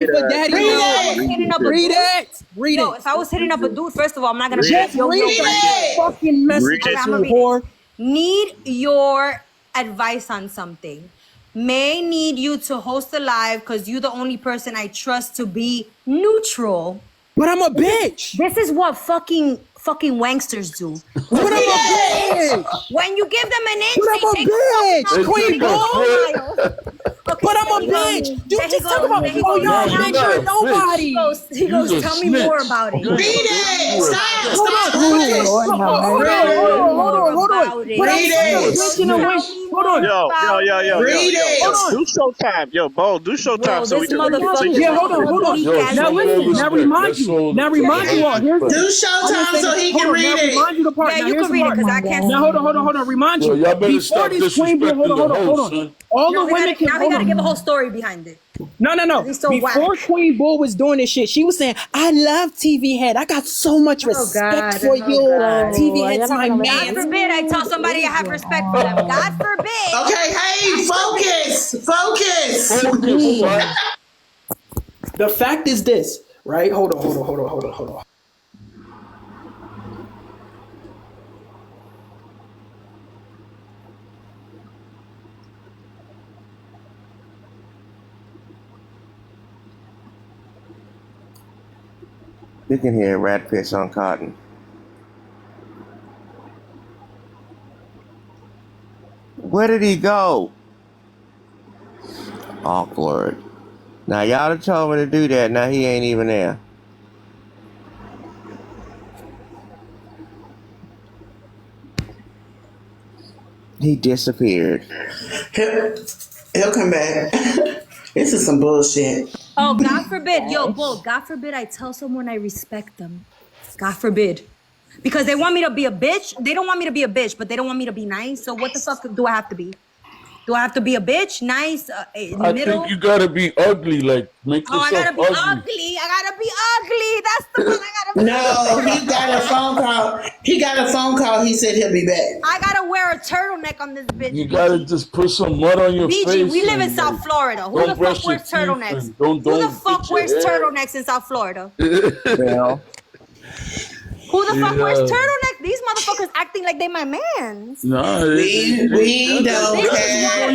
for daddy. Read it. Read Yo, it. if I was hitting up a dude, first of all, I'm not gonna Just read it. Fucking message, whore. Need your advice on something. May need you to host a live because you're the only person I trust to be neutral. But I'm a bitch. This is what fucking wanksters do. But I'm a bitch. When you give them an inch, But I'm a bitch. Queen Bull. Okay, But I'm a bitch. Dude, just talk about, oh, you're a bitch. You're nobody. He goes, tell me more about it. Read it. Stop. Hold on. Read it. Hold on. Yo. Read it. Do showtime. Yo, Bo, do showtime so we can. Yeah, hold on. Now listen. Now remind you all. Do showtime so he can read it. Remind you the part. Yeah, you can read it because I can't. Now hold on. Remind you. Y'all better Before stop this Queen Bull, hold on. All the women can. Now he gotta give a whole story behind it. No. Before Queen Bull was doing this shit, she was saying, "I love TV Head. I got so much respect for you, TV Head's my man." God forbid I tell somebody I have respect for them. God forbid. Okay, hey, focus. The fact is this, right? Hold on. You can hear rat piss on cotton. Where did he go? Awkward. Now y'all done told me to do that. Now he ain't even there. He disappeared. He'll come back. This is some bullshit. Oh, God forbid. Yo, Bull, God forbid I tell someone I respect them. God forbid. Because they want me to be a bitch. They don't want me to be a bitch, but they don't want me to be nice. So what the fuck do I have to be? Do I have to be a bitch, nice, in the middle? I think you gotta be ugly, like make yourself I gotta be ugly. I gotta be ugly. That's the one I gotta be. No, he got a phone call. He said he'll be back. I gotta wear a turtleneck on this bitch. You gotta just put some mud on your BG, face. we live in and, South Florida. Who the fuck wears turtlenecks? Who the fuck wears turtlenecks in South Florida? Who the fuck wears turtlenecks? These motherfuckers acting like they my mans. Nah, we don't care.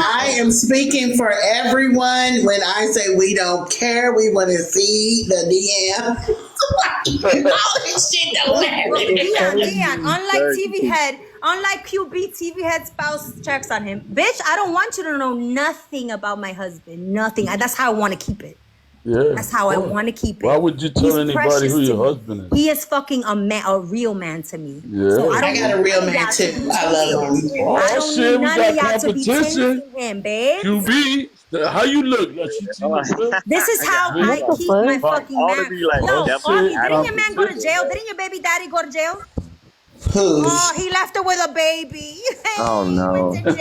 I am speaking for everyone when I say we don't care. We want to see the DM. All this shit don't matter. Dion, unlike QB, TV Head spouse checks on him. Bitch, I don't want you to know nothing about my husband. Nothing. That's how I want to keep it. Yeah, that's how I want to keep it. Why would you tell anybody who your husband is? He is fucking a real man to me. Yeah. So I got a real man too. I love him. I don't need none of y'all to be chasing him, babe. QB, how you look? This is how I keep my fucking man. No, didn't your man go to jail? Didn't your baby daddy go to jail? Who? Oh, he left her with a baby. Oh no. He went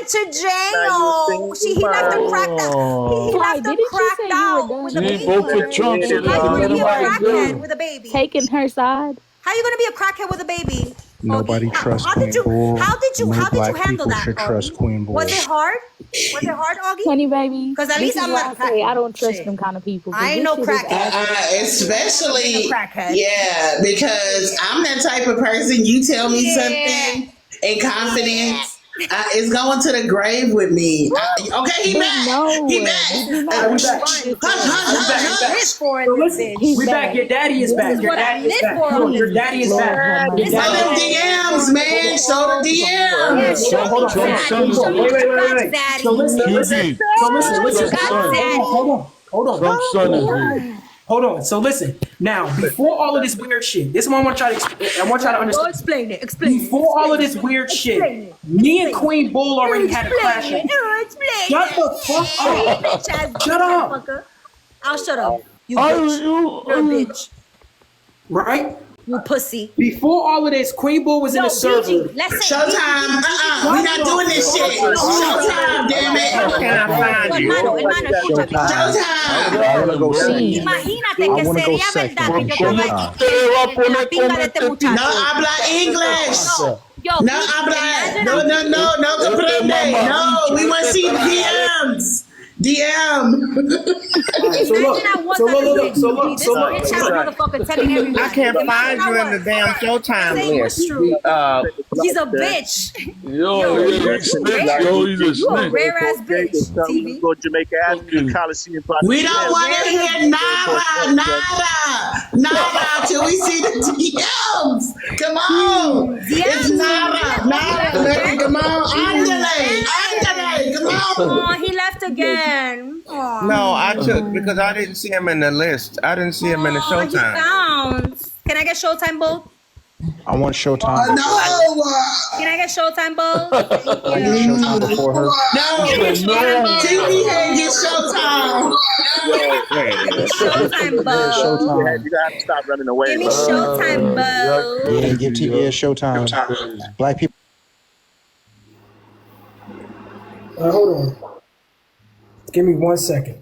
to jail. He left her cracked out. He left her cracked out with a baby. Both for Trump. How you gonna be a crackhead with a baby? Taking her side. How you gonna be a crackhead with a baby? Nobody trusts Queen Bull. How did you handle that? Should trust Queen Bull. Was it hard? Was it hard, Augie? Honey baby. Because at least I'm not. I don't trust them kind of people. I ain't no crackhead. Especially, yeah, because I'm that type of person. You tell me something in confidence. It's going to the grave with me. Okay, he back. He back. We back. Your daddy is back. Your daddy is back. Your daddy is back. Show the DMs, man. Show the DMs. Wait. So listen. Hold on. So listen. Now, before all of this weird shit, this is what I want y'all to understand. Explain it. Before all of this weird shit, me and Queen Bull already had a clash. Shut the fuck up. Shut up. I'll shut up. You bitch. You're a bitch. Right? You pussy. Before all of this, Queen Bull was in the server. Showtime. We're not doing this shit. Showtime, damn it. Hermano, escúchame. Showtime. Imagínate que sería verdad que yo te la pinga de este muchacho. No habla English. No habla. No comprende. No, we want to see the DM. DM. So look, Imagine I was so at look, this so big look, movie. so This look. bitch ass motherfucker telling everyone. I can't Imagine find I you in the was. damn Showtime Say what's list. true. He's a Yo, bitch. Yo, Yo, you snitch, yo, he's a You a snitch. rare ass bitch, TV. Go to Jamaica Avenue Coliseum. We don't want to hear nada till we see the DMs. Come on, it's nada, baby. Come on, Angela, come on. Oh, he left again. Oh, No, I took because I didn't see him in the list. I didn't see him in the he Showtime. bounced. Can I get Showtime, Bo? I want Showtime. No, Can I get Showtime, Bo? I get Showtime before her. no, TV head get Showtime. Showtime, Bo. Showtime. You gotta stop running away. Give me bro. Showtime, Bo. Yeah, give TVA Showtime. Black people. Hold on. Give me 1 second.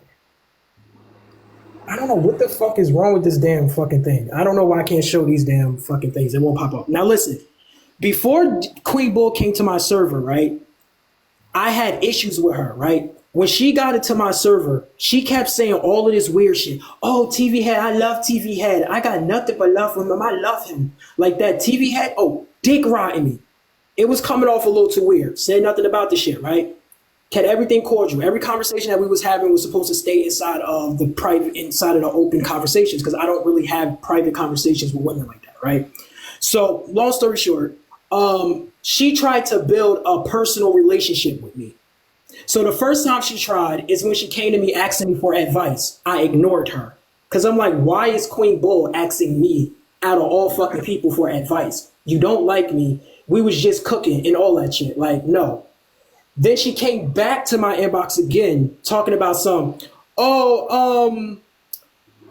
I don't know what the fuck is wrong with this damn fucking thing. I don't know why I can't show these damn fucking things. It won't pop up. Now listen, before Queen Bull came to my server, right, I had issues with her, right? When she got into my server, she kept saying all of this weird shit. Oh, TV Head, I love TV Head. I got nothing but love for him. I love him. Like that TV Head, oh, dick riding me. It was coming off a little too weird. Said nothing about the shit, right? Kept everything cordial. Every conversation that we was having was supposed to stay inside of the private, inside of the open conversations, because I don't really have private conversations with women like that, right? So, long story short, she tried to build a personal relationship with me. So the first time she tried is when she came to me asking me for advice. I ignored her. Because I'm like, why is Queen Bull asking me out of all fucking people for advice? You don't like me. We was just cooking and all that shit. Like, no. Then she came back to my inbox again, talking about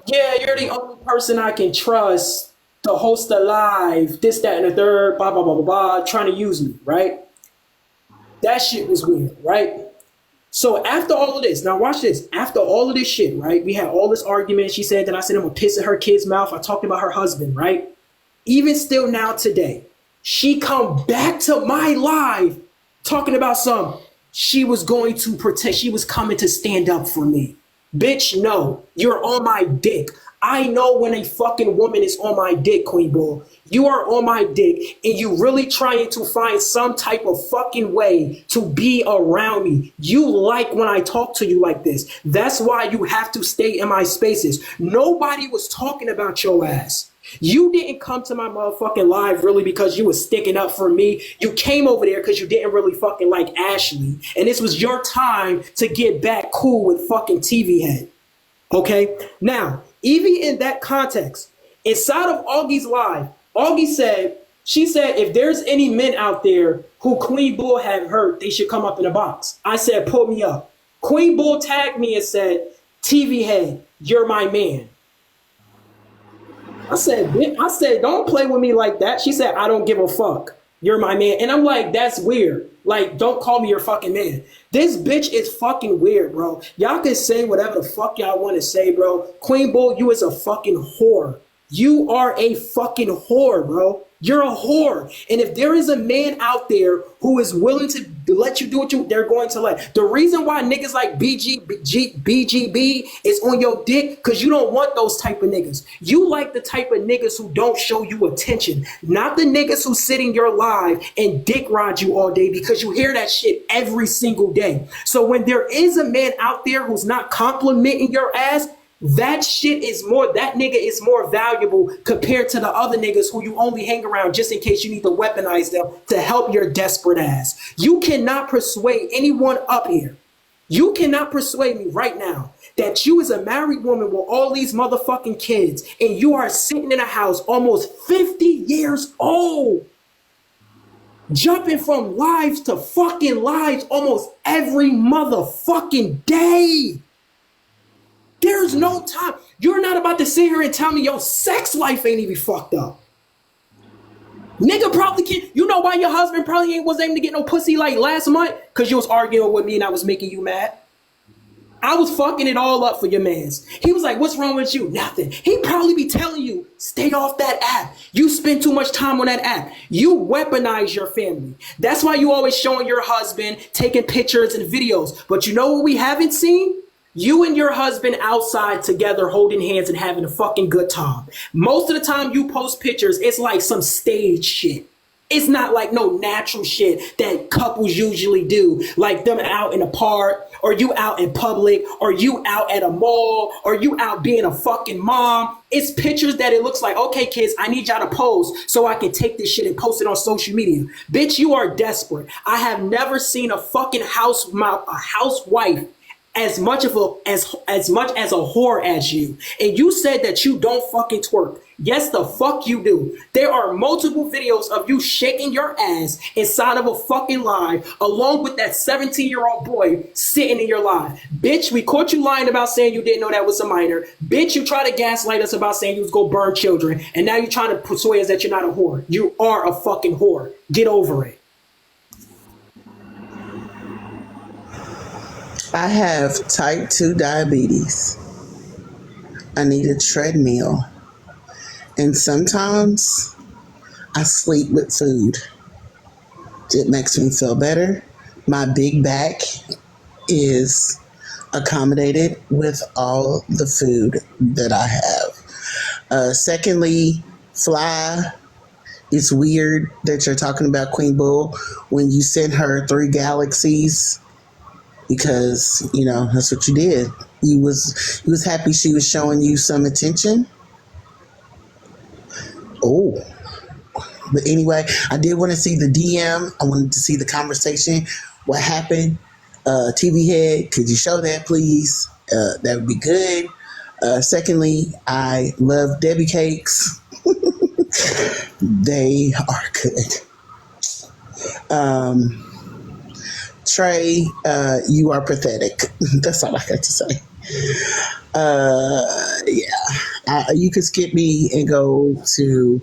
yeah, you're the only person I can trust to host a live, this, that, and the third, blah, blah, blah, blah, blah, trying to use me, right? That shit was weird, right? So after all of this, now watch this. After all of this shit, right? We had all this argument. She said that I said I'm gonna piss in her kid's mouth. I talked about her husband, right? Even still now today, she come back to my live talking about she was going to protect, she was coming to stand up for me. Bitch, no, you're on my dick. I know when a fucking woman is on my dick, Queen Bull. You are on my dick and you really trying to find some type of fucking way to be around me. You like when I talk to you like this. That's why you have to stay in my spaces. Nobody was talking about your ass. You didn't come to my motherfucking live really because you was sticking up for me. You came over there because you didn't really fucking like Ashley. And this was your time to get back cool with fucking TV Head. Okay? Now, even in that context, inside of Augie's live, Augie said, she said, if there's any men out there who Queen Bull have hurt, they should come up in a box. I said, pull me up. Queen Bull tagged me and said, TV Head, you're my man. I said, don't play with me like that. She said, I don't give a fuck. You're my man. And I'm like, that's weird. Like, don't call me your fucking man. This bitch is fucking weird, bro. Y'all can say whatever the fuck y'all want to say, bro. Queen Bull, you is a fucking whore. You are a fucking whore, bro. You're a whore. And if there is a man out there who is willing to let you do what they're going to let. The reason why niggas like BGB is on your dick, because you don't want those type of niggas. You like the type of niggas who don't show you attention, not the niggas who sit in your live and dick ride you all day, because you hear that shit every single day. So when there is a man out there who's not complimenting your ass, that nigga is more valuable compared to the other niggas who you only hang around just in case you need to weaponize them to help your desperate ass. You cannot persuade anyone up here. You cannot persuade me right now that you as a married woman with all these motherfucking kids and you are sitting in a house almost 50 years old, jumping from lives to fucking lives almost every motherfucking day. There's no time. You're not about to sit here and tell me your sex life ain't even fucked up. Nigga probably can't. You know why your husband probably wasn't able to get no pussy like last month? Because you was arguing with me and I was making you mad. I was fucking it all up for your mans. He was like, what's wrong with you? Nothing. He'd probably be telling you, stay off that app. You spend too much time on that app. You weaponize your family. That's why you always showing your husband, taking pictures and videos. But you know what we haven't seen? You and your husband outside together holding hands and having a fucking good time. Most of the time you post pictures, it's like some stage shit. It's not like no natural shit that couples usually do, like them out in a park, or you out in public, or you out at a mall, or you out being a fucking mom. It's pictures that it looks like, okay, kids, I need y'all to pose so I can take this shit and post it on social media. Bitch, you are desperate. I have never seen a fucking housewife as much as a whore as you. And you said that you don't fucking twerk. Yes, the fuck you do. There are multiple videos of you shaking your ass inside of a fucking live, along with that 17-year-old boy sitting in your live. Bitch, we caught you lying about saying you didn't know that was a minor. Bitch, you try to gaslight us about saying you was gonna burn children, and now you're trying to persuade us that you're not a whore. You are a fucking whore. Get over it. I have type 2 diabetes. I need a treadmill. And sometimes I sleep with food. It makes me feel better. My big back is accommodated with all the food that I have. Secondly, Fly, it's weird that you're talking about Queen Bull when you sent her 3 galaxies. Because, you know, that's what you did. You was happy she was showing you some attention. Oh. But anyway, I did want to see the DM. I wanted to see the conversation. What happened? TV head, could you show that, please? That would be good. Secondly, I love Debbie cakes. They are good. Trey, you are pathetic. That's all I got to say. You could skip me and go to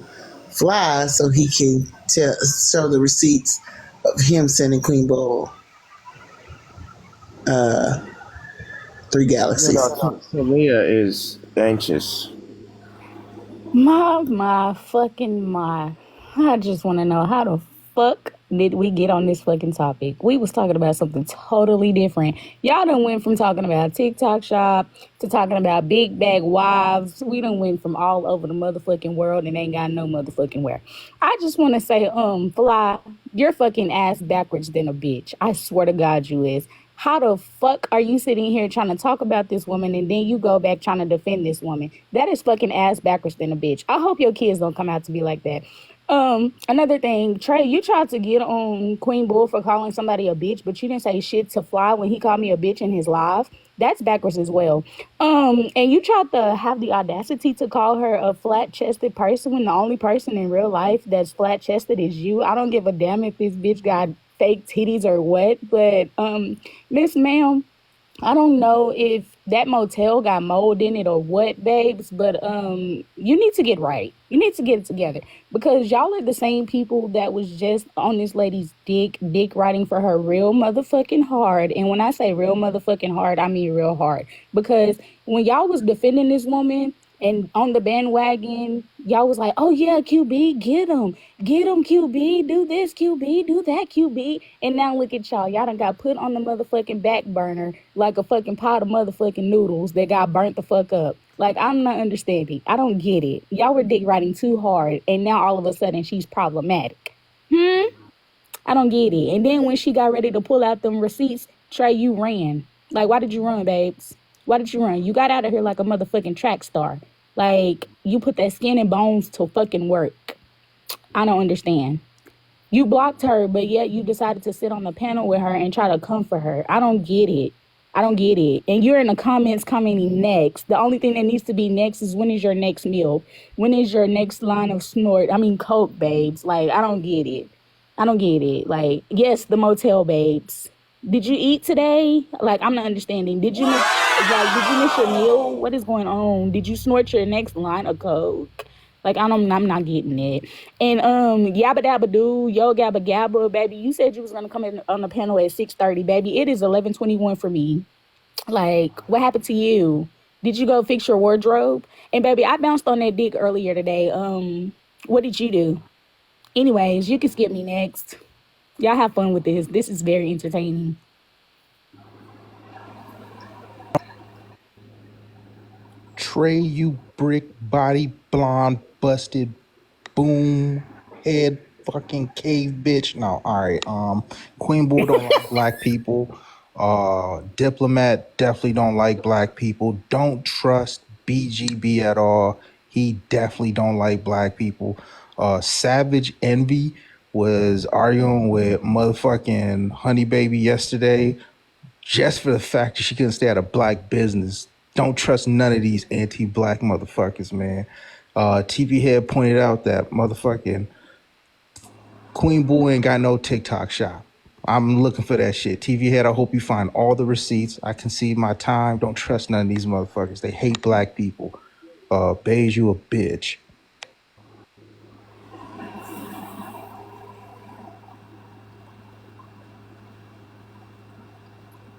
Fly so he can show the receipts of him sending Queen Bull 3 galaxies. Tamia is anxious. I just want to know how the fuck did we get on this fucking topic? We was talking about something totally different. Y'all done went from talking about TikTok shop to talking about big bag wives. We done went from all over the motherfucking world and ain't got no motherfucking where. I just want to say, Fly, you're fucking ass backwards than a bitch. I swear to God you is. How the fuck are you sitting here trying to talk about this woman and then you go back trying to defend this woman? That is fucking ass backwards than a bitch. I hope your kids don't come out to be like that. Another thing, Trey, you tried to get on Queen Bull for calling somebody a bitch, but you didn't say shit to Fly when he called me a bitch in his live. That's backwards as well. And you tried to have the audacity to call her a flat-chested person when the only person in real life that's flat-chested is you. I don't give a damn if this bitch got fake titties or what, but Miss Ma'am, I don't know if that motel got mold in it or what, babes, but you need to get right. You need to get it together because y'all are the same people that was just on this lady's dick riding for her real motherfucking hard. And when I say real motherfucking hard, I mean real hard. Because when y'all was defending this woman and on the bandwagon, y'all was like, oh yeah, QB, get him, QB, do this, QB, do that, QB. And now look at y'all done got put on the motherfucking back burner like a fucking pot of motherfucking noodles that got burnt the fuck up. Like, I'm not understanding. I don't get it. Y'all were dick riding too hard, and now all of a sudden she's problematic. I don't get it. And then when she got ready to pull out them receipts, Trey, you ran. Like, why did you run, babes? Why did you run? You got out of here like a motherfucking track star. Like, you put that skin and bones to fucking work. I don't understand. You blocked her, but yet you decided to sit on the panel with her and try to comfort her. I don't get it. And you're in the comments commenting next. The only thing that needs to be next is when is your next meal? When is your next line of coke, babes? Like, I don't get it. Like, yes, the motel babes. Did you eat today? Like, I'm not understanding. Did you miss your meal? What is going on? Did you snort your next line of coke? Like, I'm not getting it. And yabba dabba doo, yo gabba gabba, baby. You said you was gonna come in on the panel at 6:30, baby. It is 11:21 for me. Like, what happened to you? Did you go fix your wardrobe? And baby, I bounced on that dick earlier today. What did you do? Anyways, you can skip me next. Y'all have fun with this. This is very entertaining. Trey, you brick body, blonde, busted, boom, head, fucking cave bitch. No, all right. Queen Boo don't like black people. Diplomat definitely don't like black people. Don't trust BGB at all. He definitely don't like black people. Savage Envy was arguing with motherfucking Honey Baby yesterday just for the fact that she couldn't stay out of black business. Don't trust none of these anti-black motherfuckers, man. TV Head pointed out that motherfucking Queen Boo ain't got no TikTok shop. I'm looking for that shit. TV Head, I hope you find all the receipts. I concede my time. Don't trust none of these motherfuckers. They hate black people. Beige, you a bitch.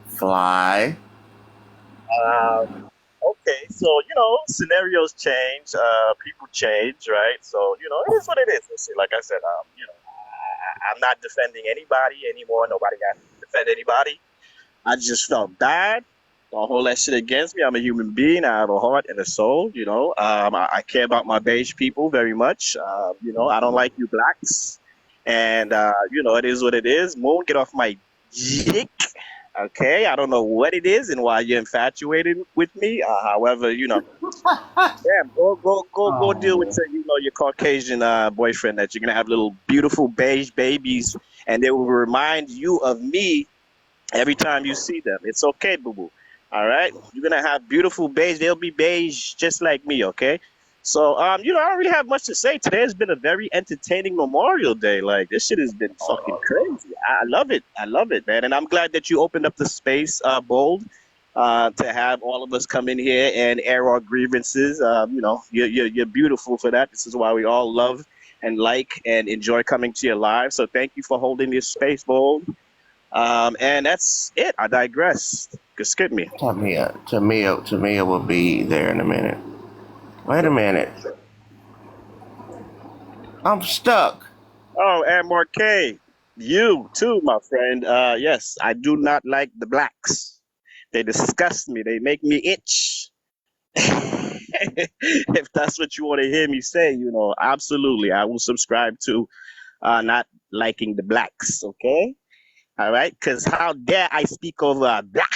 Fly. Okay, so scenarios change, people change, right? So it is what it is. Let's see, like I said, I'm not defending anybody anymore. Nobody got to defend anybody. I just felt bad. Don't hold that shit against me. I'm a human being. I have a heart and a soul. I care about my beige people very much. I don't like you blacks, and it is what it is. Moon, get off my dick. Okay, I don't know what it is and why you're infatuated with me. However, damn, go deal with your Caucasian boyfriend that you're gonna have little beautiful beige babies, and they will remind you of me every time you see them. It's okay, boo boo. All right, you're gonna have beautiful beige. They'll be beige just like me. Okay. So, I don't really have much to say. Today has been a very entertaining Memorial Day. Like, this shit has been fucking crazy. I love it. I love it, man. And I'm glad that you opened up the space, Bold, to have all of us come in here and air our grievances. You're beautiful for that. This is why we all love and like and enjoy coming to your lives. So thank you for holding this space, Bold. And that's it. I digress. Skip me. Tamia will be there in a minute. Wait a minute. I'm stuck. Oh, and Marquet, you too, my friend. Yes, I do not like the blacks. They disgust me. They make me itch. If that's what you want to hear me say, absolutely. I will subscribe to not liking the blacks, okay? All right? Because how dare I speak over a black?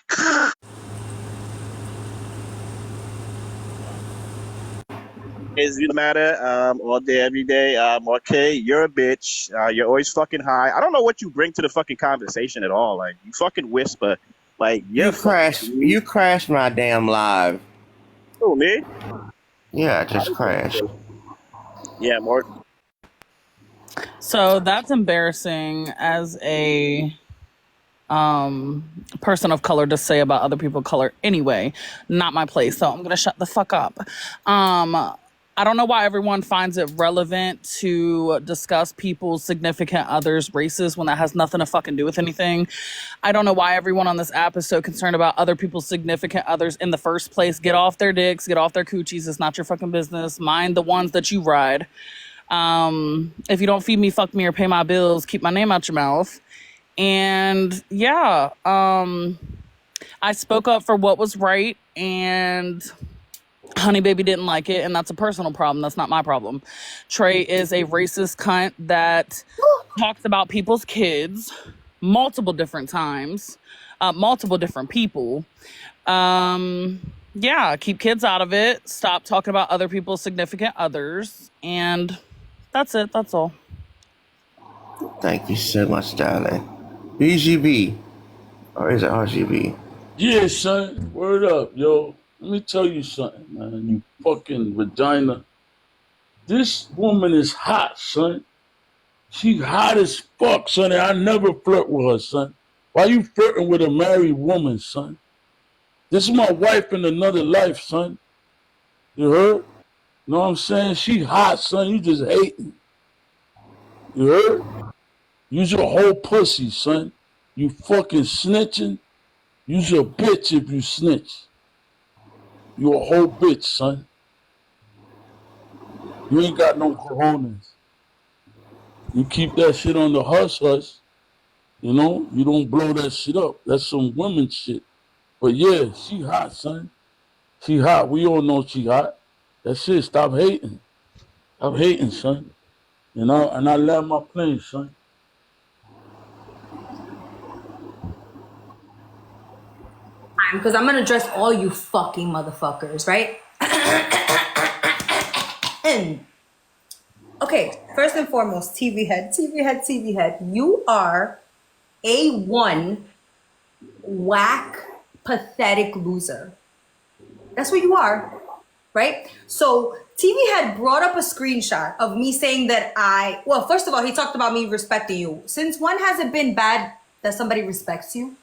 Is the matter all day, every day. Okay, you're a bitch. You're always fucking high. I don't know what you bring to the fucking conversation at all. Like, you fucking whisper. Like, You crashed my damn live. Who, me? Yeah, it just crashed. Yeah, more. So that's embarrassing as a person of color to say about other people of color anyway. Not my place. So I'm gonna shut the fuck up. I don't know why everyone finds it relevant to discuss people's significant others' races when that has nothing to fucking do with anything. I don't know why everyone on this app is so concerned about other people's significant others in the first place. Get off their dicks, get off their coochies. It's not your fucking business. Mind the ones that you ride. If you don't feed me, fuck me, or pay my bills, keep my name out your mouth. And yeah, I spoke up for what was right, and Honey Baby didn't like it, and that's a personal problem. That's not my problem. Trey is a racist cunt that talks about people's kids multiple different times, multiple different people. Yeah, keep kids out of it. Stop talking about other people's significant others. And that's it. That's all. Thank you so much, darling. BGB. Or is it RGB? Yeah, son. Word up, yo. Let me tell you something, man. You fucking vagina. This woman is hot, son. She hot as fuck, son. And I never flirt with her, son. Why you flirting with a married woman, son? This is my wife in another life, son. You heard? Know what I'm saying? She hot, son. You just hating. You heard? Use your whole pussy, son. You fucking snitching. Use your bitch if you snitch. You a whole bitch, son. You ain't got no cojones. You keep that shit on the hush-hush. You know? You don't blow that shit up. That's some women shit. But yeah, she hot, son. She hot. We all know she hot. That's it. Stop hating. Stop hating, son. You know, and I land my plane, son. Because I'm gonna address all you fucking motherfuckers, right? Okay, first and foremost, TV head. You are A1 whack, pathetic loser. That's what you are, right? So TV had brought up a screenshot of me saying that well, first of all, he talked about me respecting you. Since when has it been bad that somebody respects you?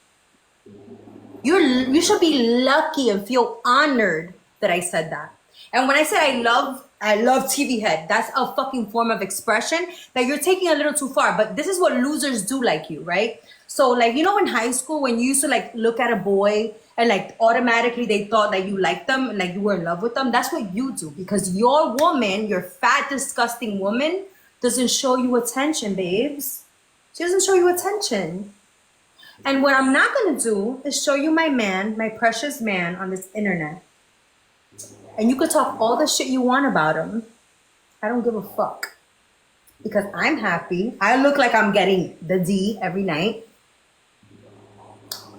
You should be lucky and feel honored that I said that. And when I said I love TV head, that's a fucking form of expression that you're taking a little too far. But this is what losers do like you, right? So like, you know, in high school when you used to like look at a boy and like automatically they thought that you liked them and like you were in love with them, that's what you do, because your woman, your fat, disgusting woman, doesn't show you attention, babes. She doesn't show you attention. And what I'm not gonna do is show you my man, my precious man on this internet. And you could talk all the shit you want about him. I don't give a fuck. Because I'm happy. I look like I'm getting the D every night.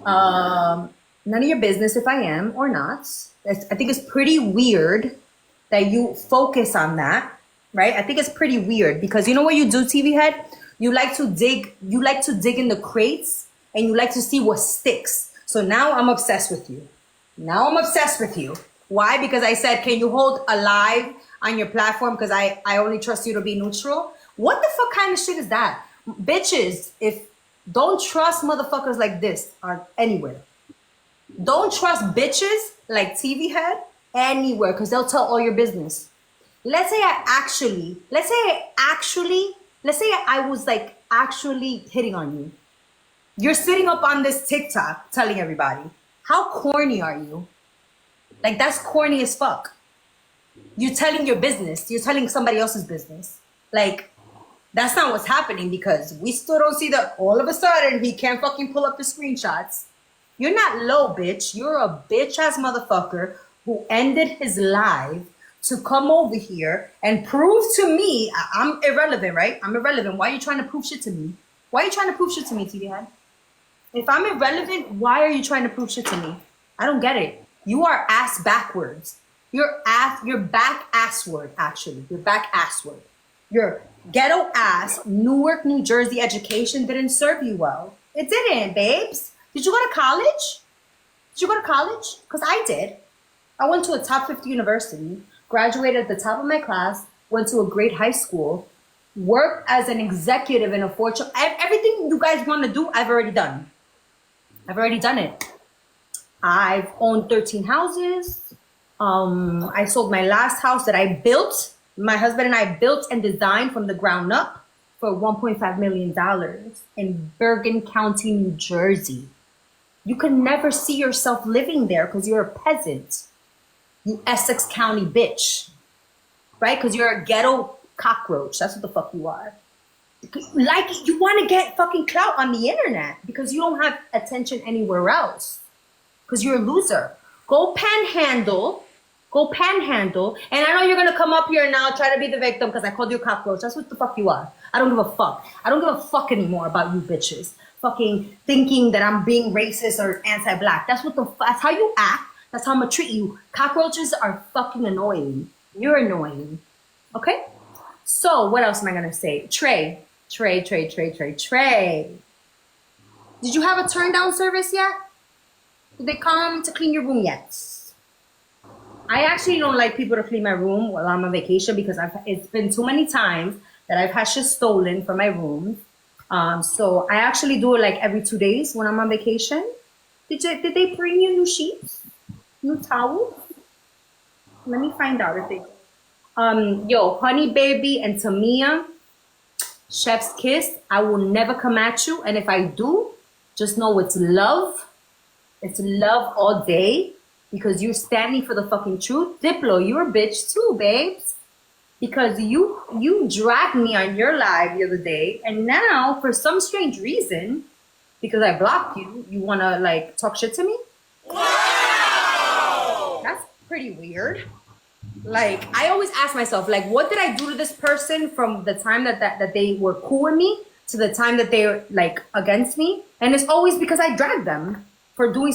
None of your business if I am or not. I think it's pretty weird that you focus on that, right? I think it's pretty weird because you know what you do, TV head? You like to dig in the crates and you like to see what sticks. So now I'm obsessed with you. Why? Because I said, can you hold a live on your platform? Because I only trust you to be neutral. What the fuck kind of shit is that? Bitches, don't trust motherfuckers like this anywhere. Don't trust bitches like TV head anywhere because they'll tell all your business. Let's say I was like actually hitting on you. You're sitting up on this TikTok telling everybody. How corny are you? Like, that's corny as fuck. You're telling your business. You're telling somebody else's business. Like, that's not what's happening because we still don't see that all of a sudden he can't fucking pull up the screenshots. You're not low, bitch. You're a bitch-ass motherfucker who ended his live to come over here and prove to me, I'm irrelevant, right? I'm irrelevant. Why are you trying to prove shit to me? Why are you trying to prove shit to me, TV head? If I'm irrelevant, why are you trying to prove shit to me? I don't get it. You are ass backwards. You're back assward, actually. You're back assward. Your ghetto ass Newark, New Jersey education didn't serve you well. It didn't, babes. Did you go to college? Because I did. I went to a top 50 university, graduated at the top of my class, went to a great high school, worked as an executive in a Fortune. Everything you guys want to do, I've already done. It. I've owned 13 houses. I sold my last house that I built. My husband and I built and designed from the ground up for $1.5 million in Bergen County, New Jersey. You can never see yourself living there because you're a peasant. You Essex County bitch, right? Because you're a ghetto cockroach. That's what the fuck you are. Like, you want to get fucking clout on the internet because you don't have attention anywhere else. Because you're a loser. Go panhandle. And I know you're going to come up here now, try to be the victim because I called you a cockroach. That's what the fuck you are. I don't give a fuck. I don't give a fuck anymore about you bitches. Fucking thinking that I'm being racist or anti-black. That's how you act. That's how I'm going to treat you. Cockroaches are fucking annoying. You're annoying. Okay? So, what else am I going to say? Trey. Did you have a turn down service yet? Did they come to clean your room yet? I actually don't like people to clean my room while I'm on vacation because it's been too many times that I've had shit stolen from my room. So I actually do it like every 2 days when I'm on vacation. Did they bring you new sheets? New towels? Let me find out if they... Yo, Honey Baby and Tamia, chef's kiss. I will never come at you. And if I do, just know it's love. It's love all day because you're standing for the fucking truth. Diplo, you're a bitch too, babes. Because you dragged me on your live the other day. And now, for some strange reason, because I blocked you, you want to like talk shit to me? Wow! pretty weird. Like, I always ask myself, like, what did I do to this person from the time that they were cool with me to the time that they were, like, against me? And it's always because I dragged them for doing.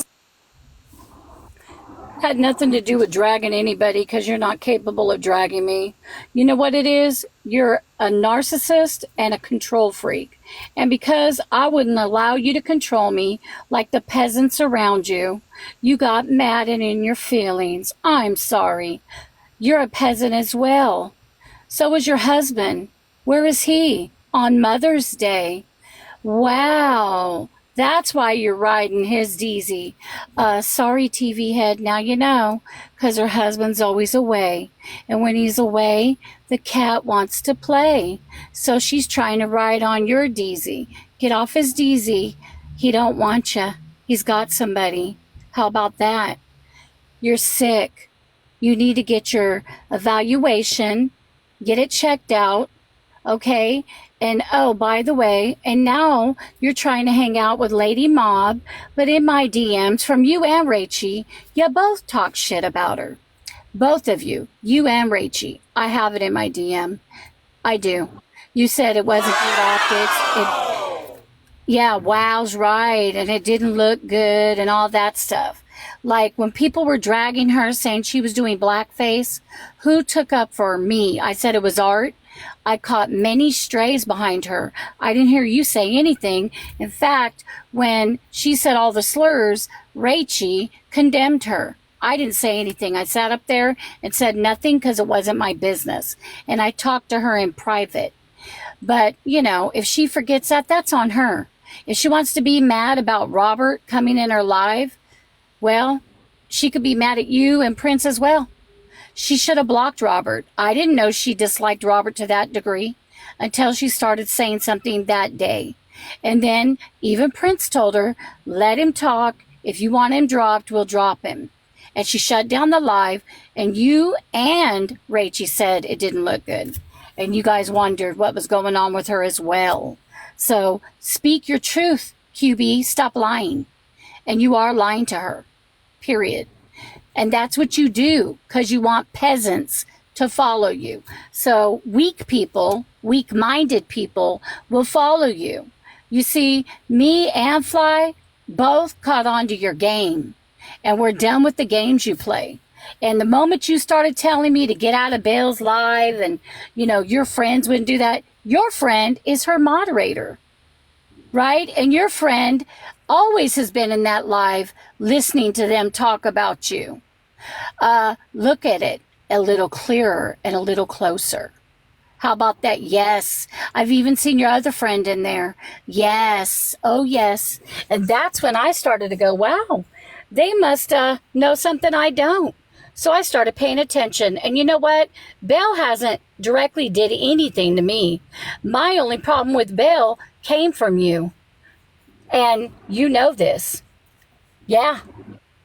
Had nothing to do with dragging anybody because you're not capable of dragging me. You know what it is? You're a narcissist and a control freak. And because I wouldn't allow you to control me like the peasants around you, you got mad and in your feelings. I'm sorry. You're a peasant as well. So is your husband. Where is he? On Mother's Day. Wow. That's why you're riding his DZ. Sorry, TV head, now you know, because her husband's always away. And when he's away, the cat wants to play. So she's trying to ride on your DZ. Get off his DZ. He don't want you. He's got somebody. How about that? You're sick. You need to get your evaluation, get it checked out, okay? And oh, by the way, and now you're trying to hang out with Lady Mob, but in my DMs from you and Rachie, you both talk shit about her. Both of you and Rachie. I have it in my DM. I do. You said it wasn't good optics. Yeah, wow's right, and it didn't look good and all that stuff. Like when people were dragging her saying she was doing blackface, who took up for me? I said it was art. I caught many strays behind her. I didn't hear you say anything. In fact, when she said all the slurs, Rachie condemned her. I didn't say anything. I sat up there and said nothing because it wasn't my business. And I talked to her in private. But, you know, if she forgets that, that's on her. If she wants to be mad about Robert coming in her live, well, she could be mad at you and Prince as well. She should have blocked Robert. I didn't know she disliked Robert to that degree until she started saying something that day. And then even Prince told her, let him talk. If you want him dropped, we'll drop him. And she shut down the live, and you and Rachie said it didn't look good. And you guys wondered what was going on with her as well. So speak your truth, QB. Stop lying. And you are lying to her, period. And that's what you do because you want peasants to follow you. So weak people, weak-minded people will follow you. You see, me and Fly both caught on to your game. And we're done with the games you play. And the moment you started telling me to get out of Belle's live and, you know, your friends wouldn't do that, your friend is her moderator, right? And your friend always has been in that live listening to them talk about you. Look at it a little clearer and a little closer. How about that? Yes. I've even seen your other friend in there. Yes. Oh, yes. And that's when I started to go, wow, they must know something I don't. So I started paying attention. And you know what? Belle hasn't directly did anything to me. My only problem with Belle came from you. And you know this. Yeah,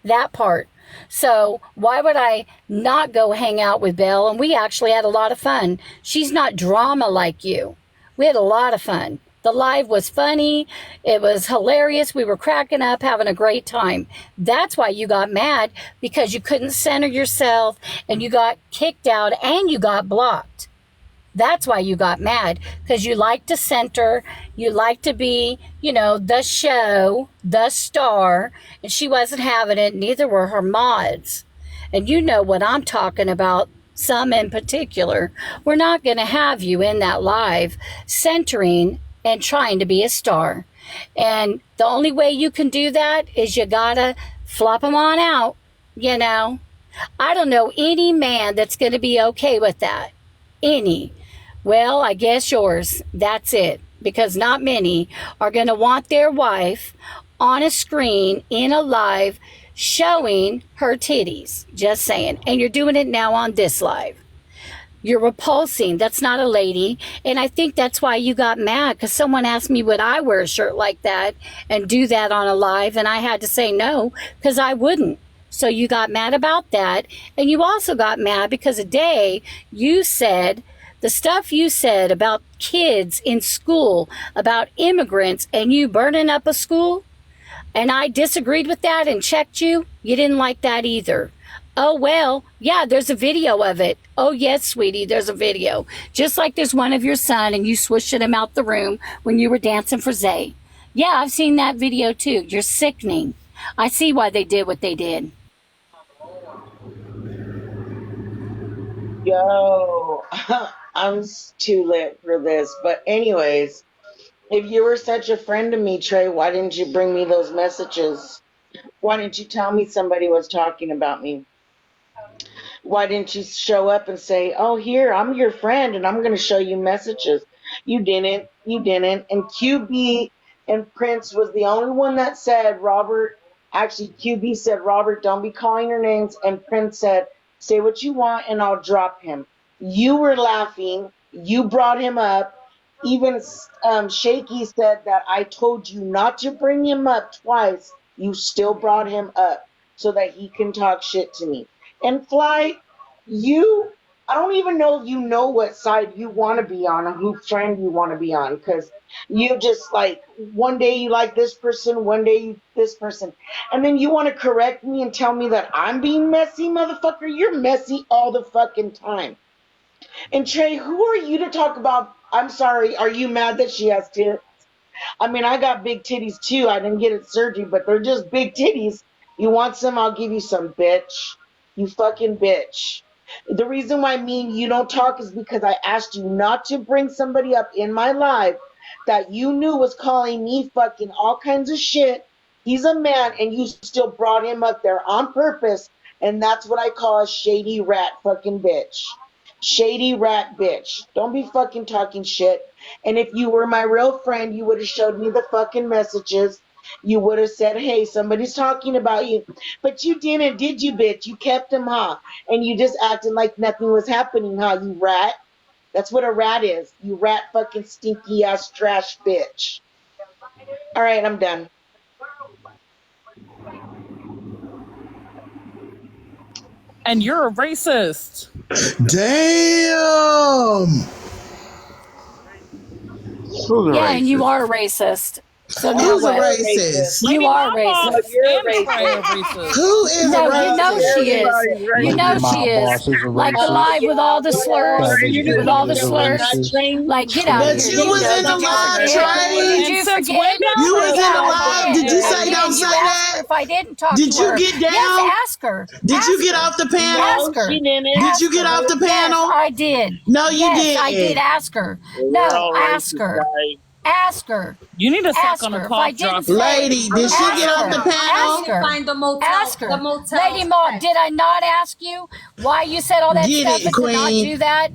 that part. So why would I not go hang out with Belle? And we actually had a lot of fun. She's not drama like you. We had a lot of fun. The live was funny. It was hilarious. We were cracking up, having a great time. That's why you got mad, because you couldn't center yourself and you got kicked out and you got blocked. That's why you got mad, because you like to center. You like to be, you know, the show, the star, and she wasn't having it. Neither were her mods. And you know what I'm talking about. Some in particular. We're not going to have you in that live centering and trying to be a star. And the only way you can do that is you gotta flop them on out, you know. I don't know any man that's going to be okay with that. Any. Well, I guess yours. That's it. Because not many are going to want their wife on a screen in a live showing her titties. Just saying. And you're doing it now on this live. You're repulsing. That's not a lady. And I think that's why you got mad, because someone asked me would I wear a shirt like that and do that on a live, and I had to say no, because I wouldn't. So you got mad about that. And you also got mad because a day you said the stuff you said about kids in school, about immigrants, and you burning up a school. And I disagreed with that and checked you. You didn't like that either. Oh, well, yeah, there's a video of it. Oh, yes, sweetie, there's a video. Just like there's one of your son and you swishing him out the room when you were dancing for Zay. Yeah, I've seen that video too. You're sickening. I see why they did what they did. Yo, I'm too lit for this. But anyways, if you were such a friend to me, Trey, why didn't you bring me those messages? Why didn't you tell me somebody was talking about me? Why didn't you show up and say, oh, here, I'm your friend and I'm going to show you messages? You didn't. You didn't. And QB and Prince was the only one that said, Robert, actually, QB said, Robert, don't be calling her names. And Prince said, say what you want and I'll drop him. You were laughing. You brought him up. Even Shaky said that I told you not to bring him up twice. You still brought him up so that he can talk shit to me. And Fly, I don't even know if you know what side you want to be on or whose friend you want to be on, because you just like, one day you like this person, one day you this person. And then you want to correct me and tell me that I'm being messy, motherfucker. You're messy all the fucking time. And Trey, who are you to talk about? I'm sorry, are you mad that she has tits? I mean, I got big titties too. I didn't get it surgery, but they're just big titties. You want some? I'll give you some, bitch. You fucking bitch. The reason why me and you don't talk is because I asked you not to bring somebody up in my life that you knew was calling me fucking all kinds of shit. He's a man, and you still brought him up there on purpose, and that's what I call a shady rat fucking bitch. Shady rat bitch. Don't be fucking talking shit. And if you were my real friend, you would have showed me the fucking messages. You would have said, hey, somebody's talking about you. But you didn't, did you, bitch? You kept him, huh? And you just acted like nothing was happening, huh, you rat? That's what a rat is. You rat fucking stinky ass trash bitch. All right, I'm done. And you're a racist. Damn. Yeah, and you are a racist. So now Who's a what? racist? You are racist. You're a And Trey racist. a racist. Who is No, a you know racist? she is. You know My she is. boss is a Like the racist. live with all the slurs, Savage with all the is a slurs. racist. Like, get out of But here. you was in the live, Did Trey. you And since forget? when You was in the Yeah, live. I Did you say did. don't say You asked her that? if I didn't talk Did to you her. get down? Yes, ask her. Did you Ask get her. off the panel? Ask her. No, she didn't. Did you get off the panel? Yes, I did. No, you Yes, I did. didn't. Ask her. We're No, all ask racist, her. guys. Ask her. You need to suck Ask on her. a If I cough didn't drop. say, Lady, did she ask get off the her. panel? Ask her. Find the motel. Ask her. The motel. Lady Ma, did I not ask you why you said all that Get stuff it, and did not Queen. do that?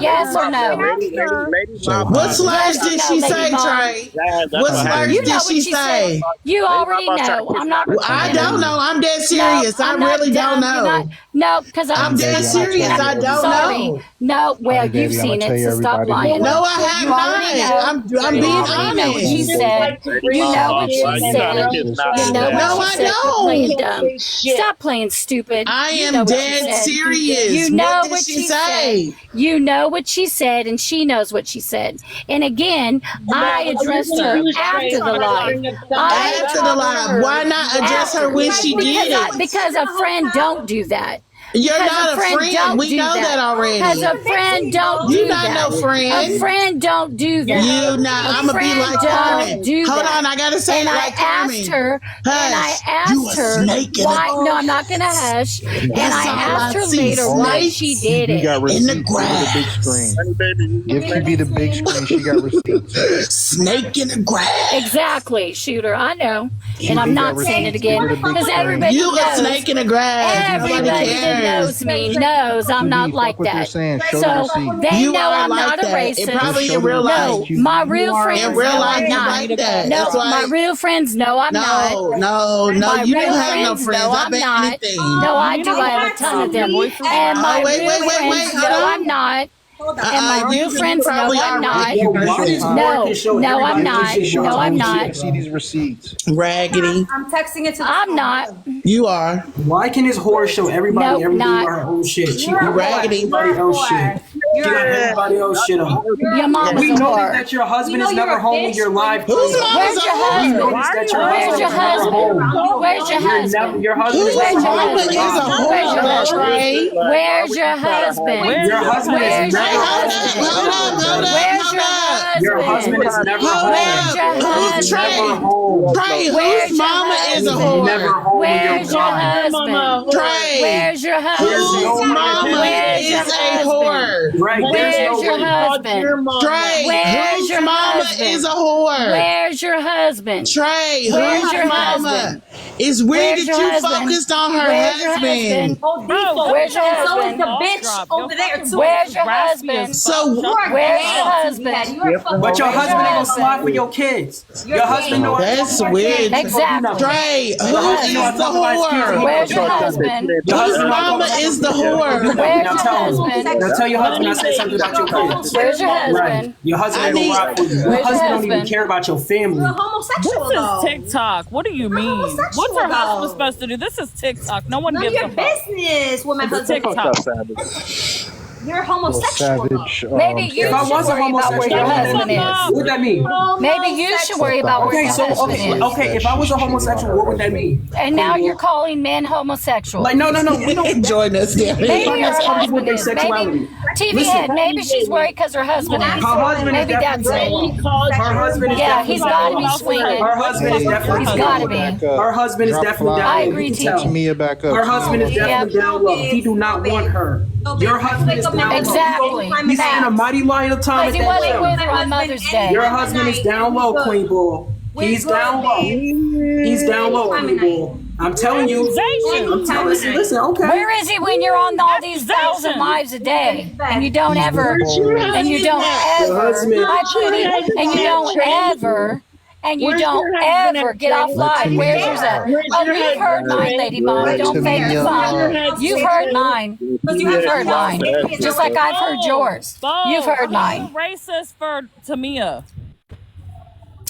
Yes or no? Lady So Mama. What slurs Yes or did no, she Lady say, Mom? Trey? That's What what slurs happened. You know did what she she say? said. You already Mama tried to know. kiss I'm not my I pretending. don't know. I'm dead No, serious. I I'm not really don't dumb. You're not. know. No, because I'm dead Baby, I'm gonna serious. tell you I don't sorry. know. No, well, Honey, you've baby, I'm seen gonna tell it, you so stop everybody lying. know. No, I You have already know. not. I'm You being already know what she honest. said. Lady You know Mama, what she why you trying to said. kiss You my know ass? No, what I she said. Quit playing don't. dumb. Stop playing stupid. I You am know what she dead said. serious. You know What did what she she said. say? You know what she said, and she knows what she said. And again, I addressed her after the live. I After the talked to live, her why not address her after. when she did it? Because a friend don't do that. You're Because not a a friend friend. don't We do know that Because already. a friend don't You do not that. no A friend. friend don't do that. You not. A I'm gonna be friend like don't Carmen. do Hold that. on, I gotta say And it I like Carmen. asked her, and I Hush. You a asked her snake in why. the. No, I'm not gonna hush. And That's I all asked I her see. later why she Snakes did You it. got in the receipts. Give me the big grass. screen. Honey, baby, Give QB the big screen. She got receipts. Snake in the grass. Exactly, shooter. I know, and QB I'm got not saying it receipts. again Give her the big because screen. everybody You a knows. snake in the grass. Nobody Everybody that cares. knows me knows I'm not QB, like fuck what they're that. saying. Show the So receipts. they You know are I'm like not a that. It racist. probably Show in the real No, life. receipts, my QB. real friends In real know life, I'm you not. like that. No, That's my why. real friends know I'm not. No, My you real don't have no friends friends. know I I'm bet not. anything. No, I You do. know I have a what? ton of them. Voices And now. my Oh, wait, real wait, wait, friends wait. know Hold I'm on. not. And my real You friends know probably I'm are not. right. Yo, why does Whore can show No, I'm everybody not. else's shit? No, I'm I not. see these receipts. Raggedy. I'm texting it to the I'm not. You are. Why can this whore show everybody Nope, everything not. about her own shit? She You raggedy. everybody else shit. You got everybody else shit up. Your mom We is a noticed whore. that your husband You know is never you're a home when bitch you're live. Whose tweeting. mom Where's is a your We whore? husband? noticed that your Where's your husband is never husband? home. Where's your You're husband? never, your husband Whose is never mama home. is a Where's your whore, husband? Trey? Where's your husband? Your husband Where's is your never husband? home. Where's your Your husband husband? is never Hold Where's up. your Who's husband? Trey? home. Trey, Where's whose your mama is a husband? Never whore? home when you're Where's your live. husband? Trey, Where's your whose husband? mama Where's your is a husband? whore? Right, there's Where's no your way. husband? Trey, Where's whose your mama husband? is a whore? Where's your husband? Trey, Where's whose your mama? husband? It's weird Where's that your you husband? focused on her Where's your husband. husband? Where's your So is husband? the bitch over there too. Where's your husband? So Where's your husband? But your Where's husband ain't gonna your slide for your kids. Your husband know. that's weird. Exactly. Trey, who husband is know I the talk about his kids. whore? Where's your husband? Your Whose husband know I talk mama about is the your whore? kids. Where's Now your tell him. husband? Now tell your husband I said something about your kids. Where's your Right. husband? Your husband ain't I gonna rock for you. Your Where's your husband don't even husband? care about your family. You're homosexual This though. is TikTok. What do you mean? homosexual, What's her husband though. supposed to do? This is TikTok. No one None of gives your a fuck. business what my It's husband TikTok. You're homosexual though. Maybe you If I should was a worry about where your homosexual, husband is. what that mean? Maybe you should worry about where Okay, your so husband is. okay, if I was a homosexual, what would that mean? And now you're calling men homosexual. Like, no, we don't. Join us, damn Maybe it. her That's how husband people is. get sexuality. Maybe TV Listen. head. Maybe she's worried because her husband is. Her husband Maybe is that's definitely it. Her husband is Yeah, definitely he's got to be down low. swinging. Her husband is definitely He's down got to low. be. Her husband is Drop definitely fly. down I low. agree, You can tell. T. Tamia back up. Her husband is definitely down low. He do not want her. Your husband is down low. Exactly. He's in a mighty line of time Because at he that wasn't show. with her on Mother's Day. Your husband is down low, Queen Bull. He's down low. He's down low, Queen Bull. I'm telling you. I'm telling you. Listen, okay. Where is he when you're on all these 1,000 lives a day and you don't ever, and you don't ever, husband. hi, Pootie, and you don't ever, and you don't ever get off live? Where's yours at? Oh, you've heard mine, Lady Mom. Don't fake the fun. You've heard mine. You've heard mine. Just like I've heard yours. You've heard mine. Racist for Tamia.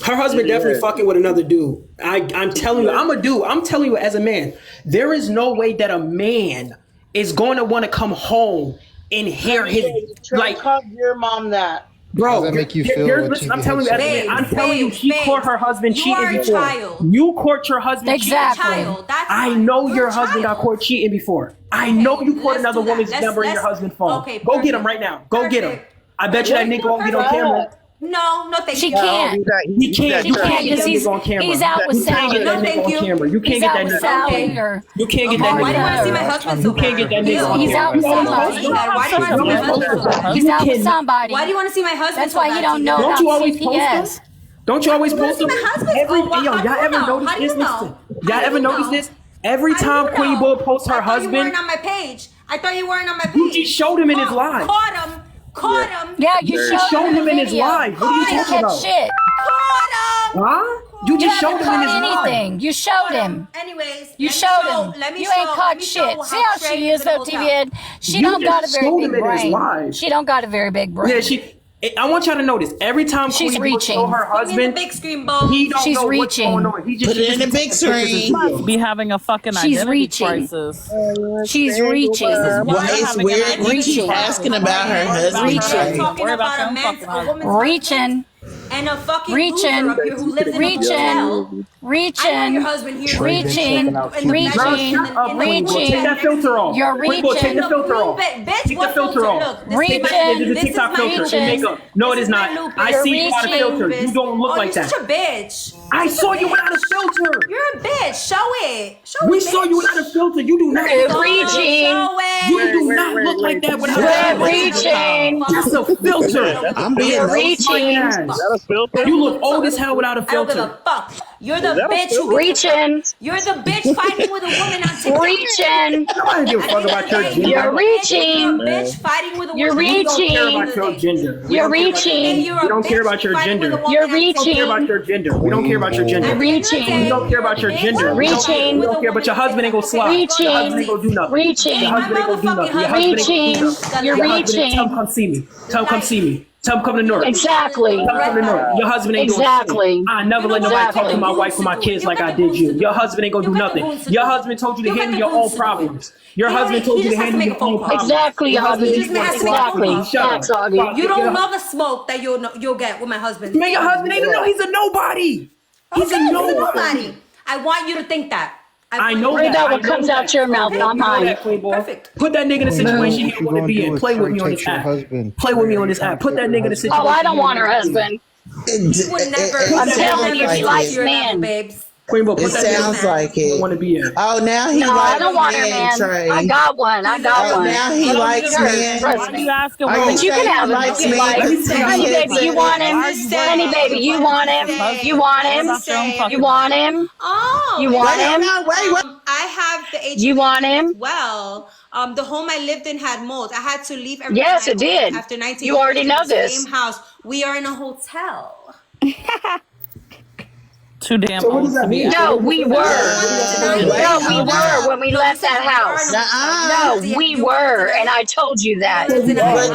Her husband definitely fucking with another dude. I'm telling you, I'm a dude. I'm telling you as a man, there is no way that a man is going to want to come home and hear his like. Call your mom that. Bro, How does that make you feel when listen, TV I'm telling you, as a man, I'm telling you, she caught her husband You are cheating a before. child. You caught your husband Exactly. Child, that's I why. know You're your a husband got child. caught cheating before. I know you caught let's another do that. woman's Let's- number in your let's- husband's phone. okay, Go get him perfect. right now. Go get him. Perfect. I bet you that nigga won't get on camera. No, thank She you. can't. He can't. You She can't can't get because that nigga on camera. he's out with You can't get Sally. that No, nigga thank on you. camera. You can't He's get out that with nigga. Sally or You can't get that Why do you want to see my nigga. husband so You can't get that nigga on He's out with camera. somebody. Why do you want to see my husband so bad? He's out with somebody. Why do you want to see my husband That's so why bad, he don't Tina? know Don't about you always post CPS. them? Don't you always wanna post see them? my husband? Every, Oh, wow. yo, How do y'all you ever know? notice How do this? you know? Listen, How y'all do ever you notice know? this? Every How do time you Queen know? Bull posts her I thought you husband, weren't on my page. I thought you weren't on my page. you just showed him in his live. Caught him. Caught him. Yeah, you showed him in his video. live. What are you He talking said about? shit. Caught him. Huh? You You just showed haven't him in caught his live. anything. You showed him. Anyways, You let me showed show- him. let me You show- ain't let caught me show shit. See how Trey she is, in the though, hotel. TV Ed? She You don't got a just very showed big him in his brain. live. She don't got a very big brain. Yeah, I want y'all to notice every time She's Queen Bull reaching. show her Give me the husband, big screen, Bo. he don't She's know what's reaching. going on. He just Put it in the big screen. screen. Be having a fucking She's identity reaching. crisis. She's reaching. Well, it's weird that you keep Reaching. asking about her husband. Reaching. Trey. Talking Worry about about a your man's, fucking a husband. woman's Reaching. and a fucking Reaching. loser up here who lives in a hotel. Reaching. I know your Reaching. husband here. Reaching. Girl, Reaching. shut up, Queen Bull. Take that filter off. You're Queen Bull, take reaching. the filter off. Bitch, Take the what filter off. Look, this Reaching. is my, This is a this is TikTok my filter. reaching. It's makeup. No, it is not. Lupus. I You're see you without a reaching. filter. You don't look like You're that. such a bitch. I saw you without a filter. You're a bitch. Show it. Show We it, saw bitch. you without a filter. You do not. You're reaching. Show it. You do not look like that without a You're filter. reaching. That's a filter. I'm being You're no reaching. Is that a filter? You look old as hell without a I don't give filter. a fuck. You're the bitch who Reaching. You're the bitch fighting with a woman on TikTok. Reaching. I don't give a fuck about your gender. You're You're a reaching. bitch fighting with a You're woman. We don't care reaching. about your gender. We You're don't care about your- reaching. You're a We don't care bitch about your fighting with gender. a woman You're on We don't care reaching. about your gender. We don't care about your gender. Reaching. We don't care about your gender. We Reaching. don't care, but your husband ain't gonna slide. Reaching. Your husband ain't gonna do nothing. Reaching. Your husband ain't gonna do nothing. Your husband ain't gonna do Reaching. nothing. You're Your husband ain't- reaching. Tell him come see me. Tell him come see me. Tell him come to North. Exactly. Tell him come to North. Your husband ain't doing Exactly. shit. I never let nobody talk to my wife or my kids like I did you. Your husband ain't gonna do nothing. Your husband told you to handle your own problems. Your husband told you to handle your own problems. Exactly, Your husband Augie. ain't gonna Exactly. Shut up. Facts, Augie. You don't know the smoke that you'll get with my husband. Man, your husband ain't even know he's a nobody. He's a nobody. I want you to think that. I know Worry that. about I what know comes that. out your mouth, not mine. Perfect. Put that nigga in a situation he What don't you want to gonna be do in. is Play try with to me on take this your app. husband. Play with me on this app. Put that nigga in a situation. Oh, I don't want her husband. He would never. I'm telling you, he likes men. babes. Queen Bo, put It that nigga sounds like it. want to be in. Oh, now he No, I likes don't want her, men, man. Trey. I got one. I got Oh, one. now he I don't likes need her. men. Trust Why me. you asking Are what you But you saying can have he him likes if you men? like. Let me see Honey, you baby, you want him? Honey, baby, you want him? You want him? You want him? Oh, You want him? Wait. I have the HIV You want him? as well. The home I lived in had mold. I had to leave everything. Yes, I it owned did. After 19 You years already in know the this. same house. We are in a hotel. Too damn So what old does that to be mean? No, we were. No, we were when we left that house. No, we were, and I told you that. But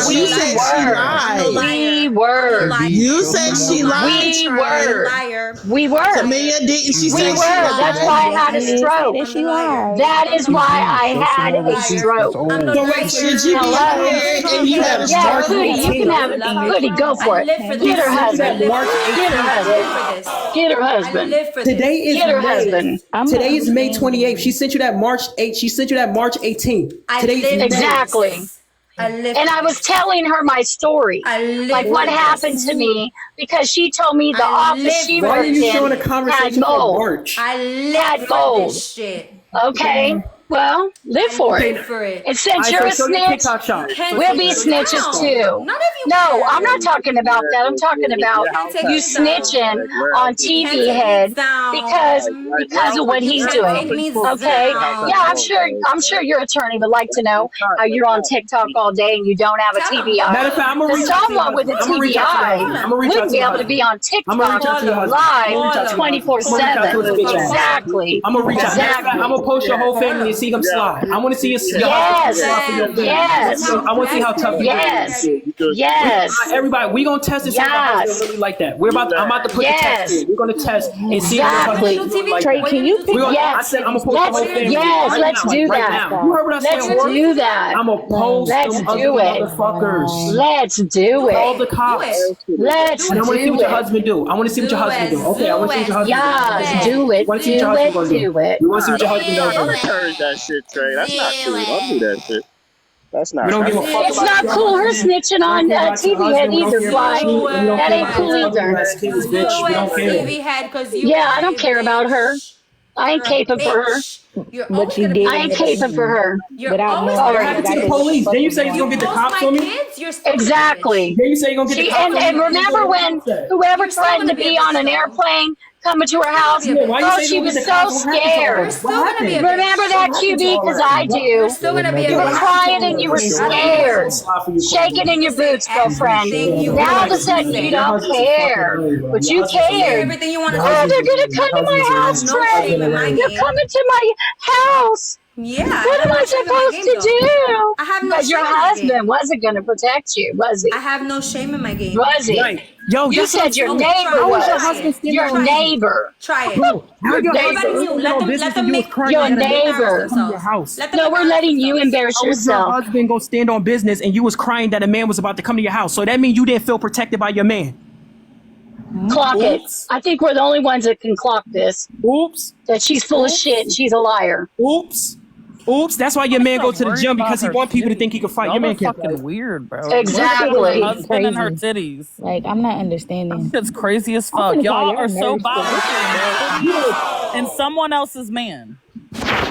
We you said she lied. We were. You said she lied. We were. Liar. We were. Tamia, didn't she We say were. she lied? That's why I had a stroke. That she lied. That is why I had a stroke. So wait, should you be Hello? married and you had a Yeah, stroke? Goody, you can have it. Goody, go for it. Get her husband. Get her husband. Get her husband. Today is Get her May. husband. Today is May 28th. She sent you that March 8th. She sent you that March 18th. Today is May. Exactly. And I was telling her my story, like what happened to me, because she told me the office she Why are worked you showing a in had conversation from mold. March? Had mold. Shit. Okay, well, live for it. For it. And since All you're right, a so show your snitch, TikTok shop. we'll be snitches too. None of you. No, I'm not talking about that. I'm talking about you snitching on TV head because of what he's doing. Okay? Yeah, I'm sure your attorney would like to know how you're on TikTok all day and you don't have a TBI. Matter of fact, I'm gonna reach out to your Someone with a husband. I'm gonna reach out to your husband. I'm gonna TBI reach out wouldn't to be your able to husband. be on I'm gonna reach out to your TikTok husband. live 24/7. Exactly. I'm gonna reach out. Exactly. I'm gonna post your whole family and see him slide. I want to see your Yes. slide for your family. Yes. I want to see how tough you Yes. are. Yes. Everybody, we gonna test this. Yes. Really like that. I'm about to put the test in. We're gonna test and see Exactly. if your husband like Trey, that. can you pick? I Yes. said I'm gonna post the whole family. Yes. right Let's now, do right that. now. You heard what I said? Let's do that. I'm gonna post Let's them ugly do it. motherfuckers. Let's do Call the it. cops. Let's And I want to see do what your it. husband do. I want to see what your husband do. Okay, I want to see what your husband Yes. do. Do it. Want to see what your Do husband it. gonna Do it. You want to see what your husband Don't does? encourage that shit, Trey. That's not cool. Don't do that shit. That's not. We don't give a fuck It's about not your cool. Her husband. snitching on TV head either, Fly. That ain't cool either. Yeah, I don't care about her. I ain't caping for her. But she did. I ain't caping for her. Without What happened to the police? Then you say you're gonna get the cops on me? Exactly. Then you say you're gonna get the cops on me? And remember when whoever threatened to be on an airplane coming to her house? Why you Oh, say she you was get the so cops? What happened to her? scared. What happened? Remember that, QB? Because I do. You were crying and you were scared, shaking in your boots, girlfriend. Now all of a sudden you don't care, but you care. Everything you want to Oh, they're gonna come to my house, Trey. You're coming to my house. Yeah. What am I supposed to do? I have no Because your shame in my husband game. wasn't going to protect you, was he? I have no shame in my game. Was he? Right. Yo, You said your neighbor was. Your neighbor. Try it. Bro, how your Everybody husband knew. Let them- let them make- Your neighbor. Come to your house. Let them No, we're embarrass letting you themselves. embarrass How was your yourself. husband go stand on business and you was crying that a man was about to come to your house? So that means you didn't feel protected by your man. Clock it. I think we're the only ones that can clock this. Oops. That she's full of shit and she's a liar. Oops. Oops. That's why your man go to the gym because he want people to think he can fight. Your man can't fucking fight. weird, bro. Exactly. Her husband and her titties. Like, I'm not understanding. It's crazy as I'm fuck. gonna Y'all call are your so nurse. bad and someone else's man.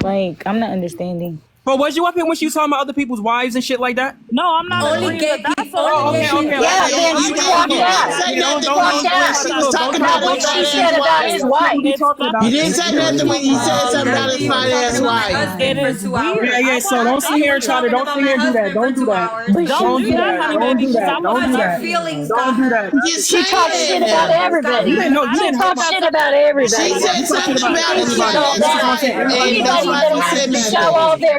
Like, I'm not understanding. But was you up here when she was talking about other people's wives and shit like that? No, I'm not Only agreeing gay with that. people. Oh, Only okay, gay okay. people. Yeah, then you clocked that. Say nothing Don't- when don't- she was talking About about what his she fat said ass about his wife. wife. What are you talking about? You didn't say nothing when you said something about his fat ass wife. It is weird. Yeah, so don't sit here and try to, don't sit here and do that. Don't do that. Don't do that, honey Don't baby, do that. because I Don't do want that. Feelings. Don't do that. She talks shit about everybody. You didn't know. You She didn't talks shit about everybody. She said something about his fat So ass that wife. And anybody that's why that you has said to nothing. show all their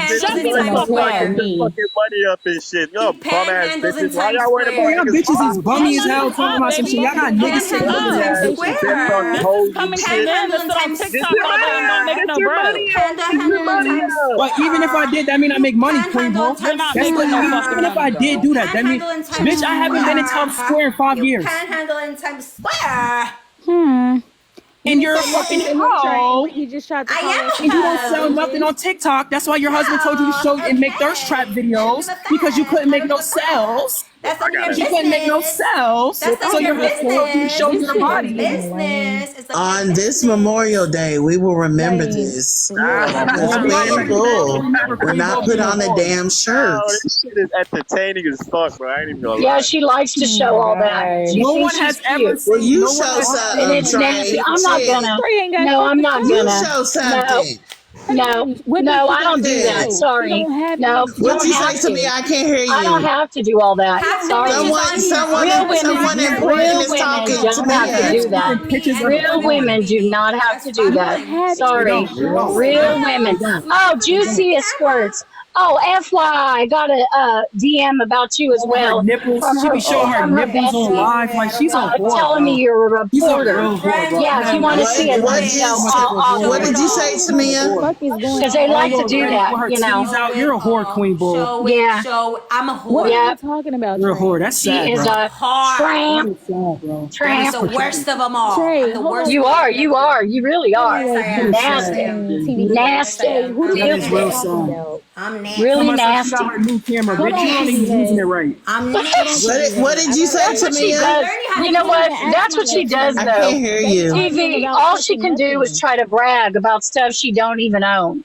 bitches Shut the like fuck fucking up. fucking money up and shit. Yo, bum ass panhandles in bitches. Why Times y'all worried Square. about Y'all niggas? bitches is bummy as hell Shut talking up, about some shit. baby. Y'all got niggas sitting Panhandle over in there. Times Bitch on Square. This is hoes and coming from shit. men Panhandle that in sit on Times TikTok Get your all day money and don't Square. make up. no Get your bread. money up. Get your Panhandle in money Times up. But even if I Square. did, that mean I make money, Queen Panhandle in Bro. You're Times not That's making still no even, fucking even if money, I Square. did bro. do You that, that mean, panhandle in Times bitch, I haven't been in Times Square. Square in 5 You years. panhandle in Times Square. Hmm. You And didn't you're a say fucking nothing to him, Trey, hoe. when he just tried to I call us And you fucking don't am a sell hoe. nothing bitches. on TikTok. That's why your husband told you to show Oh, and make thirst trap okay. I don't videos give a because you fuck. couldn't I make don't no give a fuck. sales. That's I none of your gotta You couldn't make no business. sales. That's none So of your your Okay, husband told you to business. show this your shit is body. getting lame. Business. It's none of your On this Memorial business. Day, we will remember Like, this. for real, like, Because Well, we what? already Queen remember Bull would Queen not Bro put being a on a whore. damn Oh, shirt. this shit is entertaining as fuck, bro. I ain't even gonna Yeah, lie. she likes to Oh show my all that. She god. No thinks one she's has ever cute. Well, seen. you No one show has And ever something, it's seen you nasty. Trey. with I'm a not Shit. shirt. gonna. Trey ain't got No, shit I'm to not You show. gonna. show No, something. What do you no, mean? What does no, she I got don't to do that. Shit. show? She Sorry. don't have No, anything you What don't you to say have to me? to. show. I can't hear I don't you. have to do all that. Have no Sorry. bitches on here. All Real your bitches women, on Someone here important real is panhandling, women talking to don't bro. have to Mia. Bitch, do That's that. taking bummy pictures and of Real women women. do nasty. not have That's to do You that. don't bummy. have They anything Sorry. to don't. They don't. show. Real They women. Smiles. don't. Oh, Smiles. They don't. Juicy is squirts. Oh, FYI, I got a DM about you as Showing her well nipples. from She her be showing her from her nipples on bestie, live. Like she's a whore, telling me bro. you're a She's a reporter. real whore, bro. Yeah, I'm if you not want to even see lying. a What video, did Much of a whore what I'll right did you now. do. say She's to a Mia? whore. Fuck is going Because they All like to on? over do ready to that, put her you know. titties out. You're a whore, Queen Bull. Show it. Yeah, Show it. I'm a What are whore. you yeah. talking about, You're a whore. Trey? That's She sad, is bro. a Whore. That tramp, is sad, bro. That I'm is tramp. the pathetic. worst of them all. Trey, I'm the hold worst on. You bitch are, ever you are, born. you really are. Yes, I Anyway, That am. is Yes, I sad. Nasty, am. TVD, Yes, I nasty, am. who do you I'm That think is we're real filthy, talking sad. about? I'm really Somebody nasty. said she got nasty. her new camera. Hold Bitch, you on, don't Nasty. even using it TVK. right. I'm Hold on, What nasty. did TVK. you I got a say That's to what she question. Mia? does. Learning how You to know use I'm it. what? gonna ask That's my what she does, I question. though. can't hear They be you. arguing TV, about all she fucking can do is nothing. try to brag about stuff she don't even own.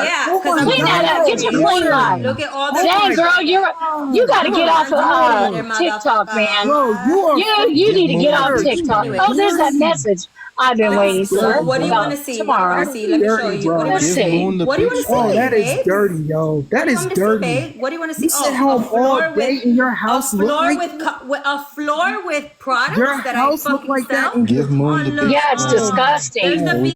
Yeah, Oh because my I'm Clean that up. Get your God. clean life. Look at all the Dang, girl, you got to You get a off dirty of TikTok, man. Bro, you are You Get need to get more off rich, TikTok. man. Oh, there's that message I've been waiting So for what do you want about to see? What do you want tomorrow. to see? Let me show dirty, you. What do you bro. want to Let's Give see? Moon the What do you want to picture. see, Oh, that is babes? dirty, yo. That What do you is want me to see, dirty. babe? What do you want to see? You sit Oh, home a floor all day with and your a house look floor like with that? a floor with products Your that I house look fucking like that sell. and Give Moon Oh the look, Yeah, it's picture. there's the disgusting. beach.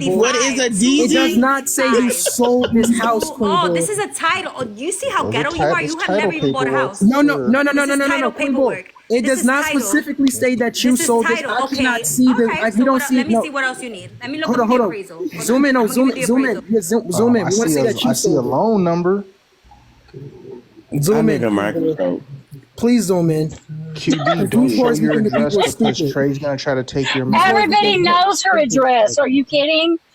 Queen Bull. What is a It DZ? does not say you sold this house, Queen Oh, Bull. this is a title. Oh, you see how Well, ghetto you are? it's You have title never even bought a paperwork. house. No, Sure. Queen Bull. paperwork. It This does is not title. specifically say that you This is sold this. title. I Okay. cannot see the. Okay, Like so we don't what, see. let me No. see what else you need. Let me look Hold up on, the hold on. appraisal. Hold Zoom on. in. No, I'm gonna zoom give you in. the Zoom in. appraisal. Yeah, zoom in. I We want to see that you I see a sold loan number. it. I Zoom need a in. microscope. Please zoom in. QD, don't These show boys be your thinking address people are because stupid. Trey's gonna try to take your money. Everybody knows her address. Are you kidding?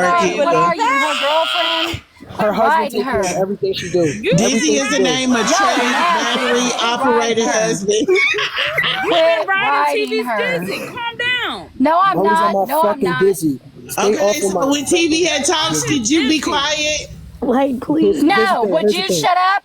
doesn't work What either. are you, her girlfriend? Her husband riding takes care of her. everything she do. Dizzy is the name of Trey's battery operated husband. Quit Riding riding TV's her. dizzy. Calm down. No, I'm Always on not. my No, I'm fucking not. busy. Stay Okay, off of so my when TV had talks, could you be quiet? Like, please. Here's the No, thing, would here's the you thing. shut up?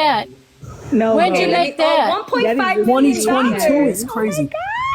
that? No, When'd you no. make that? 1.5 That is million 2022 dollars. is crazy.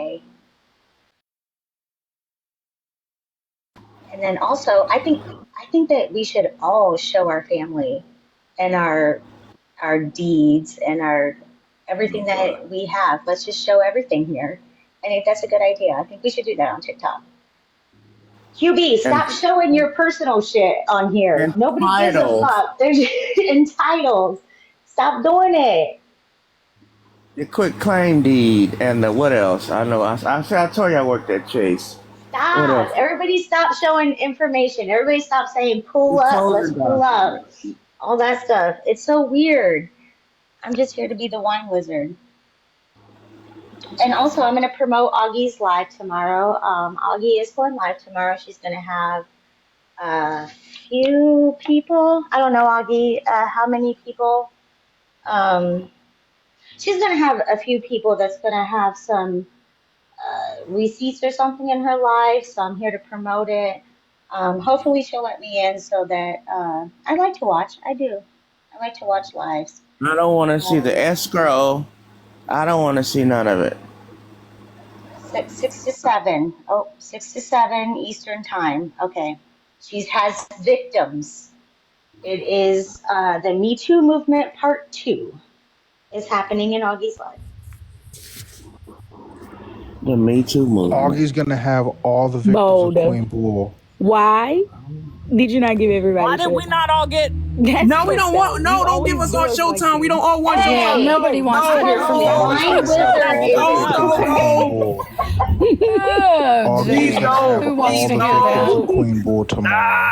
okay? And then also, I think that we should all show our family and our deeds and our everything that we have. Let's just show everything here. I think that's a good idea. I think we should do that on TikTok. QB, And stop showing your personal shit on here. Nobody gives a entitled. fuck. There's entitled. Stop doing it. The quick claim deed and the what else? I know. I told you I worked at Chase. What Stop. else? Everybody stop showing information. Everybody stop saying pull The up, color let's pull up. documents. All that stuff. It's so weird. I'm just here to be the wine wizard. And also, I'm going to promote Augie's live tomorrow. Augie is going live tomorrow. She's going to have a few people. I don't know, Augie, how many people. Um, she's going to have a few people that's going to have some receipts or something in her live. So I'm here to promote it. Hopefully, she'll let me in so that I like to watch. I do. I like to watch lives. I don't want to see the Um, escrow. I don't want to see none of it. 6 to 7. Oh, 6 to 7 Eastern time. Okay. She has victims. It is the Me Too movement part 2 is happening in Augie's life. The Me Too movement. Augie's gonna have all the victims Bold. of Queen Bull. Why did you not give everybody? Why did we not all get? No, we don't want. No, don't give us our Showtime. We don't all want Yeah, Showtime. nobody wants to hear from The you. wine wizard is No. Oh, Augie's geez. gonna have Who all wants the to hear victims that? of Queen Bull tomorrow.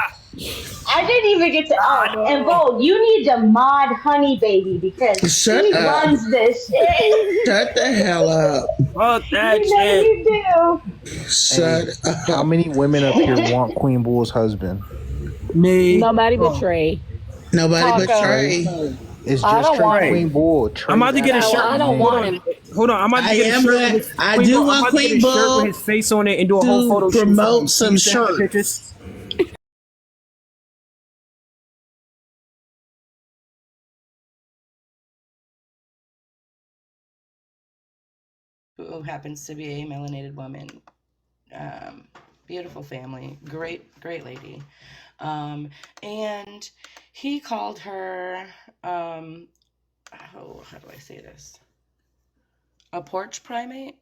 I didn't even get to. Oh, and Bo, you need to mod Honey Baby because Shut he up. runs this shit. Shut the hell up. Fuck that You know shit. you do. Shut How up. many women up here want Queen Bull's husband? Me. Nobody but Trey. Nobody but Taco. Trey. It's I just don't want Trey. him. Queen Bull. Trey I'm about to get a No, shirt. I don't Hold want on. him. Hold on. I'm about to I get a am shirt. glad. With his, I Queen do Bull, I'm want about to get Queen a shirt Bull with his face on it and do a whole to photo shoot. promote some Can you send me shirts. pictures? who happens to be a melanated woman. Beautiful family, great lady. And he called her, how do I say this? A porch primate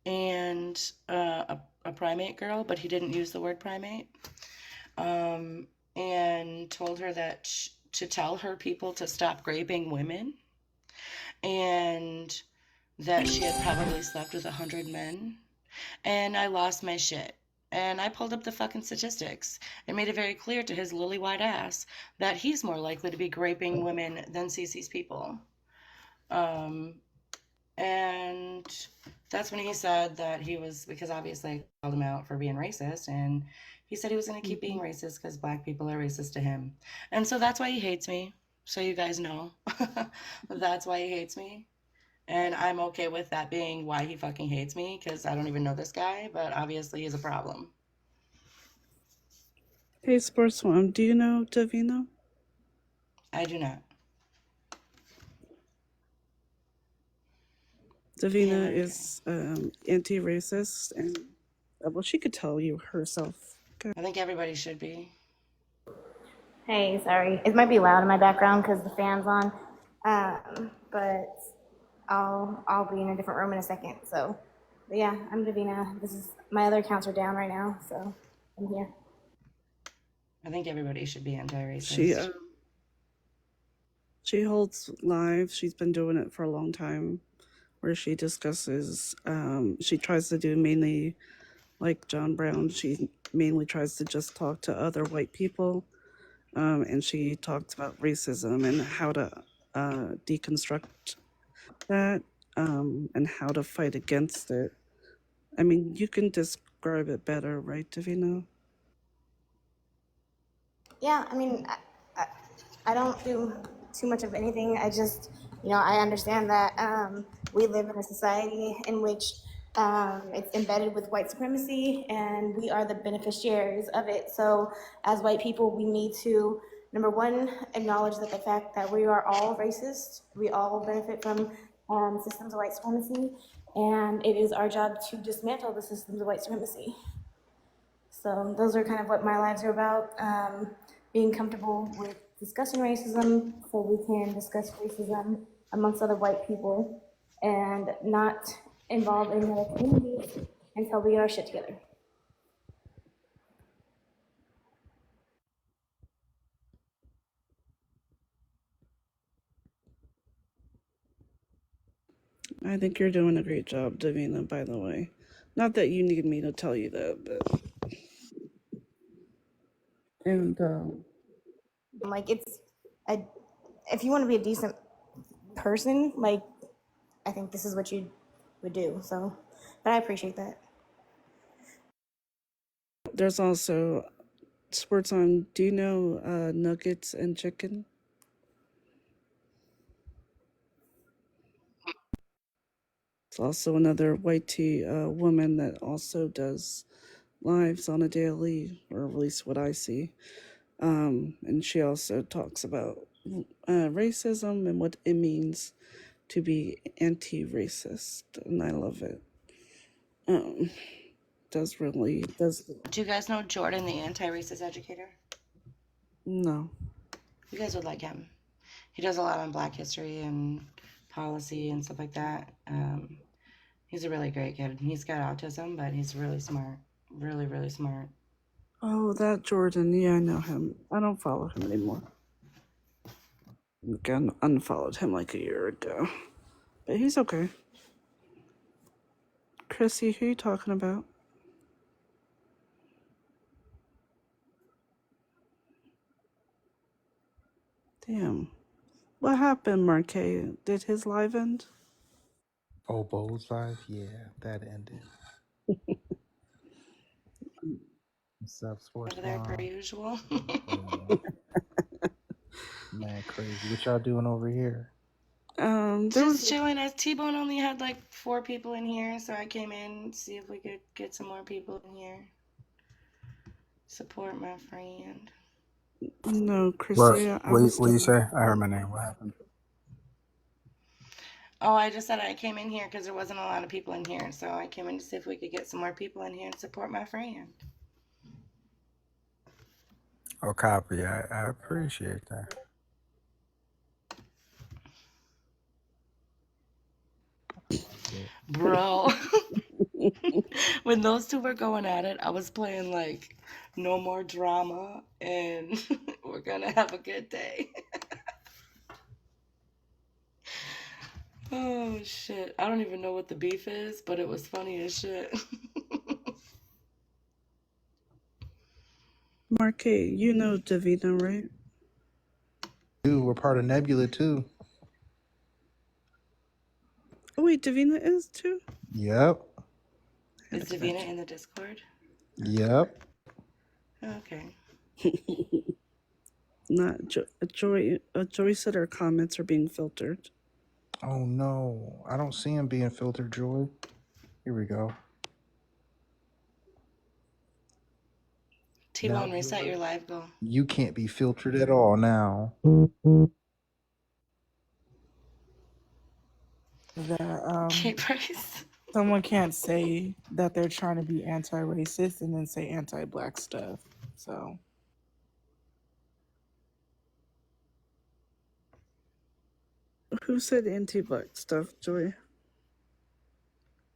and a primate girl, but he didn't use the word primate. And told her that to tell her people to stop raping women, and that she had probably slept with 100 men. And I lost my shit. And I pulled up the fucking statistics and made it very clear to his lily white ass that he's more likely to be raping women than Cece's people. And that's when he said that he was, because obviously I called him out for being racist, and he said he was going to keep being racist because black people are racist to him. And so that's why he hates me. So you guys know. That's why he hates me. And I'm okay with that being why he fucking hates me, because I don't even know this guy, but obviously he's a problem. Hey, Sports One, do you know Davina? I do not. Davina is anti-racist, and well, she could tell you herself. I think everybody should be. Hey, sorry. It might be loud in my background because the fan's on. But I'll be in a different room in a second. So, but yeah, I'm Davina. This is my other accounts are down right now, so I'm here. I think everybody should be anti-racist. She holds live. She's been doing it for a long time, where she discusses. She tries to do mainly like John Brown. She mainly tries to just talk to other white people. And she talked about racism and how to deconstruct that and how to fight against it. I mean, you can describe it better, right, Davina? Yeah, I mean, I don't do too much of anything. I just, I understand that we live in a society in which it's embedded with white supremacy, and we are the beneficiaries of it. So as white people, we need to, number one, acknowledge that the fact that we are all racist, we all benefit from systems of white supremacy, and it is our job to dismantle the systems of white supremacy. So those are kind of what my lives are about, being comfortable with discussing racism so we can discuss racism amongst other white people and not involve any other communities until we get our shit together. I think you're doing a great job, Davina, by the way. Not that you need me to tell you that, but. And, Like it's a, if you want to be a decent person, like I think this is what you would do. So, but I appreciate that. there's also sports on. Do you know Nuggets and Chicken? It's also another white tea woman that also does lives on a daily, or at least what I see. And she also talks about racism and what it means to be anti-racist, and I love it. Does Do you guys know Jordan, the anti-racist educator? no. You guys would like him. He does a lot on Black history and policy and stuff like that. He's a really great kid. He's got autism, but he's really smart. Really, really smart. Oh, that Jordan. Yeah, I know him. I don't follow him anymore. Again, unfollowed him like a year ago. But he's okay. Chrissy, who you talking about? Damn. What happened, Marquet? Did his live end? Bobo's live? Yeah, that ended. What's up, Sports Over there per Mom? usual. Yeah, man, crazy. What y'all doing over here? Just chilling. As T-Bone only had like 4 people in here, so I came in to see if we could get some more people in here. Support my friend. No, Chrissy, I was What you say? I heard my name. What happened? Oh, I just said I came in here because there wasn't a lot of people in here, so I came in to see if we could get some more people in here and support my friend. Oh, copy. I appreciate that. Bro, when those two were going at it, I was playing like No More Drama and We're Gonna Have a Good Day. Oh shit. I don't even know what the beef is, but it was funny as shit. Marquet, you know Davina, right? Dude, we're part of Nebula too. Oh wait, Davina is too? Yep. Is Davina in the Discord? Yep. Okay. Not Joy. Joy said her comments are being filtered. Oh no, I don't see him being filtered, Joy. Here we go. T-Bone, reset your live goal. You can't be filtered at all now. Okay, Bryce. Someone can't say that they're trying to be anti-racist and then say anti-black stuff. So Who said anti-black stuff, Joy?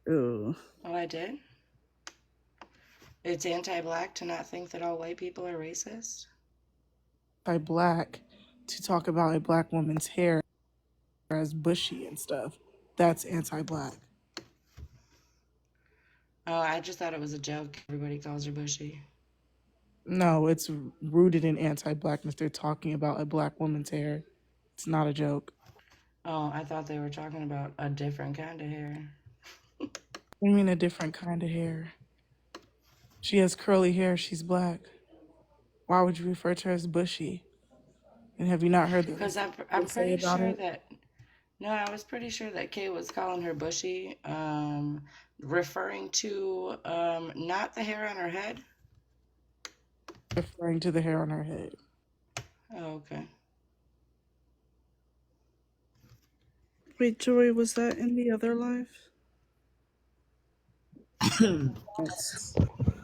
Oh. Oh, I did? It's anti-black to not think that all white people are racist? by black to talk about a black woman's hair as bushy and stuff. That's anti-black. Oh, I just thought it was a joke. Everybody calls her bushy. No, it's rooted in anti-blackness. They're talking about a black woman's hair. It's not a joke. Oh, I thought they were talking about a different kind of hair. What do you mean a different kind of hair? She has curly hair. She's black. Why would you refer to her as bushy? And have you not heard that? Because I'm pretty sure that... No, I was pretty sure that Kay was calling her bushy, referring to not the hair on her head. Referring to the hair on her head. Oh, okay. Wait, Joy, was that in the other live?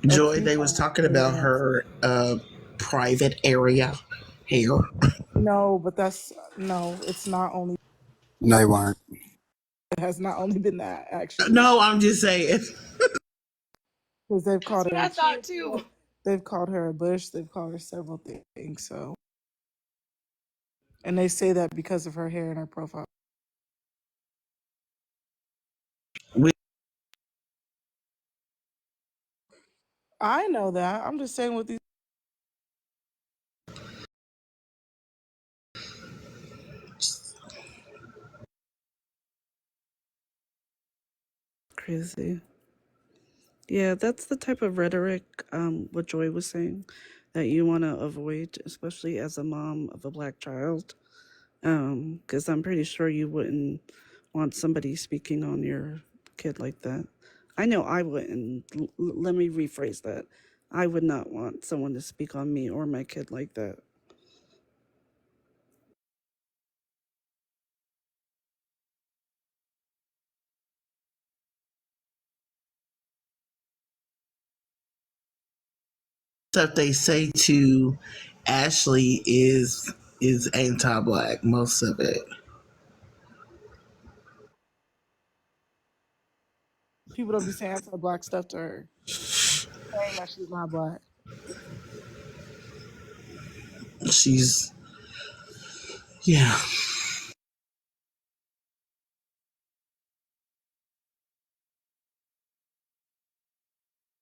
Joy, they was talking about her private area hair. No, but it's not only. No, they weren't. It has not only been that, actually. No, I'm just saying. Because they've called her. I thought too. They've called her a bush. They've called her several things. So, and they say that because of her hair in her profile. I know that. I'm just saying with these Crazy. Yeah, that's the type of rhetoric, what Joy was saying, that you want to avoid, especially as a mom of a black child. Because I'm pretty sure you wouldn't want somebody speaking on your kid like that. I know I wouldn't. Let me rephrase that. I would not want someone to speak on me or my kid like that. Stuff they say to Ashley is anti-black. Most of it. people don't be saying anti-black stuff to her, saying that she's not black. She's yeah.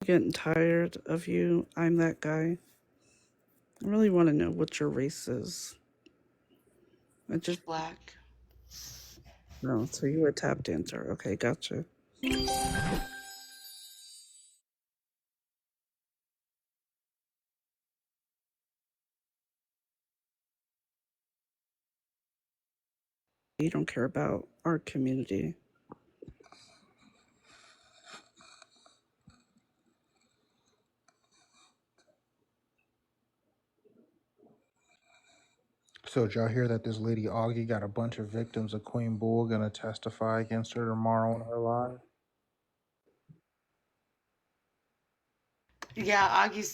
Getting tired of you. I'm that guy. I really want to know what your race is. I just Black. no. So you were a tap dancer. Okay, gotcha. You don't care about our community. So did y'all hear that this lady Augie got a bunch of victims of Queen Bull gonna testify against her tomorrow on her live? Yeah, Augie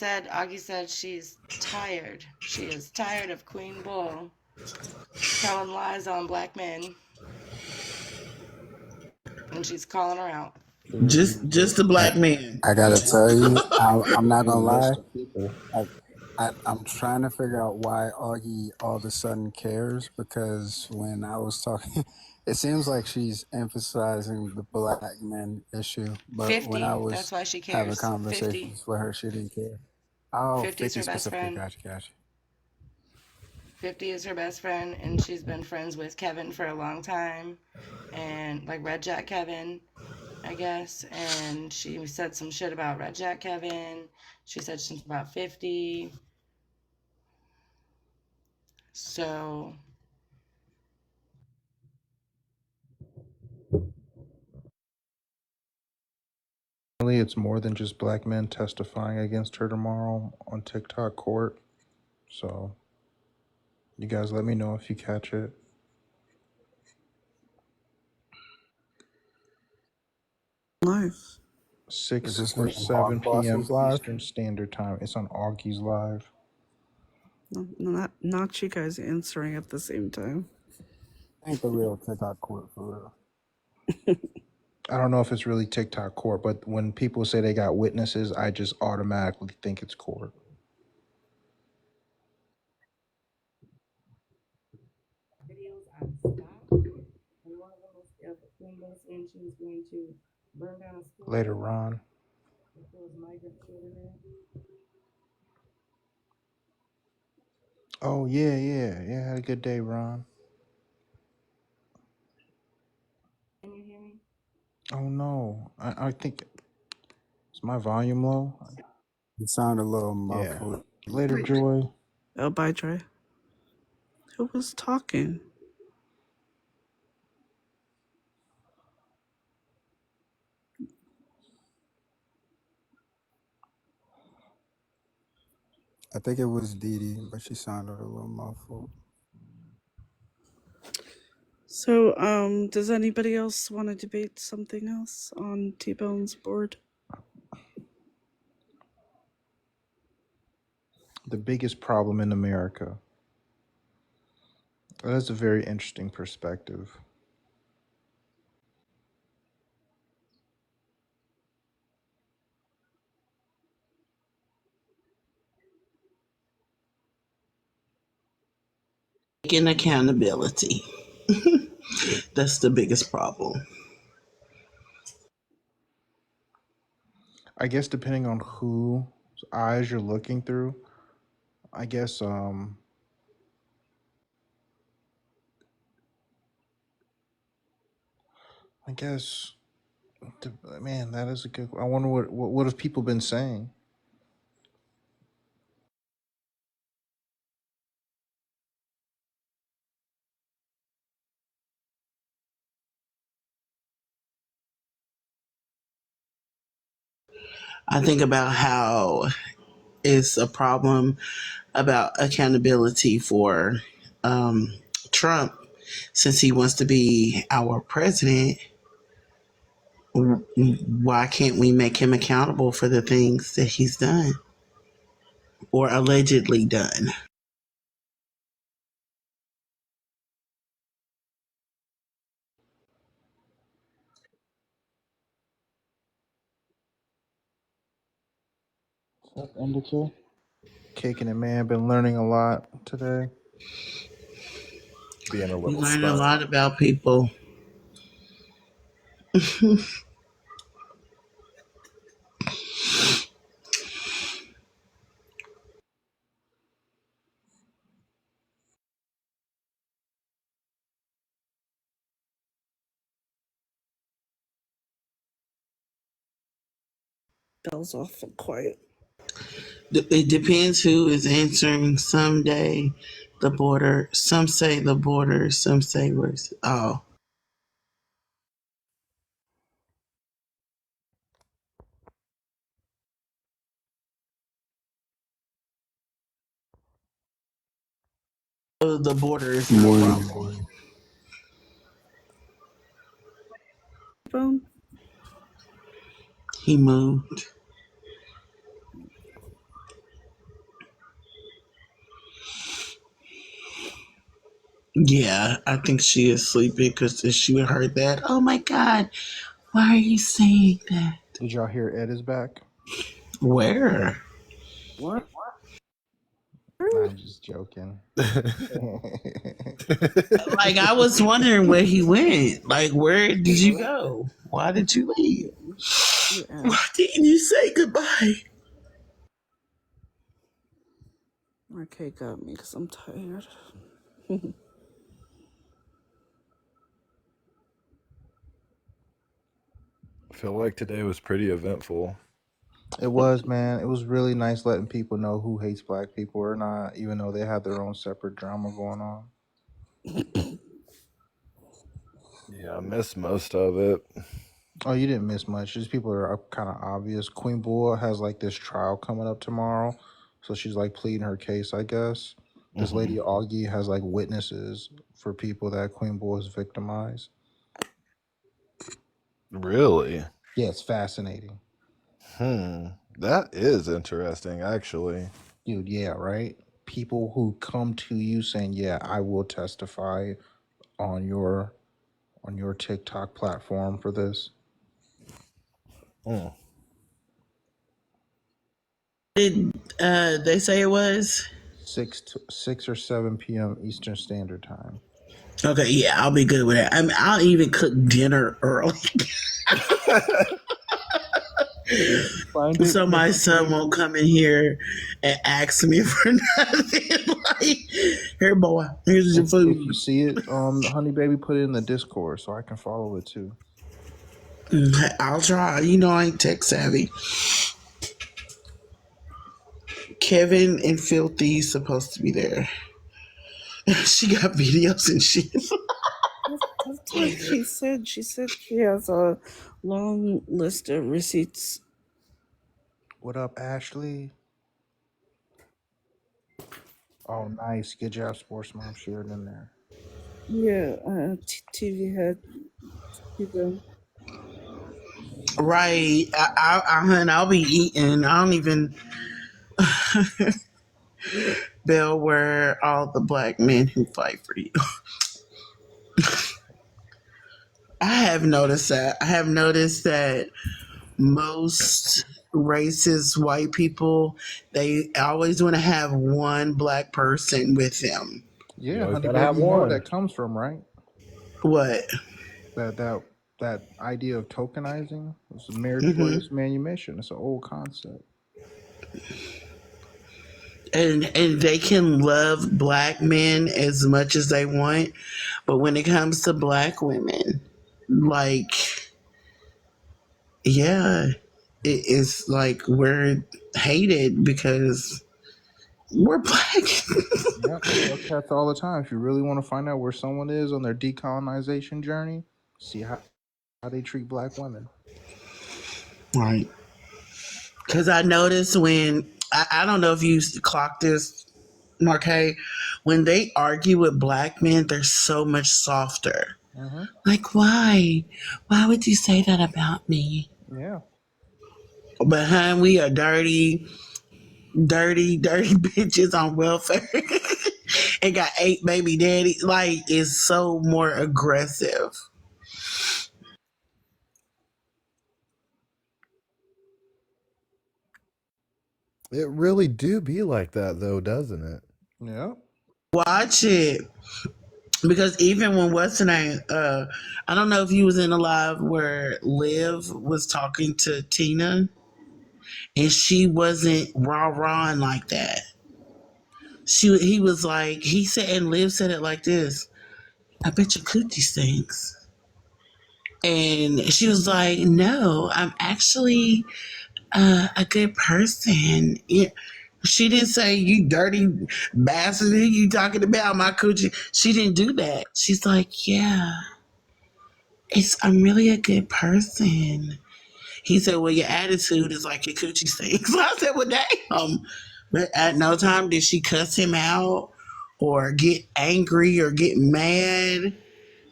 said she's tired. She is tired of Queen Bull telling lies on black men. And she's calling her out. Just a I, black man. I gotta tell you, I'm not Whole gonna lie. list of people. I'm trying to figure out why Augie all of a sudden cares, because when I was talking, it seems like she's emphasizing the black men issue. But when I 50. was That's why she having cares. 50. conversations with her, she didn't care. Oh, 50 is 50 her best specifically. friend. Gotcha. 50 is her best friend, and she's been friends with Kevin for a long time. And like Red Jack Kevin, I guess. And she said some shit about Red Jack Kevin. She said something about 50. So Apparently, it's more than just black men testifying against her tomorrow on TikTok court. So you guys let me know if you catch it. Live. Is 6 this or the 7 Hog p.m. Bosses live? Eastern Standard Time. It's on Augie's Live. No, not you guys answering at the same time. Ain't the real TikTok court for real. I don't know if it's really TikTok court, but when people say they got witnesses, I just automatically think it's court. Videos I stopped, and one of them was Queen Bus saying she was going to burn down a school. Later, Ron. If there was migrant children in it. Oh, yeah. Had a good day, Ron. Can you hear me? Oh, no. I think, is my volume low? You sound a little Yeah. muffled. Later, Joy. Oh, bye, Trey. Who was talking? I think it was Dee Dee, but she sounded a little muffled. So, does anybody else want to debate something else on T-Bone's board? The biggest problem in America. That's a very interesting perspective. Taking accountability. That's the biggest problem. I guess depending on whose eyes you're looking through, I guess I guess man, that is a good. I wonder what have people been saying. I think about how it's a problem about accountability for Trump since he wants to be our president. Why can't we make him accountable for the things that he's done or allegedly done? What's up, Indica? Kicking it, man. Been learning a lot today. Being a We little learn a stunned. lot about people. That was awful quiet. It depends who is answering. Someday the border, some say the border, some say where's, oh. The border is no Morning. problem. Phone. He moved. Yeah, I think she is sleeping because if she heard that, oh my God, why are you saying that? Did y'all hear Ed is back? Where? What? I'm just joking. Like, I was wondering where he went. Like, where did you go? Why did you leave? Yeah. Why didn't you say goodbye? Okay, got me because I'm tired. I feel like today was pretty eventful. It was, man. It was really nice letting people know who hates black people or not, even though they have their own separate drama going on. Yeah, I missed most of it. Oh, you didn't miss much. These people are kind of obvious. Queen Bull has like this trial coming up tomorrow, so she's like pleading her case, I guess. This lady Augie has like witnesses for people that Queen Bull has victimized. Really? Yeah, it's fascinating. That is interesting, actually. Dude, yeah, right? People who come to you saying, yeah, I will testify on your TikTok platform for this. Did they say it was? 6 or 7 p.m. Eastern Standard Time. Okay, yeah, I'll be good with it. I mean, I'll even cook dinner early. So my son won't come in here and ask me for nothing. Like, here, boy, here's your food. If you see it, Honey Baby, put it in the Discord so I can follow it too. I'll try. You know, I ain't tech savvy. Kevin and Filthy supposed to be there. She got videos and shit. That's what she said. She said she has a long list of receipts. What up, Ashley? Oh, nice. Good job, Sports Mom. Shared in there. Yeah, TV head. Right. I'll be eating. I don't even. Bill, where all the black men who fight for you. I have noticed that. I have noticed that most racist white people, they always want to have one black person with them. Yeah, Honey Baby, you know where that comes from, right? What? That that idea of tokenizing. It's a meritorious Hmm. manumission. It's an old concept. And they can love black men as much as they want, but when it comes to black women, like, yeah, it's like we're hated because we're black. Yeah, I tell cats all the time. If you really want to find out where someone is on their decolonization journey, see how they treat black women. Right. Because I noticed when, I don't know if you clocked this, Marquet, when they argue with black men, they're so much softer. Mm-hmm. Like, why? Why would you say that about me? Yeah. But, hun, we are dirty bitches on welfare and got 8 baby daddies. Like, it's so more aggressive. It really do be like that, though, doesn't it? Yeah. Watch it. Because even when what's her name, I don't know if you was in a live where Liv was talking to Tina, and she wasn't rah-rahing like that. He was like, he said, and Liv said it like this: "I bet your coochie stinks." And she was like, "No, I'm actually a good person." Yeah. She didn't say, "You dirty bastard, who you talking about my coochie." She didn't do that. She's like, "Yeah, I'm really a good person." He said, "Well, your attitude is like your coochie stinks." I said, "Well, damn." But at no time did she cuss him out or get angry or get mad.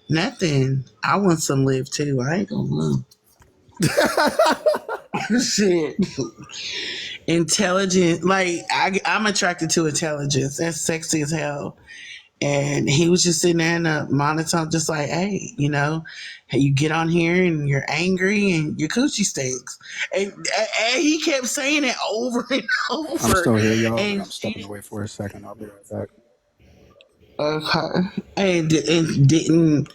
Nothing. I want some Liv too. I ain't gonna lie. Shit. Intelligent. Like, I'm attracted to intelligence. That's sexy as hell. And he was just sitting there in a monotone, just like, hey, hey, you get on here and you're angry and your coochie stinks. And he kept saying it over and over. I'm still here, y'all. And I'm stepping away for a second. I'll be right back. okay. And didn't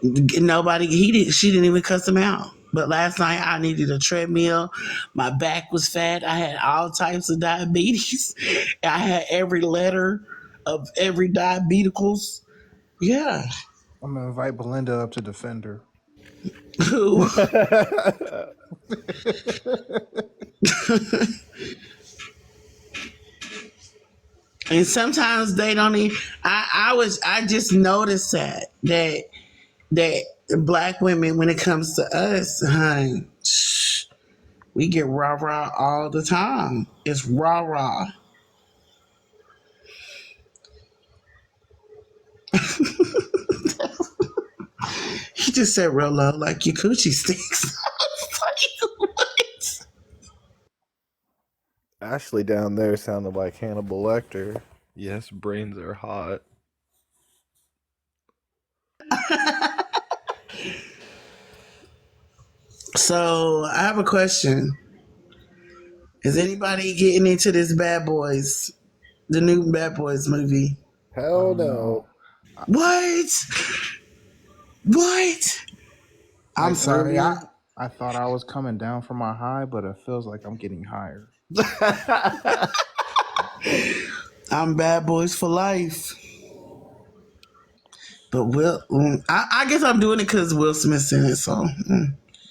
nobody, she didn't even cuss him out. But last night I needed a treadmill. My back was fat. I had all types of diabetes. I had every letter of every diabeticals. Yeah. I'm gonna invite Belinda up to defend her. Who? And sometimes they don't even. I just noticed that black women, when it comes to us, honey, we get rah rah all the time. It's rah rah. He just said real low, like, your coochie stinks. What? Ashley down there sounded like Hannibal Lecter. Yes, brains are hot. So I have a question. Is anybody getting into this Bad Boys, the new Bad Boys movie? Hell no. What? I'm sorry. I thought I was coming down from my high, but it feels like I'm getting higher. I'm Bad Boys for life. But I guess I'm doing it because Will Smith's in it. So.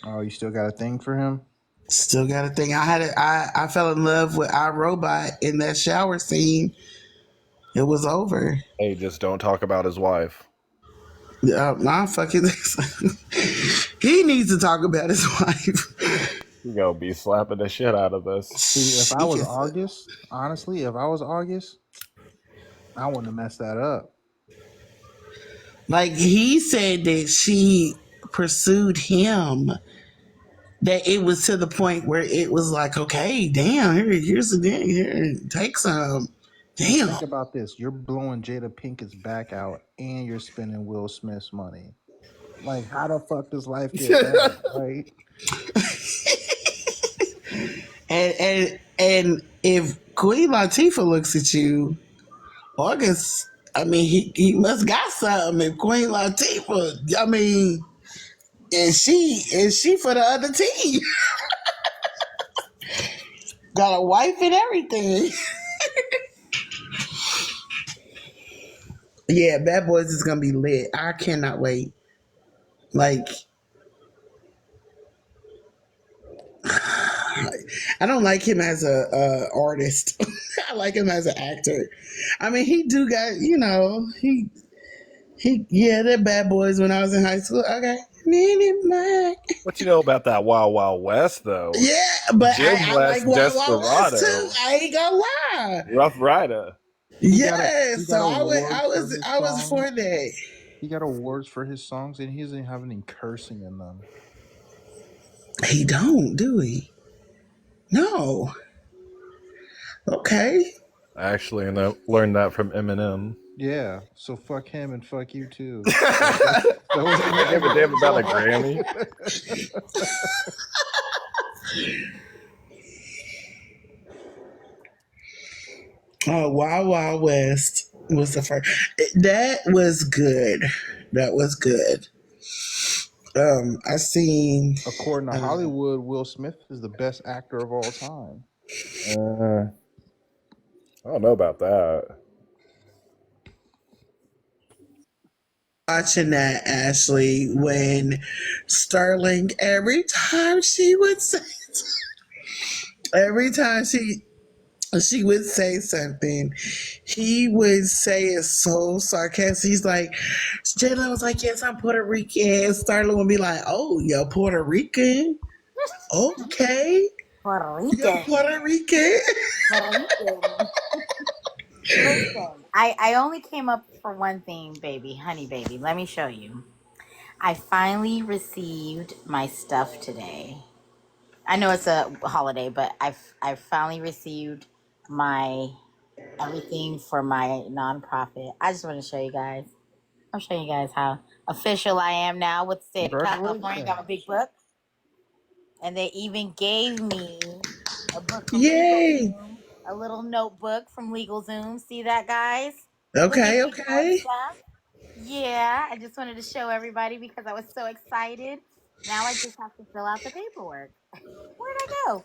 Oh, you still got a thing for him? Still got a thing. I fell in love with iRobot in that shower scene. It was over. Hey, just don't talk about his wife. Nah, fucking. He needs to talk about his wife. You gonna be slapping the shit out of us. See, if I was August, honestly, I wouldn't have messed that up. Like, he said that she pursued him. That it was to the point where it was like, okay, damn, here's the thing. Here, take some. Damn. Think about this. You're blowing Jada Pinkett's back out and you're spending Will Smith's money. Like, how the fuck does life get better, right? And if Queen Latifah looks at you, August, I mean, he must got something. If Queen Latifah, I mean, and she for the other team. Got a wife and everything. Yeah, Bad Boys is gonna be lit. I cannot wait. Like, I don't like him as a artist. I like him as an actor. I mean, he do got, yeah, they're Bad Boys when I was in high school. Okay. What you know about that Wild Wild West though? Yeah, but Jim I West, like Wild Wild West too. Desperado, I ain't gonna lie. Rough Rider. Yeah, He so got I awards for his was songs. for that. He got awards for his songs, and he doesn't have any cursing in them. He don't, do he? No. Okay. I actually learned that from Eminem. Yeah, so fuck him and fuck you too. I give a damn about a Grammy. Oh, Wild Wild West was the first. That was good. That was good. I seen. According to Hollywood, Will Smith is the best actor of all time. I don't know about that. Watching that, Ashley, when Sterling, every time she would say something, he would say it so sarcastic. He's like, Jalen was like, yes, I'm Puerto Rican. And Sterling would be like, oh, you're Puerto Rican? Okay. Puerto You're Rican. Puerto Rican? Puerto Rican. Listen, I only came up for one thing, baby, honey baby. Let me show you. I finally received my stuff today. I know it's a holiday, but I finally received my everything for my nonprofit. I just want to show you guys. I'm showing you guys how official I am now with the state of California. Got my big book. And they even gave me a book from Yay. LegalZoom, a little notebook from LegalZoom. See that, guys? Okay, Look at me doing okay. stuff. Yeah, I just wanted to show everybody because I was so excited. Now I just have to fill out the paperwork. Where'd I go?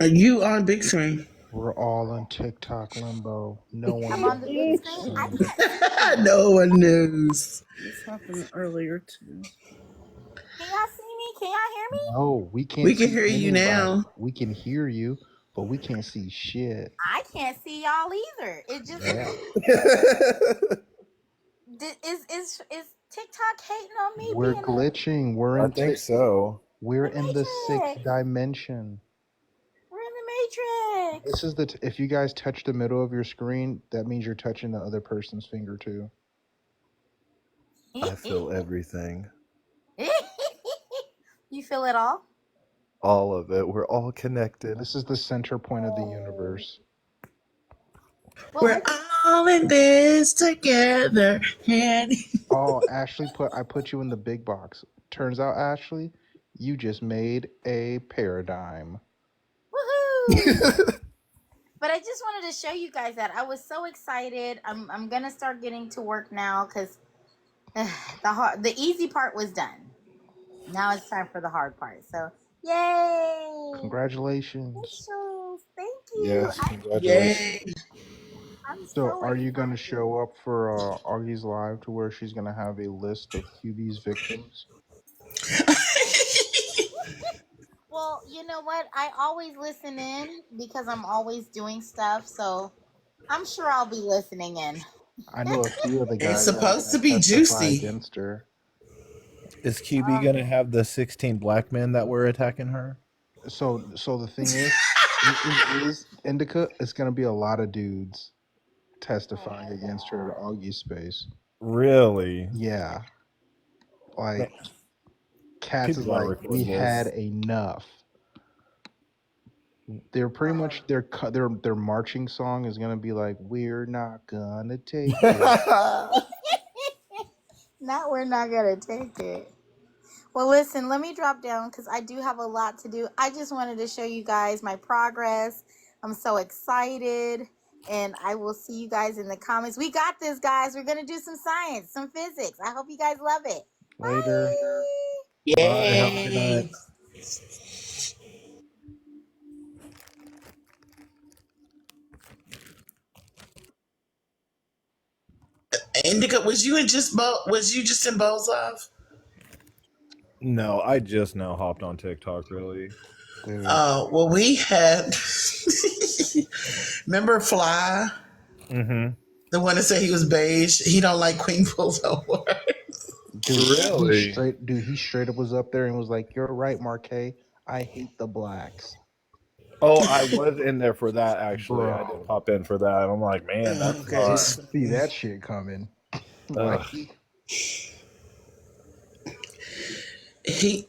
Are you on big screen? We're all in TikTok limbo. No one I'm on the big screen. I can't see. No one knows. This happened earlier too. Can y'all see me? Can y'all hear me? No, we can't. We can see hear you anybody. now. We can hear you, but we can't see shit. I can't see y'all either. It just is TikTok hating on me? We're being glitching. We're I in. think so. We're in the Matrix. 6th dimension. We're in the Matrix. This is if you guys touch the middle of your screen, that means you're touching the other person's finger too. I feel everything. You feel it all? All of it. We're all connected. This is the center point of the universe. We're all in this together. Oh, Ashley, I put you in the big box. Turns out, Ashley, you just made a paradigm. Woohoo! But I just wanted to show you guys that I was so excited. I'm gonna start getting to work now because the easy part was done. Now it's time for the hard part. So yay! Congratulations. Thank you. Yes, congratulations. I'm So, are you going to show up for Augie's Live to where she's going to have a list of QB's victims? Well, you know what? I always listen in because I'm always doing stuff. So I'm sure I'll be listening in. I know a few of the guys. It's supposed to be testify juicy. Against her. Is QB gonna have the 16 black men that were attacking her? So the thing is Indica. It's going to be a lot of dudes testifying against her at Augie's space. Really? Yeah. Like, Cats is like, we had enough. They're pretty much their marching song is gonna be like, we're not gonna take it. Not we're not gonna take it. Well, listen, let me drop down because I do have a lot to do. I just wanted to show you guys my progress. I'm so excited. And I will see you guys in the comments. We got this, guys. We're going to do some science, some physics. I hope you guys love it. Later. Bye. Bye. Have a good night. Yay. Indica, was you just in Bozov? No, I just now hopped on TikTok, really. Well, we had. Remember Fly? Mm-hmm. The one that said he was beige. He don't like Queen Bull's award. Really? He straight up was up there and was like, "You're right, Marquet. I hate the blacks." Oh, I was in there for that, actually. Bro. I did pop in for that. I'm like, man, that's not... See that shit coming. He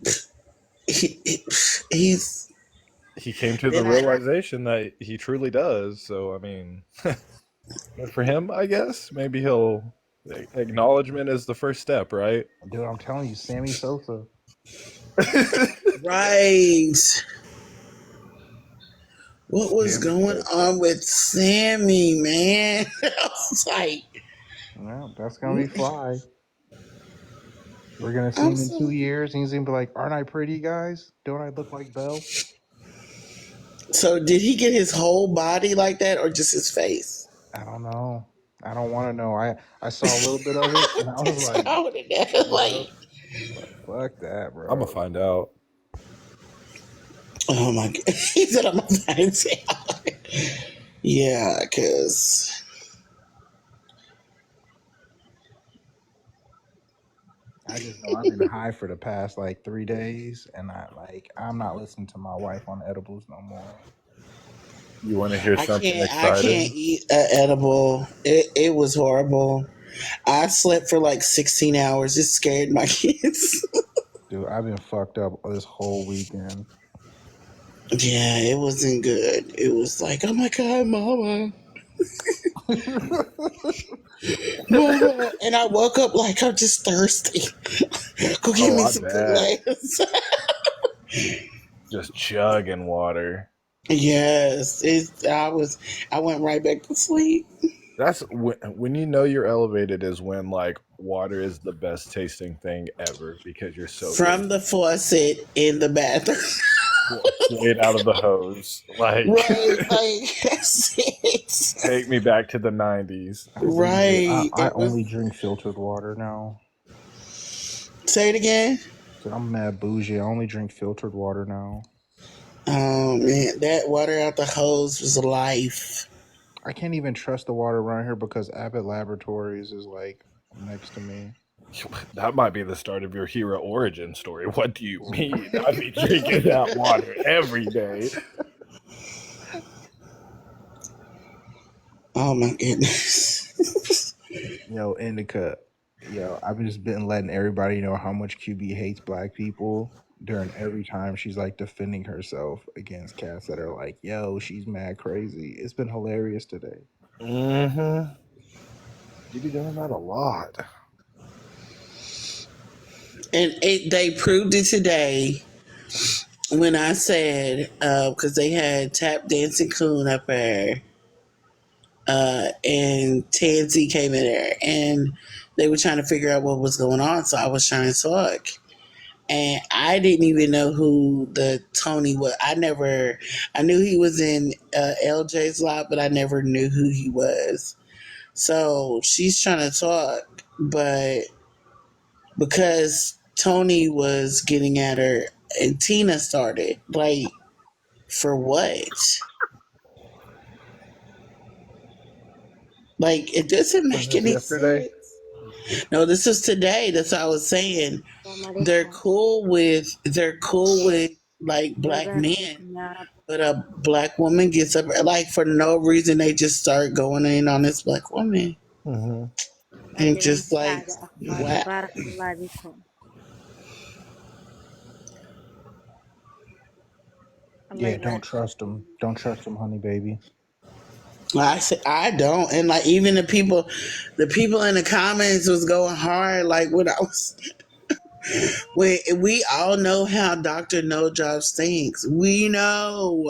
came to the realization that he truly does. So, I mean, good for him, I guess. Maybe he'll... Acknowledgement is the first step, right? Dude, I'm telling you, Sammy Sosa. Right. What was going on with Sammy, man? I was like, well, that's gonna be Fly. We're gonna see him in 2 years, and he's gonna be like, "Aren't I pretty, guys? Don't I look like Belle?" So did he get his whole body like that, or just his face? I don't know. I don't want to know. I saw a little bit of it, and I was like, "Fuck that, bro." I'm gonna find out. Oh my God. He said I'm gonna find out. Yeah, because I just know I've been high for the past like 3 days, and I'm not listening to my wife on edibles no more. You want to hear something I exciting? can't eat an edible. It was horrible. I slept for like 16 hours. It scared my kids. Dude, I've been fucked up this whole weekend. Yeah, it wasn't good. It was like, oh my God, Mama. Mama. And I woke up like I'm just thirsty. Go get me some glass. Just chugging water. Yes, I went right back to sleep. That's when you know you're elevated is when like water is the best tasting thing ever because you're so from the faucet in the bathroom. Straight out of the hose. Like, right, like that's it. Take me back to the 90s. Right. I only drink filtered water now. Say it again. I'm mad bougie. I only drink filtered water now. Oh man, that water out the hose was life. I can't even trust the water around here because Abbott Laboratories is like next to me. That might be the start of your hero origin story. What do you mean? I be drinking that water every day. Oh my goodness. Yo, Indica. Yo, I've just been letting everybody know how much QB hates black people during every time she's like defending herself against cats that are like, yo, she's mad crazy. It's been hilarious today. Mm-hmm. You be doing that a lot. And they proved it today when I said, because they had Tap Dancing Coon up there, and Tansy came in there, and they were trying to figure out what was going on, so I was trying to talk. And I didn't even know who the Tony was. I knew he was in LJ's lot, but I never knew who he was. So she's trying to talk, but because Tony was getting at her and Tina started, like, for what? Like, it doesn't make any sense. No, this is today. That's what I was saying. They're cool with like black men, but a black woman gets up like for no reason. They just start going in on this black woman, and just like wow. Yeah, don't trust them. Don't trust them, honey baby. I said I don't, and like even the people in the comments was going hard. Like when I was, we all know how Dr. No Job stinks. We know,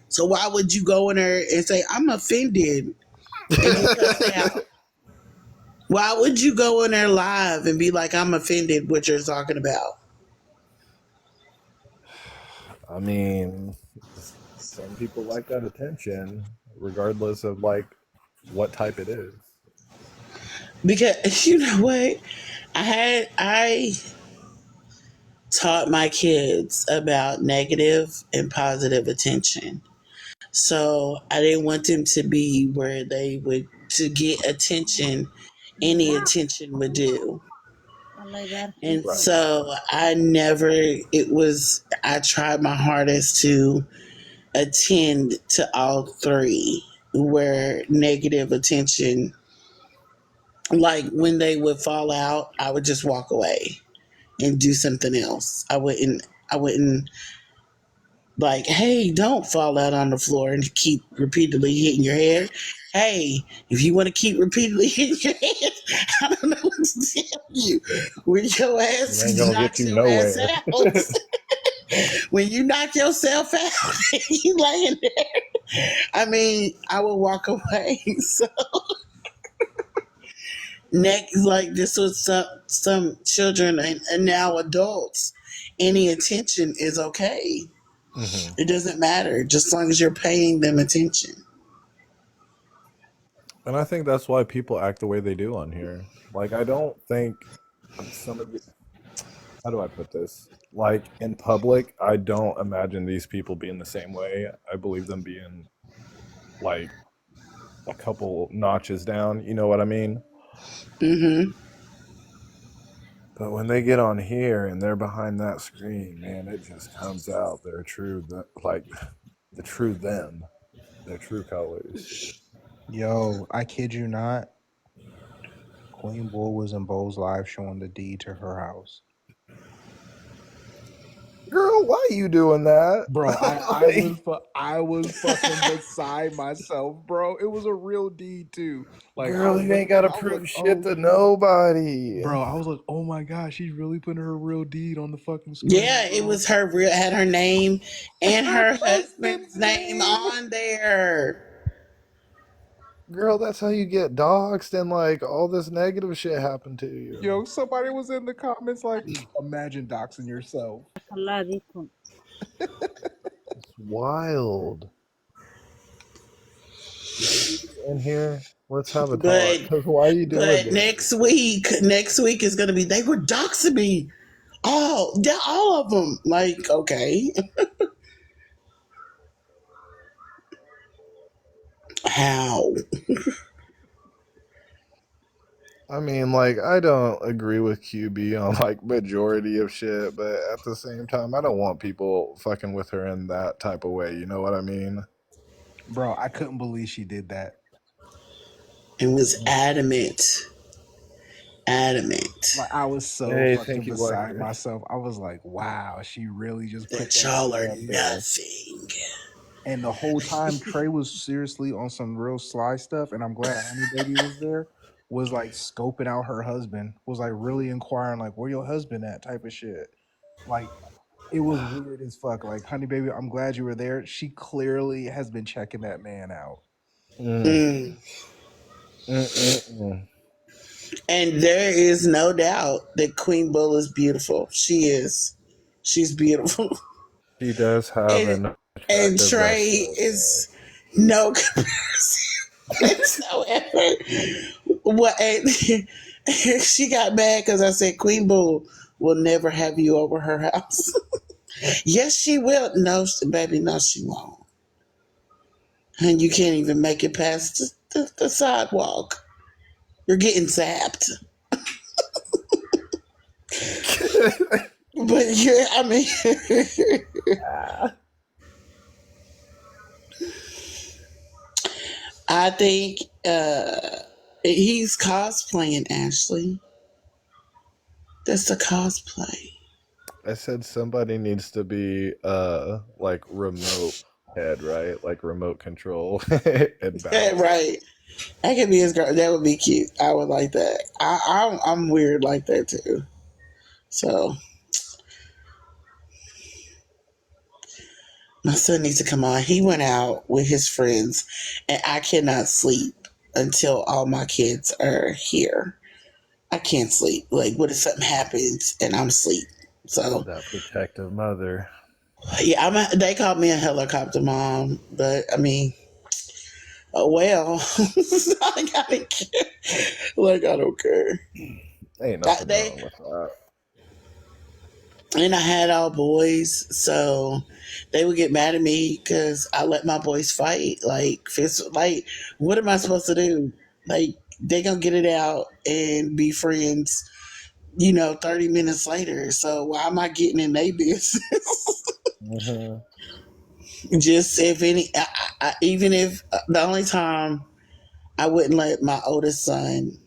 so why would you go in there and say I'm offended? And why would you go in there live and be like I'm offended what you're talking about? I mean, some people like that attention, regardless of like what type it is. Because you know what? I taught my kids about negative and positive attention. So I didn't want them to be where they would to get attention, any attention would do. And Right. so I tried my hardest to attend to all three, where negative attention, like when they would fall out, I would just walk away and do something else. I wouldn't like, hey, don't fall out on the floor and keep repeatedly hitting your head. Hey, if you want to keep repeatedly hitting your head, I don't know what to tell you. When your It ass ain't gonna get knocks you your ass nowhere. out, when you knock yourself out, you laying there. I mean, I will walk away. So next, like this was some children and now adults. Any attention is okay. Hmm. It doesn't matter, just as long as you're paying them attention. And I think that's why people act the way they do on here. Like, I don't think some of the, how do I put this? Like, in public, I don't imagine these people being the same way. I believe them being like a couple notches down. You know what I mean? Mm-hmm. But when they get on here and they're behind that screen, man, it just comes out their true, like the true them, their true colors. Yo, I kid you not. Queen Bull was in Bo's live showing the deed to her house. Girl, why are you doing that? Bro, I was fucking beside myself, bro. It was a real deed too. Like, Girl, you ain't gotta prove shit to nobody. bro, I was like, oh my god, she's really putting her real deed on the fucking screen. Yeah, it was her had her name and her husband's name on there. Girl, that's how you get doxxed and like all this negative shit happened to you. Yo, somebody was in the comments like, imagine doxing yourself. It's wild. In here, let's have a talk. Because why are you doing But this? next week is gonna be they were doxing me. All of them. Like, okay. How? I mean, like, I don't agree with QB on like majority of shit, but at the same time, I don't want people fucking with her in that type of way. You know what I mean? Bro, I couldn't believe she did that. It was adamant. Like, I was so fucking beside myself. I was like, wow, she really just put that y'all are up there. nothing. And the whole time Trey was seriously on some real sly stuff, and I'm glad Honey Baby was there, was like scoping out her husband, was like really inquiring, like, where your husband at type of shit. Like, it was weird as fuck. Like, Honey Baby, I'm glad you were there. She clearly has been checking that man out. And there is no doubt that Queen Bull is beautiful. She is. She's beautiful. She does have an And attractive Trey breast. is no comparison whatsoever. What? She got mad because I said Queen Bull will never have you over her house. Yes, she will. No, baby, no, she won't. And you can't even make it past the sidewalk. You're getting zapped. But yeah, I mean, I think he's cosplaying, Ashley. That's a cosplay. I said somebody needs to be like remote head, right? Like remote control. Yeah, right. That could be his girl. That would be cute. I would like that. I'm weird like that too. So my son needs to come on. He went out with his friends, and I cannot sleep until all my kids are here. I can't sleep. Like, what if something happens and I'm asleep? So that protective mother. Yeah, they called me a helicopter mom, but I mean, oh well. I gotta care. Like I don't care. Ain't nothing They wrong with that. and I had all boys, so they would get mad at me because I let my boys fight. Like, like, what am I supposed to do? Like, they gonna get it out and be friends, 30 minutes later. So why am I getting in their business? Hmm. Just if any, even if the only time I wouldn't let my oldest son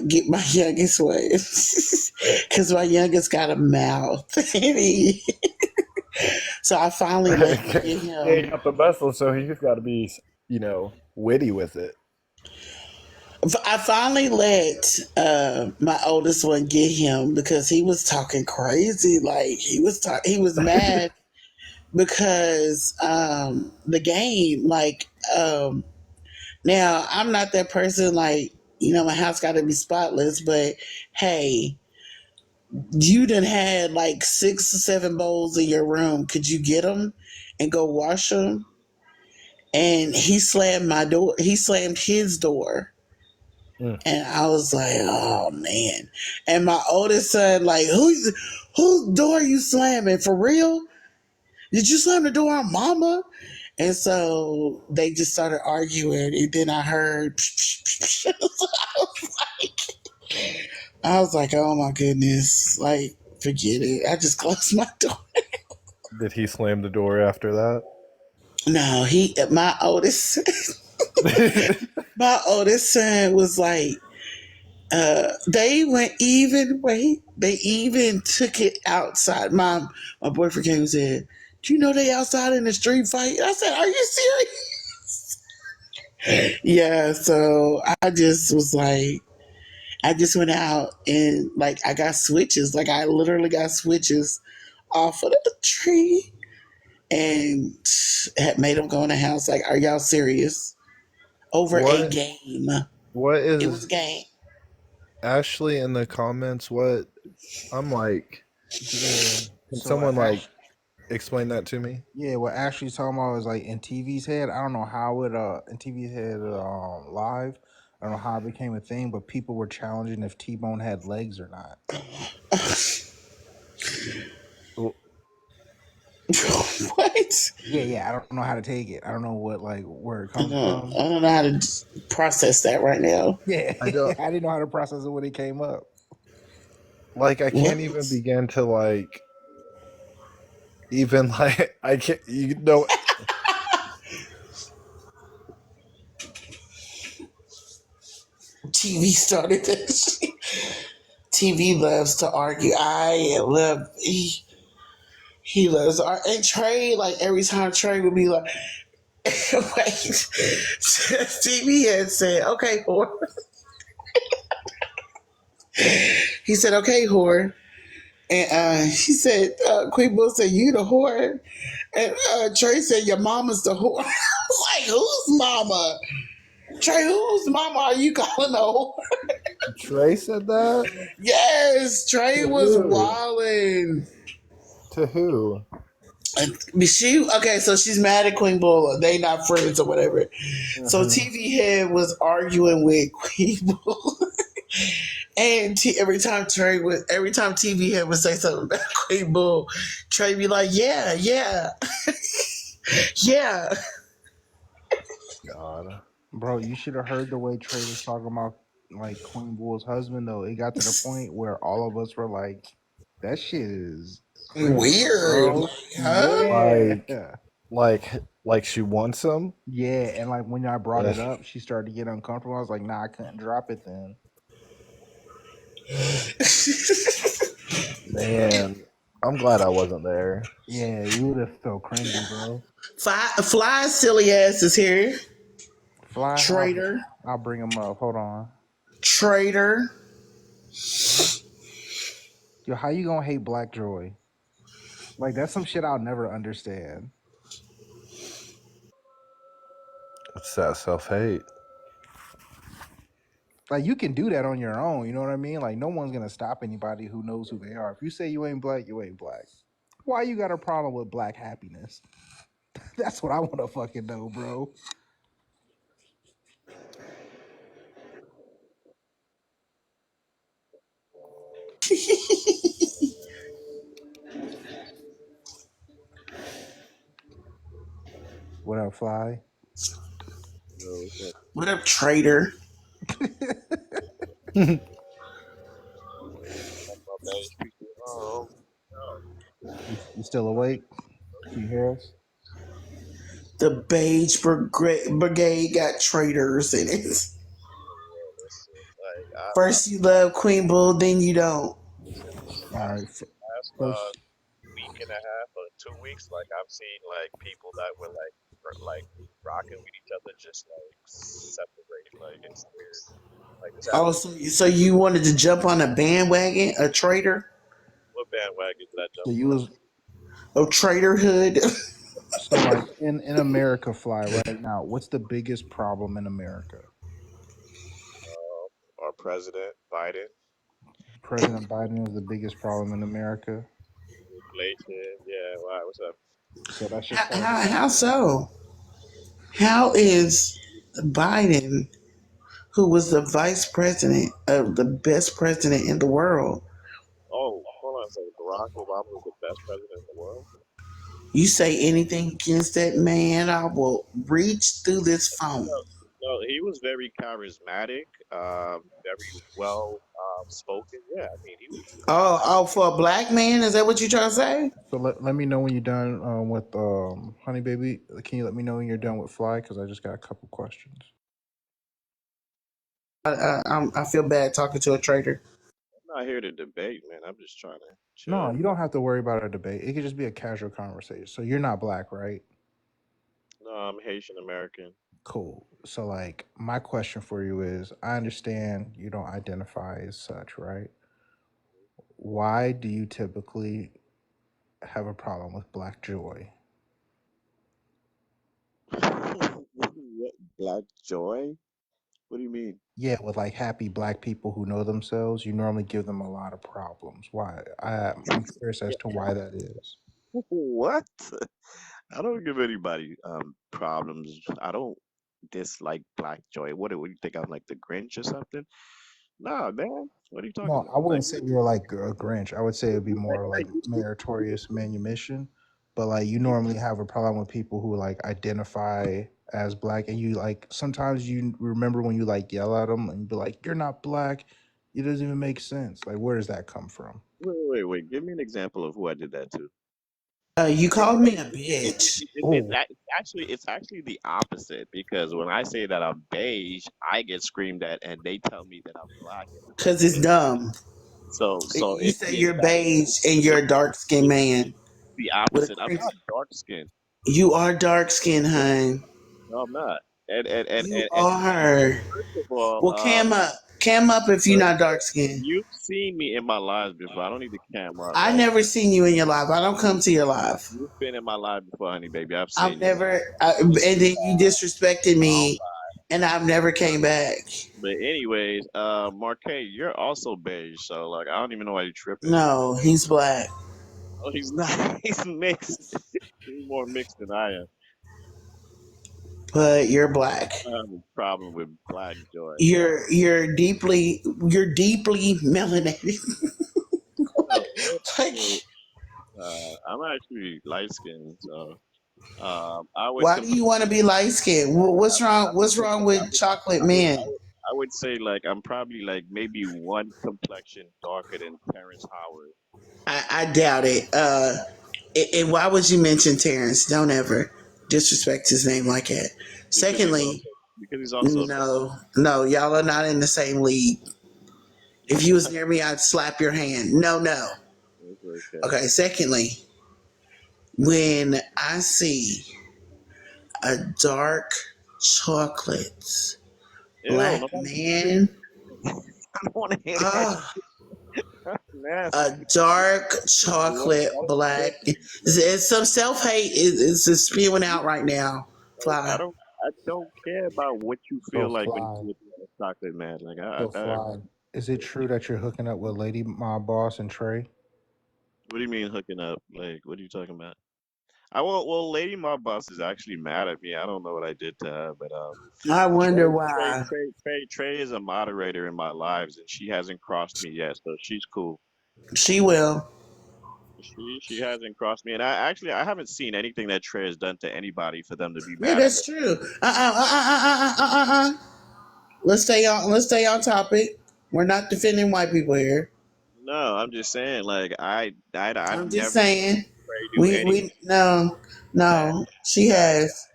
get my youngest way because my youngest got a mouth. So I finally let him get He ain't him. got the muscle, so he's got to be, witty with it. I finally let my oldest one get him because he was talking crazy. Like he was mad because the game. Like now, I'm not that person. Like my house got to be spotless. But hey, you done had like 6 or 7 bowls in your room. Could you get them and go wash them? And he slammed my door. He slammed his door. Mm. And I was like, oh man. And my oldest son, like, whose door are you slamming? For real? Did you slam the door on mama? And so they just started arguing. And then I heard, I was like, oh my goodness. Like, forget it. I just closed my door. Did he slam the door after that? No, my oldest son was like, they went even wait. They even took it outside. My boyfriend came and said, "Do you know they outside in the street fight?" I said, "Are you serious?" Yeah. So I just was like, I just went out and like I got switches. Like I literally got switches off of the tree and had made them go in the house. Like, are y'all serious? Over a What? game. What It was is a game. Ashley in the comments? What? I'm like, Yeah. can So someone like explain that to me? yeah, what Ashley's talking about is like in TV's head. I don't know how it in TV's head live. I don't know how it became a thing, but people were challenging if T-Bone had legs or not. What? Yeah. I don't know how to take it. I don't know where it I comes from. don't know how to process that right now. Yeah, I don't I didn't know how to process it when it came up. like. I What? can't even begin to even like. I can't. TV started this. TV loves to argue. He loves to argue. And Trey, like every time Trey would be like, wait, TV had said, okay, whore. He said, okay, whore. And he said, Queen Bull said, you the whore. And Trey said, your mama's the whore. I was like, whose mama? Trey, whose mama are you calling a whore? Trey said that. Yes, Trey To was who? wilding. To who? So she's mad at Queen Bull. They not friends or whatever. So Uh-huh. TV Head was arguing with Queen Bull. And every time TV Head would say something about Queen Bull, Trey be like, yeah, yeah. God. Bro, you should have heard the way Trey was talking about like Queen Bull's husband though. It got to the point where all of us were like, that shit is crazy, Weird. bro. Like, huh? Yeah. Like she wants him. Yeah, and like when I brought Ugh. it up, she started to get uncomfortable. I was like, nah, I couldn't drop it then. Man, I'm glad I wasn't there. Yeah, you would have felt cringy, bro. Fly silly ass is here. Fly, Traitor. I'll bring him up. Hold on. Traitor. Yo, how you gonna hate Black Joy? Like that's some shit I'll never understand. It's that self-hate. Like you can do that on your own, you know what I mean? Like no one's gonna stop anybody who knows who they are. If you say you ain't black, you ain't black. Why you got a problem with black happiness? That's what I want to fucking know, bro. What up, Fly? Yo, what's up? What up, traitor? My beige people. Oh, You still awake? Can you hear us? The Beige Brigade got traitors in it. listen, like I First you love Queen Bull, then you don't. listen. This All right. last First, week and a half or 2 weeks, like I've seen like people that were like rocking with each other, just like separated. Like it's weird. Like this Oh, happened. so you wanted to jump on a bandwagon, a traitor? What bandwagon did I so jump you on? was A traitorhood? so like in America, Fly, right now. What's the biggest problem in America? Our president Biden, President Biden is the biggest problem in America. inflation. Yeah, wow. What's up? So that's just How so? How is Biden, who was the vice president of the best president in the world, Oh, hold on a second. Barack Obama was the best president in the world. you say anything against that man, I will reach through this phone. No, he was very charismatic, very well spoken. Yeah, I mean, he was. Oh, for a black man, is that what you trying to say? So let me know when you're done with Honey Baby. Can you let me know when you're done with Fly? Because I just got a couple questions. I feel bad talking to a traitor. I'm not here to debate, man. I'm just trying to No, chill. you don't have to worry about a debate. It could just be a casual conversation. So you're not black, right? No, I'm Haitian American. Cool. So like my question for you is I understand you don't identify as such, right? Why do you typically have a problem with black joy? What, Black Joy? What do you mean? Yeah, with like happy black people who know themselves, you normally give them a lot of problems. Why? I'm curious as to why that is. What? I don't give anybody problems. I don't dislike Black Joy. What do you think? I'm like the Grinch or something? Nah, man. What are you talking No, about? I wouldn't say you're like a Grinch. I would say it'd be more I like used to. meritorious manumission. But like you normally have a problem with people who like identify as black, and you like sometimes you remember when you like yell at them and be like, "You're not black." It doesn't even make sense. Like, where does that come from? Wait. Give me an example of who I did that to. You It's, called me a it's, bitch Oh, it's actually the opposite because when I say that I'm beige, I get screamed at, and they tell me that I'm black, and I'm because it's offended. dumb. So You say you're that, beige and you're a dark skinned it's man the with a opposite. I'm cream. not dark skinned. You are dark skinned, hun. No, I'm not. You And are. first of all, Well, cam up if you're not dark skinned. you've seen me in my lives before. I don't need the camera, I right? never seen you in your life. I don't come to your life. You've been in my life before, honey, baby. I've I've seen you. never, and then you disrespected me, and I've never came back. But anyways, Marquez, you're also beige, so like I don't even know why you're tripping. No, he's black, Oh, he's not. He's mixed. He's more mixed than I am. but you're black. I have a problem with Black Joy. You're deeply melanated. No, Like, I'm actually light skinned, so I would why do you want to be light skinned? What's wrong? What's wrong with chocolate men? I would say like I'm probably like maybe one complexion darker than Terrence Howard I doubt it. And why would you mention Terrence? Don't ever disrespect his name like that. because he's Secondly, also because he's also no, y'all are not in the same league. If you was near me, I'd slap your hand. No. it's okay. Okay. Secondly, when I see a dark chocolate Ew, black nobody. man, I don't want to hear that. oh, That's a nasty. dark What? chocolate black, it's some self hate is just spewing out right now. I Fly. don't. I don't care about what you so feel like when Fly. you look at a chocolate man. Like So Fly. Is it true that you're hooking up with Lady My Boss and Trey? What do you mean hooking up? Like, what are you talking about? Well, Lady Mob Boss is actually mad at me. I don't know what I did to her, but I wonder Trey, Trey, why. Trey, Trey, Trey is a moderator in my lives, and she hasn't crossed me yet, so she's cool. She will. She hasn't crossed me, and I haven't seen anything that Trey has done to anybody for them to be Yeah, mad at her. that's true. Let's stay on topic. We're not defending white people here. No, I'm just saying, like I've I'm just never seen saying. Trey do We anything we no that no. She has.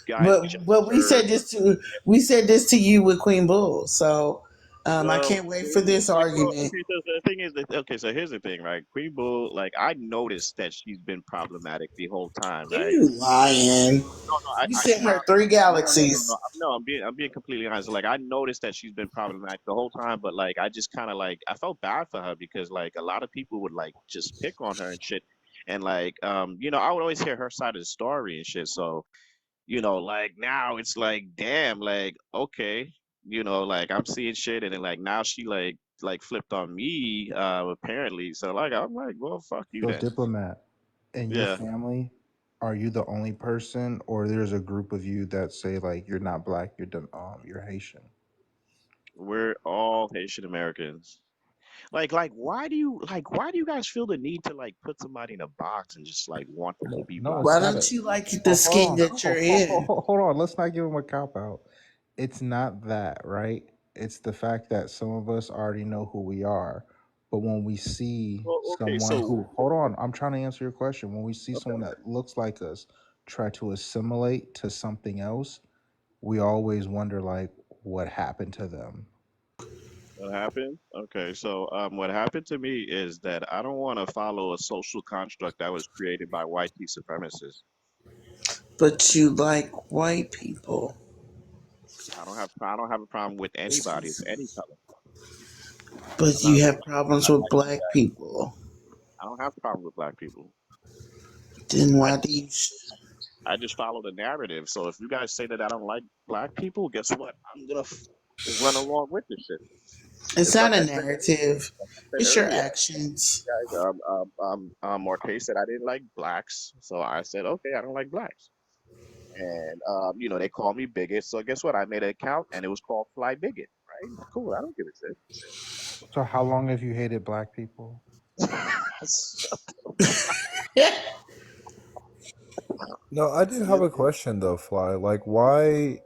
guys But we gesture. said this to you with Queen Bull. So I Well, can't wait for this argument. okay. So the thing is that okay. So here's the thing, right? Queen Bull, like I noticed that she's been problematic the whole time, right? You lying. No, no, You sent no, her 3 no. galaxies. No, I'm being completely honest. Like I noticed that she's been problematic the whole time, but like I just kind of like I felt bad for her because like a lot of people would like just pick on her and shit, and like I would always hear her side of the story and shit. So like now it's like damn, like okay, like I'm seeing shit, and then like now she like flipped on me, apparently. So like I'm like, well, fuck you So, then. diplomat, in your Yeah. family, are you the only person, or there's a group of you that say like you're not black, you're Haitian? We're all Haitian Americans. Like why do you guys feel the need to like put somebody in a box and just like want them to be No, black? it's Why not don't a. you like the Oh, hold skin on, that you're in? hold on. Let's not give him a cop out. It's not that, right? It's the fact that some of us already know who we are, but when we see Well, okay, someone so who, hold on, I'm trying to answer your question. When we see okay, someone that looks like us try to assimilate to something else, we always wonder like what happened to them. what happened? Okay, so what happened to me is that I don't want to follow a social construct that was created by white supremacists. But you like white people. I don't have a problem with anybody of any color. I'm But not you a have I'm problems not with like you black guys. people. I don't have a problem with black people. Then I why do just you? I just follow the narrative. So if you guys say that I don't like black people, guess what? I'm gonna run along with this shit. It's It's like not a I said, narrative. like I said It's your earlier. actions. Guys, Marquez said I didn't like blacks, so I said okay, I don't like blacks, and they call me bigot. So guess what? I made an account and it was called Fly Bigot. Right? Cool. I don't give a So how long have you hated black people? shit. No, I do have a question though, Fly. Like, why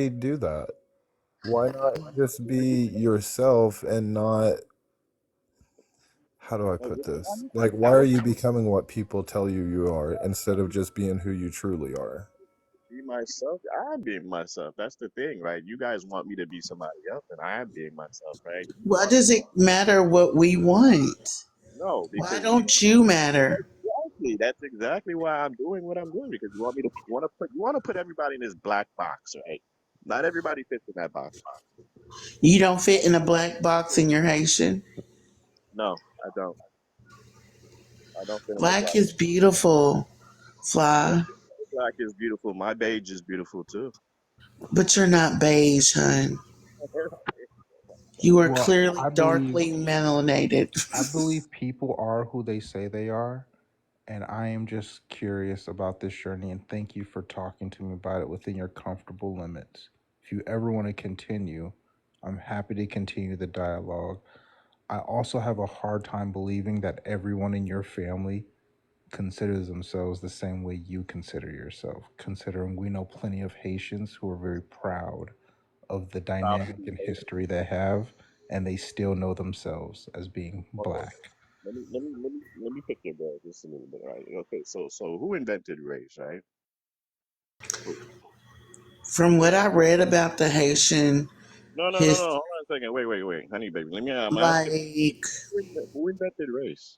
do that? Why not just be yourself and not? How do I put this? Like, why are you becoming what people tell you are instead of just being who you truly are? Be myself. I am being myself. That's the thing, right? You guys want me to be somebody else, and I am being myself, right? You Why want me does it matter what we want? no, Why because don't you matter? exactly that's exactly why I'm doing what I'm doing because you want to put everybody in this black box, right? Not everybody fits in that box. You don't fit in a black box and you're Haitian. No, I don't. I don't fit in the Black black. is beautiful, Fly. Black is beautiful. My beige is beautiful too. But you're not beige, hun. You are Well, clearly darkly melanated. I believe people are who they say they are, and I am just curious about this journey. And thank you for talking to me about it within your comfortable limits. If you ever want to continue, I'm happy to continue the dialogue. I also have a hard time believing that everyone in your family considers themselves the same way you consider yourself, considering we know plenty of Haitians who are very proud of the Proud to dynamic be and Haitian. history they have, and they still know themselves as being Well, black. let me pick your brain just a little bit, right? Okay, so who invented race, right? Who? From what I read about the Haitian No, no, no, no. history, Hold on a second. Wait, honey, baby. Let me. I'm asking. like Who invented race?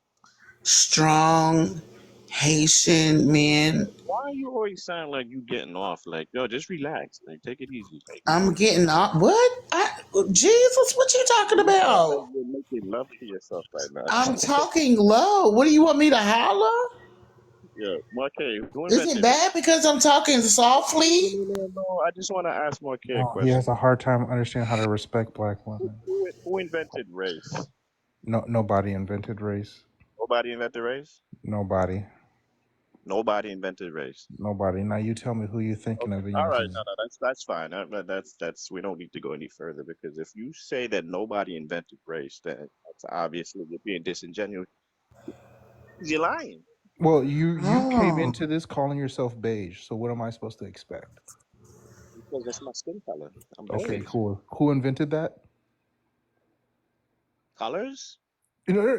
strong Haitian men, Why you always sound like you getting off? Like, yo, just relax. Like, take it easy. Like, I'm getting off. What? Jesus, what you talking you sound like about? you're making love to yourself right now. I'm talking low. What do you want me to holler? Yeah, Marquez, who Is it invented race? bad because I'm talking No, softly? no, no, no. I just want to ask Marquez a No, he question. has a hard time understanding how to respect black women. Who invented race? No, nobody invented race. Nobody invented race. Nobody. Nobody invented race. Nobody. Now you tell me who you're thinking of in All your right, head. no, that's fine. That's we don't need to go any further because if you say that nobody invented race, then that's obviously you're being disingenuous. You're lying. Well, you came Oh. into this calling yourself beige, so what am I supposed to expect? Because that's my skin color. I'm Okay, beige. cool. Who invented that? Colors?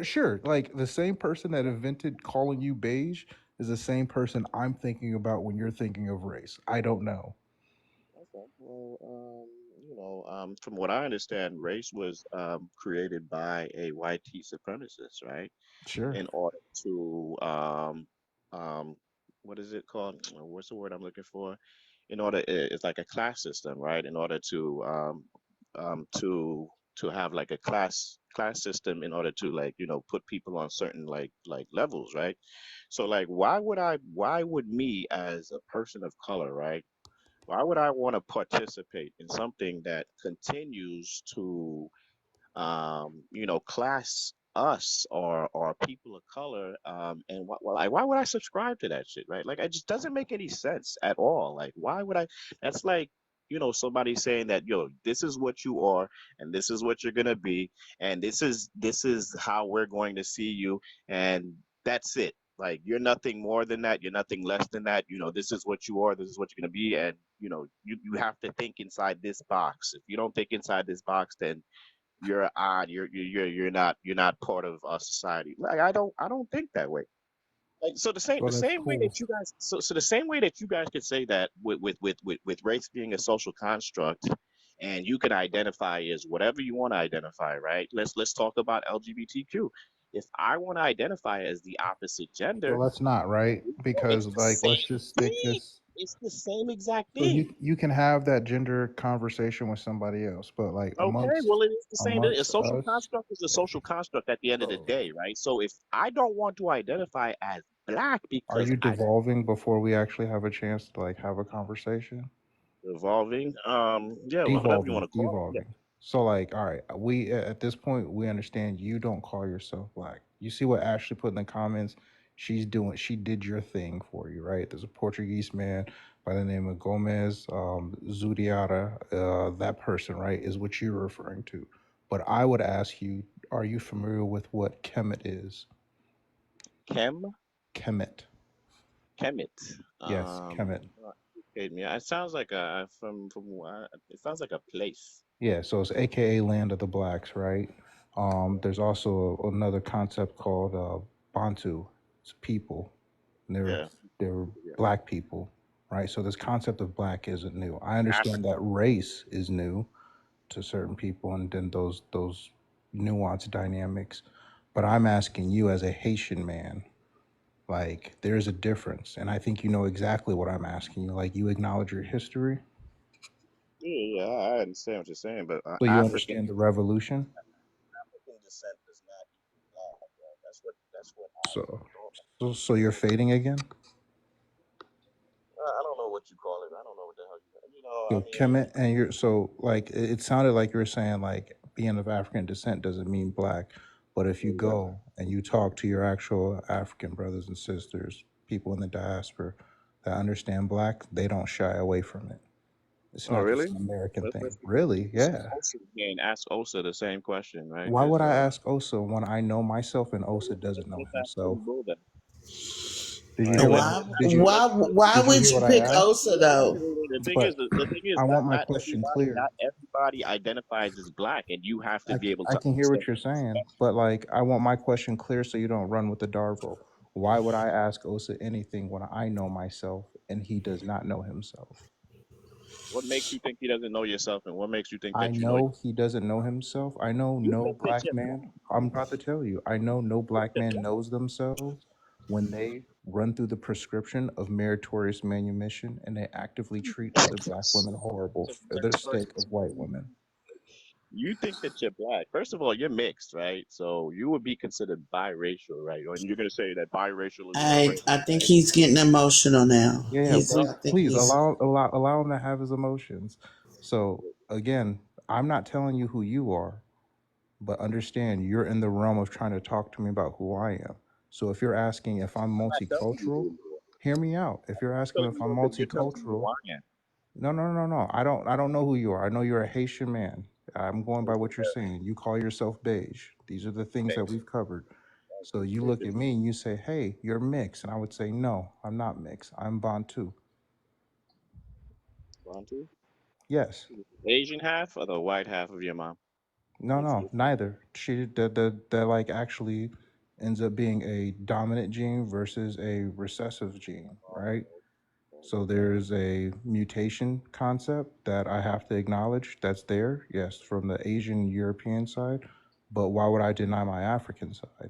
Sure. Like the same person that invented calling you beige is the same person I'm thinking about when you're thinking of race. I don't know. Okay. Well, from what I understand, race was created by a white supremacist, right? Sure. In order to um, what is it called? What's the word I'm looking for? In order, it's like a class system, right? In order um, to to have like a class system in order to like put people on certain like levels, right? So like, why would me as a person of color, right? Why would I want to participate in something that continues to class us or people of color, and why would I subscribe to that shit, right? Like, it just doesn't make any sense at all. Like, why would I? That's like, somebody saying that, yo, this is what you are, and this is what you're gonna be, and this is how we're going to see you, and that's it. Like, you're nothing more than that. You're nothing less than that. This is what you are. This is what you're gonna be, and you have to think inside this box. If you don't think inside this box, then you're odd. You're not part of our society. Like, I don't think that way. Like, so the same Well, the that's same way cool. that you guys so the same way that you guys could say that with race being a social construct, and you can identify as whatever you want to identify, right? Let's talk about LGBTQ. If I want to identify as the opposite gender, Well, that's not right because, it's the like, let's same just stick thing. this. It's the same exact So thing. you can have that gender conversation with somebody else, but like Okay, well, it is the same. A amongst social us. construct is a social construct at the end of the day, right? So if I don't want to identify as black Are because you I devolving before we actually have a chance to like have a conversation? evolving, yeah, whatever you want Devolving, to call it, yeah. devolving. So like, all right, we at this point we understand you don't call yourself black. You see what Ashley put in the comments? She did your thing for you, right? There's a Portuguese man by the name of Gomez Zudiara. That person, right, is what you're referring to. But I would ask you, are you familiar with what Kemet is? Kemet. Kemet. Yes, Kemet. Educate me. It sounds like it sounds like a place. Yeah, so it's AKA Land of the Blacks, right? There's also another concept called Bantu. It's people. And Yeah, they're yeah. black people, right? So this concept of black isn't new. I understand that race is new to certain people, and then those nuanced dynamics. But I'm asking you as a Haitian man, like there's a difference, and I think you know exactly what I'm asking you. Like you acknowledge your history, Yeah, I understand what you're saying, but so you African understand the revolution. descent does not equal black, bro. That's what I So, thought. so you're fading again. I don't know what you call it. I don't know what the hell So I mean, Kemet, and you're so like it sounded like you were saying like being of African descent doesn't mean black, but if you yeah. go and you talk to your actual African brothers and sisters, people in the diaspora that understand black, they don't shy away from it. It's Oh, not really? just an American Let's thing, really. see Yeah. Osa again. Ask Osa the same question, right? Why would Because I ask Osa when I know myself and Osa doesn't know let's ask himself? Cool Bull then. Did All you right, hear what let's I Why? let's did ask you Why? Why did you would hear you what I pick asked? Osa though? The But thing is I that want my question clear. not everybody identifies as black, and you have to be able I to can hear understand what you're that. saying, but like I want my question clear so you don't run with the Darvo. Why would I ask Osa anything when I know myself and he does not know himself? What makes you think he doesn't know yourself, and what makes you think I that you know? know he doesn't know himself. I know You no think that black you're man. I'm about to tell you. I know no black man knows themselves when they run through the prescription of meritorious manumission and they actively treat other black women horrible for the sake of white women. You think that you're black. First of all, you're mixed, right? So you would be considered biracial, right? And you're gonna say that biracial is a person I that think has he's getting emotional now. Yeah, yeah. He's. I think Please he's. allow him to have his emotions. So again, I'm not telling you who you are, but understand you're in the realm of trying to talk to me about who I am. So if you're asking if I'm I'm not telling you multicultural, who you are. hear me out. If you're asking if I'm You're telling me who multicultural, I am. no. I don't know who you are. I know you're a Haitian man. I'm going by what you're Okay, saying. You call yourself beige. These are the things that thanks. we've covered. So you look at me and you say, "Hey, you're mixed," and I would say, "No, I'm not mixed. I'm Bantu." Bantu? Yes. Asian half or the white half of your mom? No, neither. The like actually ends up being a dominant gene versus a recessive gene, right? So there's a mutation concept that I have to acknowledge that's there, yes, from the Asian European side. But why would I deny my African side? I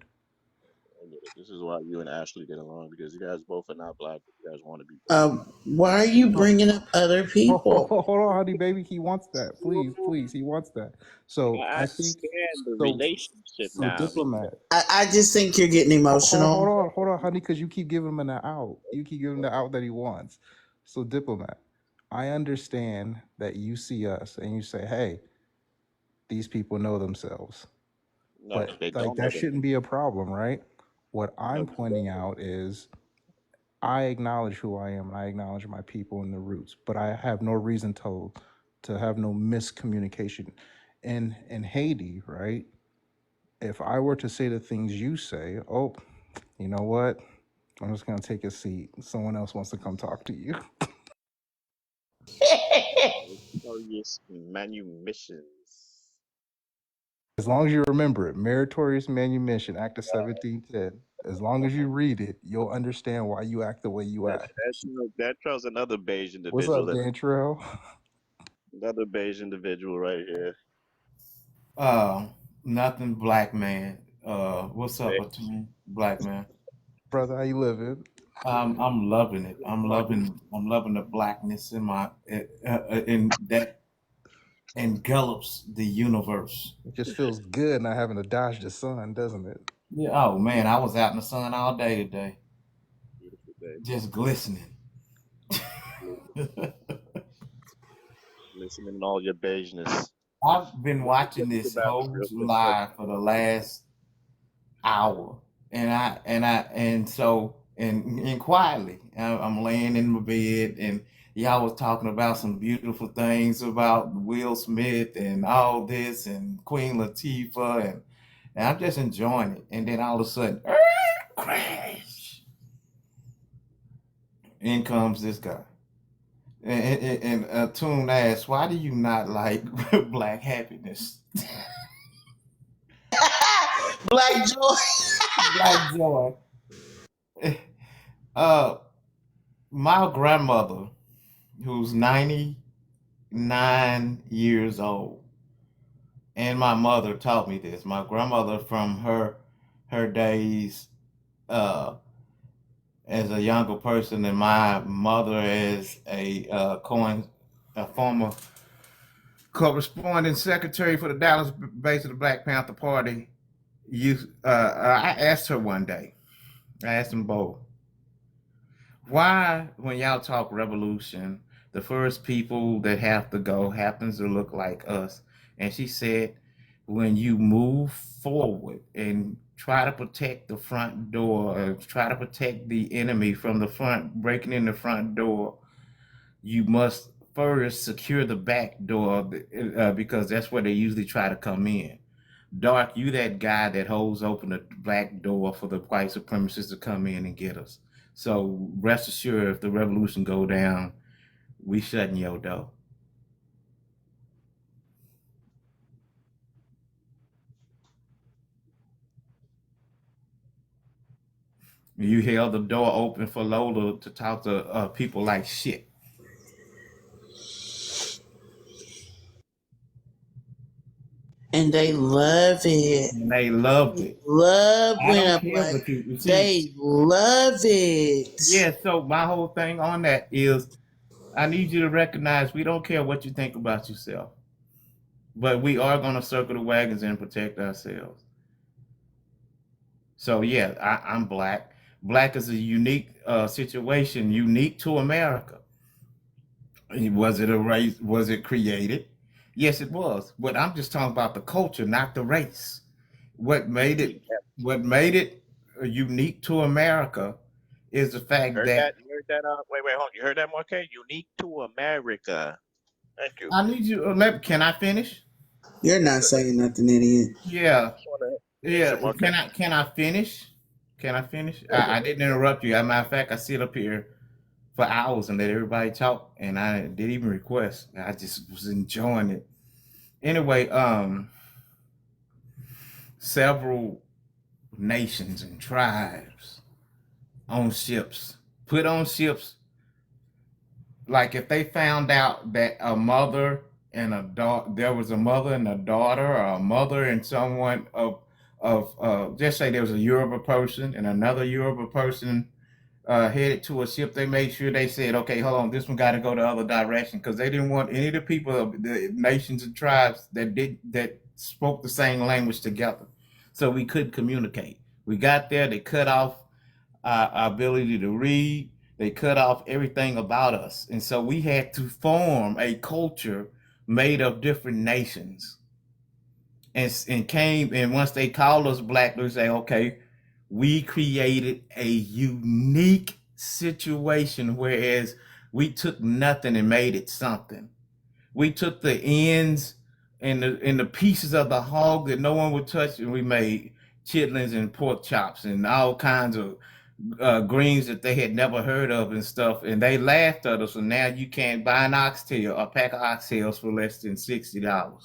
get it. This is why you and Ashley get along because you guys both are not black, but you guys want to be black. Why are you Oh, bringing up other people? hold on, honey, baby. He wants that. Please. He wants that. So I I think understand the so. relationship So now. diplomat. I just think you're getting emotional. Hold on, honey, because you keep giving him an out. You keep giving him the out that he wants. So diplomat. I understand that you see us and you say, "Hey, these people know themselves." No, But they like don't know that them. shouldn't be a problem, right? What No, I'm pointing out is I acknowledge who I am and I acknowledge my people and the roots, but I have no reason to have no miscommunication. In Haiti, right? If I were to say the things you say, oh, you know what? I'm just gonna take a seat. Someone else wants to come talk to you. meritorious manumissions. As long as you remember it, meritorious manumission, Act of 1710. As long as you read it, you'll understand why you act the way you act. That shows another beige What's individual. up, Dan Trail? Another beige individual right here. Uh, Nothing, black man. What's up, Beige. Atum? Black man. Brother, how you living? I'm loving it. I'm loving the blackness in in that envelops the universe. It just feels good not having to dodge the sun, doesn't it? Yeah. Oh man, I was out in the sun all day today, Beautiful day. just glistening. Listening to all your beigeness. I've been watching Think this about it whole real quick. live for the last hour, and quietly, I'm laying in my bed, and y'all was talking about some beautiful things about Will Smith and all this, and Queen Latifah, and I'm just enjoying it. And then all of a sudden, crash! In comes this guy. And Tune asks, why do you not like black happiness? Black joy. Black joy. My grandmother, who's 99 years old, and my mother taught me this. My grandmother, from her days as a younger person, and my mother as a former corresponding secretary for the Dallas base of the Black Panther Party. I asked her one day. I asked them both, why, when y'all talk revolution, the first people that have to go happens to look like us? And she said, when you move forward and try to protect the front door, or try to protect the enemy from the front, breaking in the front door, you must first secure the back door, because that's where they usually try to come in. Dark, you that guy that holds open the back door for the white supremacists to come in and get us. So rest assured, if the revolution go down, we shutting your door. You held the door open for Lola to talk to people like shit. And they love it. And they loved it. Love I when don't a care black. what you see. They love it. Yeah, so my whole thing on that is, I need you to recognize we don't care what you think about yourself, but we are going to circle the wagons and protect ourselves. So yeah, I'm black. Black is a unique situation, unique to America. Was it a race? Was it created? Yes, it was. But I'm just talking about the culture, not the race. What made it unique to America is the fact Heard that that? You heard that? Wait, hold on. You heard that, Marquez? Unique to America. Thank you. I need you. Can I finish? You're not saying nothing, idiot. Yeah, yeah. Marquez. Can I finish? Can I finish? I didn't interrupt you. As a matter of fact, I sit up here for hours and let everybody talk, and I didn't even request. I just was enjoying it. Anyway, several nations and tribes on ships, put on ships. Like if they found out that a mother and a daughter, there was a mother and a daughter, or a mother and someone of just say there was a Yoruba person and another Yoruba person headed to a ship, they made sure they said, okay, hold on, this one got to go the other direction, because they didn't want any of the people of the nations and tribes that spoke the same language together, so we couldn't communicate. We got there, they cut off our ability to read, they cut off everything about us, and so we had to form a culture made of different nations, and once they called us black, they say, okay, we created a unique situation, whereas we took nothing and made it something. We took the ends and the pieces of the hog that no one would touch, and we made chitlins and pork chops and all kinds of greens that they had never heard of and stuff, and they laughed at us. And now you can't buy an oxtail, a pack of oxtails, for less than $60.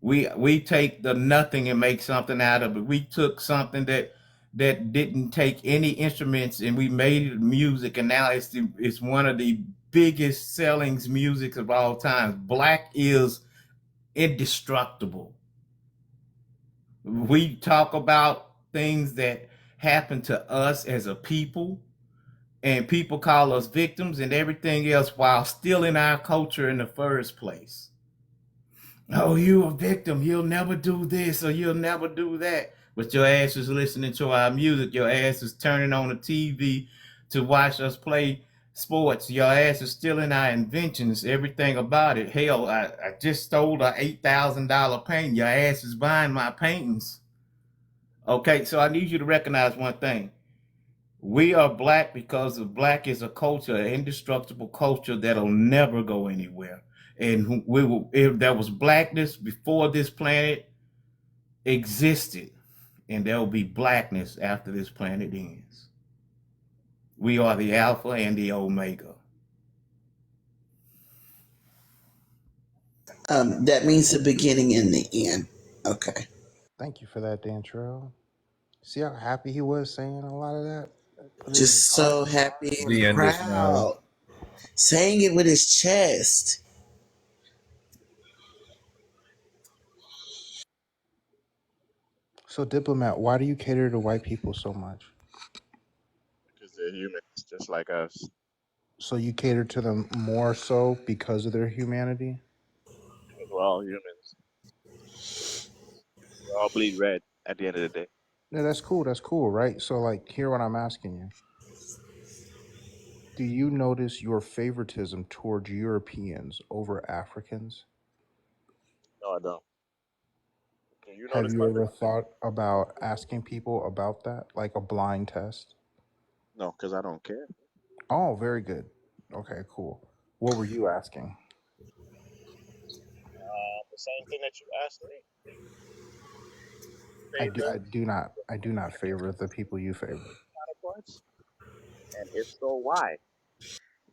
We take the nothing and make something out of it. We took something that didn't take any instruments, and we made it music, and now it's one of the biggest selling music of all time. Black is indestructible. We talk about things that happen to us as a people, and people call us victims and everything else, while still in our culture in the first place. Oh, you a victim. You'll never do this or you'll never do that. But your ass is listening to our music. Your ass is turning on the TV to watch us play sports. Your ass is stealing our inventions, everything about it. Hell, I just stole a $8,000 painting. Your ass is buying my paintings. Okay, so I need you to recognize one thing. We are black because black is a culture, an indestructible culture that'll never go anywhere. And if there was blackness before this planet existed, and there will be blackness after this planet ends. We are the Alpha and the Omega. That means the beginning and the end. Okay. Thank you for that, Dan Terrell. See how happy he was saying a lot of that? Just so happy and proud. Saying it with his chest. So, Diplomat, why do you cater to white people so much? Because they're humans, just like us. So you cater to them more so because of their humanity? We're all humans. We all bleed red at the end of the day. No, that's cool. That's cool, right? So, like, hear what I'm asking you. Do you notice your favoritism towards Europeans over Africans? No, I don't. Can you Have notice you my ever thought about asking people about that, like a blind test? No, because I don't care. Oh, very good. Okay, cool. What were you asking? The same thing that you asked me. I do not favor the people you favor. Counterparts? And if so, why?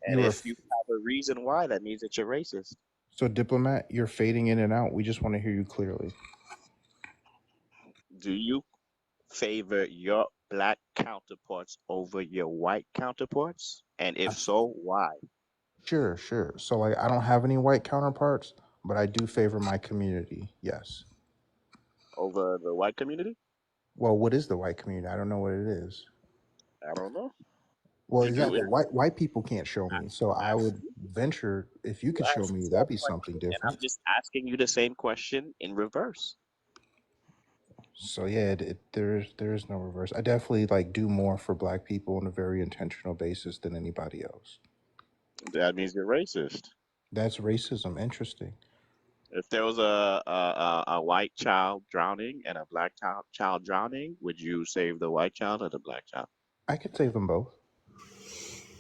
And if you have a reason why, that means that you're racist. So, Diplomat, you're fading in and out. We just want to hear you clearly. Do you favor your black counterparts over your white counterparts? And if so, why? Sure. So, like, I don't have any white counterparts, but I do favor my community. Yes. Over the white community? Well, what is the white community? I don't know what it is. I don't know. Well, exactly. White people can't show me, so I would venture if you could show me, that'd be something And different. I'm just asking you the same question in reverse. So yeah, there is no reverse. I definitely like do more for black people on a very intentional basis than anybody else. That means you're racist. That's racism. Interesting. If there was a white child drowning and a black child drowning, would you save the white child or the black child? I could save them both.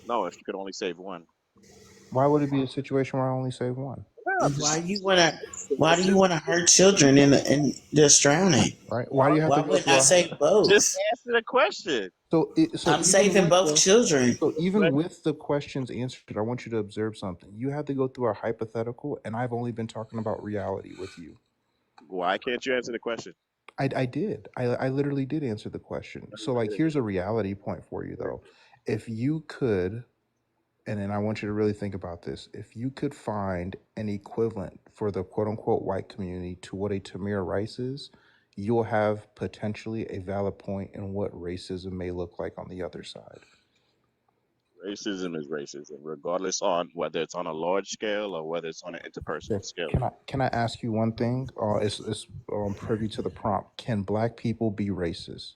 No, if you could only save one. Why would it be a situation where I only save one? Why do you wanna hurt children in just drowning? Right? Why do you have Why to go wouldn't through I a save both? Just answer the question. So I'm even saving with both children. So even with the questions answered, I want you to observe something. You have to go through a hypothetical, and I've only been talking about reality with you. Why can't you answer the question? I did. I literally did answer the question. So like, here's a reality point for you though. If you could, and then I want you to really think about this. If you could find an equivalent for the quote unquote white community to what a Tamir Rice is, you'll have potentially a valid point in what racism may look like on the other side. Racism is racism, regardless on whether it's on a large scale or whether it's on an interpersonal scale. Can I ask you one thing? It's privy to the prompt. Can black people be racist?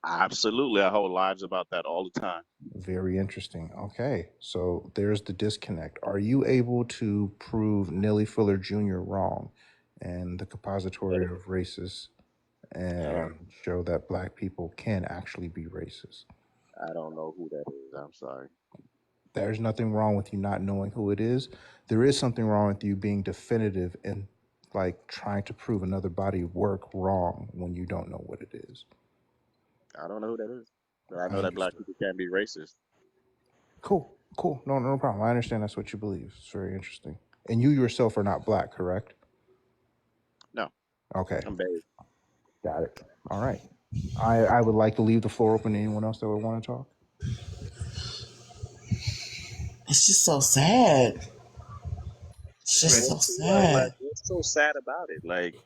Absolutely, I hold lives about that all the time. Very interesting. Okay, so there's the disconnect. Are you able to prove Nelly Fuller Jr. wrong and the compository of racists and show that black people can actually be racist? I don't know who that is. I'm sorry. There's nothing wrong with you not knowing who it is. There is something wrong with you being definitive and like trying to prove another body of work wrong when you don't know what it is. I don't know who that is. But I know that black people can be racist. Cool. No problem. I understand that's what you believe. It's very interesting. And you yourself are not black, correct? No. Okay. I'm beige. Got it. All right. I would like to leave the floor open to anyone else that would want to talk. It's just so sad. It's just so sad. Like, what's so sad about it? Like,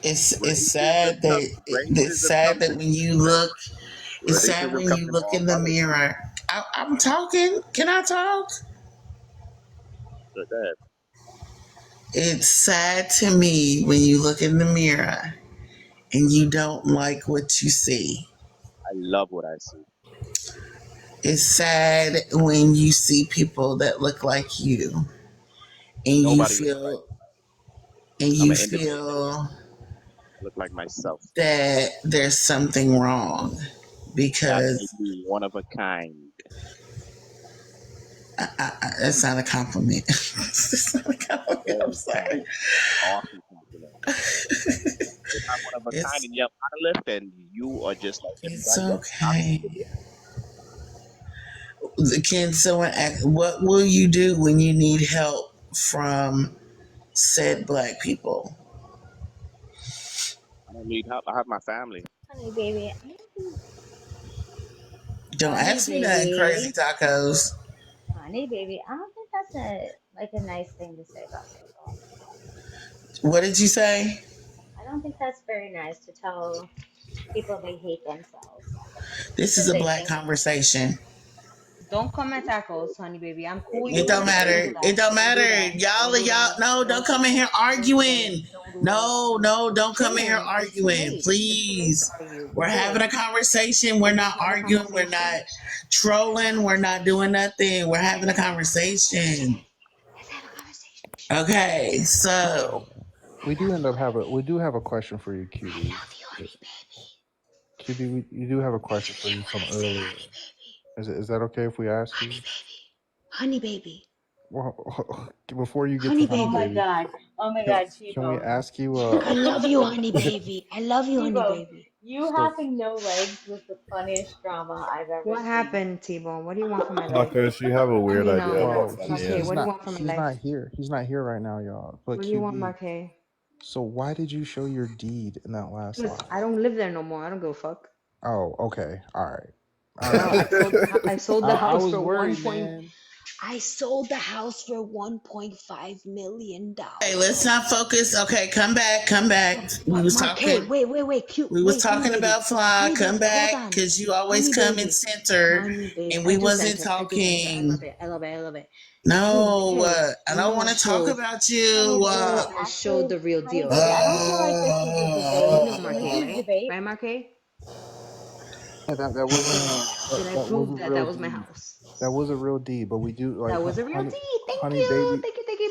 it's sad that when you look, it's sad when you look in the mirror. I'm talking. Can I talk? Go ahead. It's sad to me when you look in the mirror and you don't like what you see. I love what I see. It's sad when you see people that look like you and Nobody you feel look like myself. that there's something wrong because that makes me one of a kind. That's not a compliment. It's not a compliment. I'm sorry. Awesome compliment. If I'm one of a kind and you have monolith, then you are just like it's okay. Can someone ask, what will you do when you need help from said black people? I don't need help. I have my family. Honey, baby. Don't ask me nothing crazy, tacos. Honey, baby. I don't think that's a nice thing to say about people. What did you say? I don't think that's very nice to tell people they hate themselves. This is a black conversation. Don't come at tacos, honey baby. I'm cool. It don't matter. It don't matter. Y'all, no, don't come in here arguing. No, don't come in here arguing. Please. We're having a conversation. We're not arguing. We're not trolling. We're not doing nothing. We're having a conversation. Okay, so we do have a question for you, QB. QB, you do have a question for you from earlier. Is that okay if we ask you? Honey baby. Well, before you get Honey to honey baby. baby, Oh my God, can we ask you? I love you, honey baby. I love you, honey baby. You having no legs was the funniest drama I've ever What seen. happened, T-Bone? What do you want from my life? Because you have a weird idea. Well, of what he's, that Okay, is. what do you want from he's my not life? here. He's not here right now, y'all. But What do you want, QB, Marquez? so why did you show your deed in that last Because slide? I don't live there no more. I don't give a fuck. Oh, okay. All right. I sold the house was for worried, 1 point. man. I sold the house for $1.5 million. hey, let's not focus. Okay, come back. We was talking. Wait, cute. We was talking about Fly. Come back, because you always come in center, and we wasn't talking. I love it. No, I don't want to talk about you. I showed the real deal. Right, Marquez? Yeah, that wasn't. Did I prove that was my house? That was a real deed, but we do like. That was a real honey, deed. Thank honey you. baby. Thank you,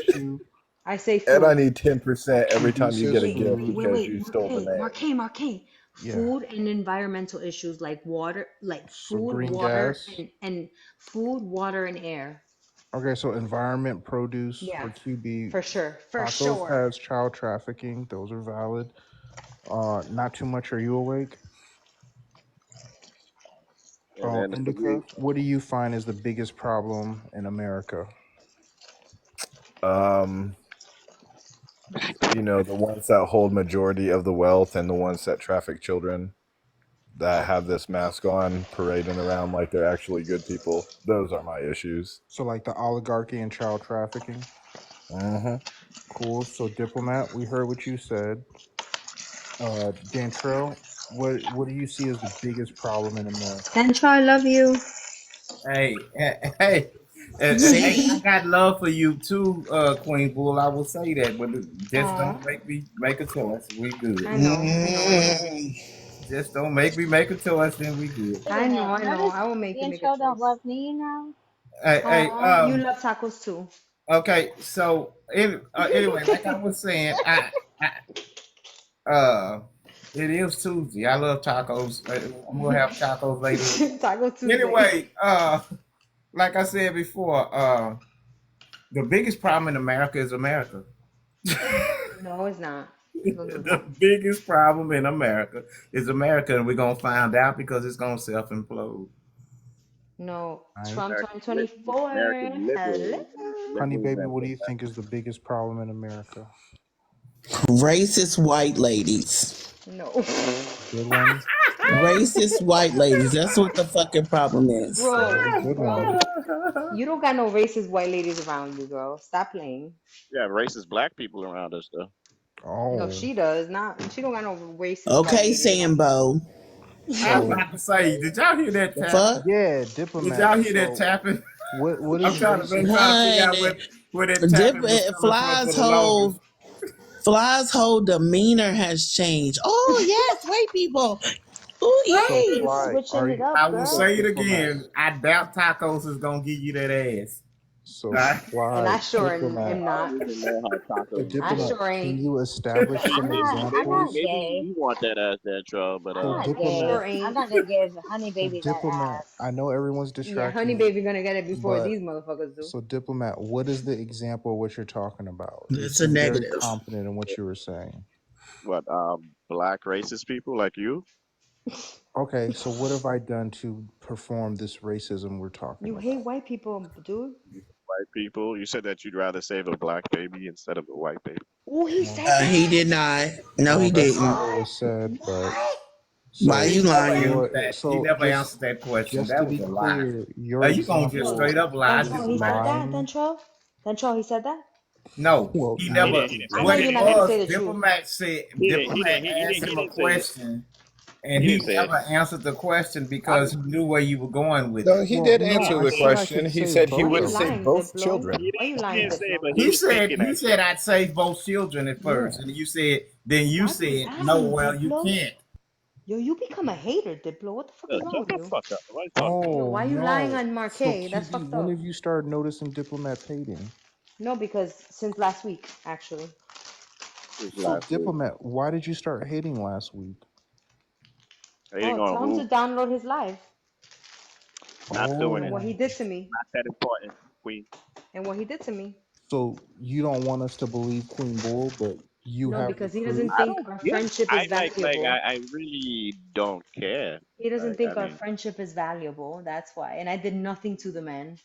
issue. I say And I food. need 10% every time you get a Produces gift food. because you stole the name. Marquez. Yeah. Food and environmental issues like water, like So food, green water, gas. and food, water, and air. Okay, so environment, produce for Yeah, QB. for sure. For Tacos sure. has child trafficking. Those are valid. Not too much. Are you awake? And then for Indica, me, what do you find is the biggest problem in America? Um, the ones that hold majority of the wealth and the ones that traffic children that have this mask on parading around like they're actually good people. Those are my issues. So, like the oligarchy and child trafficking. Mm-hmm. Cool. So, diplomat, we heard what you said. Dantrell, what do you see as the biggest problem in America? Central, I love you. Hey, hey, I got love for you too, Queen Bull. I will say that, but just Aw, don't make me make a choice. We good. I know, I know, I know. Just don't make me make a choice, then we good. Wait a I know, minute. I know. Notice I will make the you make a intro don't choice. love me now. Hey, Aw, you love tacos too. okay. So anyway, like I was saying, it is Tuesday. I love tacos. I'm gonna have tacos later. Taco Tuesday. Anyway, like I said before, the biggest problem in America is America. No, it's not. Don't do The that. biggest problem in America is America, and we're gonna find out because it's gonna self implode. No, Right. Trump American, 2024. American Hello. Honey, liberals baby, and what do you think is the biggest problem in America? Racist white ladies. No. Good one. Racist white ladies. That's what the fucking problem is. Bro, Good bro. one. You don't got no racist white ladies around you, girl. Stop playing. we have racist black people around us though. No, Oh, she does not. She don't got no racist white Okay, ladies around. Sambo. I was so about to say, did y'all hear that The tap? fuck? yeah, Did diplomat. y'all hear that So tapping? what I'm is trying to figure racist? out Honey, where that tapping was coming from Fly's for the longest. whole demeanor has changed. Oh yes, white people. Oh So yay. Fly, Switching it I up, will so girl. say it diplomat. again. I doubt tacos is gonna give you that ass. So Right? And I Fly, sure diplomat. am I not. don't even know how So tacos I diplomat. work. sure Can ain't. you establish some I'm not examples? Maybe gay. you want that ass there, Charles, but I'm So not I gay. sure diplomat. I'm ain't. not gonna give Honey So Baby that diplomat. I ass. know everyone's Yeah, honey distracting you, baby gonna get it before but these motherfuckers do. so diplomat. What is the example of what you're talking about? You That's a seem very negative. confident in what you were saying. what black racist people like you? Okay, so what have I done to perform this racism we're talking You about? hate white people, dude. White people. You said that you'd rather save a black baby instead of a white baby. Oh, he No, said that? He did not. No, he that's not didn't. what What? was said. But What? Why so you lying? He so never answered that question. just That to was be a lie. clear, your You gonna just example straight up lie? of Just He said that, lying. Dentrell? Dentrell, he said that? no, Well, he no, never. He didn't I say know What that. you're it not gonna was, say the truth. diplomat asked He him a didn't say it. question, and He he didn't say it. never answered the question because he knew where you were going with No, it. he well, did no. answer I the said I question. can He save said he Why both you would of save lying, them. both Diplo? children. Why you He lying, didn't say it, Diplo? but he was thinking He that said shit. I'd save both children at first, Yeah. and you Why you said no. lying, Well, you Diplo? can't. Yo, you become a hater, Diplo. What the fuck is wrong Shut with the you? fuck up. Why are you talking to me? Yo, Oh why you lying no. on So Marquet? That's QB, fucked when up. have you started noticing diplomats hating? No, because since last week, actually. This So last week. diplomat, why did you start hating last week? Hating Oh, on tell him who? to download his live Not doing and it. what he Oh. did to me. Not that important, Queen. And what he did to me. So you don't want us to believe Queen Bull, but you No, have the because he proof? doesn't I think don't our give. friendship is valuable. I really don't care. He doesn't Like, think I our mean, friendship is valuable. That's why. And I did nothing to the man.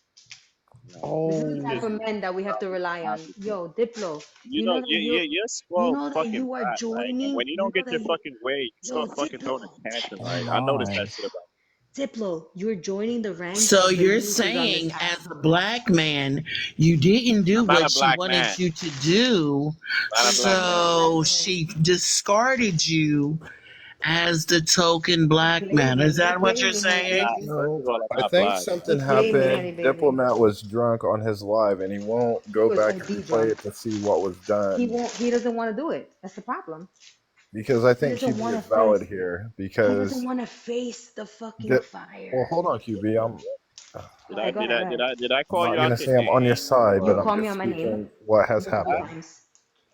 This is the you type just of Oh. men that we have to rely on. Yo, Diplo, you know, you're you spoiled know that fucking you are brat. Like, and joining, when you you don't know get that your you fucking way, you yo, start fucking throwing Diplo, a tantrum. Oh Like, I noticed that my. shit about. Diplo, you're joining the ranks So of the you're losers on this saying, app. as a black man, you didn't do I'm not a what she black wanted man. you to do, I'm not a black man. so she discarded you as the token black man. Is He that what played you're me, honey saying? baby. First No, of all, I'm I not think black. something He played me, honey happened. baby. Diplomat was drunk on his live, and he won't He go was back and OD replay drunk. it to see what was done He doesn't want to do it. That's the problem. because I He think doesn't QB want is to valid face here he doesn't because want to face the fucking well, fire. hold on, QB. Go ahead, go ahead, go ahead. Did I I'm call not you out gonna your say I'm on your name side, You but I'm call me just on my name speaking what has multiple happened. times.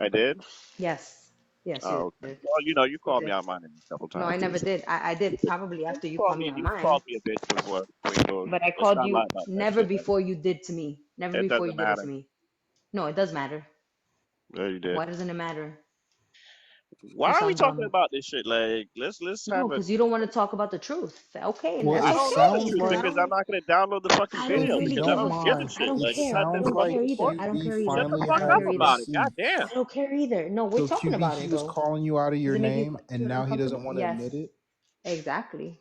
I did. Yes. Yes, you Oh, okay. did. Well, you You called me did. out my name a couple No, times I too. never So did. I did probably after you called me on you mine. called me a bitch before. Queen, so But I let's called not lie you about that never shit. Right? before you did to me. Never It before you doesn't did it to matter. me. No, it does matter. Yeah, you did. Why doesn't it matter? Why You are we sound talking dumb. about this shit? Like, let's No, have a. because you don't want to talk about the truth. Okay, and Well, that's I it don't okay. know the sounds truth Because I like, because I'm don't, not gonna download the fucking I don't if video you really because I don't care. don't give a mind, I shit. don't it Like, it's care. not I that sounds don't fucking like care either. important. I don't QB care either. Shut the finally I fuck don't up has care the either. about it. receipt. Goddamn. I don't care either. No, we're So talking QB, about he it was though. calling you out of Does your it make you name, and feel now he uncomfortable? doesn't want to admit Yes, it. exactly.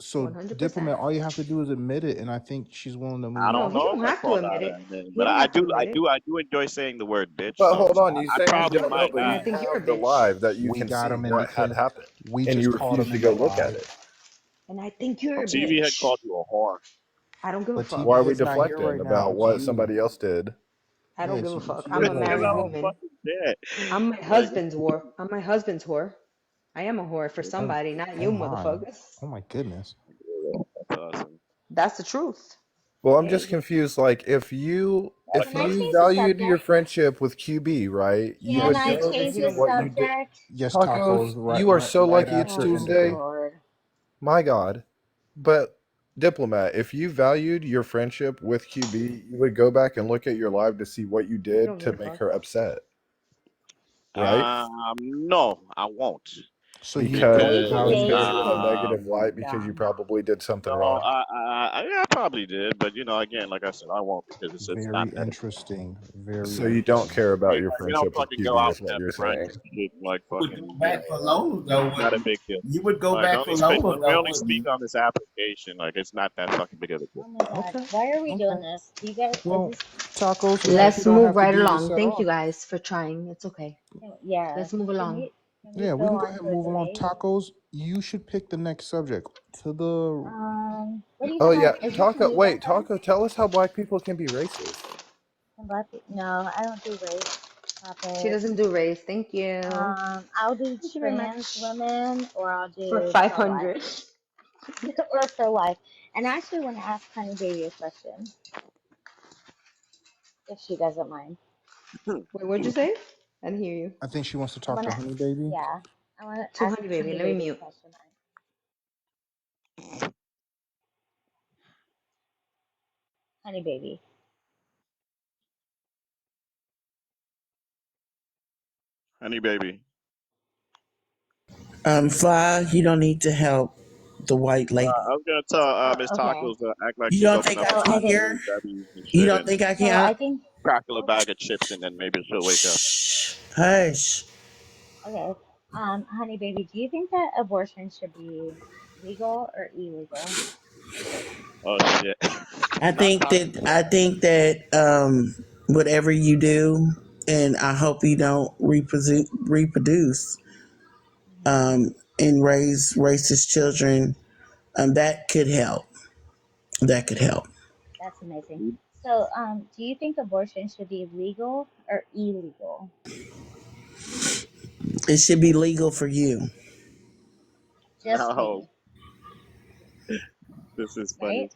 So 100%. diplomat, all you have to do is admit it, and I think she's willing to I move No, don't he on. know don't if I have to called admit out it. that name, He but don't I have to do, admit it. I do enjoy saying the word bitch. But So hold on, you I saying you probably don't know, might. but And I you think you're a have the bitch. live that you We can got see him in the what had clip. happened, We and you just caught refuse him to in the go look at live. it. And I think you're a TV had bitch. called you a whore. I don't give a But Why fuck. are TV we head's not here deflecting right now. about It's what you. somebody else did? I Yeah, don't give it's a you. fuck. I'm TV a won't Because married I care. don't woman. fucking dead. I'm my Like, husband's whore. I'm my husband's whore. I am a whore for Oh, somebody, not oh you, my. motherfuckers. Oh my goodness. that's awesome. That's the truth. Well, I'm just Hey. confused. Like, if Can I you change the valued your subject? friendship with QB, right, you Can would Yes, I know And change he the don't that give a what you fuck. did. subject? yes, tacos. Tacos, Right, you are right, so right lucky after it's Oh my Tuesday. Enrique. lord. My God. But diplomat, if you valued your friendship with QB, you would go back and look at your live to see what you And he don't did give to a make fuck. her upset, right? No, I won't. So you don't Because Maybe, you would value paint maybe, her in a maybe. negative Um, light because you Yeah. probably did something no, wrong. yeah, I probably did, but again, like I said, I won't because it's not very that. interesting. Very So you don't interesting. care about your We don't friendship with fucking go QB, out is and what have you're brunch saying. and shit like You would go fucking, back for Lola though, not a wouldn't big deal. you? You would go Like back for Lola we though, only wouldn't speak you? on this application. Like it's not that fucking big of a deal. Oh my god. Okay. Why are we doing Okay. this? Do you guys, is Well, this, tacos, Let's you don't move have to right do this along. at Thank you all. guys for trying. It's okay. yeah. Let's move along. Can we Yeah, we go can go on ahead and to a move along. debate? Tacos, you should pick the next subject. To the What do you Oh think? yeah, Is this a new girlfriend? Taco, tell us how black people can be racist. Some black people? No, I don't do race She topics. doesn't do race. Thank you. I'll do Thank you very trans much. women or I'll For do pro life 500. or pro life. And I actually want to ask Honey Baby a question, if she doesn't mind. Wait, what'd you say? I didn't hear you. I think she wants to I talk want to to, Honey Baby. yeah, I want to To ask Honey Baby. Honey Let me Baby a mute. question. Honey Baby. Honey baby. Fly, you don't need to help the white lady. I was gonna tell Miss Okay. Tacos to act like You she's don't opened think up I a So can I pack of think, hear? BWs and You shit, don't and think I so can? I think, crackle a bag of chips, and then maybe she'll wake up. Shh, hush. okay. Honey Baby, do you think that abortion should be legal or illegal? Oh shit. I Not think Tacos. that whatever you do, and I hope you don't reproduce and raise racist children. That could help. That could help. That's amazing. So, do you think abortion should be legal or illegal? It should be legal for you, Just for Oh, you, this is funny. right?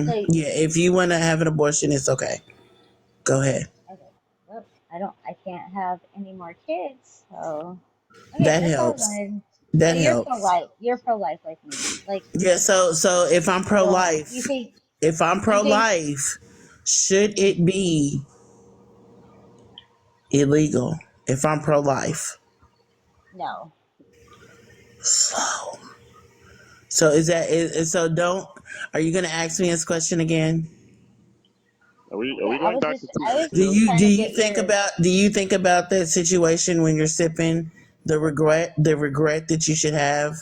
So, Yeah, if you want to have an abortion, it's okay. Go ahead. okay. Well, I can't have any more kids. So, okay, That that's all I helps. wanted. So That you're pro helps. life. You're pro life like me. Like, Yeah. So if I'm pro so you life, think if I'm you pro think life, should it be illegal? If I'm pro life, no? slow. So so don't. Are you gonna ask me this question again? Are we Yeah, going back to I was Do just tutorials? you trying do to you get think your. about that situation when you're sipping, the regret that you should have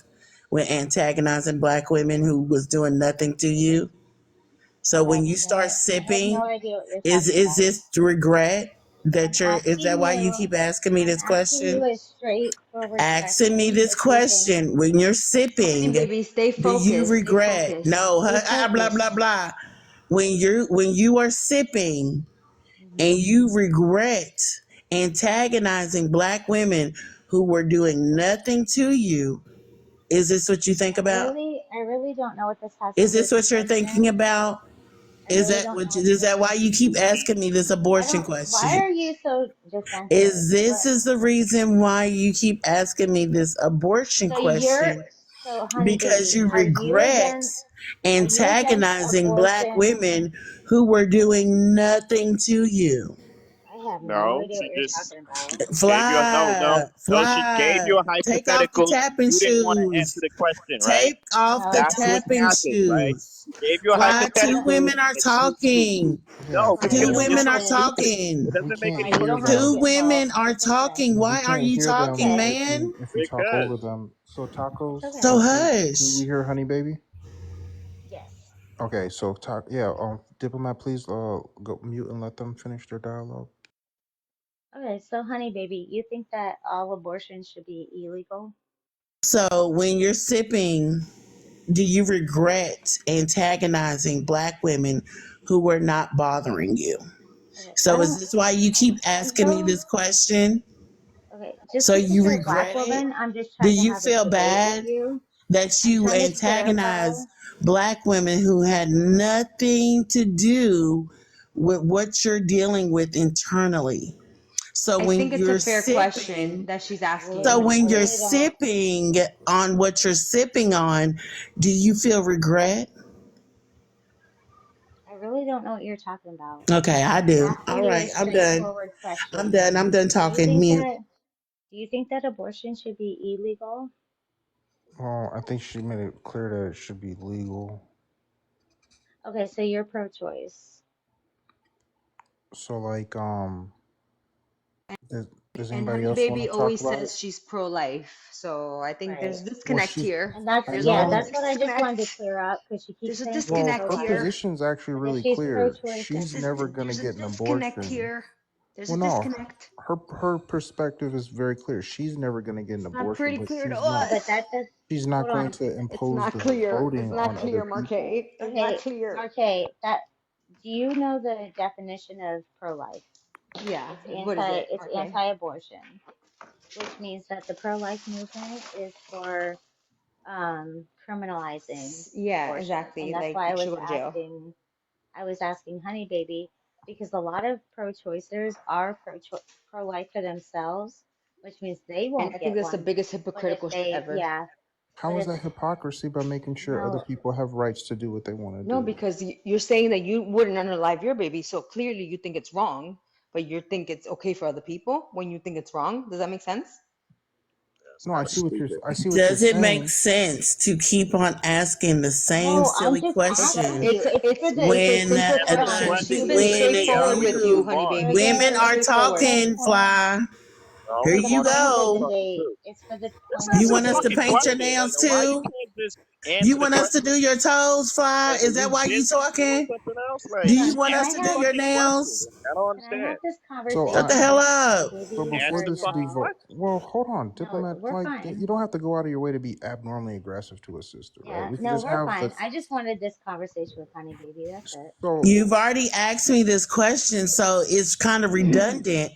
when antagonizing black women who was doing nothing to you? So when you start I have no sipping, idea what you're is talking about. this the regret I'm that is that asking why you you. keep asking me I'm this asking you question? a straightforward Asking me question. this If you think, question when you're Honey sipping, Baby, stay do you focused. Stay regret? focused. No, Stay blah blah focused. blah. When you are sipping and hmm you regret antagonizing black women who were doing nothing to you, is this what you think about? I really don't know what this has to Is do this with the what you're thinking question. about? I really don't know what Is this. that why you keep asking me this I abortion don't. Why question? are you so defensive? Is this What? is the reason why you keep asking me this abortion So you're question? So, honey because baby, you are you regret against antagonizing black abortion? women who were doing nothing to you. I have no No, idea she what you're just talking about. gave you a no, no, Fly, no. She gave fly. you a Take off the hypothetical. tapping You didn't want to answer shoes. the question, right? Take off No, the That's what's tapping happened, right? shoes. She gave you a Fly, two no. hypothetical, women are and she talking. Yeah, no, Fine, because Two you you don't women just have are to. repeated it. talking. It we doesn't make can't Fine, any you hear don't fucking have to Two them. get sense. women involved. are It's okay. talking. Yeah, we Why are can't you hear It's them talking, okay. man? if we talk over Because them. So It's tacos, So okay. can we hush. hear Honey Baby? Yes. Okay, so talk. Yeah, diplomat, please go mute and let them finish their dialogue. Okay, so honey baby, you think that all abortions should be illegal? So when you're sipping, do you regret antagonizing black women who were not bothering you? Okay, I So is don't this why you I keep don't think asking me so. this question? Okay, just So because you you're a black regret it? woman, I'm just Do trying to you have a feel debate with bad you. that I'm you trying to clarify. antagonize black women who had nothing to do with what you're dealing with internally? So I when think it's a you're fair question sipping, that she's I really, so asking. when I you're really don't. sipping on what you're sipping on, do you feel regret? I really don't know what you're talking about. Okay, I I'm do. asking All you a right, I'm done. straightforward I'm question. done. I'm done Do you talking. think Mute. that do you think that abortion should be illegal? Well, I think she made it clear that it should be legal. Okay, so you're pro-choice. So, like, does And anybody Honey else want Baby to talk always about says it? she's pro-life. So I think Right. there's a Well, disconnect she, here. And that's I There's a yeah, little know. that's what I just wanted to disconnect. clear up because she keeps There's a saying she's Well, disconnect her pro-life, here. position's actually but if really she's clear. pro-choice, then She's never going to There's a get an disconnect abortion. here. There's Well, a no, disconnect. her perspective is very clear. She's never going to get an It's not abortion, pretty but clear to no, but us. that does she's not hold going on. to It's impose not the clear. It's voting not on other clear, people. Marquette. It's not Okay, clear. okay, that do you know the definition of pro-life? Yeah. It's What is it? it's Okay. anti-abortion, which means that the pro-life movement is for criminalizing Yeah, abortion. And exactly. that's Like why you should go to jail. I was asking Honey Baby because a lot of pro-choicers are pro-life for themselves, which means they And I won't think get that's the one. biggest But if hypocritical shit they, ever. yeah, but How is if that hypocrisy by making sure other no, people have rights to do what they want to No, do? because you're saying that you wouldn't unalive your baby, so clearly you think it's wrong, but you think it's okay for other people when you think it's wrong. Does that make sense? that's No, kind of stupid. I see what you're Does it make saying. sense to keep on asking the same no, I'm silly just asking question you. It's for the, It's a when simple hold Answer the on. question. She's question been and when stay out straightforward of it with and you, you move honey on. baby. She's women been For are straightforward. talking, Fly. No, Here for the you nobody point of wants to the go. talk debate. too. It's for the Just point of You the answer want the us to fucking debate. paint your question. nails Why you too? can't just You answer the want us to do question? your toes, Fly? Is that You why you busy doing talking? something else? Do Like, you Hold on. want Can I us answer to the do have your fucking question. nails? I don't can I have understand. this So, Shut the conversation hell with Honey up. so Baby before Answer or the this fucking no? devolve, question. well, hold on, No, diplomat. we're Like, fine. you don't have to go out of your way to be abnormally aggressive to a sister, right? Yeah, We can no, just we're have fine. the. I just wanted this conversation with Honey Baby. That's it. So, You've already asked me this question, so it's kind of redundant,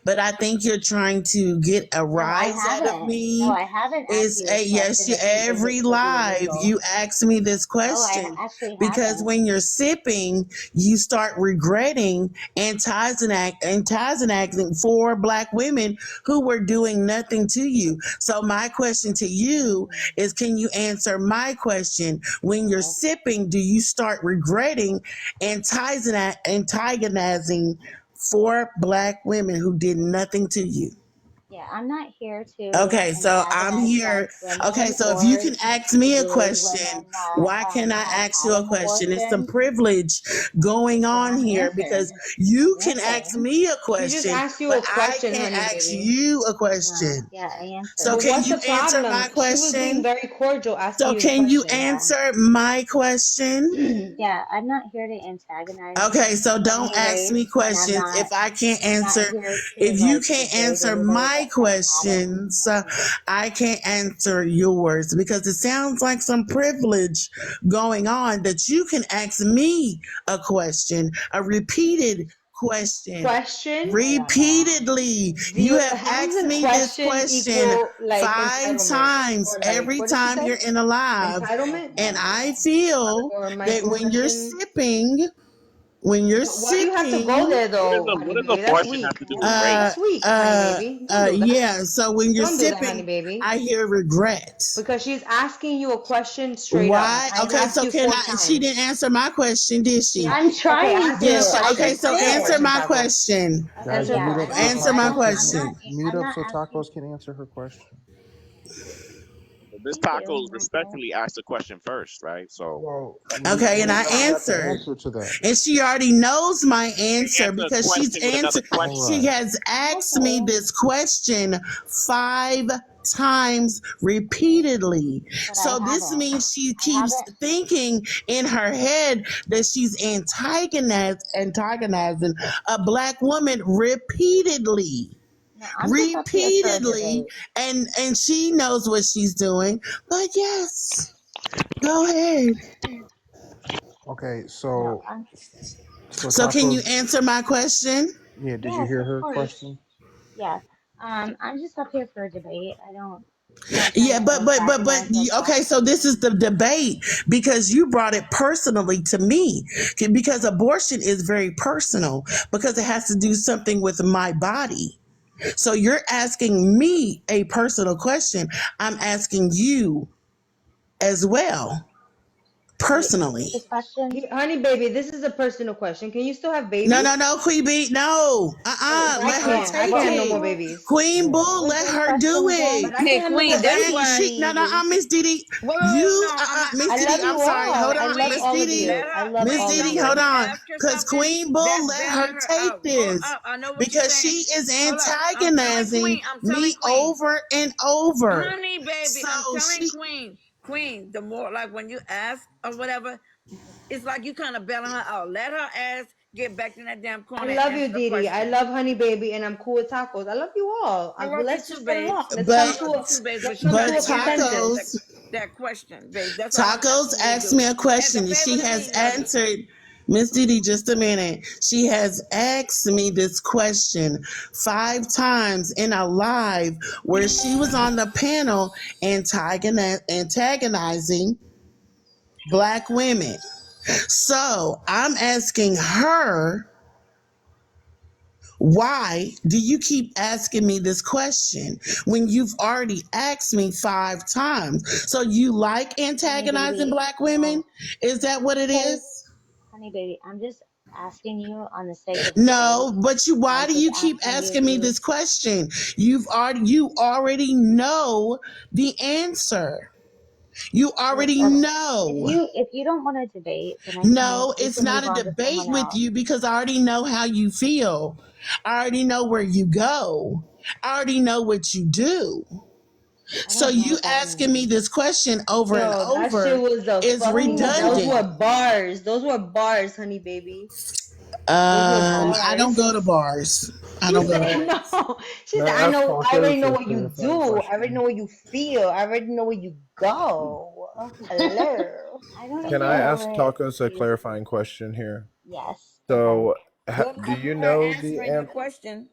but I think you're trying to get a No, I rise out of haven't. No, me. I haven't asked Is you a this yes, question you is it every should be live illegal. you ask me this No, I question actually because haven't. when you're sipping, you start regretting antagonizing for black women who were doing nothing to you. So my question to you is, can you answer my question? When you're Okay. sipping, do you start regretting antagonizing for black women who did nothing to you? Yeah, I'm not here to Okay, so I'm antagonize here. black Okay, women so if you or can ask me a degrade question, women that why can I have ask you had a an question? It's some abortion. privilege going Yeah, on I'm here because answering. you I'm can ask answering. me a she just question, asked you but a I question, can't honey ask baby. you a No, question. yeah, I So But answered. can what's you the answer my problem? She was being question? very cordial asking So you the can you question. Yeah. answer my question? Yeah, I'm not here to antagonize Okay, so don't any ask me race, and questions if I can't I'm not answer. here If to you like can't degrade answer anybody my that has had an questions, abortion. I can't answer yours because it sounds like some privilege going on that you can ask me a question, a repeated question. Question? I don't know. Repeatedly, you have How asked does a me this question question equal like 5 times. entitlement? Or like Every what did she time say? you're in a live, Entitlement? and I feel Or my that when you're question? sipping, when you're Why do you have to go sipping, there though, What honey does baby? That's abortion sweet. have to do with race? That's sweet, honey baby. Don't do that. yeah. So when you're Don't do that, honey sipping, baby. I hear regret. Because she's asking you a question straight Why? up. I Okay, asked so you can 4 I? She times. didn't answer my question, did she? I'm Okay, trying answer your Yes. to. I Okay, question. just so Answer your did. answer my Taco. question. Guys, Answer Yeah, your mute up question. so Answer my I'm tacos. not. question. Mute I'm up not so asking. tacos can answer her question. This Thank taco you, Michael. respectfully asked the question first, right? So Well, Okay, and we I don't have the answered. answer to that. And she already knows my answer answer a because she's question with another answered. All question. She right. has asked me Okay, this question 5 times repeatedly. but I So this haven't. means she I keeps haven't. thinking in her head that she's antagonizing a black woman repeatedly. No, I'm just up here for a debate. And she knows what she's doing. But yes, go ahead. Okay, No, so I'm. So can you tacos. answer my question? Yeah, did you Yes, hear of her course. question? Yes. I'm just up here for a debate. I'm not trying Yeah, to but antagonize nobody. okay, so this is the debate because you brought it personally to me because abortion is very personal because it has to do something with my body. So you're asking me a personal question. I'm asking you as well, Wait, personally. this question. Honey baby, this is a personal question. Can you still have No, babies? no, no, Queen Bee, no. I Let her can't. I take can't have no it. more babies. Queen Boo, What was let your her do question again? it. But I Hey, can't have no more Queen, that's babies, why. No, no, Didi. Miss Didi. Wait, You, no, Miss I Didi, love I'm you sorry. all. Hold I on, love Miss all of Didi. you. I love Miss all of Didi, you. hold on. Because Queen Bull let her take this. Because she is antagonizing me over and over. Honey, baby, I'm So telling she, Queen, the more like when you ask or whatever, it's like you kind of bailing her out. Let her ask, get back in that damn I corner and love you, answer the Didi. I question. love Honey Baby, and I'm cool with tacos. I love you all. I Well, love you let's too, just get babes. along. Let's I come but, to love you a too, babes. But let's you come but to gotta a get her to consensus. answer tacos, that question, babes. That's all I'm Tacos asking you to asked do. me a As a question and she favor to has me, honey. answered. Miss Didi, just a minute. She has asked me this question 5 times in a live where she was on the panel antagonizing black women. So I'm asking her, why do you keep asking me this question when you've already asked me 5 times? So you like Honey, antagonizing baby. black women? Is that what it Okay, is? honey, baby. I'm just asking you on the sake of debate. No, but why I'm do just you keep asking you asking me to. this question? You already know the answer. You Well, already if know. you don't want to debate, then No, we it's can not move a on to debate someone with else. you because I already know how you feel. I already know where you go. I already know what you do. I So don't know you what that asking me means. this question over and Yo, that shit over was a is fucking. Those redundant. were bars. Those were bars, Honey Baby. Those were I don't bars. go to bars. I She don't go to said bars. no. She May said, I I ask know. I already Tacos know a what you clarifying do. I already question? know what you feel. I already know where you go. Hello. I don't Can even I know ask what Tacos a you. clarifying question here? Yes. Go ahead. So, Good do luck you with her know answering the question.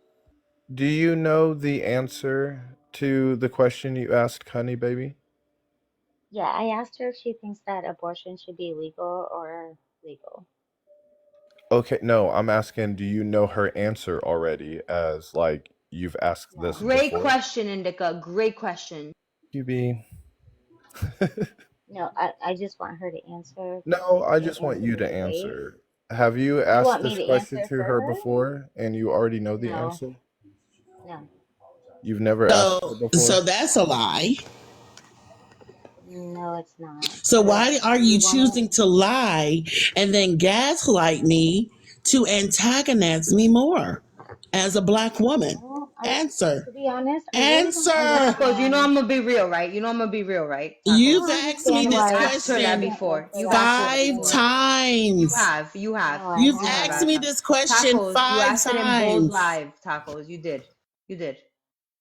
do you know the answer to the question you asked, Honey Baby? Yeah, I asked her if she thinks that abortion should be legal or legal. Okay, no, I'm asking, do you know her answer already as like you've asked this No. Great before? question, Indica. Great question. QB. No, I just want her to answer No, I to just want answer you the to debate. answer. Have you You asked want me this to question answer to for her her? before and you already know the No. answer? No. You've never asked her So before? that's a lie. No, it's not. So But why are do you you want to? choosing to lie and then gaslight me to antagonize me more as a black woman? No, Answer. to be honest, I really don't Answer. Tacos, you know understand. I'm gonna be real, right? You know I'm gonna be real, right? I Tacos. You've don't asked me understand You've this why asked her you that question can't before. answer You've that asked her that 5 before. question. You times. have. You have. No, I You've You have asked haven't. me asked. this question Tacos, you 5 asked it in bold times. live, Tacos. You did. You did.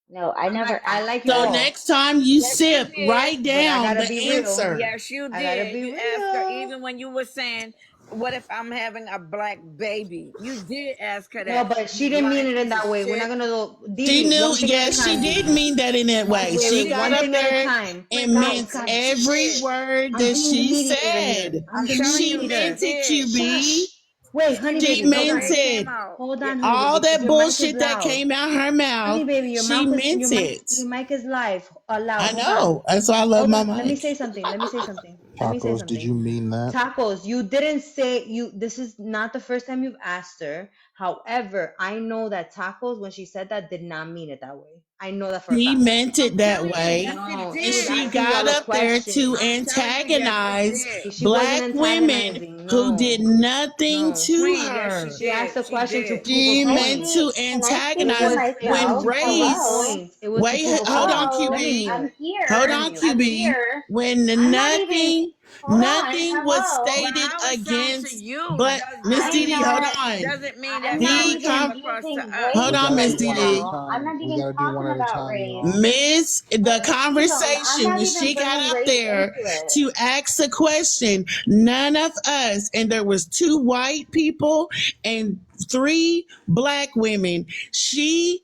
No, I never I asked like you So that. all, next time you Yes, you sip, did. write but I down gotta the be real. answer. Yes, you I gotta did. be You asked her real. even when you were saying, "What if I'm having a black baby?" You did ask her No, that. but she You didn't mean lying it in piece of that way. We're not shit. gonna go. She Didi, knew, one thing at a yes, she time, did Didi. mean that in that way. Yes, She she got One up thing at a did. there time. and Guys, meant guys, every Shit. word I'm that being the she mediator here. said. I'm I'm the telling She you, she meant mediator. it, did. QB. Shush. Wait, honey She baby, hold meant on. it. Hold on, honey All baby, because that your mic is bullshit that loud. came out her mouth, Honey baby, she meant it. your mic is live, loud. I Hold on. know. That's why I love Hold my on. Let me mic. say something. Let me say something. Let me say Tacos, did something. you mean that? Tacos, you didn't say you. This is not the first time you've asked her. However, I know that Tacos, when she said that, did not mean it that way. I know that for a She fact. meant it that way. No, she And was she asking got y'all a up there to question. antagonize She wasn't black women antagonizing. who did No, nothing no. to Queen, yes, she her. She asked did. a She question to did. prove a She Can I meant point. speak? to Can I speak It for antagonize was to when myself? prove a race. Hello. point. It was to Wait, prove a hold on, point. Hello. Let me QB. I'm mute. Hold Let me here. on, mute. I'm QB. here. When I'm not even. Hold on. nothing was Hello. But stated how it sound to against, you but Miss I'm Didi, hold not. on. doesn't mean I'm that's how not The it even came com- across to using us. hold race We on, gotta Miss right do one at a Didi. now. I'm time. not We even gotta do one talking at a about time, race. y'all. The T-Bone, I'm conversation not when even she got bringing up race there into it. to ask a question, none of us, and there was 2 white people and 3 black women.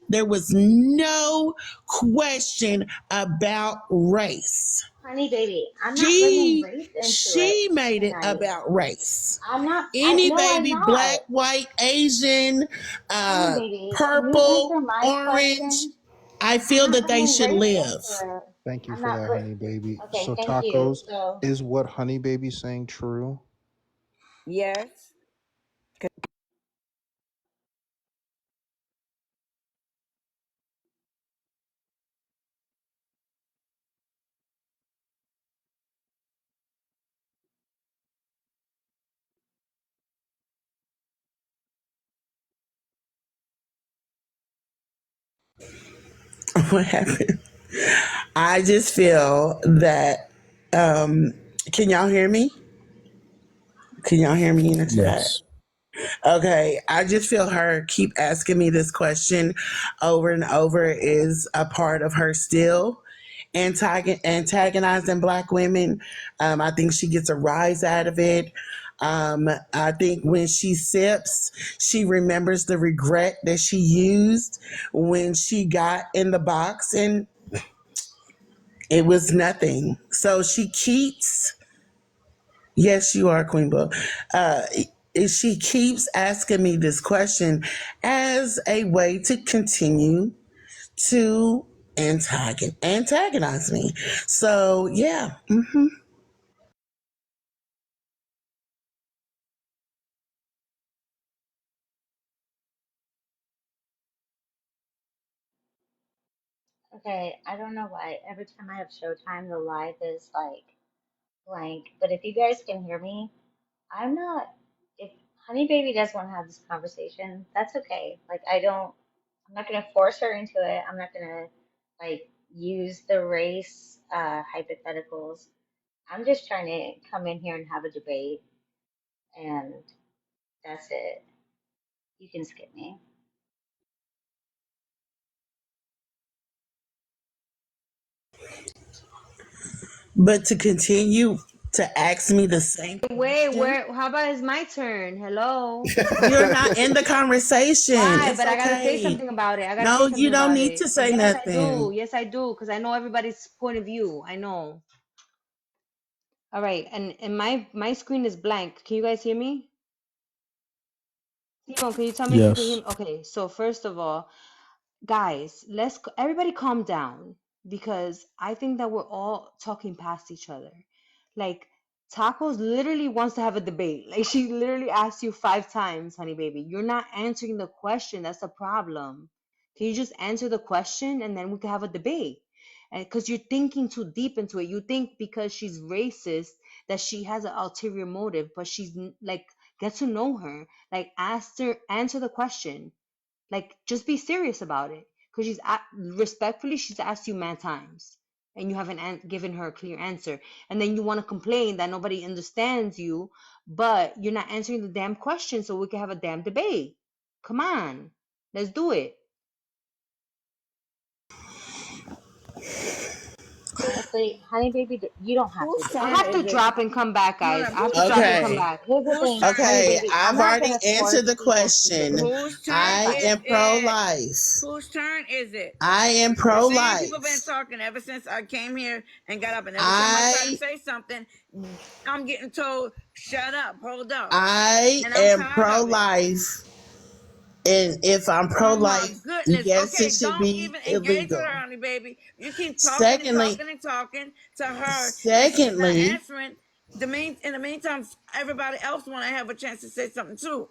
There was no question about race. Honey baby, I'm not bringing She race into it she made it tonight. about race. I'm not. Any No, I'm baby, not. black, white, Asian, Honey baby, can you purple, answer my orange, question? I I'm feel not that they bringing should race live. into it. Thank you I'm for not. that, honey baby. Okay, So thank you. tacos, So, is what honey baby saying true? Yes. What happened? I just feel that can y'all hear me? Can y'all hear me in the chat? Yes. Okay, I just feel her keep asking me this question over and over is a part of her still antagonizing black women. I think she gets a rise out of it. I think when she sips, she remembers the regret that she used when she got in the box and it was nothing. So she keeps, yes, you are Queen Boo. Uh, she keeps asking me this question as a way to continue to antagonize me. So yeah. okay, I don't know why. Every time I have Showtime, the live is like blank. But if you guys can hear me, I'm not. If Honey Baby does want to have this conversation, that's okay. Like, I'm not going to force her into it. I'm not going to, like, use the race hypotheticals. I'm just trying to come in here and have a debate, and that's it. You can skip me. But to continue to ask me the same Wait, question, how about it's my turn? Hello. you're not in the conversation. Why? It's But I gotta say okay. something about it. I gotta No, say you something don't about need it. to say Yes, I do. nothing. Yes, I do. Because I know everybody's point of view. I know. All right. And my screen is blank. Can you guys hear me? Simon, can you tell me if you can hear Yes. me? Okay. So first of all, guys, everybody calm down because I think that we're all talking past each other. Like Tacos literally wants to have a debate. Like she literally asked you 5 times, honey baby. You're not answering the question. That's the problem. Can you just answer the question and then we can have a debate? And because you're thinking too deep into it, you think because she's racist that she has an ulterior motive, but like get to know her. Like answer the question, like, just be serious about it. Because respectfully, she's asked you mad times and you haven't given her a clear answer. And then you want to complain that nobody understands you, but you're not answering the damn question so we can have a damn debate. Come on, let's do it. honestly, honey baby, you don't have Whose to I turn debate. have to is it? drop and come back, Hold guys. up. I have to Whose drop turn and is come Okay. it? back. Here's the Whose thing, turn honey is Okay. it? baby, I'm I've not already gonna force answered the people to question. debate. Whose turn I is am it? pro-life. Whose turn is it? I am The same people been pro-life. talking ever since I came here and got up, and every time I try to I say something, I'm getting told, "Shut up, hold up," I and I'm am tired of it. pro-life. And if I'm Oh my pro-life, goodness. yes, it Okay, should don't be even engage with illegal. her, honey baby. You keep talking and Secondly, talking and talking to her, and she's not secondly, answering. In the meantime, everybody else want to have a chance to say something too,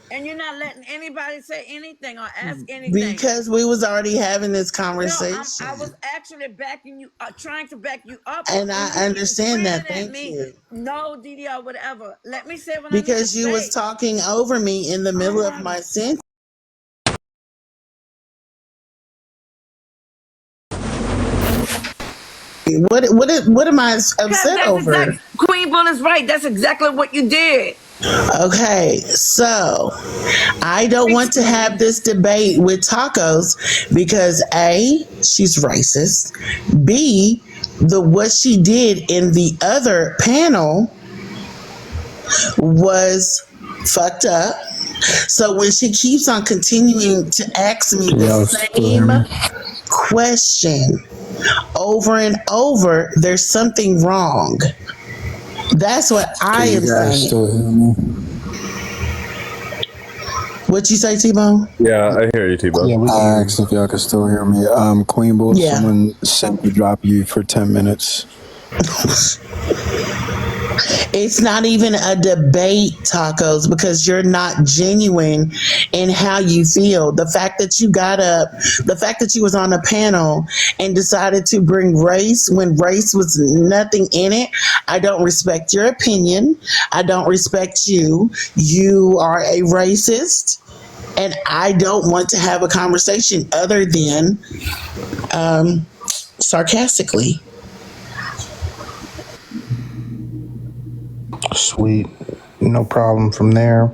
and you're not letting anybody say anything or ask anything. because we was already having this No, I conversation, was actually backing you, trying to back you up, and and I you keep understand screaming that. at Thank me, you. no, Didi, or whatever. Let me say what I need to Because you was say. talking over me in the Oh middle of my. my sentence. What am I Because upset that's over? exactly, Queen Bull is right. That's exactly what you did. Okay, so I don't want to have this debate with Tacos because A, she's racist. B, what she did in the other panel was fucked up. So when she keeps on continuing to ask me Can the y'all still hear same me? question over and over, there's something wrong. That's what I Can you am guys saying. still hear me? What you say, T-Bone? Yeah, I hear you, T-Bone. Yeah, we can I hear asked if y'all can still hear me. Queen Bull, Yeah. someone sent to drop you for 10 minutes. It's not even a debate, Tacos, because you're not genuine in how you feel. The fact that you got up, the fact that you was on a panel and decided to bring race when race was nothing in it, I don't respect your opinion. I don't respect you. You are a racist, and I don't want to have a conversation other than sarcastically. Sweet. No problem from there.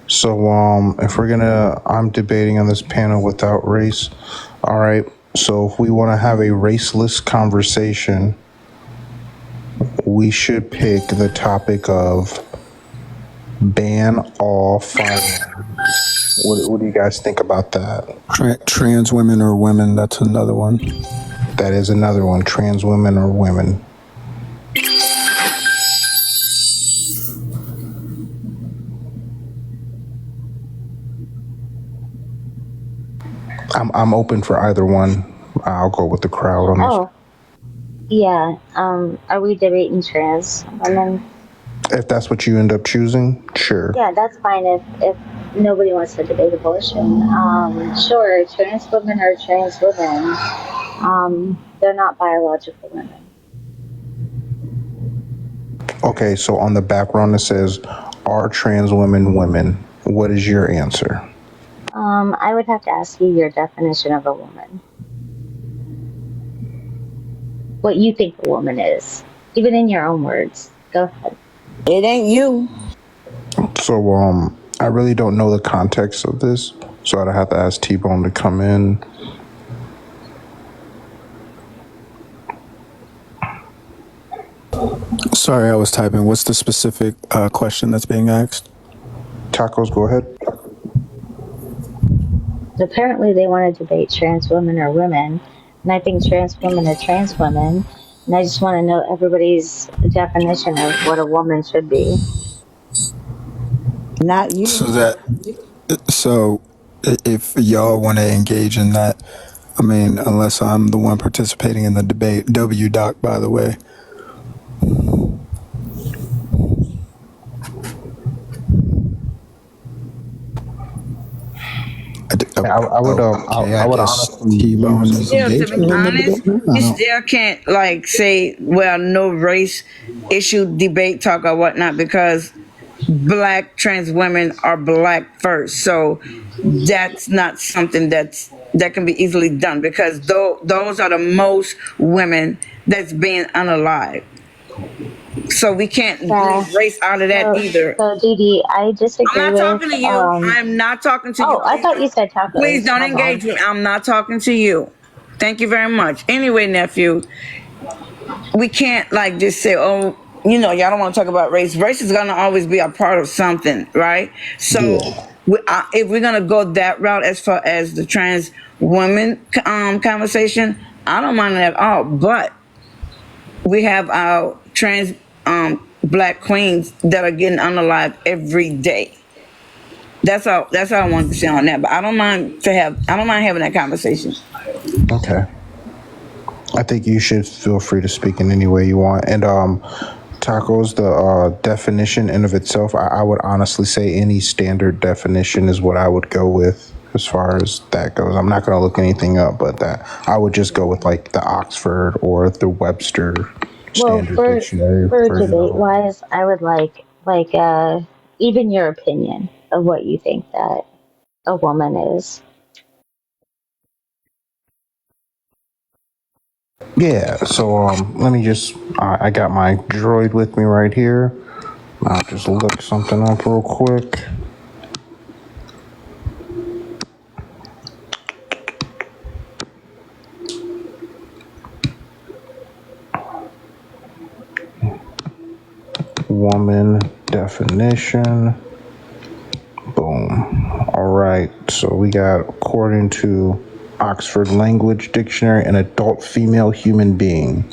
So, if I'm debating on this panel without race. All right. So, if we want to have a raceless conversation, we should pick the topic of ban all firearms. What do you guys think about that? Trans women or women, that's another one. That is another one. Trans women or women. I'm open for either one. I'll go with the crowd on this. Oh, yeah. Are we debating trans women? If that's what you end up choosing, sure. Yeah, that's fine if nobody wants to debate abortion. Sure, trans women are trans women. They're not biological women. Okay, so on the background it says, are trans women women? What is your answer? I would have to ask you your definition of a woman. What you think a woman is, even in your own words. Go ahead. It ain't you. So, I really don't know the context of this, so I'd have to ask T-Bone to come in. Sorry, I was typing. What's the specific question that's being asked? Tacos, go ahead. Apparently they want to debate trans women or women, and I think trans women are trans women, and I just want to know everybody's definition of what a woman should be. Not you. So if y'all want to engage in that, I mean, unless I'm the one participating in the debate, WDoc, by the way. I would honestly use. Still, to be honest, you still can't like say, well, no race issue debate talk or whatnot, because black trans women are black first. So that's not something that can be easily done, because those are the most women that's being unalived. So we can't leave race out of that either. So Didi, I disagree I'm not talking to you. I'm not talking to you. Oh, I thought you said tacos. Please don't My engage bad. me. I'm not talking to you. Thank you very much. Anyway, nephew, we can't like just say, oh, you know, y'all don't want to talk about race. Race is gonna always be a part of something, right? So if we're gonna go that route as far as the trans women conversation, I don't mind it at all. But we have our trans black queens that are getting unalive every day. That's all I wanted to say on that. But I don't mind having that conversation. Okay. I think you should feel free to speak in any way you want. And tacos, the definition in of itself, I would honestly say any standard definition is what I would go with as far as that goes. I'm not going to look anything up, but that I would just go with like the Oxford or the Webster Standard Dictionary. For debate wise, I would like even your opinion of what you think that a woman is. Yeah, so let me just, I got my droid with me right here. I'll just look something up real quick. Woman definition. Boom. All right, so we got, according to Oxford Language Dictionary, an adult female human being.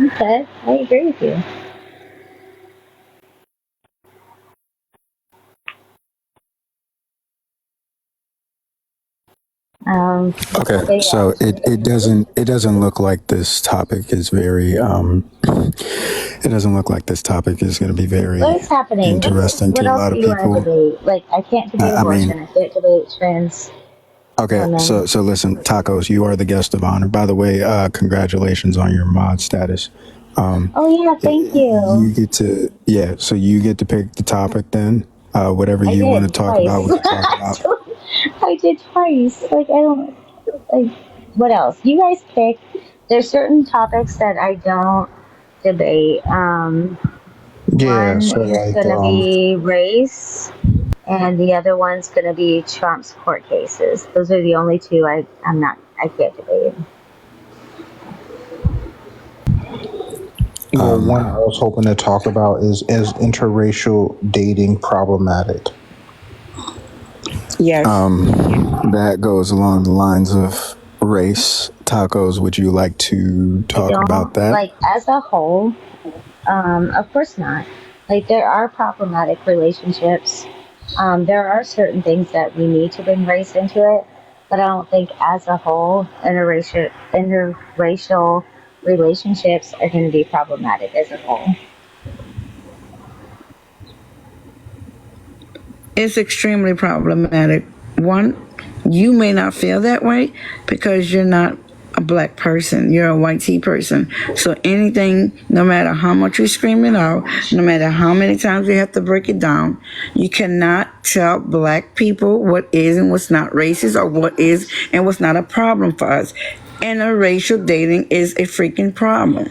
Okay, I agree with you. Okay, so it doesn't look like this topic is very it doesn't look like this topic is going to be very What is happening? interesting What to a else lot do of you want to people. debate? Like, I can't debate I mean, abortion. I can't debate trans okay, women. so listen, Tacos, you are the guest of honor. By the way, congratulations on your mod status. Oh yeah, thank you. You get to so you get to pick the topic then. Whatever I you want to did talk twice. about, we can talk about. I did twice. Like, I don't like. What else? You guys pick. There's certain topics that I don't debate. Yeah, One so is like, going to be race, and the other one's going to be Trump's court cases. Those are the only two I can't debate. well, one I was hoping to talk about is interracial dating problematic? Yes. That goes along the lines of race. Tacos, would you like to talk about that? Like, as a whole, of course not. Like, there are problematic relationships. There are certain things that we need to bring race into it, but I don't think as a whole interracial relationships are going to be problematic as a whole. It's extremely problematic. One, you may not feel that way because you're not a black person. You're a white tea person. So anything, no matter how much you scream it out, no matter how many times you have to break it down, you cannot tell black people what is and what's not racist or what is and what's not a problem for us. Interracial dating is a freaking problem.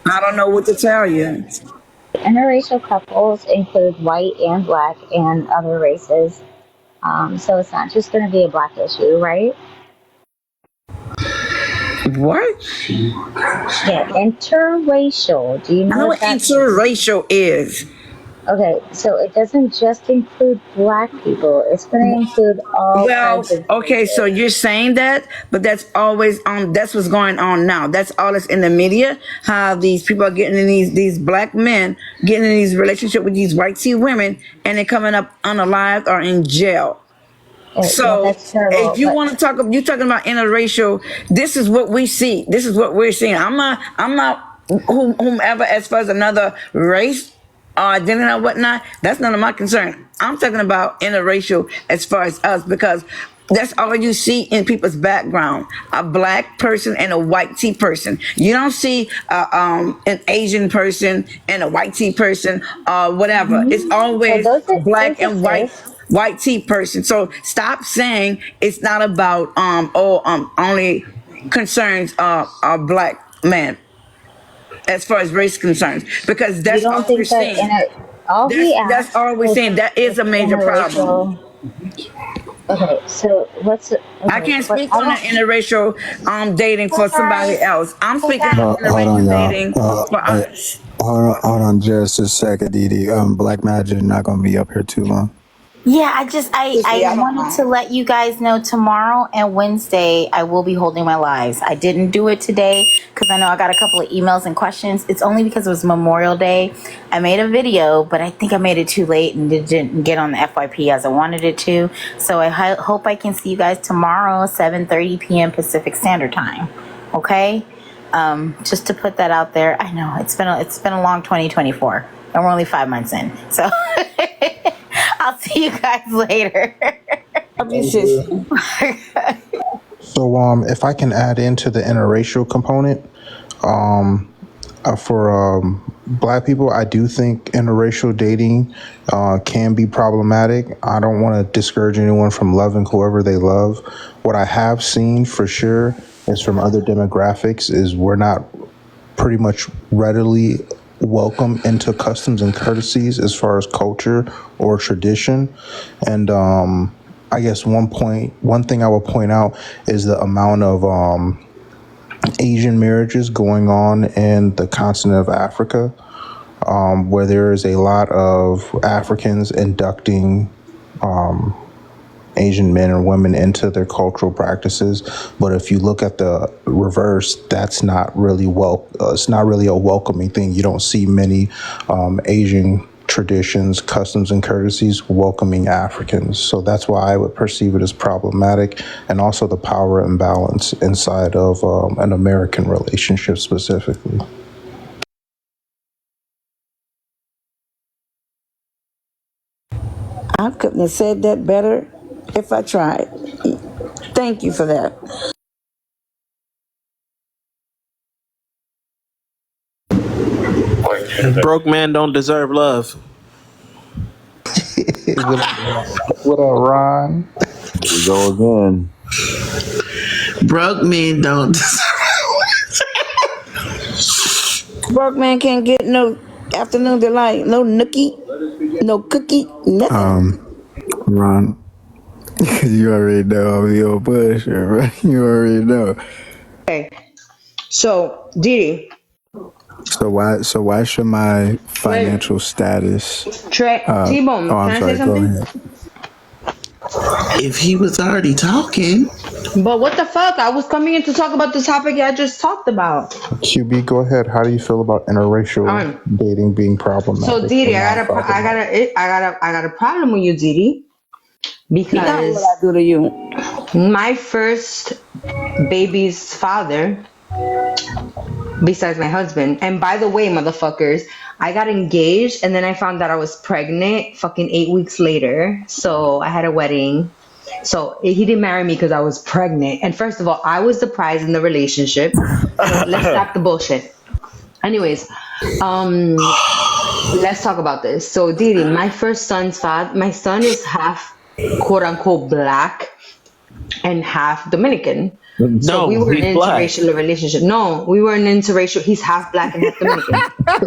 I don't know what to tell you. Interracial couples include white and black and other races. So it's not just going to be a black issue, right? What? Yeah, interracial. Do you know what that interracial is? Okay, so it doesn't just include black people. It's going to include all kinds of. Okay, so you're saying that, but that's always on. That's what's going on now. That's all that's in the media. How these people are getting in these black men getting in these relationships with these white tea women, and they're coming up unalived or in jail. So that's terrible, if you want to talk, you're talking about interracial. This is what we see. This is what we're seeing. I'm not whomever as far as another race or identity or whatnot. That's none of my concern. I'm talking about interracial as far as us because that's all you see in people's background: a black person and a white tea person. You don't see an Asian person and a white tea person or whatever. It's always black and white tea person. So stop saying it's not about only concerns a black man as far as race concerns, because that's all we're seeing. That's all we're seeing. That is a major problem. Okay, so let's. I Okay, can't but speak I on the don't. interracial dating for somebody else. I'm speaking on Hold on, interracial y'all. dating for us. Hold on just a second, Didi. Black Magic not gonna be up here too long. Yeah, Seriously, I I don't wanted to mind. let you guys know tomorrow and Wednesday I will be holding my lives. I didn't do it today because I know I got a couple of emails and questions. It's only because it was Memorial Day. I made a video, but I think I made it too late and it didn't get on the FYP as I wanted it to. So I hope I can see you guys tomorrow, 7:30 p.m. Pacific Standard Time. Okay? Just to put that out there. I know it's been a long 2024, and we're only 5 months in. So. I'll see you guys later. Love you, sis. So, if I can add into the interracial component, for Black people, I do think interracial dating can be problematic. I don't want to discourage anyone from loving whoever they love. What I have seen for sure is from other demographics is we're not pretty much readily welcome into customs and courtesies as far as culture or tradition. And I guess one thing I will point out is the amount of Asian marriages going on in the continent of Africa, where there is a lot of Africans inducting Asian men and women into their cultural practices. But if you look at the reverse, that's not really it's not really a welcoming thing. You don't see many Asian traditions, customs, and courtesies welcoming Africans. So that's why I would perceive it as problematic, and also the power imbalance inside of an American relationship specifically. I couldn't have said that better if I tried. Thank you for that. Broke man don't deserve love. What up, Ron? Here we go again. Broke men don't. Broke man can't get no afternoon delight, no nookie, no cookie, nothing. Ron, you already know I'm your pusher, right? You already know. Okay, so Didi. So why should my financial status? T-Bone, I'm can I sorry. say Go something? ahead. If he was already talking. But what the fuck? I was coming in to talk about the topic I just talked about. QB, go ahead. How do you feel about interracial dating being problematic? So Didi, or I got a problem with you, Didi, because what I do to you. My first baby's father, besides my husband, and by the way, motherfuckers, I got engaged and then I found that I was pregnant fucking 8 weeks later. So I had a wedding. So he didn't marry me because I was pregnant. And first of all, I was the prize in the relationship. So let's stop the bullshit. Anyways, let's talk about this. So Didi, my first son's father, my son is half quote unquote black and half Dominican. So we were in an interracial relationship. No, we were in an interracial. He's half black and half Dominican. That's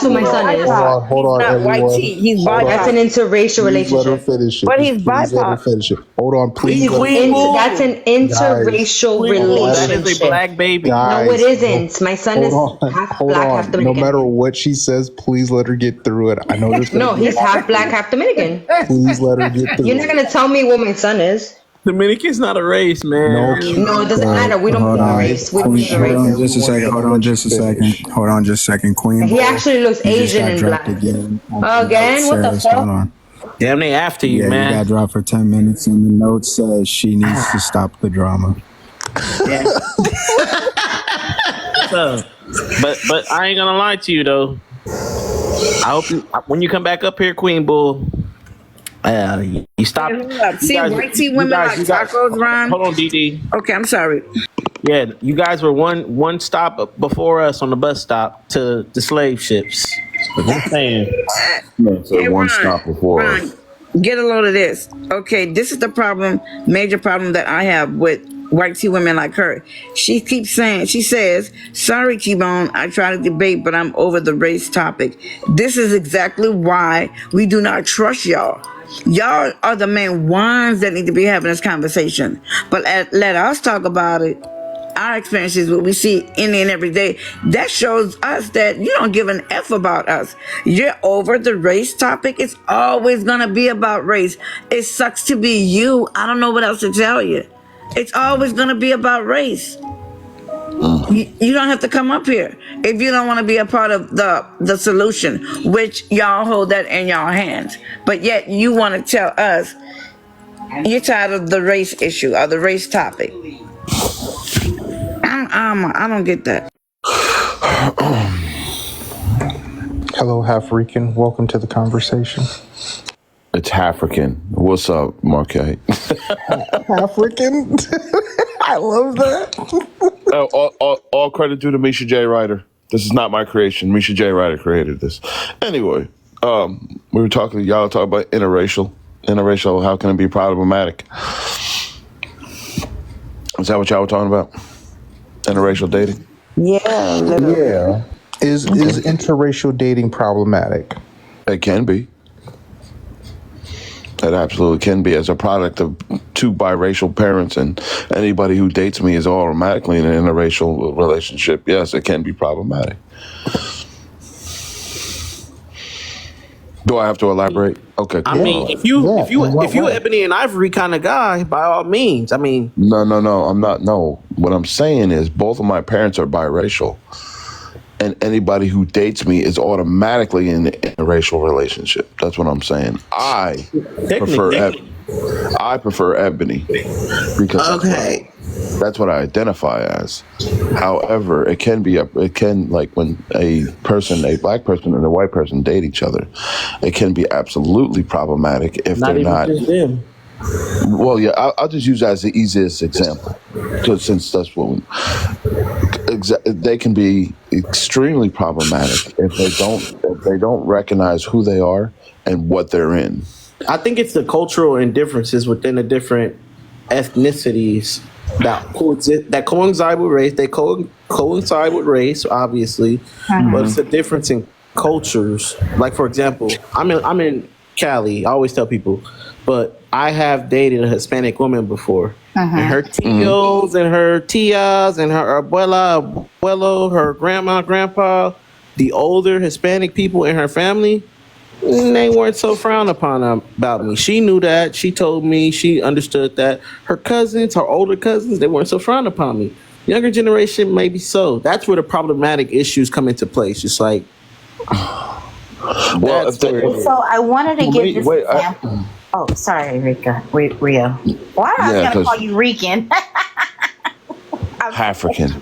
what my son is. Hold on, everyone. He's That's an Please interracial let relationship. her finish it. But he's Please let her BIPOC. finish it. Hold on, please. That's an interracial relationship. That is a black baby. No, it isn't. My son is half black, half No Dominican. matter what she says, please let her get through it. I know this. No, he's half black, half Dominican. Please let her get through You're not it. gonna tell me what my son is. Dominican's not a race, man. No, it doesn't matter. We don't Hold do on. race. We don't Queen, do hold on race. just a second. Hold on just a second. Queen. He actually looks you just Asian got and dropped black. again. Again? What the Says, fuck? hold on. Damn, they after you, Yeah, man. you got dropped for 10 minutes, and the note says she needs to stop the drama. But I ain't gonna lie to you though. I hope when you come back up here, Queen Bull, you stop. See, white tea women like tacos, Ron. Hold on, DD. Okay, I'm sorry. Yeah, you guys were one stop before us on the bus stop to the slave ships. But I'm saying, Hey, one Ron, stop before. Ron, get a load of this. Okay, this is the problem, major problem that I have with white tea women like her. She says, sorry, T-Bone, I try to debate, but I'm over the race topic. This is exactly why we do not trust y'all. Y'all are the main ones that need to be having this conversation. But let us talk about it. Our experiences, what we see any and every day, that shows us that you don't give an F about us. You're over the race topic. It's always going to be about race. It sucks to be you. I don't know what else to tell you. It's always going to be about race. You don't have to come up here if you don't want to be a part of the solution, which y'all hold that in y'all hands. But yet you want to tell us you're tired of the race issue or the race topic. I don't get that. Hello, African. Welcome to the conversation. It's African. What's up, Marquette? African? I love that. All credit due to Misha J. Ryder. This is not my creation. Misha J. Ryder created this. Anyway, we were talking, y'all talk about interracial. Interracial, how can it be problematic? Is that what y'all were talking about? Interracial dating? Yeah. Yeah. Is interracial dating problematic? It can be. It absolutely can be, as a product of two biracial parents, and anybody who dates me is automatically in an interracial relationship. Yes, it can be problematic. Do I have to elaborate? Okay. Cool. I mean, if you Ebony and Ivory kind of guy, by all means. I mean, no, I'm not. No, what I'm saying is both of my parents are biracial, and anybody who dates me is automatically in a racial relationship. That's what I'm saying. I prefer Ebony because that's what I identify as. However, it can like when a black person and a white person date each other, it can be absolutely problematic if they're not. Just them. Well, yeah, I'll just use that as the easiest example, because since that's what they can be extremely problematic if they don't recognize who they are and what they're in. I think it's the cultural indifferences within the different ethnicities that coincide with race. They coincide with race, obviously, but it's a difference in cultures. Like, for example, I'm in Cali. I always tell people, but I have dated a Hispanic woman before. And her tios and her tias and her abuelo, her grandma, grandpa, the older Hispanic people in her family, they weren't so frowned upon about me. She knew that. She told me. She understood that. Her cousins, her older cousins, they weren't so frowned upon me. Younger generation, maybe so. That's where the problematic issues come into place. Just like, well, so I wanted to give this example. Oh, sorry, Rio. Why am I going to call you Rican? African.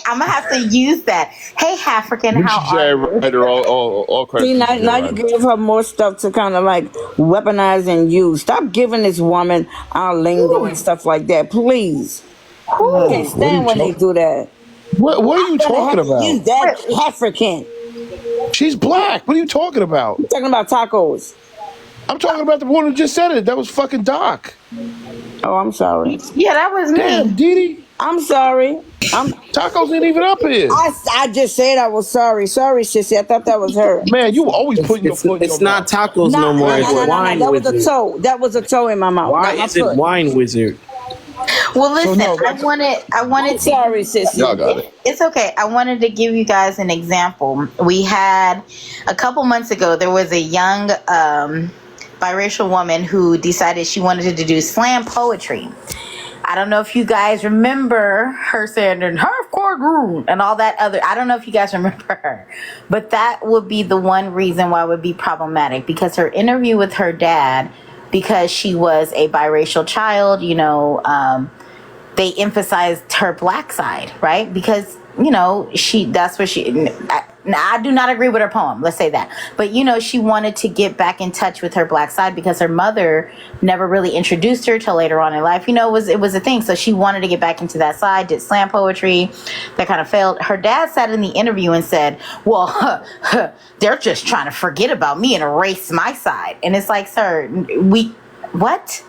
I'm gonna have to use that. Hey, African, how are you? All See, now you give her more stuff to kind of like weaponize and use. Stop giving this woman our lingo and stuff like that, please. I can't stand when they do that. What are you talking about? Use that African. She's black. What are you talking about? I'm talking about tacos. I'm talking about the one who just said it. That was fucking Doc. Oh, I'm sorry. Yeah, that was me. Damn, Didi. I'm sorry. Tacos ain't even up here. I just said I was sorry. Sorry, sissy. I thought that was her. Man, you always putting your foot in your not tacos no more. It's wine that wizard. was a toe. That was a toe in my mouth. Why is it wine wizard? Well, listen, I wanted to. Sorry, sissy. Y'all got it. It's okay. I wanted to give you guys an example. We had a couple months ago. There was a young biracial woman who decided she wanted to do slam poetry. I don't know if you guys remember her saying in her courtroom and all that other. I don't know if you guys remember her, but that would be the one reason why it would be problematic, because her interview with her dad, because she was a biracial child, they emphasized her black side, right? Because, that's what I do not agree with her poem. Let's say that. But, she wanted to get back in touch with her black side because her mother never really introduced her till later on in life. It was a thing. So she wanted to get back into that side, did slam poetry. That kind of failed. Her dad sat in the interview and said, well, they're just trying to forget about me and erase my side. And it's like, sir, what?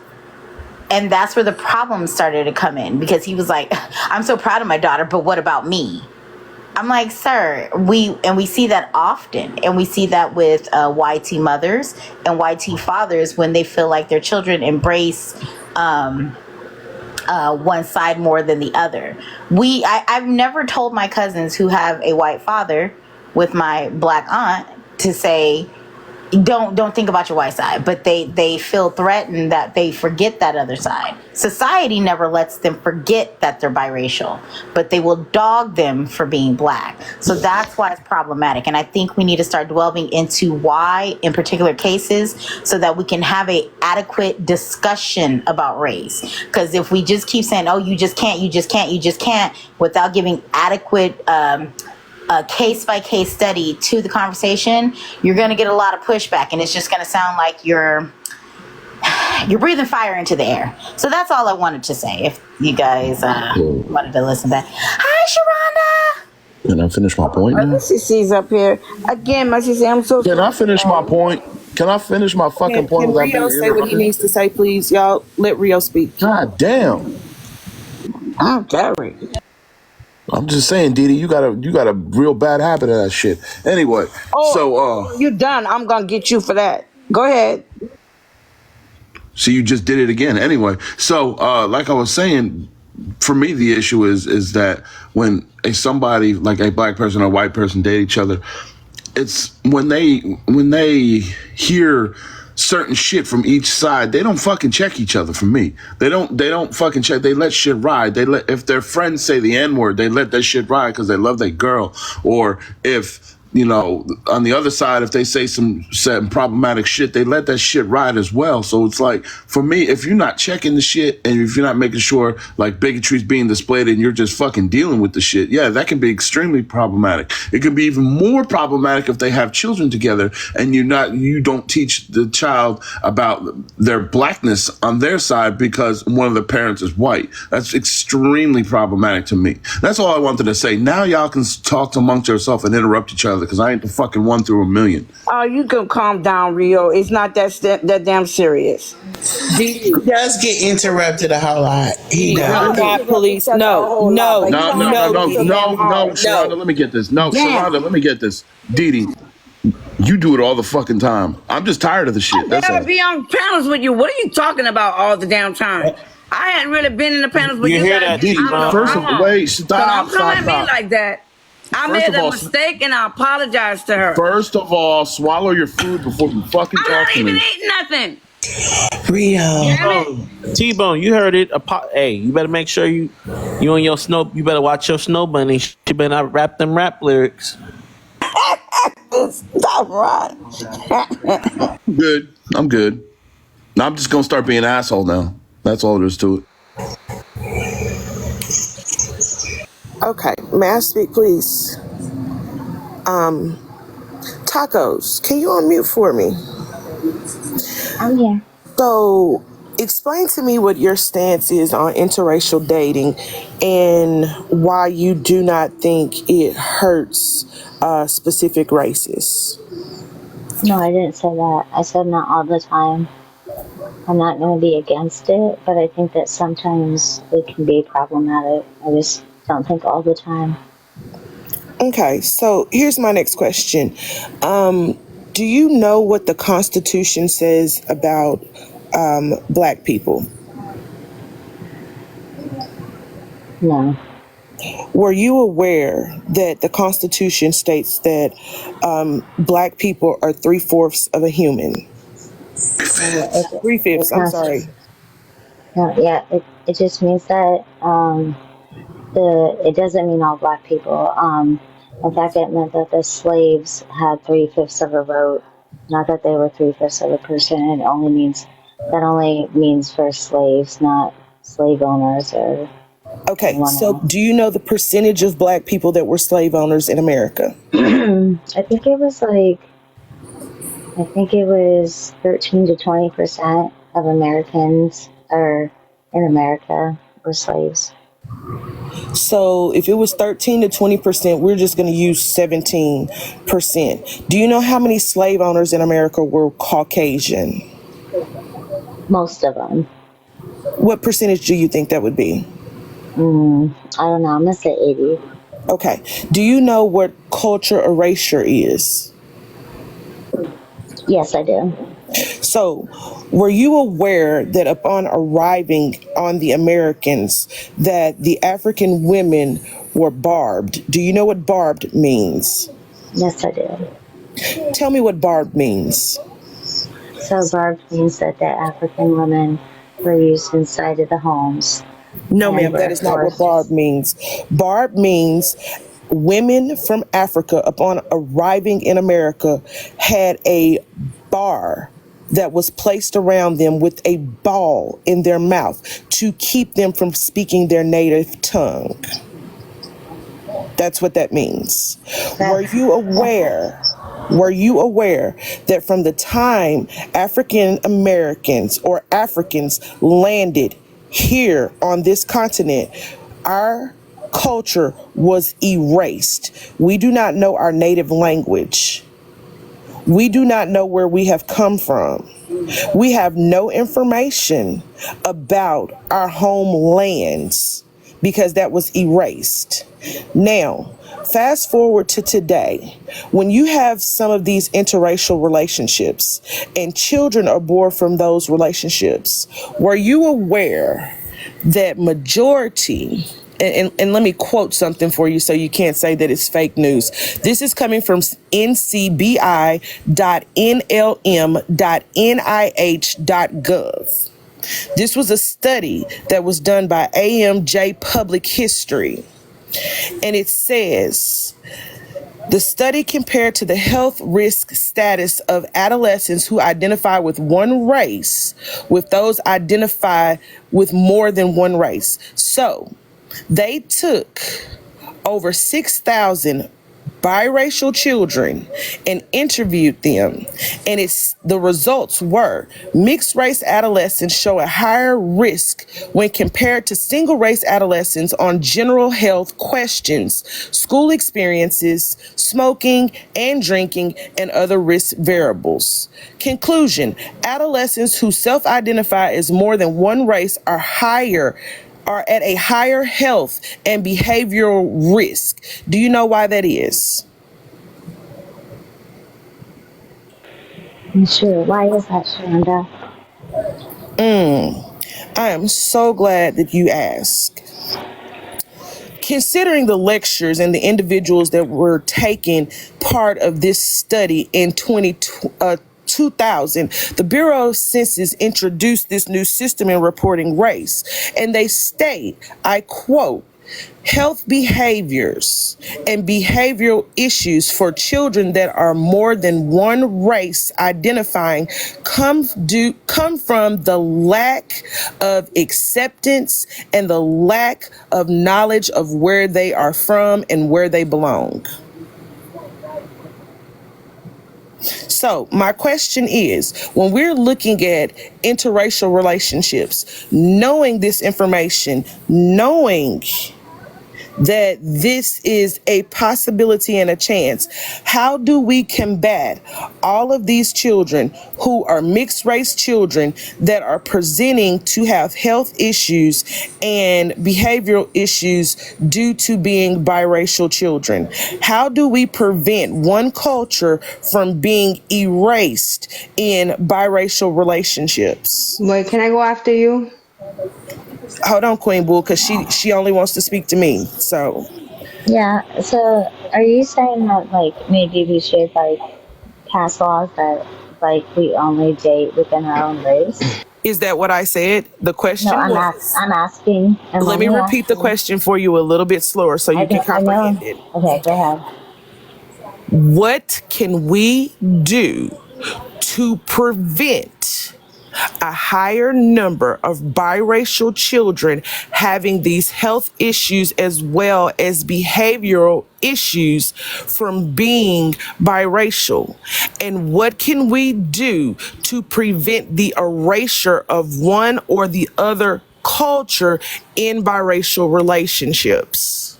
And that's where the problem started to come in, because he was like, I'm so proud of my daughter, but what about me? I'm like, sir, we see that often, and we see that with YT mothers and YT fathers when they feel like their children embrace one side more than the other. I've never told my cousins who have a white father with my black aunt to say, don't think about your white side, but they feel threatened that they forget that other side. Society never lets them forget that they're biracial, but they will dog them for being black. So that's why it's problematic. And I think we need to start delving into why in particular cases so that we can have a adequate discussion about race. Because if we just keep saying, oh, you just can't, without giving adequate a case-by-case study to the conversation, you're going to get a lot of pushback, and it's just going to sound like you're breathing fire into the air. So that's all I wanted to say. If you guys wanted to listen to that. Hi, Sharonda. Can I finish my point now? CC's up here again. My CC, I'm so. Can I finish my point? Can I finish my fucking point? Can Rio say what he needs to say, please? Y'all let Rio speak. God damn. I'm sorry. I'm just saying, Didi, you got a real bad habit of that shit. Anyway, you're done. I'm gonna get you for that. Go ahead. So you just did it again. Anyway, so like I was saying, for me the issue is that when somebody like a black person or a white person date each other, it's when they hear certain shit from each side, they don't fucking check each other. For me, they don't fucking check. They let shit ride. If their friends say the N-word, they let that shit ride because they love their girl. Or if, on the other side, if they say some problematic shit, they let that shit ride as well. So it's like, for me, if you're not checking the shit and if you're not making sure like bigotry's being displayed and you're just fucking dealing with the shit, yeah, that can be extremely problematic. It can be even more problematic if they have children together and you don't teach the child about their blackness on their side because one of the parents is white. That's extremely problematic to me. That's all I wanted to say. Now y'all can talk amongst yourself and interrupt each other, because I ain't the fucking 1 through a million. Oh, you can calm down, Rio. It's not that damn serious. He does get interrupted a whole lot. He does. God, police. No. Sharonda, let me get this. No, Sharonda, let me get this. Didi, you do it all the fucking time. I'm just tired of the shit. I gotta be on panels with you. What are you talking about all the damn time? I hadn't really been in the panels with you. You hear guys. that, Didi? First of all, wait, stop. Don't come at me like that. I made a mistake and I apologize to her. First of all, swallow your food before you fucking talk to me. I'm not even eating nothing. Rio. T-Bone, you heard it. Hey, you better make sure you on your snow. You better watch your snow bunny. She better not rap them rap lyrics. Stop, right. I'm good. Now I'm just gonna start being an asshole now. That's all there is to it. Okay, may I speak, please? Tacos, can you unmute for me? I'm here. So, explain to me what your stance is on interracial dating and why you do not think it hurts specific races. No, I didn't say that. I said not all the time. I'm not going to be against it, but I think that sometimes it can be problematic. I just don't think all the time. Okay, so here's my next question. Do you know what the Constitution says about Black people? No. Were you aware that the Constitution states that Black people are 3/4 of a human? 3/5, I'm sorry. No, yeah, it just means that it doesn't mean all Black people. In fact, it meant that the slaves had 3/5 of a vote, not that they were 3/5 of a person. It only means for slaves, not slave owners or. Okay, so do you know the percentage of Black people that were slave owners in America? I think it was 13 to 20% of Americans in America were slaves. So if it was 13 to 20%, we're just going to use 17%. Do you know how many slave owners in America were Caucasian? Most of them. What percentage do you think that would be? I don't know. I'm going to say 80. Okay. Do you know what culture erasure is? Yes, I do. So, were you aware that upon arriving on the Americans, that the African women were barbed? Do you know what barbed means? Yes, I do. Tell me what barbed means. So barbed means that the African women were used inside of the homes. No, and ma'am, that were is not what forced. barb means. Barb means women from Africa, upon arriving in America, had a bar that was placed around them with a ball in their mouth to keep them from speaking their native tongue. That's what that means. Were you aware? Were you aware that from the time African Americans or Africans landed here on this continent, our culture was erased? We do not know our native language. We do not know where we have come from. We have no information about our homelands because that was erased. Now, fast forward to today, when you have some of these interracial relationships and children are born from those relationships, were you aware that majority, and let me quote something for you so you can't say that it's fake news. This is coming from ncbi.nlm.nih.gov. This was a study that was done by AMJ Public History. And it says, the study compared to the health risk status of adolescents who identify with one race with those identify with more than one race. So they took over 6,000 biracial children and interviewed them, and the results were mixed race adolescents show a higher risk when compared to single race adolescents on general health questions, school experiences, smoking and drinking, and other risk variables. Conclusion: adolescents who self-identify as more than one race are at a higher health and behavioral risk. Do you know why that is? Sure. Why is that, Shonda? I am so glad that you asked. Considering the lectures and the individuals that were taking part of this study in 2000, the Bureau of Census introduced this new system in reporting race. And they state, I quote, health behaviors and behavioral issues for children that are more than one race identifying come from the lack of acceptance and the lack of knowledge of where they are from and where they belong. So my question is, when we're looking at interracial relationships, knowing this information, knowing that this is a possibility and a chance, how do we combat all of these children who are mixed race children that are presenting to have health issues and behavioral issues due to being biracial children? How do we prevent one culture from being erased in biracial relationships? Wait, can I go after you? Hold on, Queen Bull, because she only wants to speak to me. So Yeah. So, are you saying that like maybe we should like pass laws that like we only date within our own race? is that what I said? The question No, was. I'm asking. Let me repeat the question for you a little bit slower so you can comprehend it. Okay, go ahead. What can we do to prevent a higher number of biracial children having these health issues as well as behavioral issues from being biracial? And what can we do to prevent the erasure of one or the other culture in biracial relationships?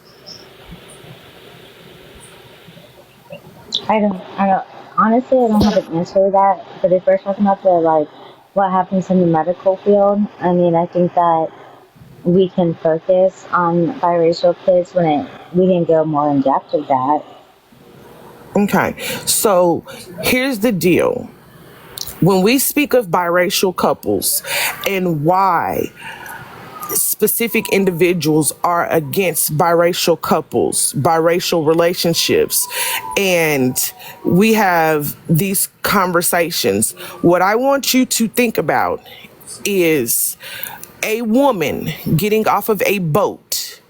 I don't, honestly, I don't have an answer to that. But if we're talking about the, like, what happens in the medical field, I mean, I think that we can focus on biracial kids when we can go more in depth of that. Okay, so here's the deal. When we speak of biracial couples and why specific individuals are against biracial couples, biracial relationships, and we have these conversations, what I want you to think about is a woman getting off of a boat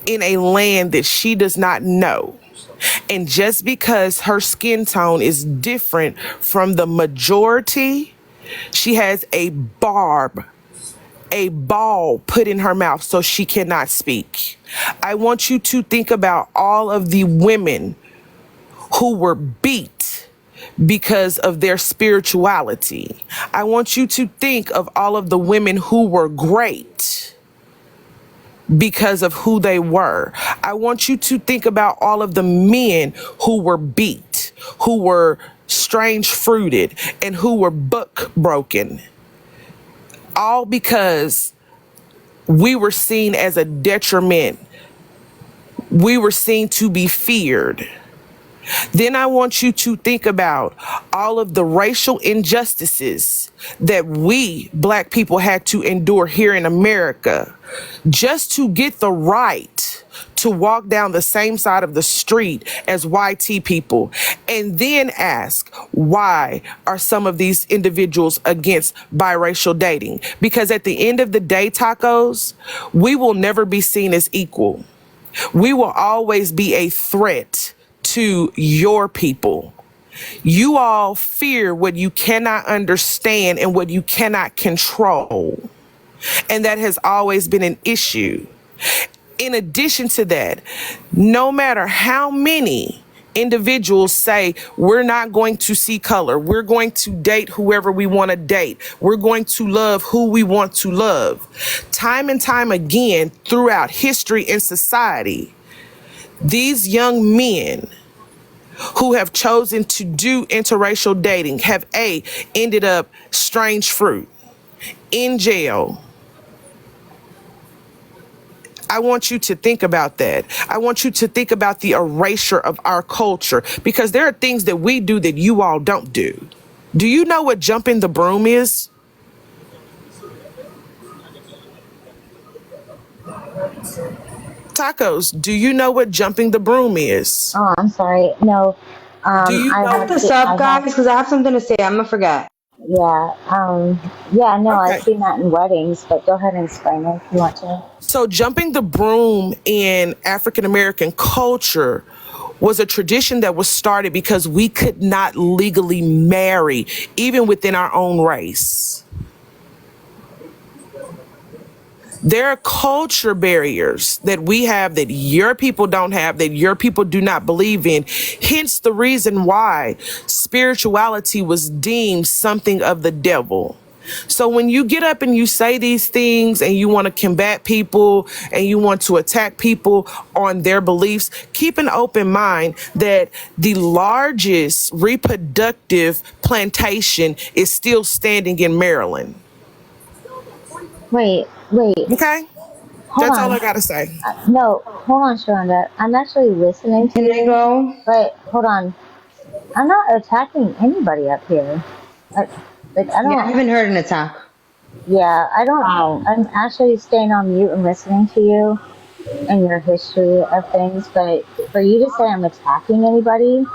in a land that she does not know. And just because her skin tone is different from the majority, she has a ball put in her mouth so she cannot speak. I want you to think about all of the women who were beat because of their spirituality. I want you to think of all of the women who were great because of who they were. I want you to think about all of the men who were beat, who were strange fruited, and who were buck broken. All because we were seen as a detriment. We were seen to be feared. Then I want you to think about all of the racial injustices that we Black people had to endure here in America just to get the right to walk down the same side of the street as YT people, and then ask, why are some of these individuals against biracial dating? Because at the end of the day, tacos, we will never be seen as equal. We will always be a threat to your people. You all fear what you cannot understand and what you cannot control. And that has always been an issue. In addition to that, no matter how many individuals say, we're not going to see color, we're going to date whoever we want to date, we're going to love who we want to love, time and time again throughout history and society, these young men who have chosen to do interracial dating have ended up strange fruit, in jail. I want you to think about that. I want you to think about the erasure of our culture, because there are things that we do that you all don't do. Do you know what jumping the broom is? Tacos, do you know what jumping the broom is? Oh, I'm sorry. No. Do you know Look this up, guys, because I have something to say. I'm gonna forget. Yeah. Yeah. No, Okay. I've seen that in weddings, but go ahead and explain it if you want to. So jumping the broom in African American culture was a tradition that was started because we could not legally marry, even within our own race. There are culture barriers that we have that your people don't have, that your people do not believe in. Hence the reason why spirituality was deemed something of the devil. So when you get up and you say these things and you want to combat people and you want to attack people on their beliefs, keep an open mind that the largest reproductive plantation is still standing in Maryland. Wait. Okay? Hold That's on. all I got to say. No, hold on, Sharonda. I'm actually listening to you. Go? But hold on. I'm not attacking anybody up here. I don't. Yeah, I haven't heard an attack. Yeah, I don't. I'm actually staying on mute and listening to you and your history of things. But for you to say I'm attacking anybody.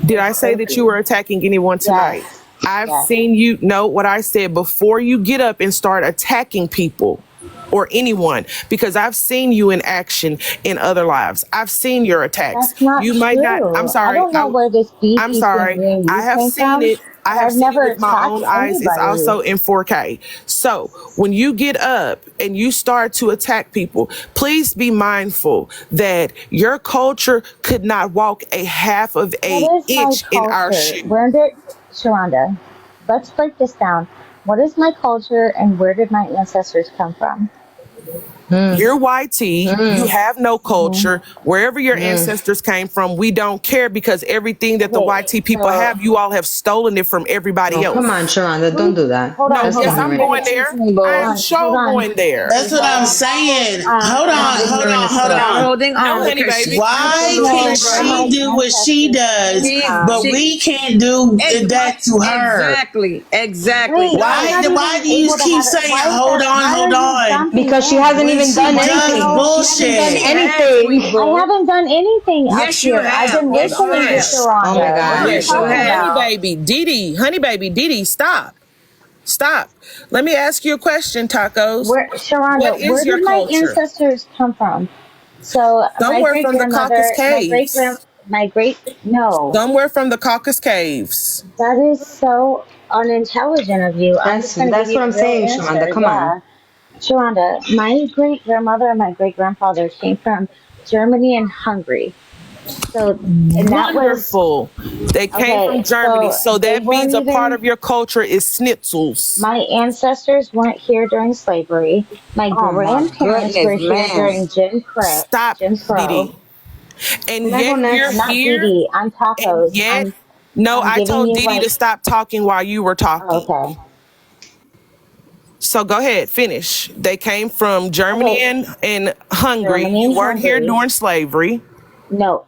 Did I say that you were attacking anyone tonight? Yes. I've seen you know what I said before you get up and start attacking people or anyone, because I've seen you in action in other lives. I've seen your attacks. That's not You true. might not. I'm sorry. I don't know where this beef I'm between sorry. me and you I have came seen from, it. I but have I've seen it never with my attacked own eyes. It's anybody. also in 4K. So when you get up and you start to attack people, please be mindful that your culture could not walk a half of an What is my inch in our culture? shoe. Where did Sharonda? Let's break this down. What is my culture and where did my ancestors come from? You're YT. You have no culture. Wherever your ancestors came from, we don't care because everything that the YT people have, you all have stolen it from everybody else. Come on, Sharonda, don't do that. No, That's yes, I'm ignorant. going there. I am sure going there. That's what I'm saying. Hold on. Holding No, on. honey, baby. Why can she do what she does, but we can't do that to her? Exactly. Why do you keep saying hold on? Because she hasn't even done anything. Bullshit. I haven't done anything up Yes, you here. have. I've been Yes, you listening to have. Sharonda. Oh my God. What are you Yes, you talking have. about? Honey baby, Didi, stop. Let me ask you a question, Tacos. Sharonda, What is where your did my culture? ancestors come from? So Somewhere from the Caucasus Caves. No. Somewhere from the Caucasus Caves. That is so unintelligent of you. That's what I'm saying, Sharonda. Come on. Sharonda, my great grandmother and my great grandfather came from Germany and Hungary. So, and that was Wonderful. They came from Germany. So they that means weren't a part even- of your culture is schnitzels. My ancestors weren't here during slavery. My grandparents were here during Jim Crow. Stop, Didi. And Can I go yet next? you're I'm not here. Didi. I'm Tacos. And yet, I'm I giving told you, Didi like- to stop talking while you were talking. Okay. So go ahead, finish. They came from Germany and Hungary. Germany You and weren't here Hungary. during slavery. No,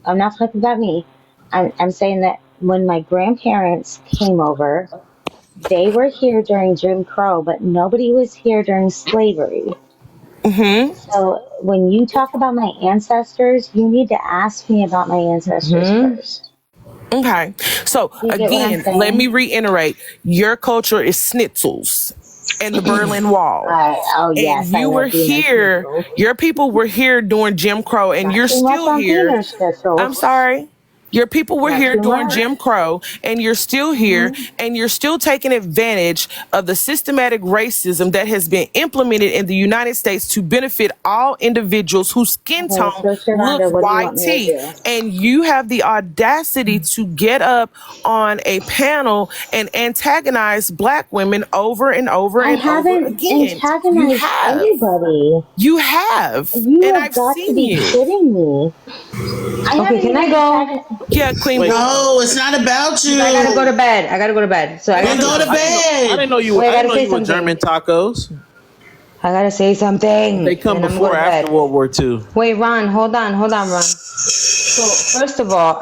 I'm not talking about me. I'm saying that when my grandparents came over, they were here during Jim Crow, but nobody was here during slavery. So when you talk about my ancestors, you need to ask me about my ancestors first. Okay. So You get what I'm again, saying? let me reiterate. Your culture is schnitzels and the Berlin Wall. Yes, and I you love were being a here. schnitzels. Your people were here during Jim Crow, and Not you're too much still on here. penis schnitzels. I'm sorry. Your people were Not here too during much. Jim Crow, and you're still here, and you're still taking advantage of the systematic racism that has been implemented in the United States to benefit all individuals whose skin Okay, tone so Sharonda, looks what do you want me to YT. do? And you have the audacity to get up on a panel and antagonize Black women over and over I and over haven't again. antagonized anybody. You have. You And have I've got to seen be you. kidding me. Okay, can I go? Yeah, Queen. No, it's not about you. I gotta go to bed. So I Then gotta go to I bed. didn't know you. Wait, I I didn't gotta know say you were something. German tacos. I gotta say something. They come and I'm before or gonna go to after bed. World War II. Wait, Ron, hold on, Ron. So first of all,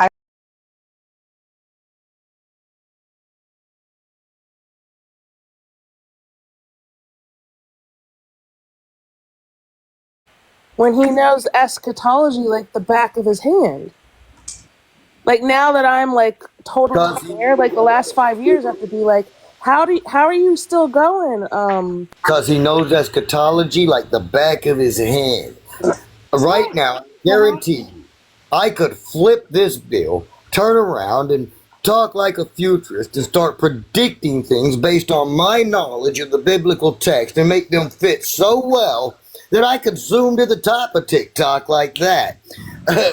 when he knows eschatology like the back of his hand. Like now that I'm like totally aware, like the last 5 years, I have to be like, how are you still going? Because he knows eschatology like the back of his hand. Right now, guarantee you, I could flip this bill, turn around and talk like a futurist and start predicting things based on my knowledge of the biblical text and make them fit so well that I could zoom to the top of TikTok like that.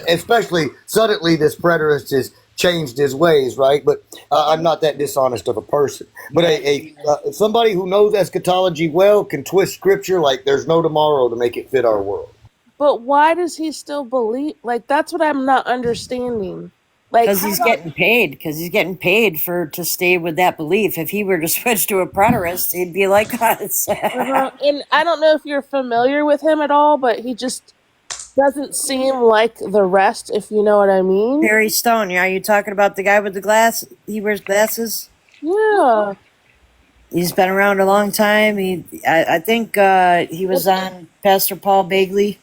Especially suddenly this preterist has changed his ways, right? But I'm not that dishonest of a person. But somebody who knows eschatology well can twist scripture like there's no tomorrow to make it fit our world. But why does he still believe? Like that's what I'm not understanding. Like Because he's getting paid. Because he's getting paid to stay with that belief. If he were to switch to a preterist, he'd be like us. And I don't know if you're familiar with him at all, but he just doesn't seem like the rest, if you know what I mean. Perry Stone, are you talking about the guy with the glass? He wears glasses? Yeah. He's been around a long time. I think he was on Pastor Paul Bagley.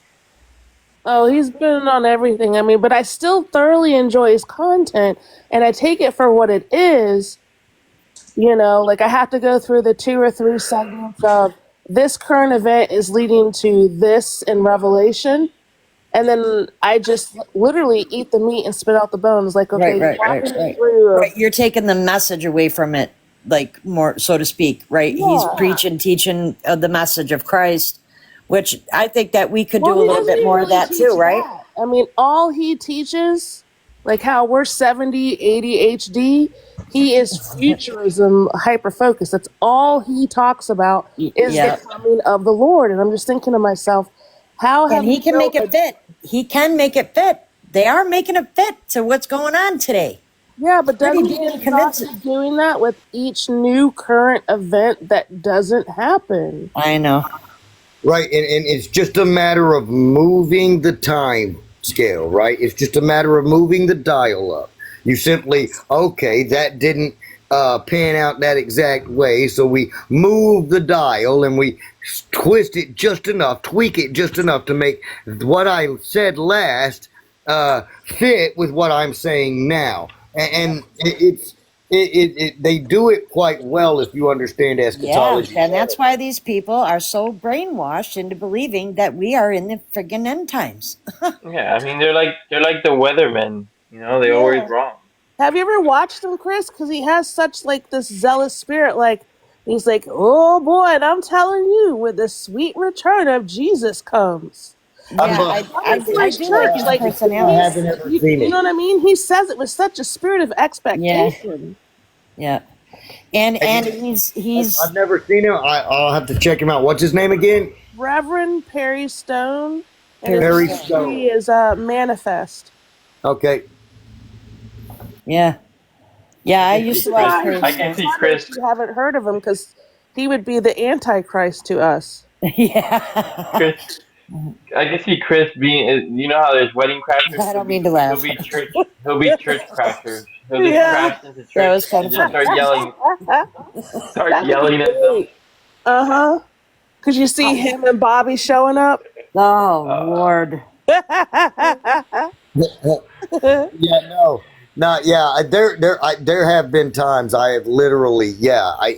Oh, he's been on everything. I mean, but I still thoroughly enjoy his content, and I take it for what it is. You know, like I have to go through the 2 or 3 segments of this current event is leading to this in Revelation, and then I just literally eat the meat and spit out the bones. Like, okay, Right. You're taking the message away from it, like more, so to speak, right? Yeah. He's preaching, teaching the message of Christ, which I think that we could do a Well, he little bit doesn't more of really that teach too, right? that. I mean, all he teaches Like how we're 70, ADHD, he is futurism hyper focused. That's all he talks about is Yep. the coming of the Lord. And I'm just thinking to myself, how have And he we can make built it fit. He can make it fit. They are making it fit to what's going on today. Yeah, but Pretty doesn't he damn get convincing. exhausted doing that with each new current event that doesn't happen? I know. Right, and it's just a matter of moving the time scale, right? It's just a matter of moving the dial up. You simply, okay, that didn't pan out that exact way, so we move the dial and we twist it just enough, tweak it just enough to make what I said last fit with what I'm saying now. And they do it quite well if you understand eschatology. Yeah, and that's why these people are so brainwashed into believing that we are in the friggin' end times. Yeah, I mean they're like the weathermen. You know, they're always wrong. Have you ever watched him, Chris? Because he has such like this zealous spirit. Like he's like, oh boy, and I'm telling you, when the sweet return of Jesus comes. Yeah, I do like his personality. I haven't ever seen You it. know what I mean? He says it with such a spirit of expectation. Yeah. And he's I've never seen him. I'll have to check him out. What's his name again? Reverend Perry Stone. And Perry his Stone. ministry is Manifest. Okay. Yeah. Yeah, I used to watch Perry I can see If Chris. you haven't heard of him, because he would be the Antichrist to us. Chris, I can see Chris being. You know how there's wedding crashers. I don't mean to laugh. He'll be church. He'll be church crashers. He'll just Yeah. crash into church That was kind and of just funny. start yelling at them. Uh-huh. Because you see him and Bobby showing up. Oh, Lord. There have been times I have literally,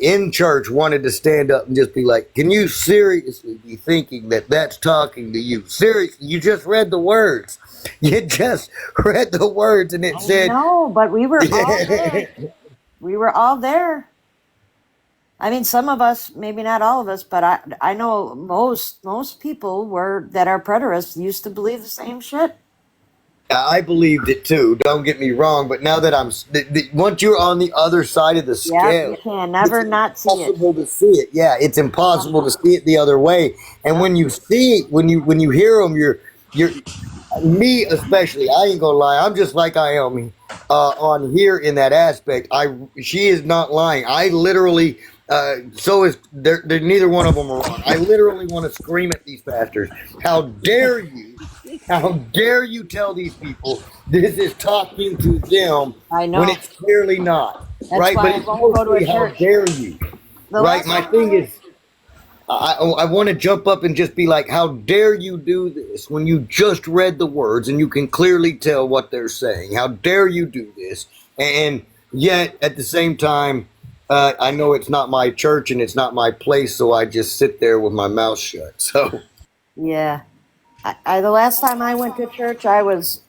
in church wanted to stand up and just be like, can you seriously be thinking that that's talking to you? Seriously, you just read the words. You just read the words and it said. No, but we were all there. We were all there. I mean, some of us, maybe not all of us, but I know most people that are preterists used to believe the same shit. I believed it too. Don't get me wrong, but now that once you're on the other side of the scale, you can never not see it. It's impossible to see it. Yeah, it's impossible to see it the other way. And when you see, when you hear them, you're me especially. I ain't gonna lie. I'm just like I am on here in that aspect. She is not lying. I literally. So is there? Neither one of them are wrong. I literally want to scream at these pastors. How dare you? How dare you tell these people this is talking to them I know. when it's clearly not? That's right? why But I it's won't go to a mostly how church. dare you? The Right? last My time thing is, I want to jump up and just be like, how dare you do this when you just read the words and you can clearly tell what they're saying? How dare you do this? And yet, at the same time, I know it's not my church and it's not my place, so I just sit there with my mouth shut. So, Yeah. I the last time I went to church, it was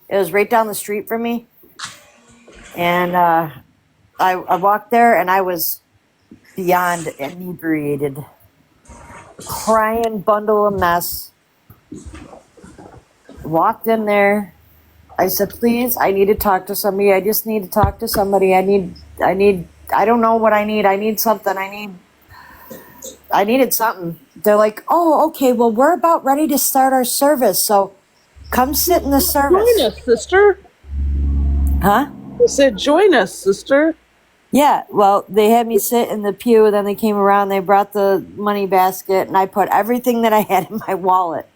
right down the street from me. And I walked there and I was beyond inebriated. Crying bundle of mess. Walked in there. I said, please, I need to talk to somebody. I just need to talk to somebody. I don't know what I need. I need something. I needed something. They're like, oh, okay, well, we're about ready to start our service, so come sit in the service. Join us, sister. Huh? They said, join us, sister. Yeah, well, they had me sit in the pew, then they came around, they brought the money basket, and I put everything that I had in my wallet.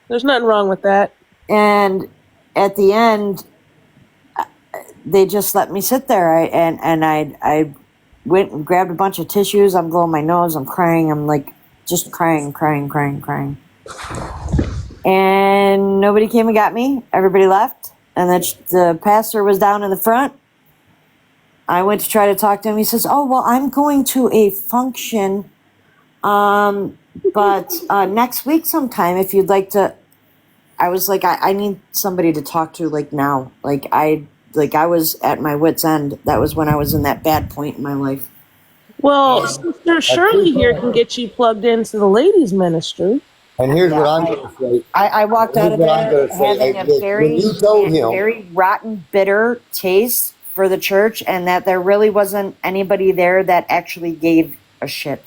There's nothing wrong with that. And at the end, they just let me sit there. I went and grabbed a bunch of tissues. I'm blowing my nose. I'm crying. I'm like just crying. And nobody came and got me. Everybody left. And then the pastor was down in the front. I went to try to talk to him. He says, oh, well, I'm going to a function, but next week sometime if you'd like to. I was like, I need somebody to talk to like now. I was at my wit's end. That was when I was in that bad point in my life. Well, Sister Shirley here can get you plugged into the ladies' ministry. And here's what Yeah, I'm going to say. I walked out Here's of what I'm there going to say. having a When you told him, very rotten, bitter taste for the church, and that there really wasn't anybody there that actually gave a shit.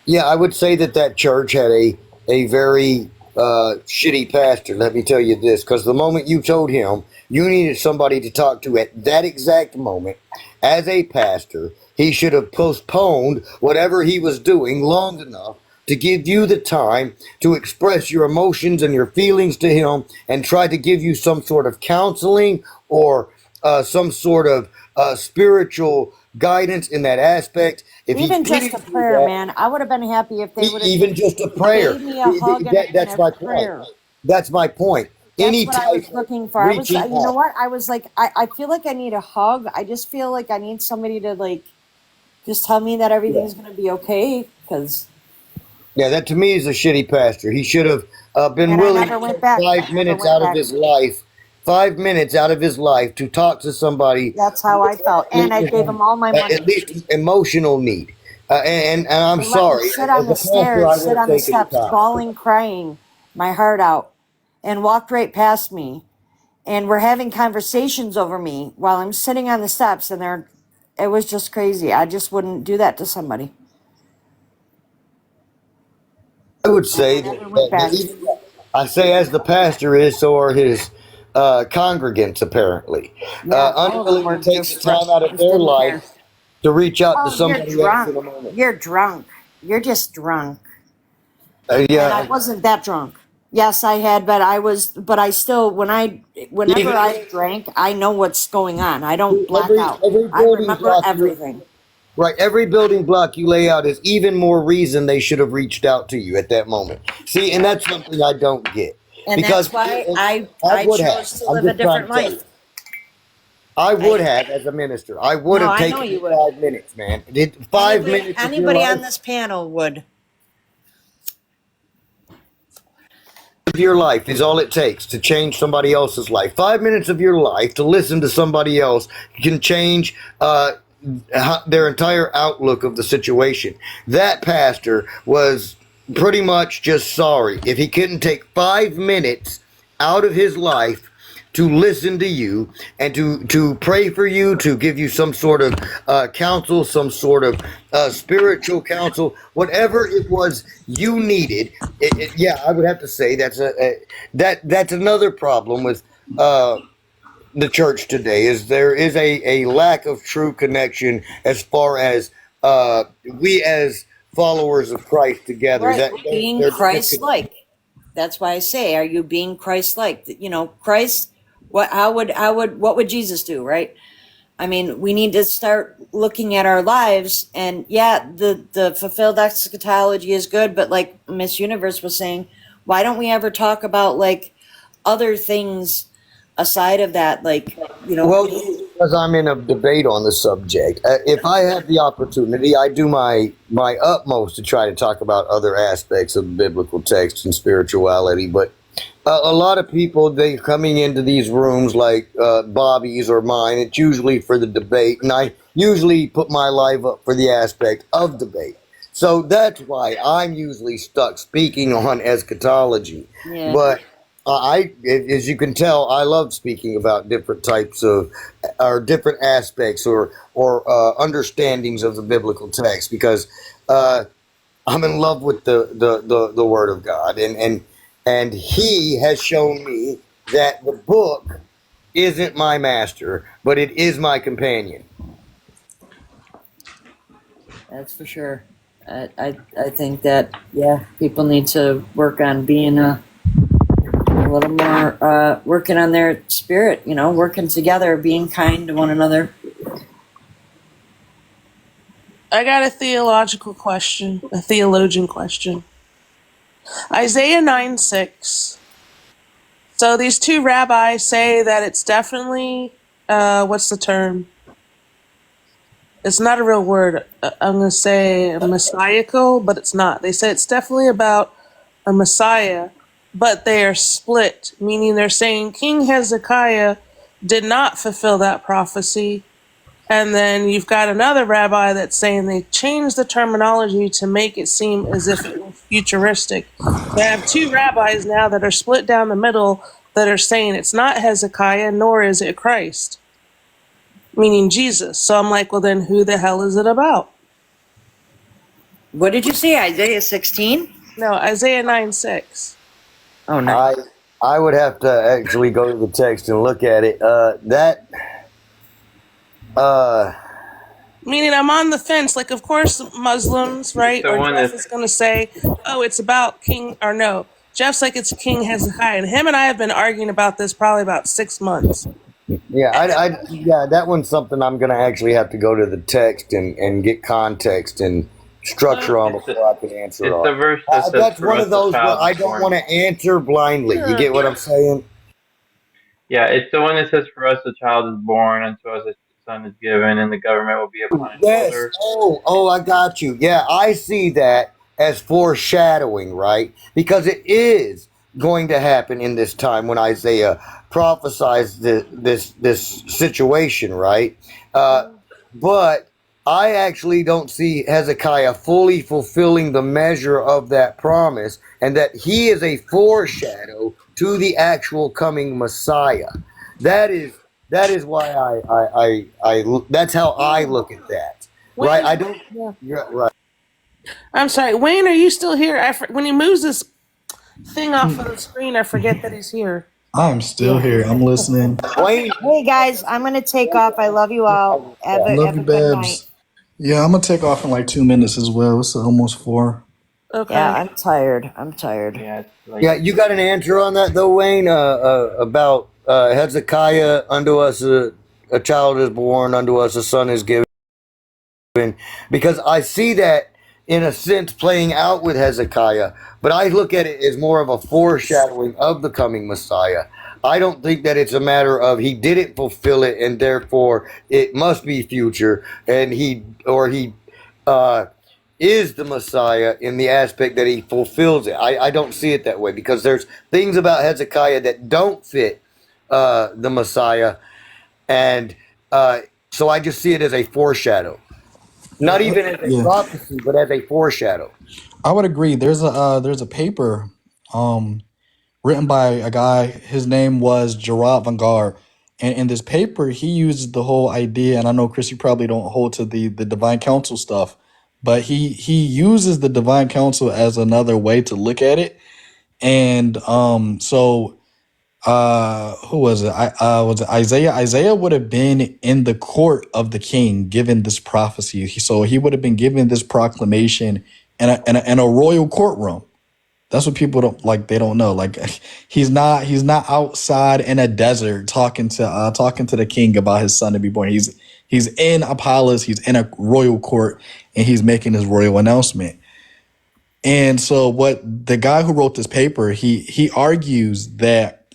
yeah, I would say that church had a very shitty pastor. Let me tell you this, because the moment you told him you needed somebody to talk to at that exact moment, as a pastor, he should have postponed whatever he was doing long enough to give you the time to express your emotions and your feelings to him, and try to give you some sort of counseling or some sort of spiritual guidance in that aspect. If Even he just a couldn't do prayer, that, man. I would have been happy if they would have even just a prayer. gave me a hug That's and my a point. prayer. That's my point. That's Any what I type was of looking for. I was, reaching you know out. what? I was like, I feel like I need a hug. I just feel like I need somebody to like, just tell me that everything's gonna be okay. Because Yeah, that to me is a shitty pastor. He should have been and I willing never to went take back. I 5 never minutes went out of back. his life, 5 minutes out of his life to talk to somebody That's how I felt, and I gave them all my money. at least emotional need. And I'm They let me sorry, sit on as the a pastor, I stairs, would sit have on the taken the steps, time. bawling, crying my heart out, and walked right past me. And we're having conversations over me while I'm sitting on the steps, and it was just crazy. I just wouldn't do that to somebody. I would say I never went back. I say as the pastor is, so are his congregants apparently. Yeah, all of them Unwilling were to take the just time out of just their didn't care. life to reach out to Oh, you're somebody else drunk. in a moment. You're drunk. You're just drunk. And I Yeah, wasn't that drunk. Yes, I had, but I still, whenever even I drank, I know what's going on. I don't black out. every I building remember block everything. right, every building block you lay out is even more reason they should have reached out to you at that moment. See, and that's something I don't get. And Because that's why I would have. chose to I'm live a just trying different to tell you. life. I would have as a minister. I would No, have I know taken you would. 5 minutes, man. 5 minutes of your Anybody on life. this panel would. Of your life is all it takes to change somebody else's life. 5 minutes of your life to listen to somebody else can change their entire outlook of the situation. That pastor was pretty much just sorry if he couldn't take 5 minutes out of his life to listen to you and to pray for you, to give you some sort of counsel, some sort of spiritual counsel, whatever it was you needed. Yeah, I would have to say that's another problem with the church today. Is there is a lack of true connection as far as we as followers of Christ together. Right, That being they're Christ-like. That's why I say, are you being Christ-like? You know, Christ. What would Jesus do? Right. I mean, we need to start looking at our lives, and yeah, the fulfilled eschatology is good, but like Miss Universe was saying, why don't we ever talk about like other things aside of that, like, you know? Well, because I'm in a debate on the subject, if I have the opportunity, I do my utmost to try to talk about other aspects of biblical text and spirituality. But a lot of people, they coming into these rooms like Bobby's or mine, it's usually for the debate, and I usually put my life up for the aspect of debate. So that's why I'm usually stuck speaking on eschatology. Yeah. But as you can tell, I love speaking about different types of, or different aspects or understandings of the biblical text, because I'm in love with the Word of God, and He has shown me that the book isn't my master, but it is my companion. That's for sure. I think that, yeah, people need to work on being a little more, working on their spirit, you know, working together, being kind to one another. I got a theologian question. Isaiah 9:6. So these two rabbis say that it's definitely, what's the term? It's not a real word. I'm going to say messiacal, but it's not. They say it's definitely about a Messiah, but they are split, meaning they're saying King Hezekiah did not fulfill that prophecy, And then you've got another rabbi that's saying they changed the terminology to make it seem as if it was futuristic. They have two rabbis now that are split down the middle that are saying it's not Hezekiah, nor is it Christ, meaning Jesus. So I'm like, well, then who the hell is it about? What did you say, Isaiah 16? No, Isaiah 9:6. Oh, no. I would have to actually go to the text and look at it. Meaning I'm on the fence. Like, of course, Muslims, right? The Or one Jeff that's is going to say, oh, it's about King, or no. Jeff's like, it's King Hezekiah. And him and I have been arguing about this probably about 6 months. Yeah, that one's something I'm going to actually have to go to the text and get context and structure on before I can answer it it's all. the verse that says That's for one us of those a where child I is don't born. want to answer blindly. You get what I'm saying? Yeah, it's the one that says for us a child is born, unto us a son is given, and the government will be upon his Yes. shoulder. Oh, I got you. Yeah, I see that as foreshadowing, right? Because it is going to happen in this time when Isaiah prophesies this situation, right? But I actually don't see Hezekiah fully fulfilling the measure of that promise, and that he is a foreshadow to the actual coming Messiah. That is why I that's how I look at that. Wayne, Right? I don't. Yeah. Yeah, right. I'm sorry, Wayne, are you still here? When he moves this thing off of the screen, I forget that he's here. I'm still here. I'm listening. Wayne. Hey, guys, I'm going to take off. I love you all. Have Love a you, good night. Babs. Yeah, I'm gonna take off in like 2 minutes as well. It's almost 4. Okay. Yeah, I'm tired. Yeah, you got an answer on that though, Wayne? About Hezekiah, unto us a child is born, unto us a son is given. Because I see that in a sense playing out with Hezekiah, but I look at it as more of a foreshadowing of the coming Messiah. I don't think that it's a matter of he didn't fulfill it and therefore it must be future, and he is the Messiah in the aspect that he fulfills it. I don't see it that way, because there's things about Hezekiah that don't fit the Messiah, and so I just see it as a foreshadow. Not even as a prophecy, but as a foreshadow. I would agree. There's a paper written by a guy. His name was Gerard Vanguard. And in this paper, he uses the whole idea, and I know, Chris, you probably don't hold to the divine council stuff, but he uses the divine council as another way to look at it. And who was it? Was it Isaiah? Isaiah would have been in the court of the king given this prophecy. So he would have been given this proclamation in a royal courtroom. That's what people don't like. They don't know. Like he's not outside in a desert talking to the king about his son to be born. He's in a palace. He's in a royal court, and he's making his royal announcement. And so, what the guy who wrote this paper, he argues that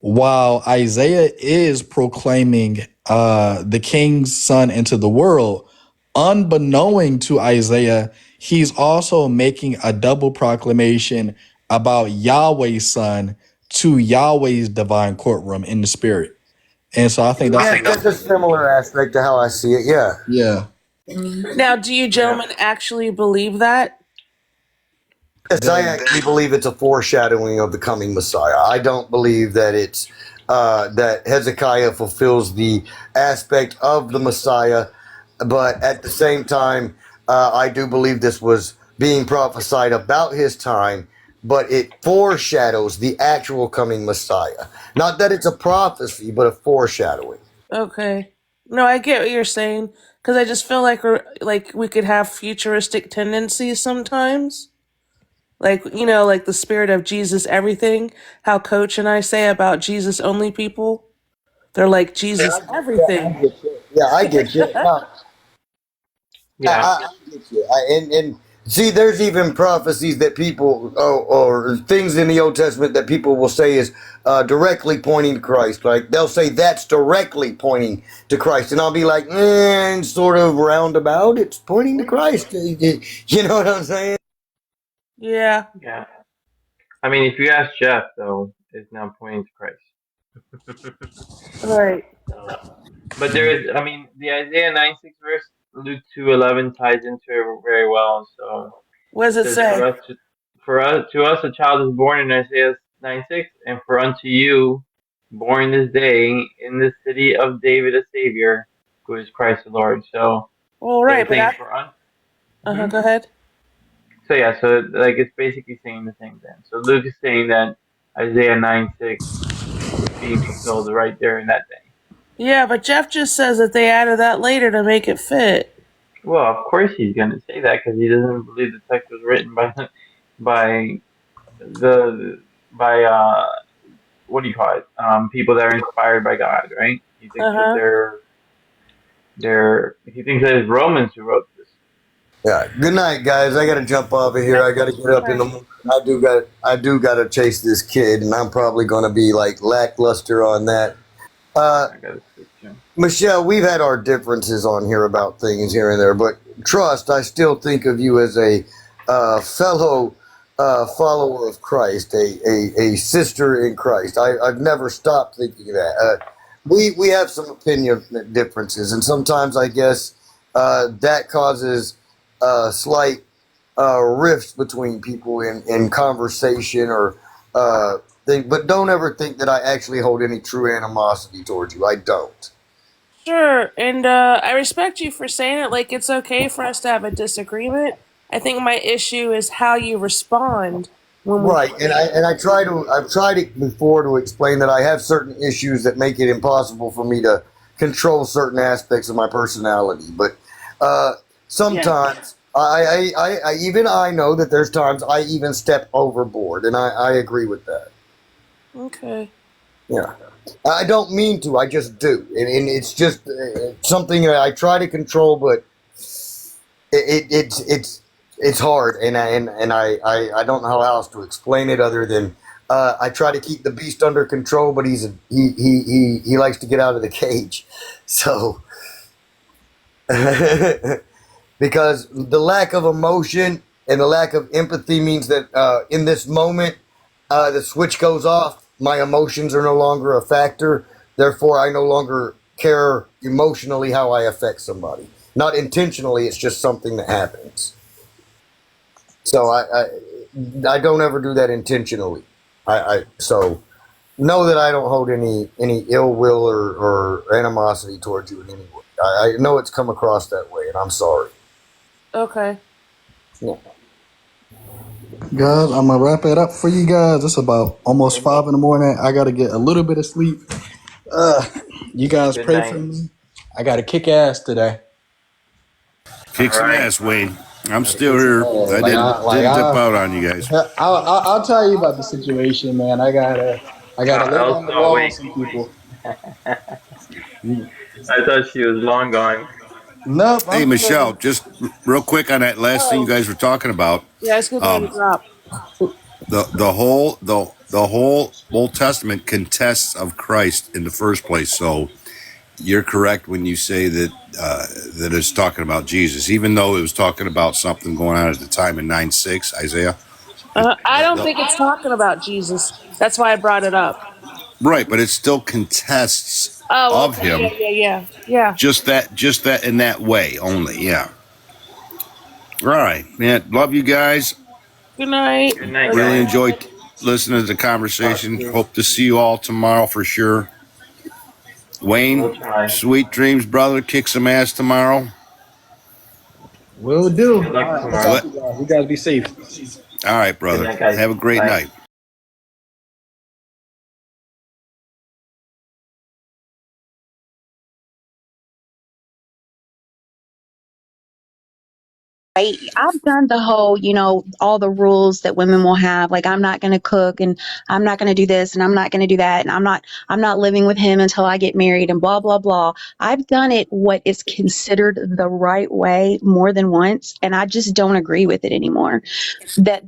while Isaiah is proclaiming the king's son into the world, unbeknown to Isaiah, he's also making a double proclamation about Yahweh's son to Yahweh's divine courtroom in the spirit. And so I think that's a similar aspect to how I see it. Yeah. Yeah. Now, do you gentlemen actually believe that? Yes, I actually believe it's a foreshadowing of the coming Messiah. I don't believe that it's that Hezekiah fulfills the aspect of the Messiah, but at the same time, I do believe this was being prophesied about his time, but it foreshadows the actual coming Messiah. Not that it's a prophecy, but a foreshadowing. Okay. No, I get what you're saying, because I just feel like we could have futuristic tendencies sometimes. Like, like the spirit of Jesus everything, how Coach and I say about Jesus only people. They're like Jesus everything. Yeah, I get you. No. Yeah. I get you. And see, there's even prophecies that people, or things in the Old Testament that people will say is directly pointing to Christ. Like they'll say that's directly pointing to Christ, and I'll be like, sort of roundabout. It's pointing to Christ. You know what I'm saying? Yeah. Yeah. I mean, if you ask Jeff, though, it's now pointing to Christ. Right. But there is, I mean, the Isaiah 9:6 verse, Luke 2:11 ties into it very well. So What does it it says, say? to us a child is born in Isaiah 9:6, and for unto you born this day in the city of David a Savior, who is Christ the Lord. So Well, right, they're but saying for us. go ahead. So yeah, so like it's basically saying the same thing. So Luke is saying that Isaiah 9:6 is being fulfilled right there in that day. Yeah, but Jeff just says that they added that later to make it fit. Well, of course he's going to say that because he doesn't believe the text was written by the by what do you call it? People that are inspired by God, right? He thinks that he thinks that it's Romans who wrote this. Yeah. Good night, guys. I gotta jump off of here. I gotta get up in the morning. I do gotta chase this kid, and I'm probably gonna be like lackluster on that. I gotta sleep too. Michelle, we've had our differences on here about things here and there, but trust, I still think of you as a fellow follower of Christ, a sister in Christ. I've never stopped thinking that. We have some opinion differences, and sometimes I guess that causes slight rifts between people in conversation or but don't ever think that I actually hold any true animosity towards you. I don't. Sure, and I respect you for saying it. Like, it's okay for us to have a disagreement. I think my issue is how you respond when we. Right, and I've tried it before to explain that I have certain issues that make it impossible for me to control certain aspects of my personality. But sometimes I even I know that there's times I even step overboard, and I agree with that. Okay. Yeah. I don't mean to. I just do, and it's just something that I try to control, but it's hard, and I don't know how else to explain it other than I try to keep the beast under control, but he likes to get out of the cage, so because the lack of emotion and the lack of empathy means that in this moment the switch goes off. My emotions are no longer a factor. Therefore, I no longer care emotionally how I affect somebody. Not intentionally, it's just something that happens. So I don't ever do that intentionally. So know that I don't hold any ill will or animosity towards you in any way. I know it's come across that way, and I'm sorry. Okay. Yeah. Guys, I'm gonna wrap it up for you guys. It's about almost 5 in the morning. I gotta get a little bit of sleep. You guys Good pray night. for me. I gotta kick ass today. Kick some ass, Wayne. I'm still here. I didn't dip out on you guys. I'll tell you about the situation, man. I gotta lay down the Also law with awake. some people. I thought she was long gone. Nope. Hey, Michelle, just real quick on that last thing you guys were talking about. Yeah, it's getting ready to drop. The whole Old Testament contests of Christ in the first place. So you're correct when you say that that it's talking about Jesus, even though it was talking about something going on at the time in 9:6 Isaiah. I don't think it's talking about Jesus. That's why I brought it up. Right, but it still contests Oh, of okay. him. Yeah. Just that in that way only. Yeah. All right, man. Love you guys. Good night. Good night, Really guys. enjoyed listening to the conversation. Hope to see you all tomorrow for sure. Wayne, We'll try. sweet dreams, brother. Kick some ass tomorrow. Will do. Good luck All right, I'll tomorrow. talk to you guys. You guys be safe. All right, brother. Good night, guys. Have a great Bye. night. Right. I've done the whole, all the rules that women will have. Like, I'm not going to cook and I'm not going to do this and I'm not going to do that. And I'm not living with him until I get married and blah, blah, blah. I've done it what is considered the right way more than once. And I just don't agree with it anymore. That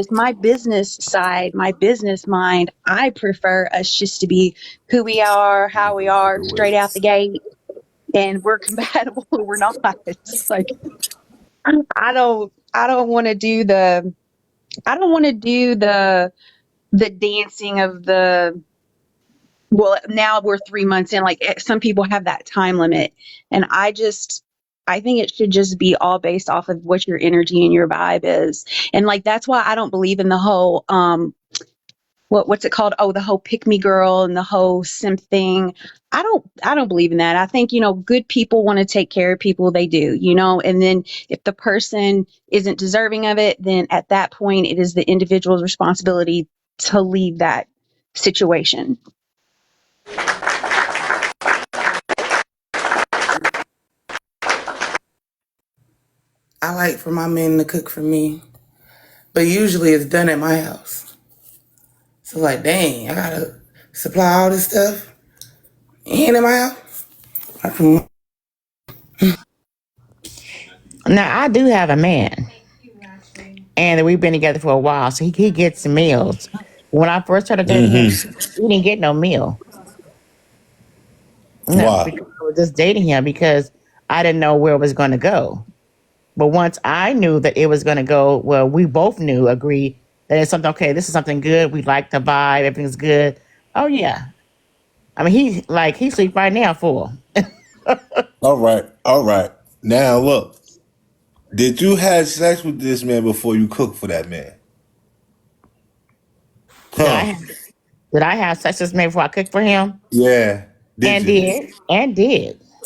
my business side, my business mind, I prefer us just to be who we are, how we are, straight out the gate. And we're compatible or we're not. Like, I don't want to do the dancing of the well, now we're 3 months in. Like some people have that time limit, and I think it should just be all based off of what your energy and your vibe is. And like that's why I don't believe in the whole what's it called? Oh, the whole pick me girl and the whole simp thing. I don't believe in that. I think, good people want to take care of people, they do, and then if the person isn't deserving of it, then at that point it is the individual's responsibility to leave that situation. I like for my men to cook for me, but usually it's done at my house. So like, dang, I gotta supply all this stuff and in my house. Now I do have a man, and we've been together for a while, so he gets meals. When I first started dating him, he didn't get no meal. No, Why? because I was just dating him because I didn't know where it was going to go. But once I knew that it was going to go, well, we both agreed that it's something, okay, this is something good. We like the vibe. Everything's good. Oh, yeah. I mean, he sleeps right now full. All right. Now look, did you have sex with this man before you cooked for that man? Huh? Did I have sex with this man before I cooked for him? Yeah. Did.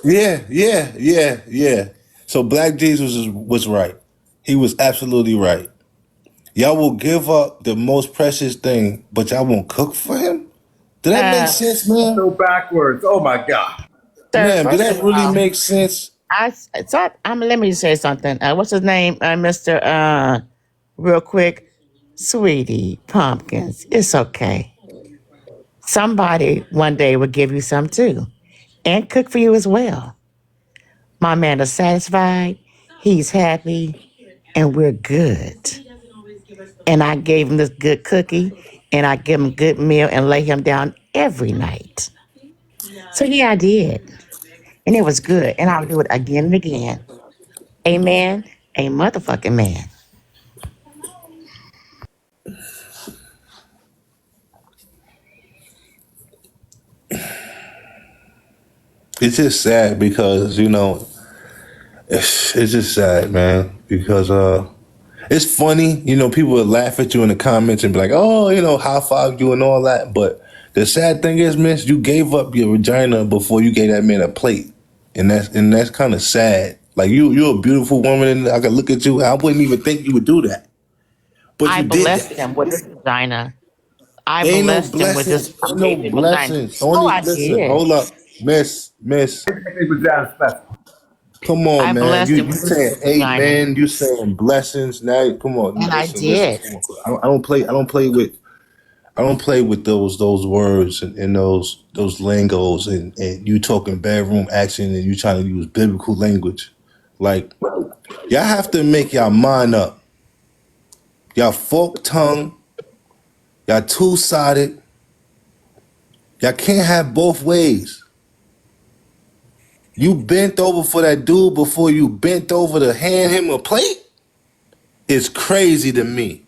Yeah. So Black Jesus was right. He was absolutely right. Y'all will give up the most precious thing, but y'all won't cook for him? Did that make sense, man? So backwards. Oh my God. Sir, Man, did first that of really all, make sense? Let me say something. What's his name? Mr. Real quick. Sweetie Pumpkins. It's okay. Somebody one day will give you some too. And cook for you as well. My man is satisfied. He's happy. And we're good. And I gave him this good cookie. And I give him a good meal and lay him down every night. So yeah, I did. And it was good. And I'll do it again and again. Amen. A motherfucking man. It's just sad because, it's just sad, man. Because it's funny, people would laugh at you in the comments and be like, oh, high five you and all that. But the sad thing is, miss, you gave up your vagina before you gave that man a plate. And that's kind of sad. Like you're a beautiful woman and I could look at you. I wouldn't even think you would do that. But I you did blessed that. him with this vagina. I Ain't no blessed him with this blessings. Ain't no amazing vagina. blessings. Oh, Only I listen. did. Hold up, miss. Come on, I man. blessed him You with this saying vagina. amen? You saying blessings? Now, come on. And I Listen. did. Come on. I don't play with those words and those lingos and you talking bedroom action and you trying to use biblical language. Like y'all have to make y'all mind up. Y'all fork tongue. Y'all two-sided. Y'all can't have both ways. You bent over for that dude before you bent over to hand him a plate? It's crazy to me.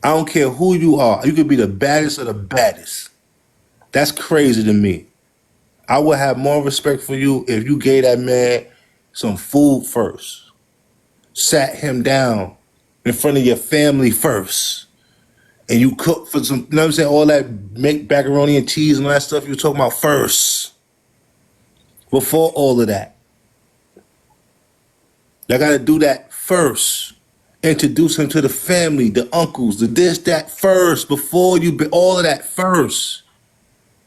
I don't care who you are. You could be the baddest of the baddest. That's crazy to me. I would have more respect for you if you gave that man some food first. Sat him down in front of your family first. And you cook for some, you know what I'm saying? All that make macaroni and cheese and all that stuff you were talking about first. Before all of that. Y'all gotta do that first. Introduce him to the family, the uncles, the this, that first. Before you be all of that first.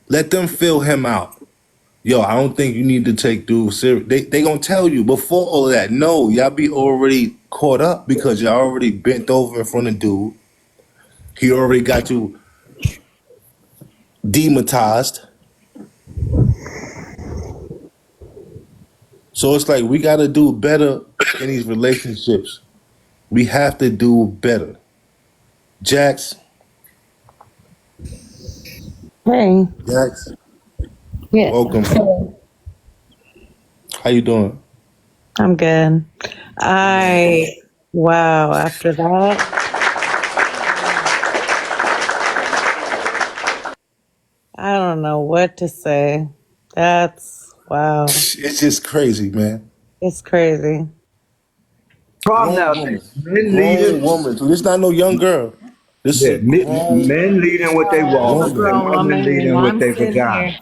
Let them fill him out. Yo, I don't think you need to take dude serious. They gonna tell you before all of that. No, y'all be already caught up because y'all already bent over in front of dude. He already got you demonetized. So it's like we gotta do better in these relationships. We have to do better. Jax. Hey. Jax. Yeah. Welcome. How you doing? I'm good. Wow, after that. I don't don't know what to say. That's wow. It's just crazy, man. It's crazy. Problem Grown now, woman. men Grown leading, woman. So this not no young girl. This is yeah, a grown men leading with their I'm a wallets woman. and grown women woman and leading with I'm their sitting here. vagina.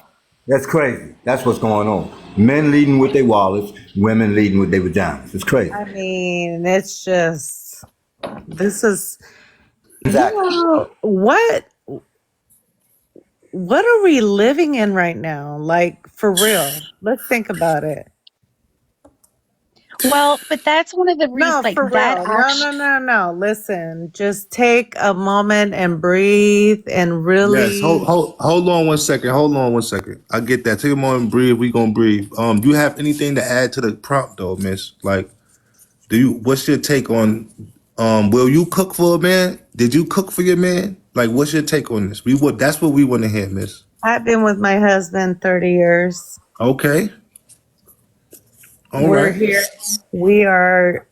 That's crazy. That's what's going on. Men leading with their wallets, women leading with their vaginas. It's crazy. I mean, it's just this is Exactly. what are we living in right now? Like for real. Let's think about it. Well, but that's one of the reasons, No, like for that real. actually. No. Listen, just take a moment and breathe and Yes. really. Hold on 1 second. Hold on 1 second. I get that. Take a moment and breathe. We gonna breathe. Do you have anything to add to the prompt though, Miss? Like, what's your take on will you cook for a man? Did you cook for your man? Like, what's your take on this? That's what we want to hear, Miss. I've been with my husband 30 years. Okay. All We're right. here. We are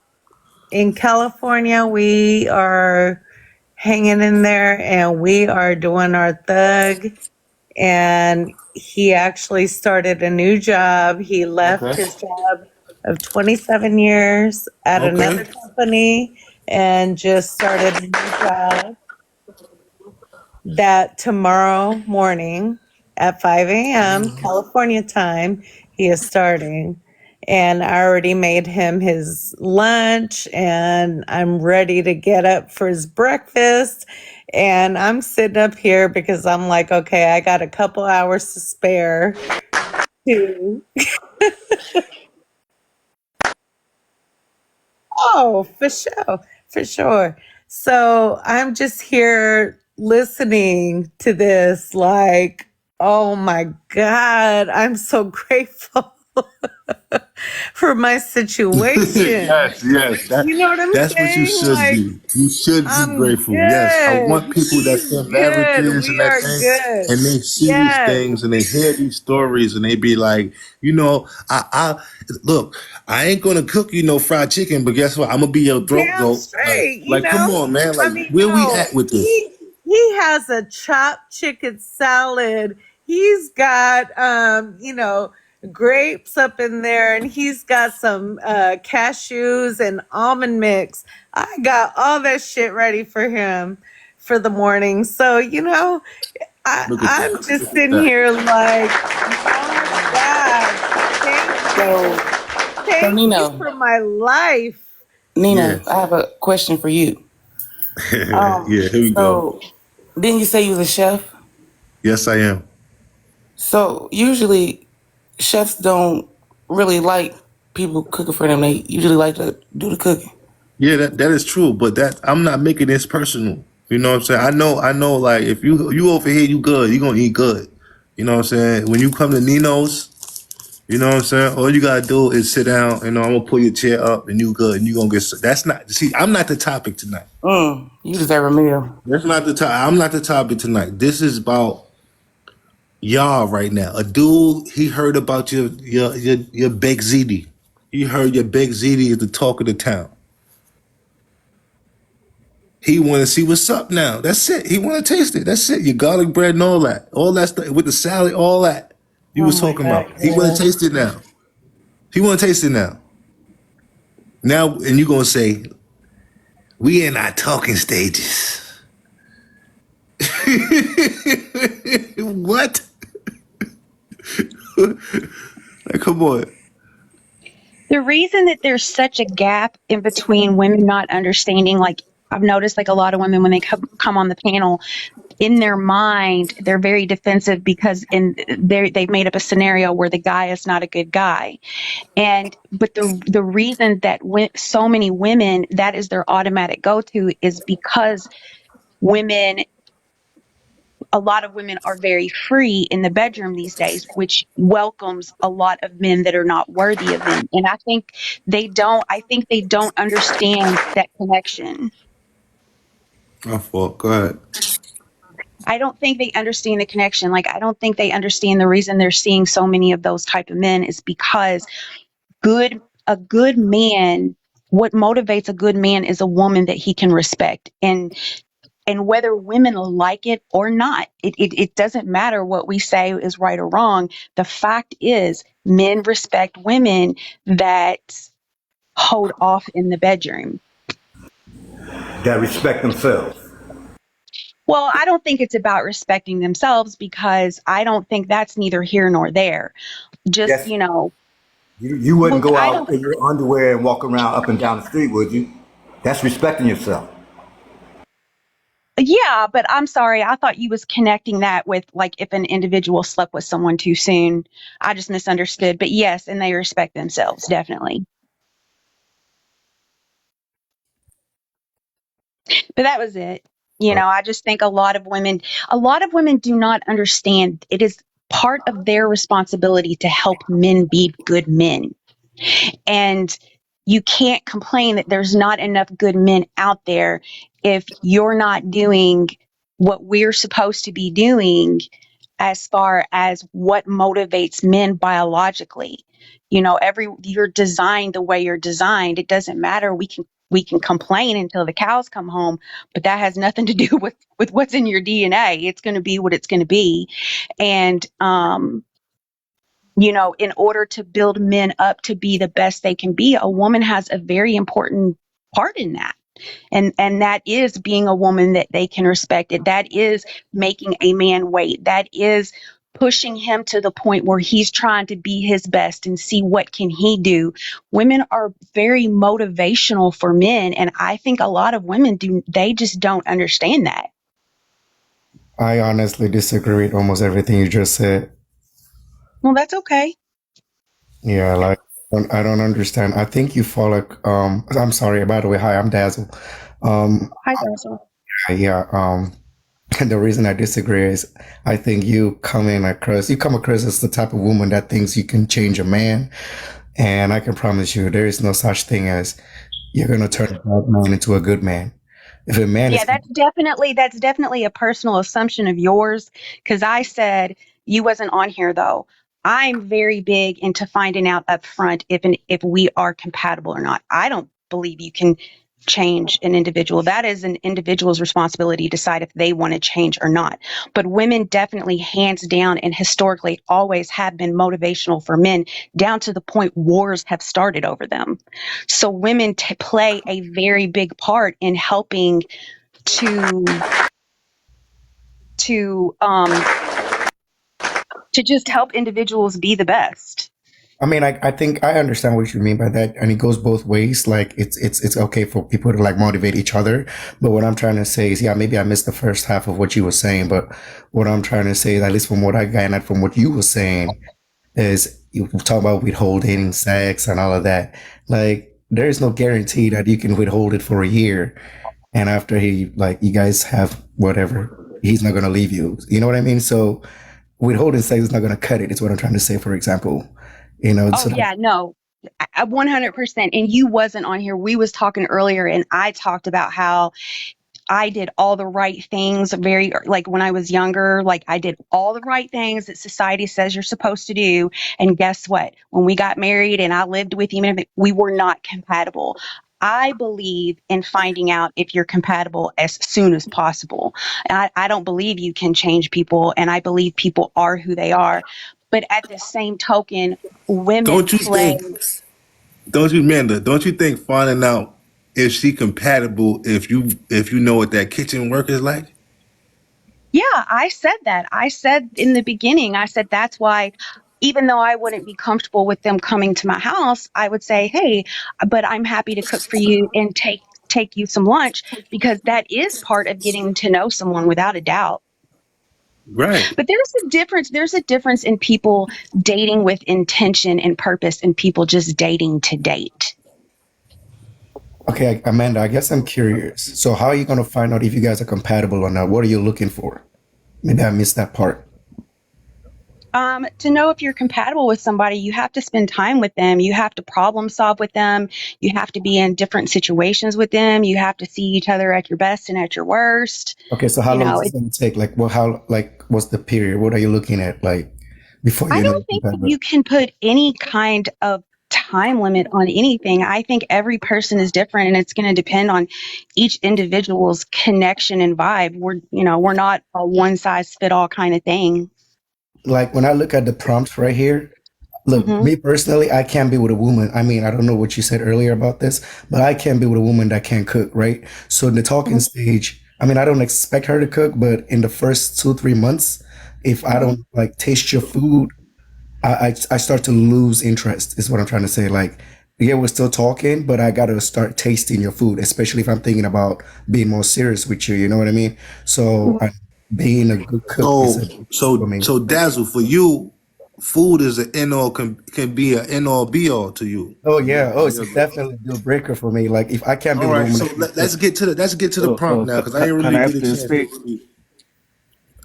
in California. We are hanging in there and we are doing our thug. And he actually started a new job. He left Okay. his job of 27 years at Okay. another company and just started a new job that tomorrow morning at 5 a.m. California time, he is starting. And I already made him his lunch and I'm ready to get up for his breakfast. And I'm sitting up here because I'm like, okay, I got a couple hours to spare to. Oh, for sure. For sure. So I'm just here listening to this, like, oh my God, I'm so grateful for my situation. yes. You know what I'm That's what you saying? should Like, be. You should be I'm grateful. Yes. I good. want people that send Good. marriages and We that are thing, good. and they see these Yes. things and they hear these stories and they be like, I look, I ain't gonna cook you no fried chicken, but guess what? I'm gonna be your throat Damn goat. straight, you Like, come know? on, man. I Like, mean, where we no, at with this? he has a chopped chicken salad. He's got grapes up in there and he's got some cashews and almond mix. I got all that shit ready for him for the morning. So, Look at I'm that. just Look at sitting that. here like, my God, thank So, you. so Thank you Nino, for my life. Nino, Yeah. I have a question for you. Yeah, here we go. So didn't you say you was a chef? Yes, I am. So usually chefs don't really like people cooking for them. They usually like to do the cooking. Yeah, that is true, but that I'm not making this personal. You know what I'm saying? I know like if you over here, you good, you gonna eat good. You know what I'm saying? When you come to Nino's, you know what I'm saying? All you gotta do is sit down, I'm gonna pull your chair up and you good and you gonna get that's not I'm not the topic tonight. You deserve a meal. That's not the I'm not the topic tonight. This is about y'all right now. A dude, he heard about your big ziti. He heard your big ziti is the talk of the town. He want to see what's up now. That's it. He want to taste it. That's it. Your garlic bread and all that stuff with the salad, all that you Oh was my talking about. God, He want to yeah. taste it now. He want to taste it now. Now, and you gonna say, we in our talking stages. What? Like, come on. The reason that there's such a gap in between women not understanding, like I've noticed, like a lot of women when they come on the panel, in their mind they're very defensive because they've made up a scenario where the guy is not a good guy, but the reason that so many women that is their automatic go-to is because a lot of women are very free in the bedroom these days, which welcomes a lot of men that are not worthy of them. And I think they don't understand that connection. My fault. Go ahead. I don't think they understand the connection. Like, I don't think they understand the reason they're seeing so many of those type of men is because a good man, what motivates a good man is a woman that he can respect. And And whether women like it or not, it doesn't matter what we say is right or wrong. The fact is, men respect women that hold off in the bedroom. That respect themselves. Well, I don't think it's about respecting themselves, because I don't think that's neither here nor there. Just, Yes. You well, wouldn't go I out don't. in your underwear and walk around up and down the street, would you? That's respecting yourself. Yeah, but I'm sorry. I thought you was connecting that with like if an individual slept with someone too soon. I just misunderstood. But yes, and they respect themselves, definitely. But that was it. I just think a lot of women do not understand it is part of their responsibility to help men be good men. And you can't complain that there's not enough good men out there if you're not doing what we're supposed to be doing as far as what motivates men biologically. You're designed the way you're designed. It doesn't matter. We can complain until the cows come home, but that has nothing to do with what's in your DNA. It's going to be what it's going to be. And in order to build men up to be the best they can be, a woman has a very important part in that. And that is being a woman that they can respect it. That is making a man wait. That is pushing him to the point where he's trying to be his best and see what can he do. Women are very motivational for men, and I think a lot of women they just don't understand that. I honestly disagree with almost everything you just said. Well, that's okay. Yeah, like I don't understand. I think you fall like I'm sorry, by the way, hi, I'm Dazzle. Hi, Dazzle. Yeah, and the reason I disagree is I think you come across as the type of woman that thinks you can change a man. And I can promise you there is no such thing as you're gonna turn a bad man into a good man. If a man is that's definitely a personal assumption of yours, because I said you wasn't on here though. I'm very big into finding out up front if we are compatible or not. I don't believe you can change an individual. That is an individual's responsibility to decide if they want to change or not. But women definitely, hands down, and historically always have been motivational for men, down to the point wars have started over them. So women play a very big part in helping to just help individuals be the best. I mean, I think I understand what you mean by that, and it goes both ways. Like it's okay for people to like motivate each other, but what I'm trying to say is, yeah, maybe I missed the first half of what you were saying, but what I'm trying to say is, at least from what I got, and from what you were saying, is you talk about withholding sex and all of that. Like, there is no guarantee that you can withhold it for a year, and after you guys have whatever, he's not gonna leave you. You know what I mean? So withholding sex is not gonna cut it. It's what I'm trying to say. For example. Oh, yeah, no, 100%. And you wasn't on here. We was talking earlier, and I talked about how I did all the right things like when I was younger, like I did all the right things that society says you're supposed to do. And guess what? When we got married and I lived with him, we were not compatible. I believe in finding out if you're compatible as soon as possible. I don't believe you can change people, and I believe people are who they are. But at the same token, women Don't you think, Amanda, don't you think finding out if she compatible, if you know what that kitchen work is like? Yeah, I said that. I said in the beginning, I said that's why, even though I wouldn't be comfortable with them coming to my house, I would say, hey, but I'm happy to cook for you and take you some lunch, because that is part of getting to know someone, without a doubt. Right. But there's a difference in people dating with intention and purpose and people just dating to date. Okay, Amanda, I guess I'm curious. So how are you going to find out if you guys are compatible or not? What are you looking for? Maybe I missed that part. To know if you're compatible with somebody, you have to spend time with them. You have to problem solve with them. You have to be in different situations with them. You have to see each other at your best and at your worst. Okay, so how long is it going to take? Like, what's the period? What are you looking at? Like, before you I know? don't think that you can put any kind of time limit on anything. I think every person is different and it's going to depend on each individual's connection and vibe. We're not a one size fit all kind of thing. Like when I look at the prompts right here, look, me personally, I can't be with a woman. I mean, I don't know what you said earlier about this, but I can't be with a woman that can't cook, right? So in the talking stage, I mean, I don't expect her to cook, but in the first 2-3 months, if I don't like taste your food, I start to lose interest, is what I'm trying to say. Like, yeah, we're still talking, but I got to start tasting your food, especially if I'm thinking about being more serious with you. You know what I mean? So being a good cook is a big for me. So Dazzle, for you, food is an end all can be an end all be all to you. Oh yeah. Oh, it's definitely a deal breaker for me. Like if I can't be All with a right, woman, so let's get to the prompt now, because I didn't really get a chance to speak.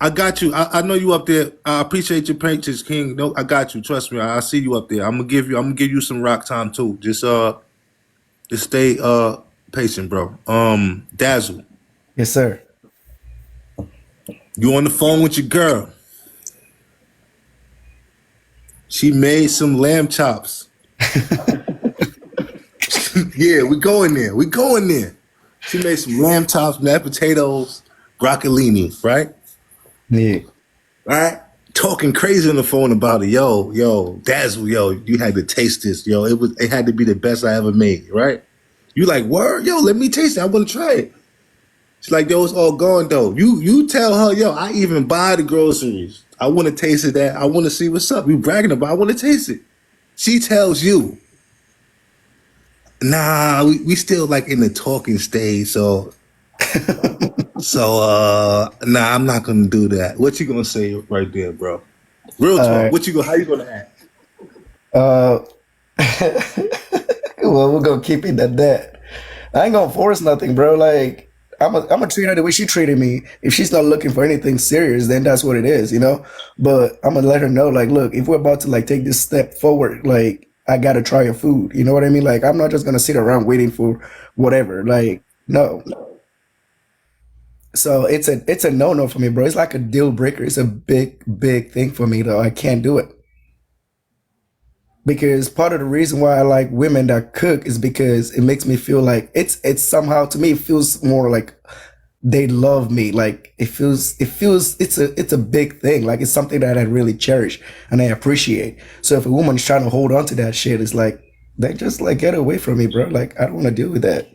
I got you. I know you up there. I appreciate your patience, King. No, I got you. Trust me. I see you up there. I'm gonna give you some rock time too. Just stay patient, bro. Dazzle. Yes, sir. You on the phone with your girl. She made some lamb chops. Yeah, we going there. She made some lamb chops, mashed potatoes, broccolini, right? Yeah. Right? Talking crazy on the phone about it. Yo, Dazzle, you had to taste this. It had to be the best I ever made, right? You like, word? Yo, let me taste it. I want to try it. She's like, yo, it's all gone though. You tell her, yo, I even buy the groceries. I want to taste it. That I want to see what's up. You bragging about, I want to taste it. She tells you, nah, we still like in the talking stage, so nah, I'm not gonna do that. What you gonna say right there, bro? Real talk. How you gonna act? Well, we're gonna keep it at that. I ain't gonna force nothing, bro. Like I'm gonna treat her the way she treated me. If she's not looking for anything serious, then that's what it is, you know. But I'm gonna let her know, like, look, if we're about to like take this step forward, like I gotta try your food. You know what I mean? Like I'm not just gonna sit around waiting for whatever. Like no. So it's a no for me, bro. It's like a deal breaker. It's a big thing for me, though. I can't do it. Because part of the reason why I like women that cook is because it makes me feel like it's somehow, to me, it feels more like they love me. Like it feels it's a big thing. Like it's something that I really cherish and I appreciate. So if a woman's trying to hold on to that shit, it's like they just like get away from me, bro. Like I don't want to deal with that.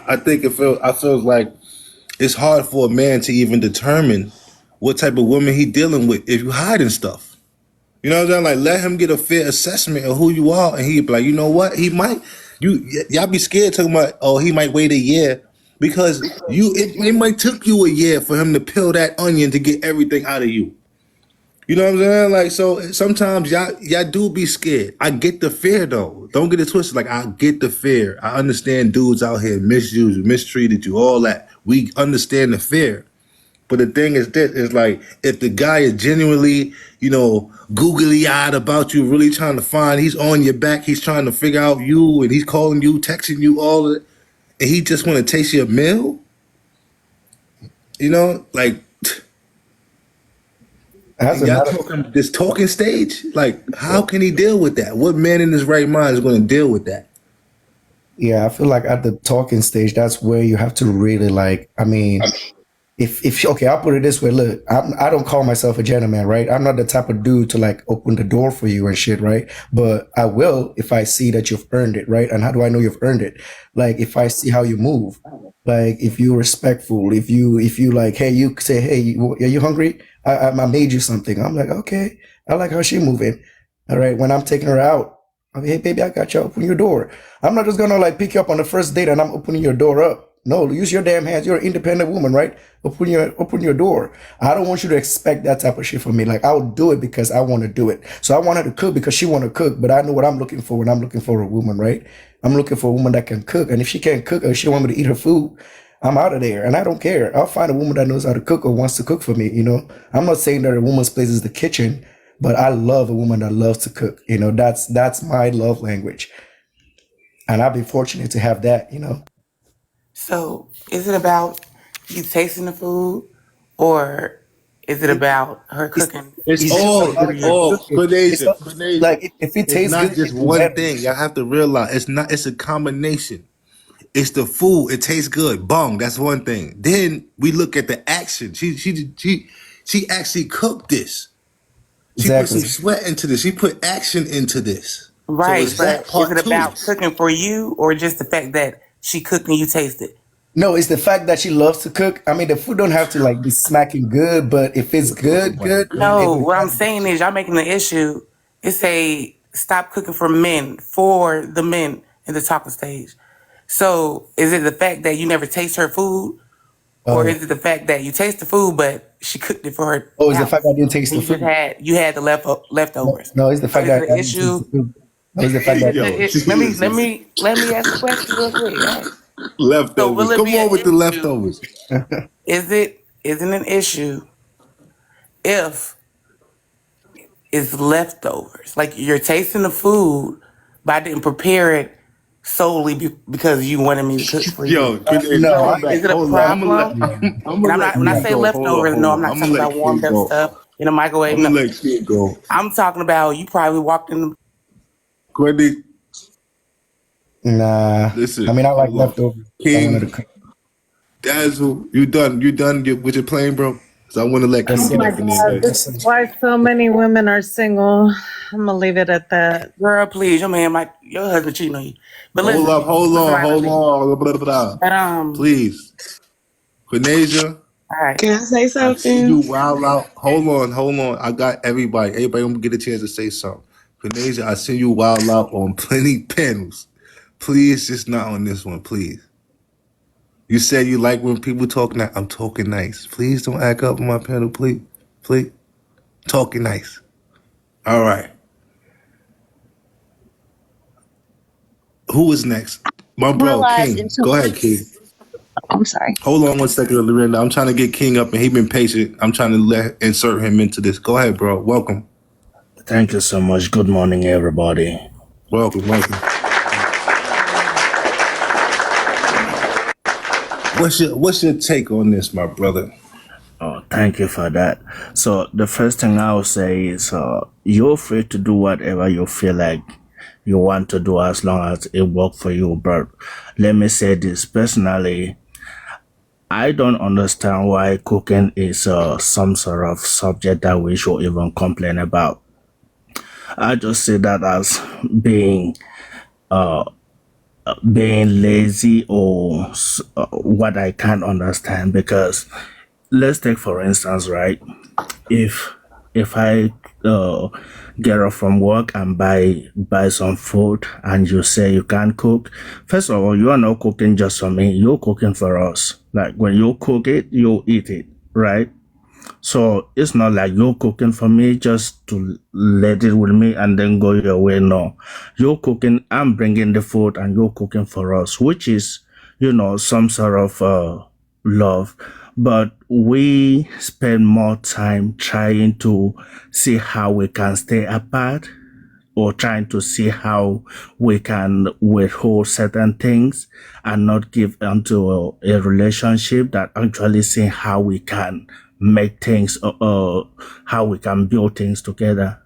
I think I feel like it's hard for a man to even determine what type of woman he dealing with if you hiding stuff. You know what I'm saying? Like let him get a fair assessment of who you are, and he be like, you know what? He might y'all be scared talking about, oh, he might wait a year, because it might took you a year for him to peel that onion to get everything out of you. You know what I'm saying? Like, so sometimes y'all do be scared. I get the fear though. Don't get it twisted. Like, I get the fear. I understand dudes out here misused you, mistreated you, all that. We understand the fear. But the thing is this, is like, if the guy is genuinely, googly-eyed about you, really trying to find, he's on your back, he's trying to figure out you, and he's calling you, texting you, all of it, and he just want to taste your meal, like, y'all talking this talking stage? Like, how can he deal with that? What man in his right mind is going to deal with that? Yeah, I feel like at the talking stage, that's where you have to really if okay, I'll put it this way. Look, I don't call myself a gentleman, right? I'm not the type of dude to like open the door for you and shit, right? But I will if I see that you've earned it, right? And how do I know you've earned it? Like if I see how you move, like if you're respectful, if you like, hey, you say, hey, are you hungry? I made you something. I'm like, okay, I like how she moving. All right, when I'm taking her out, I'm, hey, baby, I got you. Open your door. I'm not just gonna like pick you up on the first date and I'm opening your door up. No, use your damn hands. You're an independent woman, right? Open your door. I don't want you to expect that type of shit from me. Like I'll do it because I want to do it. So I want her to cook because she want to cook, but I know what I'm looking for when I'm looking for a woman, right? I'm looking for a woman that can cook, and if she can't cook or she want me to eat her food, I'm out of there, and I don't care. I'll find a woman that knows how to cook or wants to cook for me. I'm not saying that a woman's place is the kitchen, but I love a woman that loves to cook. That's my love language, and I've been fortunate to have that. So is it about you tasting the food, or is it about her It's cooking? It's just all, like how it's you're all, cooking. It's not, like if it It's tastes not good, just it will one help. thing. Y'all have to realize it's a combination. It's the food. It tastes good. Bong. That's one thing. Then we look at the action. She actually cooked this. She put some Exactly. sweat into this. She put action into this. So Right, it's that but is part it too. about cooking for you, or just the fact that she cooked and you tasted? No, it's the fact that she loves to cook. I mean, the food don't have to like be smacking good, but if it's good, good, it No, will what I'm help. saying is y'all making the issue. It's a stop cooking for the men in the taco stage. So is it the fact that you never taste her food, or Oh, is it the fact that you taste the food but she cooked it for her oh, it's the fact house that I didn't taste and the you just food. had the No, leftovers? no, it's the So fact is that it an I didn't taste the issue? food. No, it's the fact that Yo, Let me ask a question real quick. Right? So leftovers. will it Come be an on with the issue? leftovers. Isn't an issue if it's leftovers? Like you're tasting the food, but I didn't prepare it solely because you wanted me to cook for Yo, you. Grenade, no, So come I, back. is it a Hold on. problem? I'm And gonna I'm let not when I King say go. Hold leftovers, on, no, hold I'm on. not I'm gonna talking let about warmed King up go. stuff in a microwave. I'm gonna No, let King go. I'm talking about you probably walked in. Grenade, nah. I listen, mean, I like hold on. leftovers. I wanted to King, cook. Dazzle, you done with your plane, bro? So I want to let Yes, King Oh sir. get my up in there God, next. this is why so many women are single. I'm gonna leave it at that. Girl, please, your husband cheating on you. But Hold listen, up, hold listen, on, right, hold listen. on. Blah, blah, blah. But Please. Quinasia, all right. Can I say I see you something? wild out. Hold on. I got everybody. Everybody gonna get a chance to say something. Quinasia, I see you wild out on plenty panels. Please, just not on this one, please. You said you like when people talk nice. I'm talking nice. Please don't act up on my panel, please. Please. Talking nice. All right. Who is next? My bro, Realize King. until Go ahead, King. I'm sorry. Hold on 1 second, Lorinda. I'm trying to get King up, and he been patient. I'm trying to insert him into this. Go ahead, bro. Welcome. Thank you so much. Good morning, everybody. Welcome. What's your take on this, my brother? Oh, thank you for that. So the first thing I'll say is, you're free to do whatever you feel like you want to do as long as it works for you. But let me say this personally, I don't understand why cooking is some sort of subject that we should even complain about. I just see that as being being lazy or what I can't understand, because let's take for instance, right? If I uh, get off from work and buy some food, and you say you can't cook, first of all, you are not cooking just for me. You're cooking for us. Like when you cook it, you eat it, right? So it's not like you're cooking for me just to let it with me and then go your way. No, you're cooking. I'm bringing the food, and you're cooking for us, which is, some sort of love. But we spend more time trying to see how we can stay apart, or trying to see how we can withhold certain things and not give into a relationship, that actually see how we can make things, how we can build things together.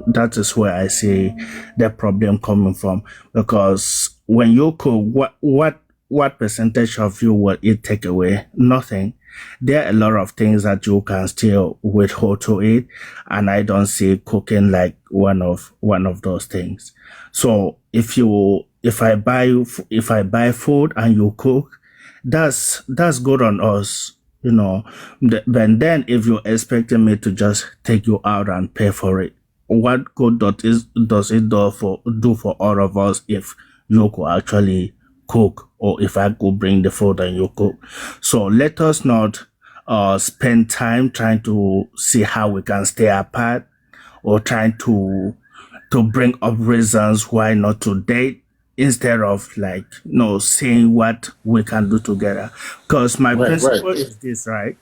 That is where I see the problem coming from. Because when you cook, what percentage of you will it take away? Nothing. There are a lot of things that you can still withhold to eat, and I don't see cooking like one of those things. So if I buy food and you cook, that's good on us, But then if you're expecting me to just take you out and pay for it, what good does it do for all of us if you could actually cook, or if I could bring the food and you cook? So let us not spend time trying to see how we can stay apart, or trying to bring up reasons why not to date, instead of seeing what we can do together. Because my Right. principle is this, right?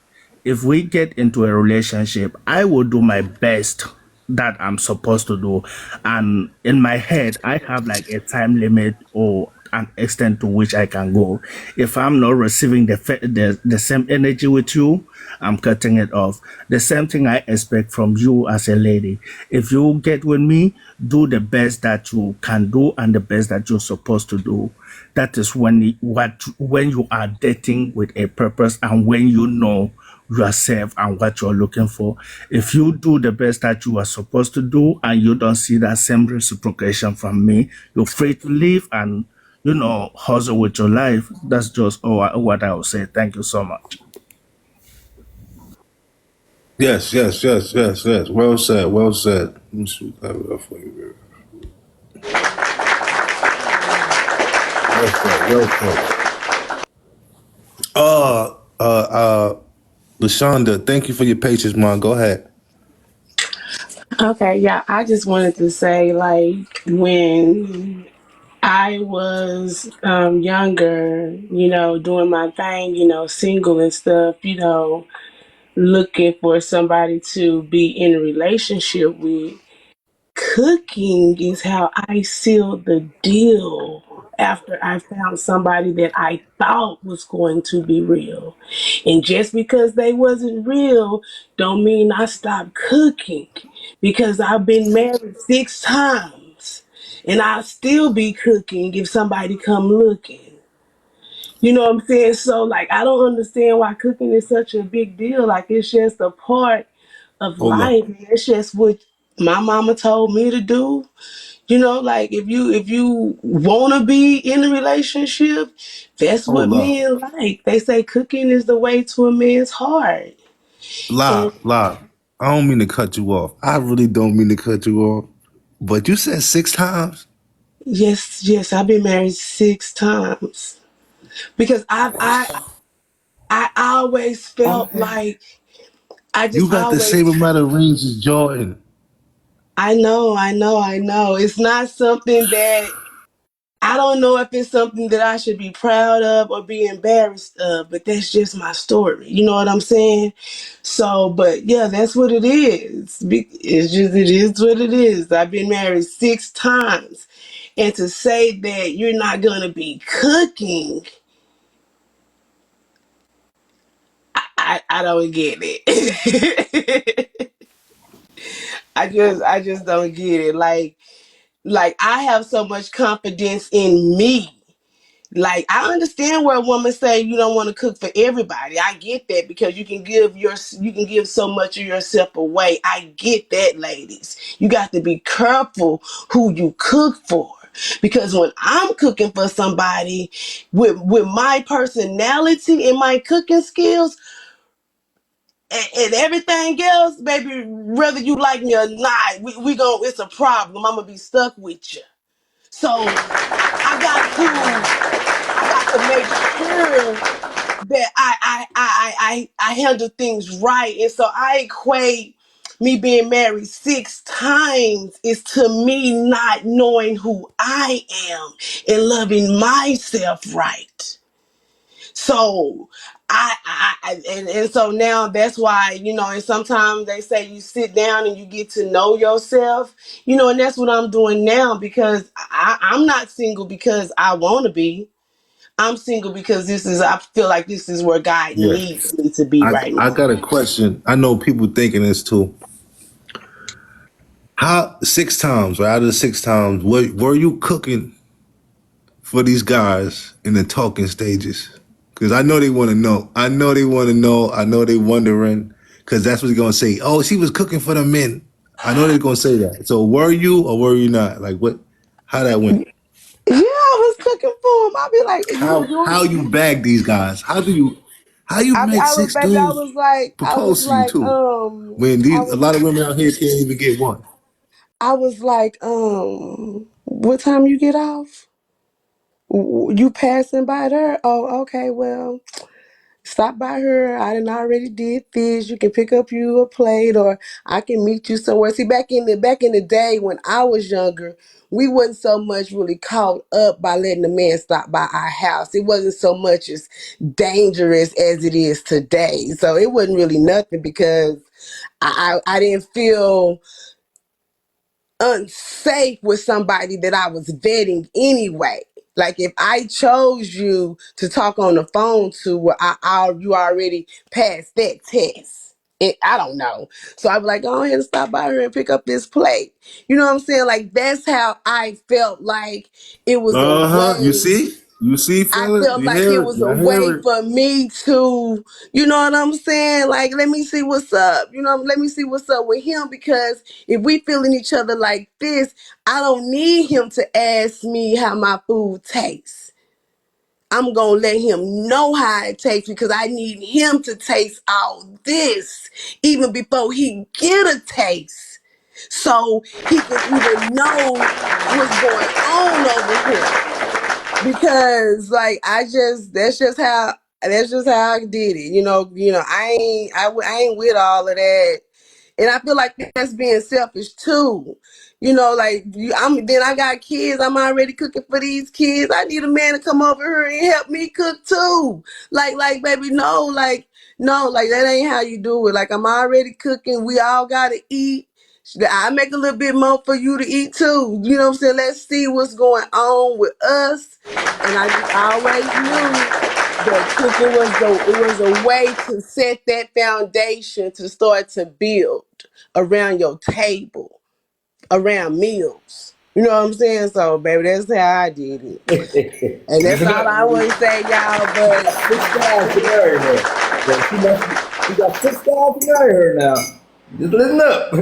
If we get into a relationship, I will do my best that I'm supposed to do. And in my head, I have like a time limit or an extent to which I can go. If I'm not receiving the same energy with you, I'm cutting it off. The same thing I expect from you as a lady. If you get with me, do the best that you can do and the best that you're supposed to do. That is when you are dating with a purpose and when you know yourself and what you're looking for. If you do the best that you are supposed to do and you don't see that same reciprocation from me, you're free to leave and hustle with your life. That's just what I would say. Thank you so much. Yes. Well said. Well said. Let me see what I have left for you. Well said. LaShonda, thank you for your patience, man. Go ahead. Okay, yeah, I just wanted to say, like, when I was younger, doing my thing, single and stuff, looking for somebody to be in a relationship with, cooking is how I sealed the deal after I found somebody that I thought was going to be real. And just because they wasn't real don't mean I stopped cooking, because I've been married 6 times and I'll still be cooking if somebody come looking. You know what I'm saying? So, like, I don't understand why cooking is such a big deal. Like, it's just a part of Hold on. life. It's just what my mama told me to do. Like, if you want to be in a relationship, that's what Hold on. men like. They say cooking is the way to a man's heart. And Lie. I don't mean to cut you off. I really don't mean to cut you off. But you said 6 times? yes, I've been married 6 times because I always felt like I just You got the always. same amount of rings as Jordan. I know. It's not something that I don't know if it's something that I should be proud of or be embarrassed of, but that's just my story. You know what I'm saying? So, but yeah, that's what it is. It is what it is. I've been married 6 times. And to say that you're not going to be cooking, I don't get it. I just don't get it. Like I have so much confidence in me. Like, I understand where a woman say you don't want to cook for everybody. I get that, because you can give so much of yourself away. I get that, ladies. You got to be careful who you cook for, because when I'm cooking for somebody with my personality and my cooking skills and everything else, baby, whether you like me or not, it's a problem. I'm gonna be stuck with you. So I got to make sure that I handle things right. And so I equate me being married 6 times is to me not knowing who I am and loving myself right. So and so now that's why, and sometimes they say you sit down and you get to know yourself, and that's what I'm doing now, because I'm not single because I want to be. I'm single because I feel like this is where God Yeah. needs me to be right I now. got a question. I know people thinking this too. How 6 times, right? Out of the 6 times, were you cooking for these guys in the talking stages? Because I know they want to know. I know they wondering. Because that's what they're gonna say. Oh, she was cooking for the men. I know they're gonna say that. So were you or were you not? Like what? How that went? Yeah, I was cooking for him. I'll be like, How you bag these guys? How you make I was, 6 baby, dudes propose to you too? When a lot of women out here can't even get one. I was like, what time you get off? You passing by there? Oh, okay, well, stop by her. I done already did this. You can pick up you a plate, or I can meet you somewhere. See, back in the day when I was younger, we wasn't so much really caught up by letting a man stop by our house. It wasn't so much as dangerous as it is today. So it wasn't really nothing, because I didn't feel unsafe with somebody that I was vetting anyway. Like if I chose you to talk on the phone to, where you already passed that test. I don't know. So I'd be like, go ahead and stop by here and pick up this plate. You know what I'm saying? Like that's how I felt like it was a You way. see? You see, I Philip? felt You like it hear it? was a You way hear it? for me to, you know what I'm saying? Like, let me see what's up. You know, let me see what's up with him, because if we feeling each other like this, I don't need him to ask me how my food tastes. I'm going to let him know how it tastes, because I need him to taste all this even before he get a taste, so he can even know what's going on over here. Because like that's just how I did it. I ain't with all of that. And I feel like that's being selfish too. Like then I got kids. I'm already cooking for these kids. I need a man to come over here and help me cook too. Like baby, no, that ain't how you do it. Like I'm already cooking. We all gotta eat. I make a little bit more for you to eat too. You know what I'm saying? Let's see what's going on with us. And I just always knew that cooking was a way to set that foundation to start to build around your table, around meals. You know what I'm saying? So, baby, that's how I did it. And that's Listen all up. I want to say, y'all. But Six guys to marry her. She got 6 guys to marry her now. Just listen up.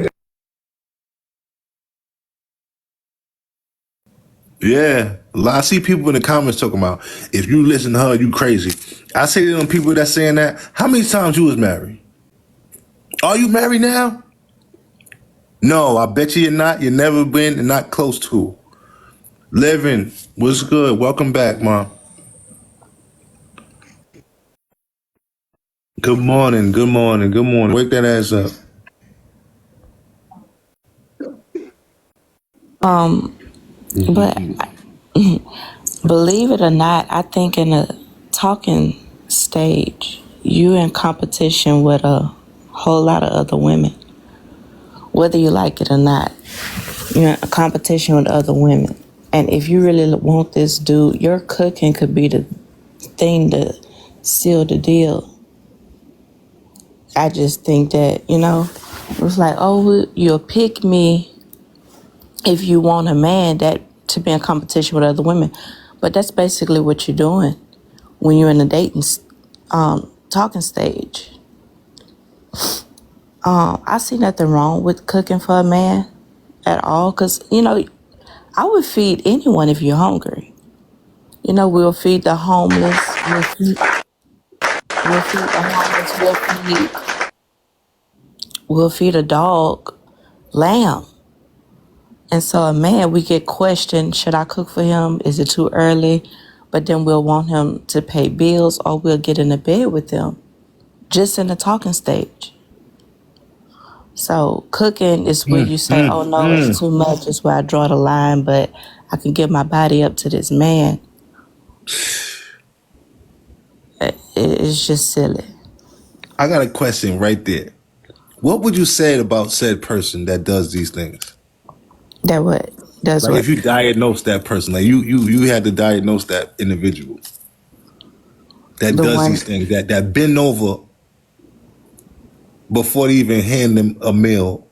Yeah. I see people in the comments talking about, if you listen to her, you crazy. I say to them people that's saying that, how many times you was married? Are you married now? No, I bet you're not. You've never been and not close to. Living, what's good? Welcome back, Mom. Good morning, good morning, good morning. Wake that ass up. But believe it or not, I think in a talking stage, you in competition with a whole lot of other women. Whether you like it or not, you're in a competition with other women. And if you really want this dude, your cooking could be the thing to seal the deal. I just think that, it's like, oh, you'll pick me if you want a man that to be in competition with other women. But that's basically what you're doing when you're in the dating talking stage. I see nothing wrong with cooking for a man at all, because I would feed anyone if you're hungry. We'll feed the homeless. We'll feed the homeless. We'll feed a dog lamb. And so a man, we get questioned, should I cook for him? Is it too early? But then we'll want him to pay bills, or we'll get in the bed with them just in the talking stage. So cooking is where you say, oh no, it's too much. It's where I draw the line, but I can give my body up to this man. It's just silly. I got a question right there. What would you say about said person that does these things? That what? Does like what? If you diagnose that person, like you had to diagnose that individual that does these things, that bend over before they even hand them a meal.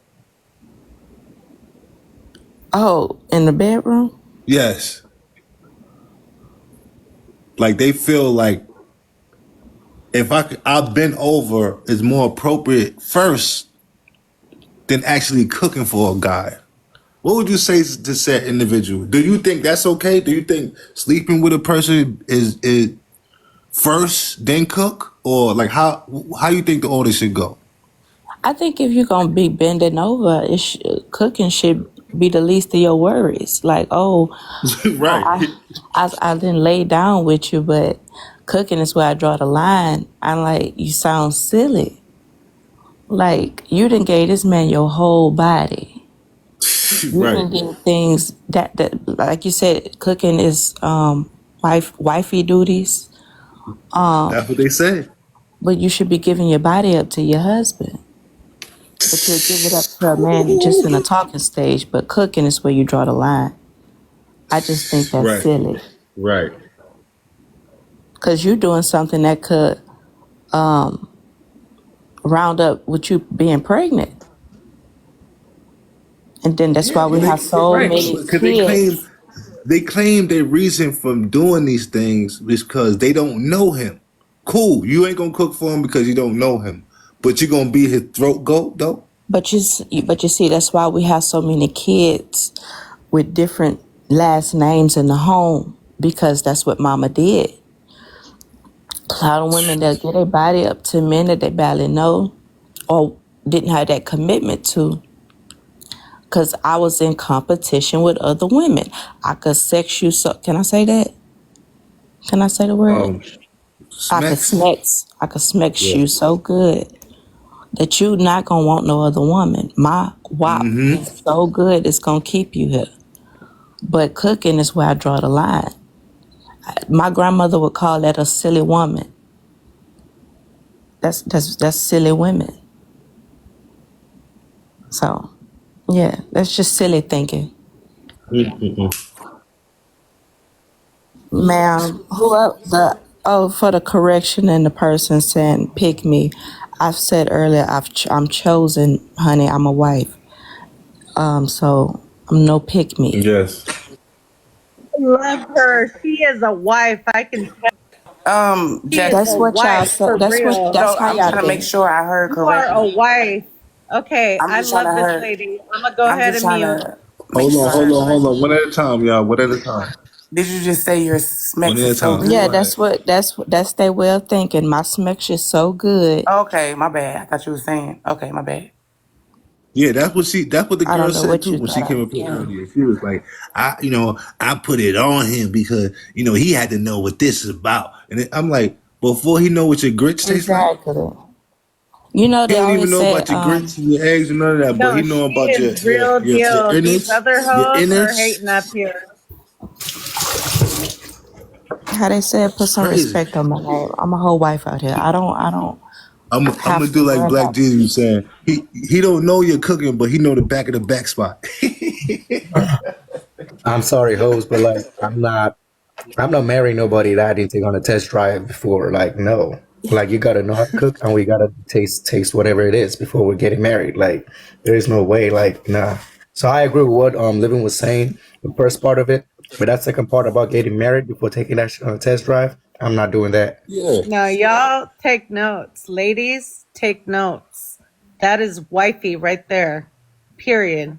Oh, in the bedroom? Yes. Like they feel like if I'll bend over is more appropriate first than actually cooking for a guy. What would you say to said individual? Do you think that's okay? Do you think sleeping with a person is first, then cook? Or like how you think the order should go? I think if you're going to be bending over, cooking should be the least of your worries. Like, oh, right. I didn't lay down with you, but cooking is where I draw the line. I'm like, you sound silly. Like, you done gave this man your whole body. You done did things that, like you said, cooking is wifey duties. That's what they say. But you should be giving your body up to your husband. But you'll give it up to a man just in a talking stage. But cooking is where you draw the line. I just think that's silly. Right. Because you're doing something that could round up with you being pregnant. And then that's Yeah, why we have so right. many Because kids. they claim their reason from doing these things is because they don't know him. Cool, you ain't gonna cook for him because you don't know him, but you gonna be his throat goat though. But you see, that's why we have so many kids with different last names in the home, because that's what mama did. A lot of women that get their body up to men that they barely know or didn't have that commitment to, because I was in competition with other women. I could sex you so, can I say that? Can I say the word? Smacks. I could smex Yeah. you so good that you not gonna want no other woman. My WAP is so good, it's gonna keep you here. But cooking is where I draw the line. My grandmother would call that a silly woman. That's silly women. So yeah, that's just silly thinking. Ma'am, who up the for the correction and the person saying pick me. I've said earlier I'm chosen, honey. I'm a wife. So I'm no pick me. Yes. Love her. She is a wife. I can tell. She is That's a what y'all wife said. for real. That's So how I'm y'all trying to make think. sure I heard You are a correctly. wife. Okay, I'm I just trying to love this heard. lady. I'm gonna go I'm ahead just and trying mute. to make Hold sure on, I heard correctly. One at a time, y'all. One at a time. Did you just say your One smecks at a is so time. Yeah, good? that's their way of thinking. My smex is so good. Okay, my bad. I thought you were saying. Okay, my bad. Yeah, that's what the I girl don't know said what too you when she thought I came was up here saying. earlier. She was like, I put it on him because, he had to know what this is about. And I'm like, before he know what your grits taste like? Exactly. You know He they don't even always know say about your grits and your eggs and none of that, but No, he know she about is real your deal. These innards, other your hoes are innards. hating up here. how they said put It's some crazy. respect on my name. I'm a whole wife out here. I don't I'm have gonna to do like worry Black about. Jesus was saying. He don't know you're cooking, but he know the back of the back spot. I'm sorry, host, but like I'm not marrying nobody that I didn't take on a test drive before. Like, no. Like you gotta know how to cook and we gotta taste whatever it is before we're getting married. Like there is no way, like, nah. So I agree with what Living was saying, the first part of it. But that second part about getting married before taking that shit on a test drive, I'm not doing that. Yeah. No, y'all take notes. Ladies, take notes. That is wifey right there. Period.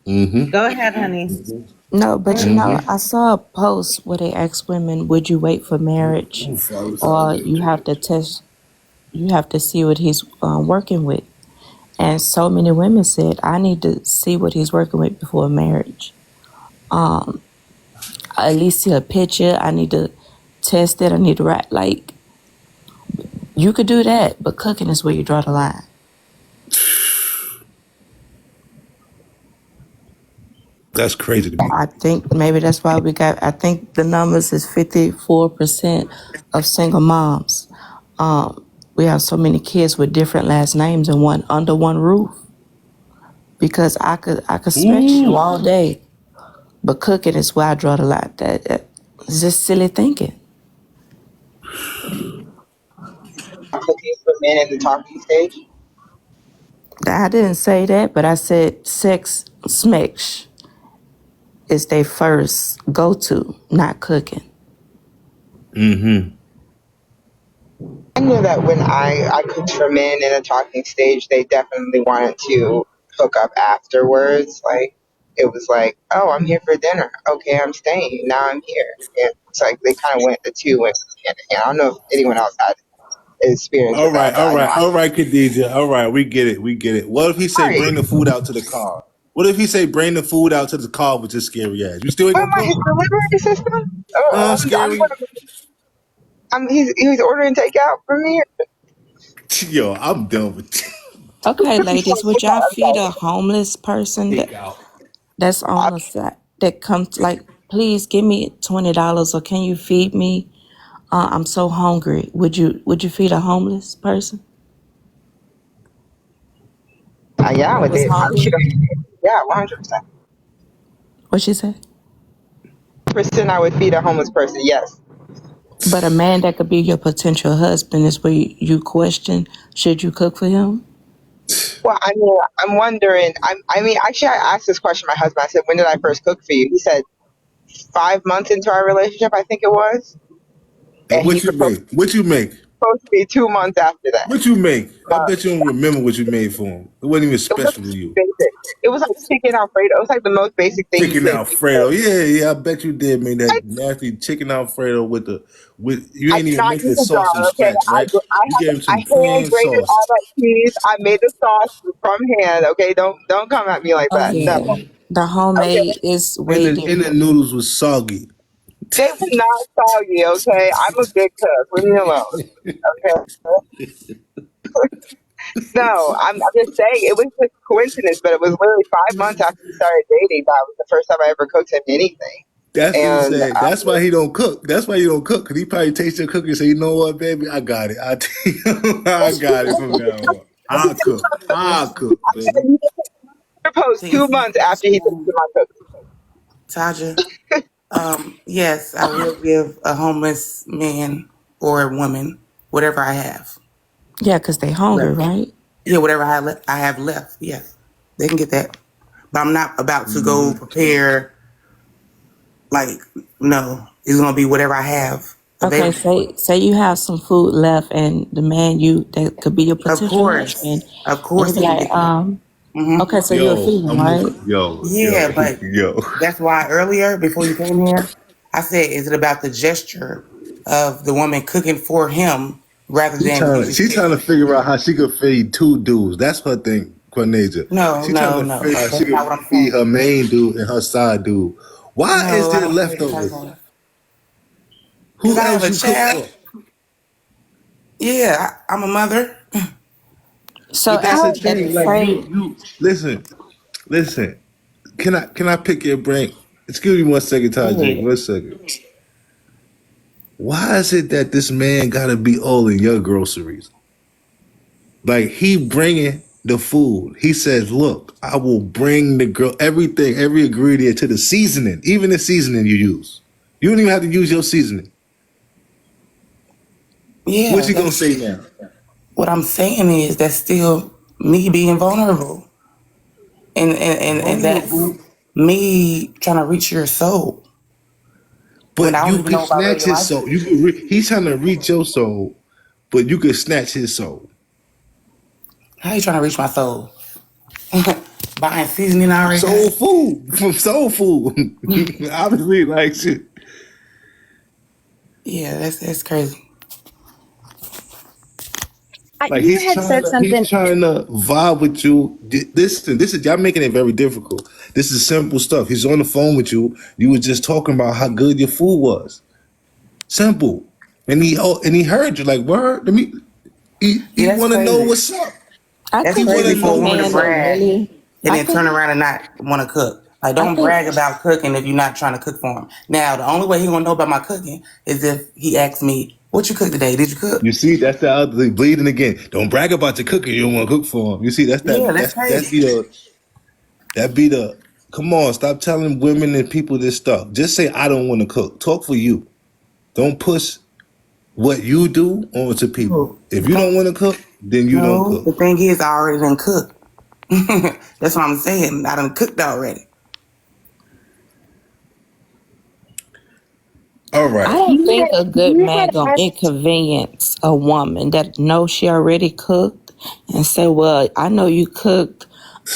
Go ahead, honey. No, but I saw a post where they asked women, would you wait for marriage or you have to see what he's working with. And so many women said, I need to see what he's working with before marriage. At least see a picture. I need to test it. I need to write. Like, you could do that, but cooking is where you draw the line. That's crazy to me. I think maybe that's why I think the numbers is 54% of single moms. We have so many kids with different last names and under one roof. Because I could smash you all day, but cooking is where I draw the line. It's just silly thinking. Cooking for men in the talking stage. I didn't say that, but I said sex smash is their first go-to, not cooking. I know that when I cooked for men in a talking stage, they definitely wanted to hook up afterwards. Like it was like, oh, I'm here for dinner. Okay, I'm staying. Now I'm here. And it's like they kind of the two went hand in hand. I don't know if anyone else had experience All with right, that, but I know I. all right, Khadija. All right, we get it. What if he say Sorry, bring the food out to the car? What if he say bring the food out to the car with his scary ass? You still ain't what gonna am I, his cook? delivery system? Oh, Scary. he's ordering takeout from me. Yo, I'm done with Okay, I'm ladies, would y'all feed sorry. a homeless person takeout. that's on the side that comes like, please give me $20 or can you feed me? I'm so hungry. Would you feed a homeless person Yeah, who with was it. hungry? Yeah, 100%. What she say? 100% I would feed a homeless person. Yes. But a man that could be your potential husband is where you question, should you cook for him? Well, I mean, I'm wondering. Actually, I asked this question to my husband. I said, "When did I first cook for you?" He said, 5 months into our relationship, I think it was, And and what he's you make? What you make? supposed to be 2 months after that. What you make? I Uh, bet you don't remember what you made for him. It wasn't even it was special to you. basic. It was like chicken Alfredo. It was like the most basic thing you Chicken could. Alfredo. Yeah. I bet you did make that nasty chicken Alfredo with you I ain't did even not make use the a jar. sauce from Okay, scratch, right? You gave him I some hand plain grated sauce. all that cheese. I made the sauce from hand. Okay, don't come at me like Oh that. No. yeah, the Okay, homemade is And way the different. noodles was soggy. they were not soggy. Okay, I'm a good cook. Leave me alone. Okay. No, I'm just saying it was just coincidence, but it was literally 5 months after we started dating that was the first time I ever cooked him anything. That's what I'm And saying. That's why he don't cook. That's why he don't cook. Cause he probably takes your cooking and say, you know what, baby, I got it. I got it from now on. I'll cook. I'll cook, baby. he proposed See, 2 months after he tasted my cooking. Taja, yes, I will give a homeless man or a woman whatever I have Yeah, because they hungry, left. right? Yeah, whatever I have left. Yes, they can get that. But I'm not about to go prepare. Like, no, it's gonna be whatever I have Okay, available. say you have some food left, and the man that could be your Of potential husband, course, of and he course, be he can like, get that. okay, so you're a Yo, feed him, right? Yeah, but that's why earlier, before you came here, I said, is it about the gesture of the woman cooking for him rather than he just She trying to figure out how she could feed two dudes. That's her thing, Corneja. No, She trying no, to no. figure out how she That's not what could I'm feed saying. her main dude and her side dude. Why is No, I there don't feel the type leftovers? of. Because Who I have else a you cook child. for? Yeah, I'm a mother. So But that's the at the thing. Like same, you listen. Can I pick your brain? Excuse me 1 second, Go Tajay. ahead. 1 second. Why is it that this man gotta be all in your groceries? Like he bringing the food. He says, "Look, I will bring the girl everything, every ingredient to the seasoning, even the seasoning you use. You don't even have to use your seasoning." What's Yeah, he gonna that's say now? what I'm saying is that's still me being vulnerable. And that's Vulnerable, me trying to reach your soul when but I don't you even could know if I snatch really his like soul. you. He's trying to reach your soul, but you could snatch his soul. How you trying to reach my soul? Buying seasoning I already Soul got? food from soul food. Obviously, like shit. Yeah, that's crazy. Like You had said he's something. trying to vibe with you. Listen, this is y'all making it very difficult. This is simple stuff. He's on the phone with you. You were just talking about how good your food was. Simple. And he heard you like word. He Yeah, that's want to know crazy. what's up. I That's He think want crazy to if a for a know woman to man what's that up. brag really, and I then turn think, around and not want to cook. Like, I don't think, brag about cooking if you're not trying to cook for him. Now, the only way he gonna know about my cooking is if he asks me, "What you cook today? Did you cook?" You see, that's the other thing, bleeding again. Don't brag about your cooking. You don't want to cook for him. You see, Yeah, that's crazy. that be the. Come on, stop telling women and people this stuff. Just say I don't want to cook. Talk for you. Don't push what you do onto people. No, If you don't want to cook, then you don't no, cook. the thing is, I already done cooked. That's what I'm saying. I done cooked already. All I right. don't think a good You man had gonna asked. inconvenience a woman that knows she already cooked and say, "Well, I know you cooked.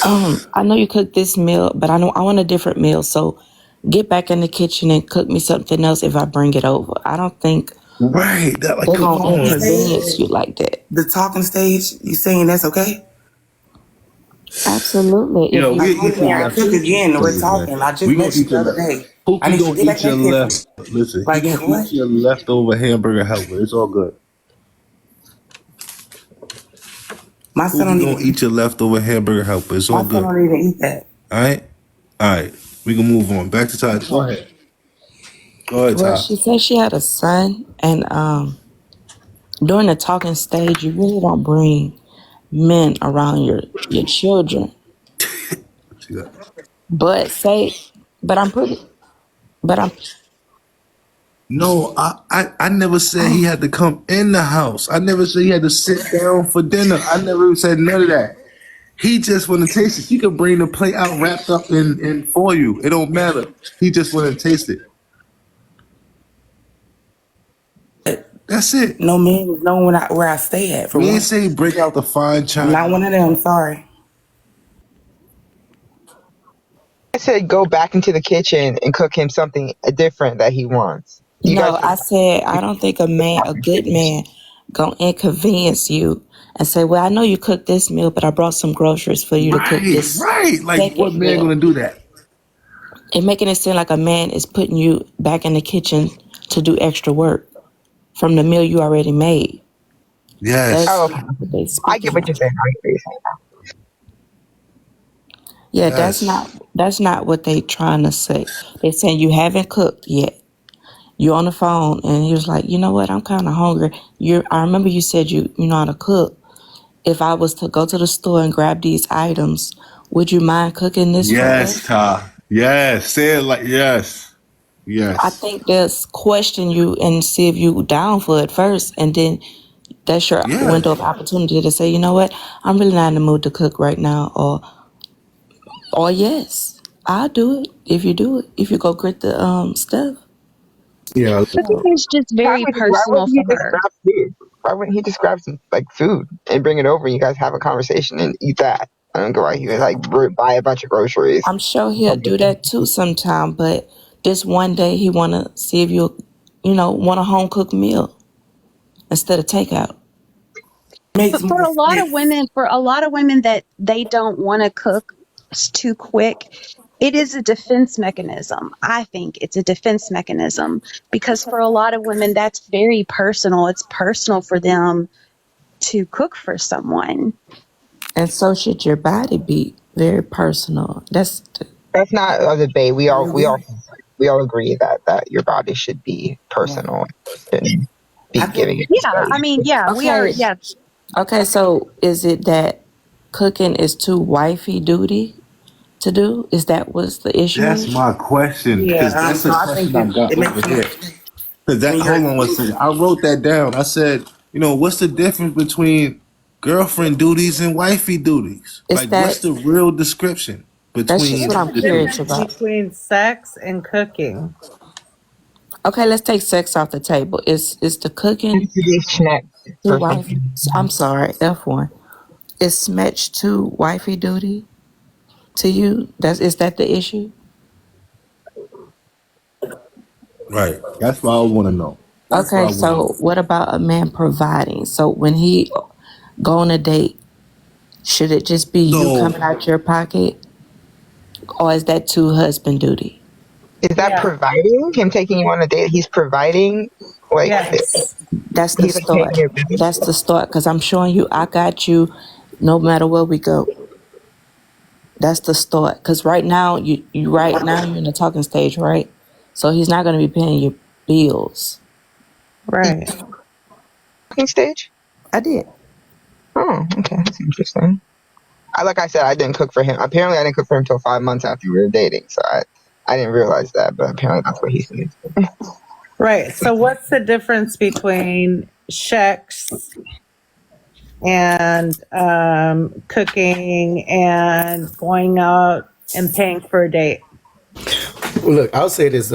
I know you cooked this meal, but I want a different meal. So get back in the kitchen and cook me something else if I bring it over." I don't think Right. Like, they're come gonna Talking on. inconvenience stage, you like that. the talking stage. You saying that's okay? Absolutely. You If know, you Like, we I'm eat see your getting that, ready left. to cook again, and we're talking. I just We gonna met you eat the your other left. day. I Pookie need you to gonna get back eat in your that kitchen. left. Listen, he Like, gonna what? eat your leftover hamburger helper. It's all good. My son Pookie don't gonna even. eat your leftover hamburger helper. It's My all son good. don't even eat that. All right. All right. We can move on. Back to Todd. Go ahead. Go ahead, well, Todd. she said she had a son, and during the talking stage, you really don't bring men around your children. What you got? But say, but I'm pretty, but I'm No, I never said he had to come in the house. I never said he had to sit down for dinner. I never said none of that. He just want to taste it. He could bring the plate out wrapped up in for you. It don't matter. He just want to taste it. That's it. No man know where I stay at. For We one, ain't say break out the fine I'm china. not one of them. Sorry. I said go back into the kitchen and cook him something different that he wants. You guys No, I said I don't think a good man, gonna inconvenience you and say, "Well, I know you cooked this meal, but I brought some groceries for you to cook this Right. Like, what second man meal." gonna do that? And making it seem like a man is putting you back in the kitchen to do extra work from the meal you already made. Yes. That's Oh, okay. not what they I get speaking what you're of. saying. I get what you're saying. Yeah, Yes. that's not what they trying to say. They're saying you haven't cooked yet. You're on the phone and he was like, you know what, I'm kinda hungry. I remember you said you know how to cook. If I was to go to the store and grab these items, would you mind cooking this for Yes, us? Ty. Yes. Say it like yes. I Yes. think they'll question you and see if you down for it first, and then that's your window of Yes. opportunity to say, you know what, I'm really not in the mood to cook right now, or yes, I'll do it if you do it. If you go get the stuff. Yeah. Cooking So is just very Why personal wouldn't for he just her. grab food? Why wouldn't he just grab some like food and bring it over and you guys have a conversation and eat that? I don't go out here and like buy a bunch of groceries. I'm sure he'll do that too sometime, but this one day he wanna see if you know, want a home cooked meal instead of takeout. Makes But for more sense. for a lot of women that they don't want to cook too quick, it is a defense mechanism. I think it's a defense mechanism because for a lot of women, that's very personal. It's personal for them to cook for someone. And so should your body be very personal. That's not a debate. We I all we all agree. we all agree that your body should be Yeah. personal. Shouldn't be I think giving it Yeah, to I mean, you. yeah, we are. Okay. Yeah, Okay, so is it that cooking is too wifey duty to do? Is that what's the That's issue? my question. Because yeah. that's a No, I think question I got it over makes more here. sense Because that when you're hold on one second. I wrote that down. I said, what's the difference between girlfriend duties and wifey duties? Is Like, what's that the real description that's just between what What's I'm the the two? curious difference about. between sex and cooking? Okay, let's take sex off the table. Is the cooking Needs to be snack to for wife? something. I'm sorry, F1. Is smetch to wifey duty to you? Is that the issue? Right. That's what I want to know. That's what I Okay, want to so know. what about a man providing? So when he go on a date, should it just be you coming So, out your pocket, or is that to husband duty? Is that Yeah. providing? Him taking you on a date? He's providing. Like Yes. That's the he's like paying start. your bills. That's the start. Because I'm showing you, I got you, no matter where we go. That's the start. Because right now, you're in the talking stage, right? So he's not going to be paying your bills. Right. Talking stage. I did. Oh, okay, that's interesting. Like I said, I didn't cook for him. Apparently, I didn't cook for him until 5 months after we were dating. So I didn't realize that, but apparently that's what he said. Right. So what's the difference between checks and cooking and going out and paying for a date? Look, I'll say this